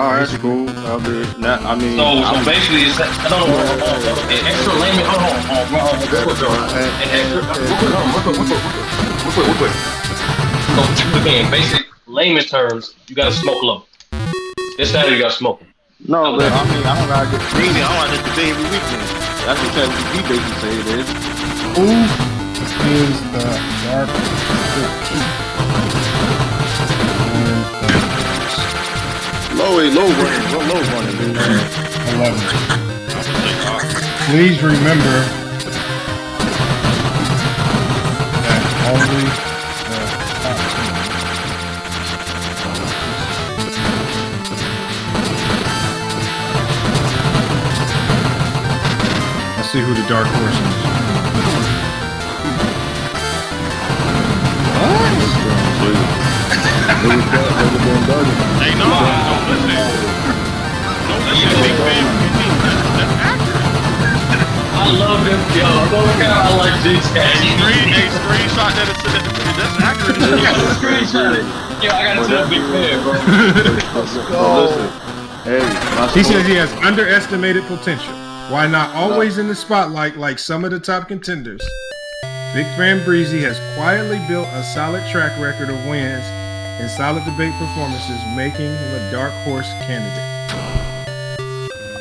Oh, that's cool. I mean, So basically, it's extra layman. Real quick. So in basic layman terms, you gotta smoke low. This Saturday you gotta smoke. No, but I mean, I don't gotta get crazy. I don't have to debate every weekend. That's what ChatGPT basically say it is. Who is the dark Low running. 11. Please remember that only the top Let's see who the dark horse is. Hey, no, don't listen. Don't listen, Big Ben. That's accurate. I love this, yo. I like this guy. Screenshot that. That's accurate. Screenshot it. Yo, I gotta tell Big Ben, bro. Hey, he says he has underestimated potential. Why not always in the spotlight like some of the top contenders? Big Fan Breezy has quietly built a solid track record of wins and solid debate performances, making him a dark horse candidate.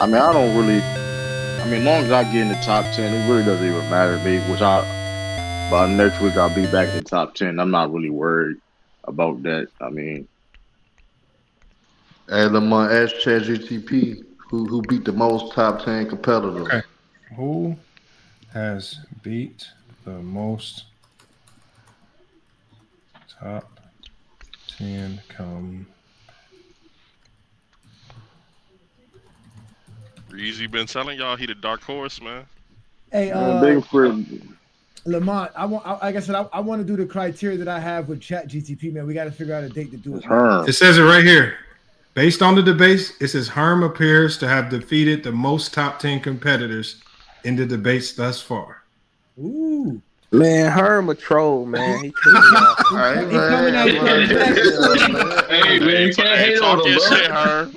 I mean, as long as I get in the top 10, it really doesn't even matter to me. By next week, I'll be back in the top 10. I'm not really worried about that. I mean, hey, Lamont, ask ChatGPT who beat the most top 10 competitors. Okay. Who has beat the most top 10 Breezy been telling y'all he the dark horse, man. Hey, Lamont, I want to do the criteria that I have with ChatGPT, man. We got to figure out a date to do it. It says it right here. Based on the debates, it says Herm appears to have defeated the most top 10 competitors in the debates thus far. Ooh. Man, Herm a troll, man. He coming out. Hey, man, you can't hate on him, bro.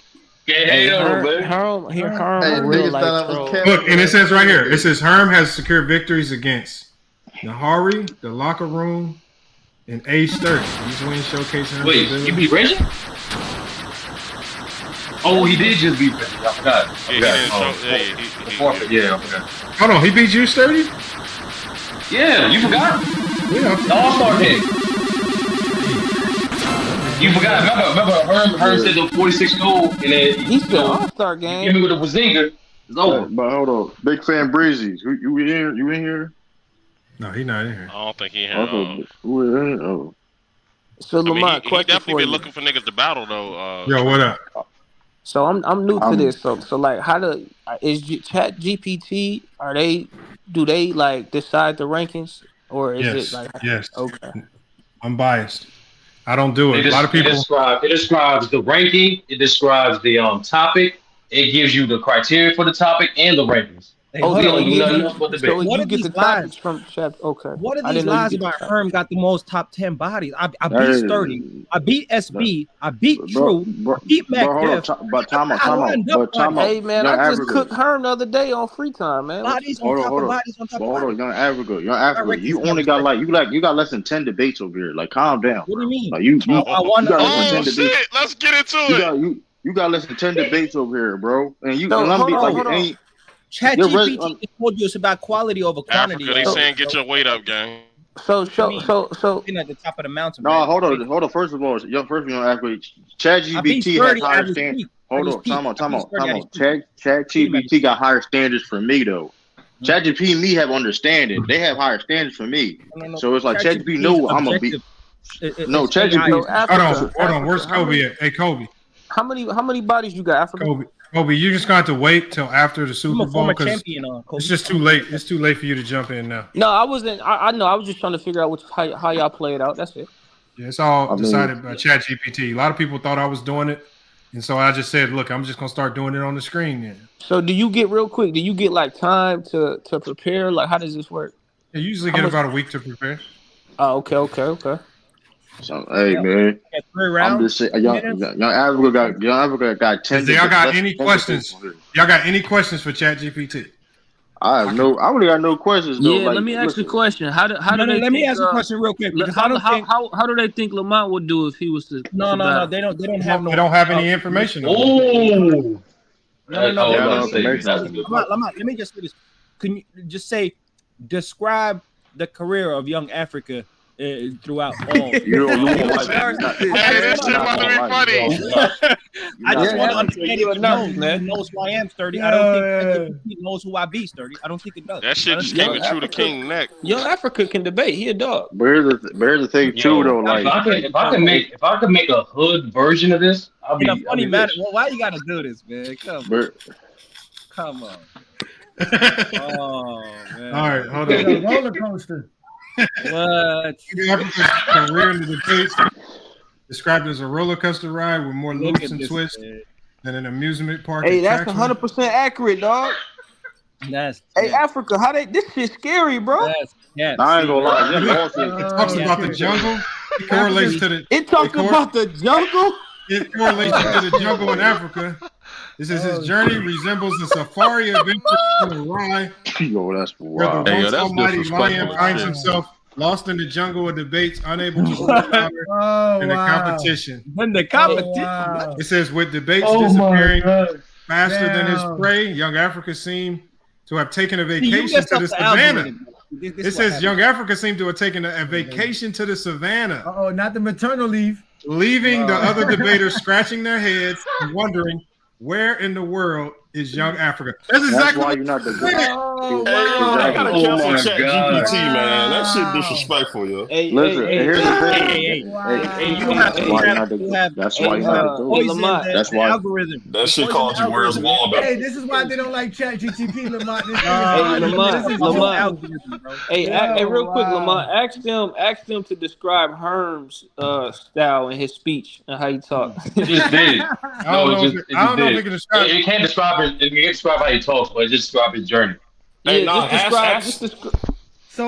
Can't hate on him, man. Herm real life troll. Look, and it says right here, it says Herm has secured victories against Nahari, The Locker Room, and A Sturdy. These wins showcasing Herm's Wait, ability. you beat Reggie? Oh, he did just beat Reggie. I forgot. The forfeit, yeah, I forgot. Hold on, he beat you, Sturdy? Yeah, you forgot? Yeah. The All-Star game. You forgot. Remember Herm said the 46 goal, and then he's the All-Star game. Give me with a Bazinga. It's over. But hold on. Big Fan Breezy. You in here? You in here? No, he's not in here. I don't think he had. So Lamont, he definitely been looking for niggas to battle though. Yo, what up? So I'm new to this. So like, is ChatGPT? Do they like decide the rankings, or is it like? Yes. Okay. I'm biased. I don't do it. A lot of people. It describes the ranking. It describes the topic. It gives you the criteria for the topic and the rankings. Hey, we don't do nothing else but debate. So you get the topics from Chat. Okay. What are these lies about Herm got the most top 10 bodies? I beat Sturdy. I beat SB. I beat True. I beat MacDiff. But time out. Hey man, I just cooked Herm the other day on free time, man. Bodies on top of bodies on top of bodies. Young Africa. You only got you got less than 10 debates over here. Like, calm down. What do you mean? Like, you got shit. Let's get into it. You got less than 10 debates over here, bro. And you hold on. ChatGPT told you it's about quality over quantity. Africa, they saying get your weight up, gang. So at the top of the mountain. No, hold on. First of all, ChatGPT has higher standards. Hold on, time out. ChatGPT got higher standards for me though. ChatGPT and me have understanding. They have higher standards for me. So it's like ChatGPT know I'm gonna be. No, ChatGPT. Hold on. Where's Kobe at? Hey, Kobe. How many bodies you got, Africa? Kobe, you just got to wait till after the Super Bowl because it's just too late. It's too late for you to jump in now. No, I wasn't. I know. I was just trying to figure out how y'all play it out. That's it. Yeah, it's all decided by ChatGPT. A lot of people thought I was doing it, and so I just said, "Look, I'm just gonna start doing it on the screen." Then. So, do you get like time to prepare? Like, how does this work? You usually get about a week to prepare. Oh, okay. So, hey man, I'm just saying, young Africa got 10. Y'all got any questions? Y'all got any questions for ChatGPT? I really got no questions though. Yeah, like, let me ask you a question. How do they? Let me ask you a question real quick because I don't think. How do they think Lamont would do if he was to? No. They don't have no. They don't have any information. Oh. No. Lamont, let me just say this. Can you just say describe the career of Young Africa throughout all? You That shit about to be funny. I just want to understand if he knows who I am, Sturdy. I don't think he knows who I be, Sturdy. I don't think it does. That shit just came in true to King neck. Young Africa can debate. He a dog. But here's the thing too, though. Like, if I could make a hood version of this, I'll be. In a funny manner. Well, why you gotta do this, man? Come on. Oh man. All right, hold It's on. a roller coaster. What? Africa's career in the debates described as a roller coaster ride with more loops and twists than an amusement park. Hey, that's 100% accurate, dog. Hey, Africa, how they? This shit scary, bro. Yes. I ain't gonna lie. It talks about the jungle. It correlates to the. It talks about the jungle. It correlates to the jungle in Africa. It says his journey resembles a safari adventure on a ride. Yo, that's wild. Where the once almighty lion finds himself lost in the jungle of debates, unable to survive in the competition. In the competition. It says with debates disappearing faster than his prey, Young Africa seemed to have taken a vacation to the savannah. It says Young Africa seemed to have taken a vacation to the savannah. Not the maternal leave. Leaving the other debaters scratching their heads and wondering where in the world is Young Africa. That's exactly why you're not the good. I gotta cancel ChatGPT, man. That shit disrespectful, yo. Listen, here's the thing. That's why you're not the Lamont. That's why algorithm. That shit called you where's Waldo. Hey, this is why they don't like ChatGPT, Lamont. Lamont. Hey, real quick, Lamont. Ask them to describe Herm's style and his speech and how he talks. It just did. I don't know if we can describe it. It can't describe it. It can't describe how he talks, but it just describe his journey. Hey, So,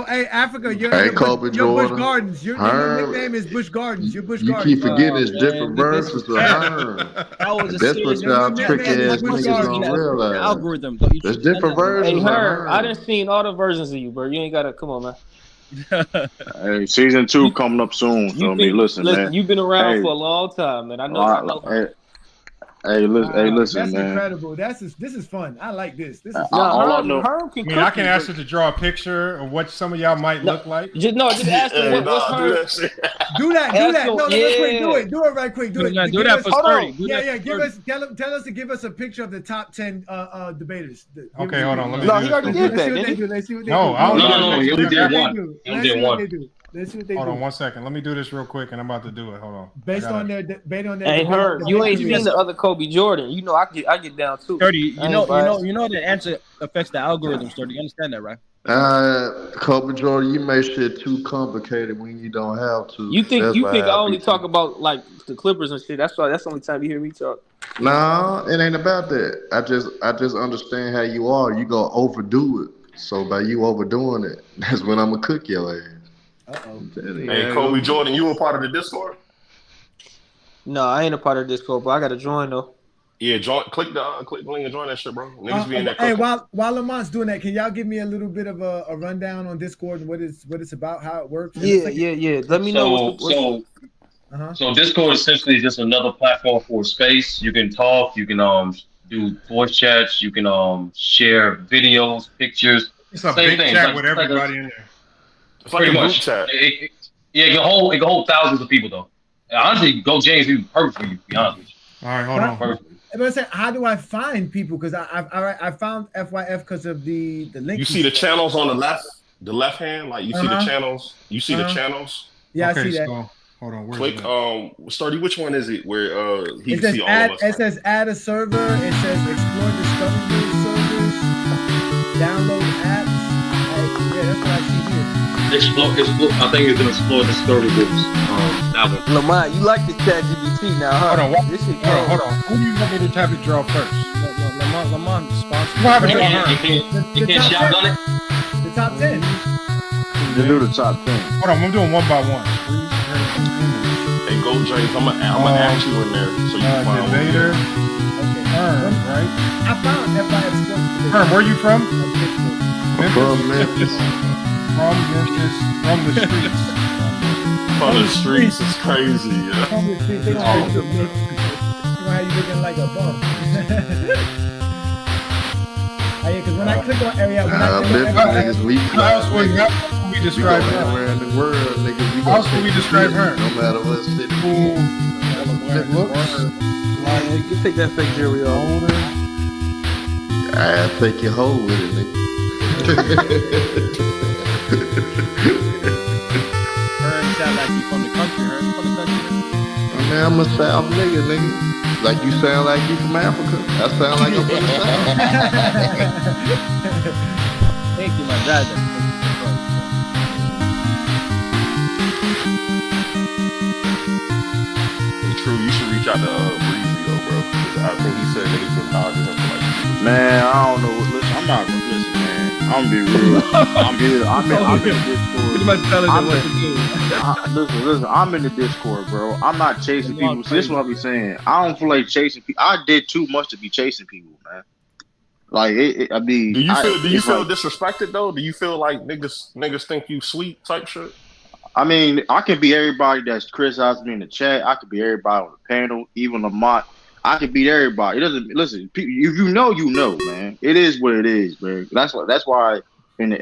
hey, Africa, you're Busch Gardens. Your nickname is Busch Gardens. You're Busch Gardens. You keep forgetting it's different verses of Herm. That's what y'all trick ass niggas don't realize. Algorithm. There's different versions. Hey, Herm, I done seen all the versions of you, bro. You ain't gotta come on, man. Hey, season 2 coming up soon. So listen, man. You've been around for a long time, man. I know. Hey, listen, That's man. incredible. This is fun. I like this. This is I can ask you to draw a picture of what some of y'all might look like. Just ask them what's Herm. Do that. No, quick. Do it right quick. Do it. Do that for Sturdy. Tell us to give us a picture of the top 10 debaters. Okay, hold on. Let me. No, he already did that. Let's see what they do. No, I don't know. No, he only did one. He only did one. Let's see what they do. Hold on 1 second. Let me do this real quick, and I'm about to do it. Hold on. Based on their. Hey, Herm, you ain't seen the other Kobe Jordan. You know, I get down too. Sturdy, you know the answer affects the algorithm. Sturdy, you understand that, right? Kobe Jordan, you make shit too complicated when you don't have to. You think I only talk about like the Clippers and shit? That's the only time you hear me talk. No, it ain't about that. I just understand how you are. You gonna overdo it. So by you overdoing it, that's when I'm gonna cook your ass. Hey, Kobe Jordan, you a part of the Discord? No, I ain't a part of the Discord, but I gotta join though. Yeah, click the link and join that shit, bro. Niggas be in there. Hey, while Lamont's doing that, can y'all give me a little bit of a rundown on Discord and what it's about, how it works? Yeah. Let me know. So Discord is essentially just another platform for space. You can talk. You can do voice chats. You can share videos, pictures. It's a big chat with everybody in there. Pretty much. It can hold thousands of people though. Honestly, Go James would be perfect for you. To be honest with you. All right, hold on. Perfect. But how do I find people? Because I found FYF because of the link. You see the channels on the left hand, like you see the channels. You see the channels. Yeah, I see that. So, hold on. Click Sturdy. Which one is it? Where he can see all of us. It says add a server. It says explore discovery servers. Download apps. Yeah, that's what I see here. Explore. I think it's gonna explore the story groups. That one. Lamont, you like the ChatGPT now, huh? Hold on. Hold on. Who do you want me to have it draw first? Lamont sponsor. What happened to You can't shotgun it. The top 10. You do the top 10. Hold on. I'm doing one by one. James. I'm gonna add you in there so you can find Debater. Okay. Herm, right? I found FIF Sports today. Herm, where you from? From Memphis. From Memphis. From the streets. From the streets is crazy. Yeah. From the streets, they don't have you looking like a bum. Because when I click on area, niggas, how else would we describe her? Everywhere in the world, niggas, How else would we describe her? No matter what city. Good looks. You can take that fake jewelry off. I take your hoe with it, nigga. Herm sound like you from the country. Herm, you from the country? Man, I'm a South nigga. Like you sound like you from Africa. I sound like I'm from the South. Thank you, my brother. True, you should reach out to Breezy though, bro. I think he said niggas been dodging him for like 2 years. Man, I don't know. Listen, I'm not gonna listen, man. I'm gonna be real. I'm in the Discord. Pretty much telling them what to do. Listen, I'm in the Discord, bro. I'm not chasing people. So this is what I be saying. I don't feel like chasing people. I did too much to be chasing people, man. Like I mean, do you feel disrespected though? Do you feel like niggas think you sweet type shit? I mean, I can be everybody that's criticizing me in the chat. I could be everybody on the panel, even Lamont. I can beat everybody. It doesn't listen. If you know, man. It is what it is, man. That's why in the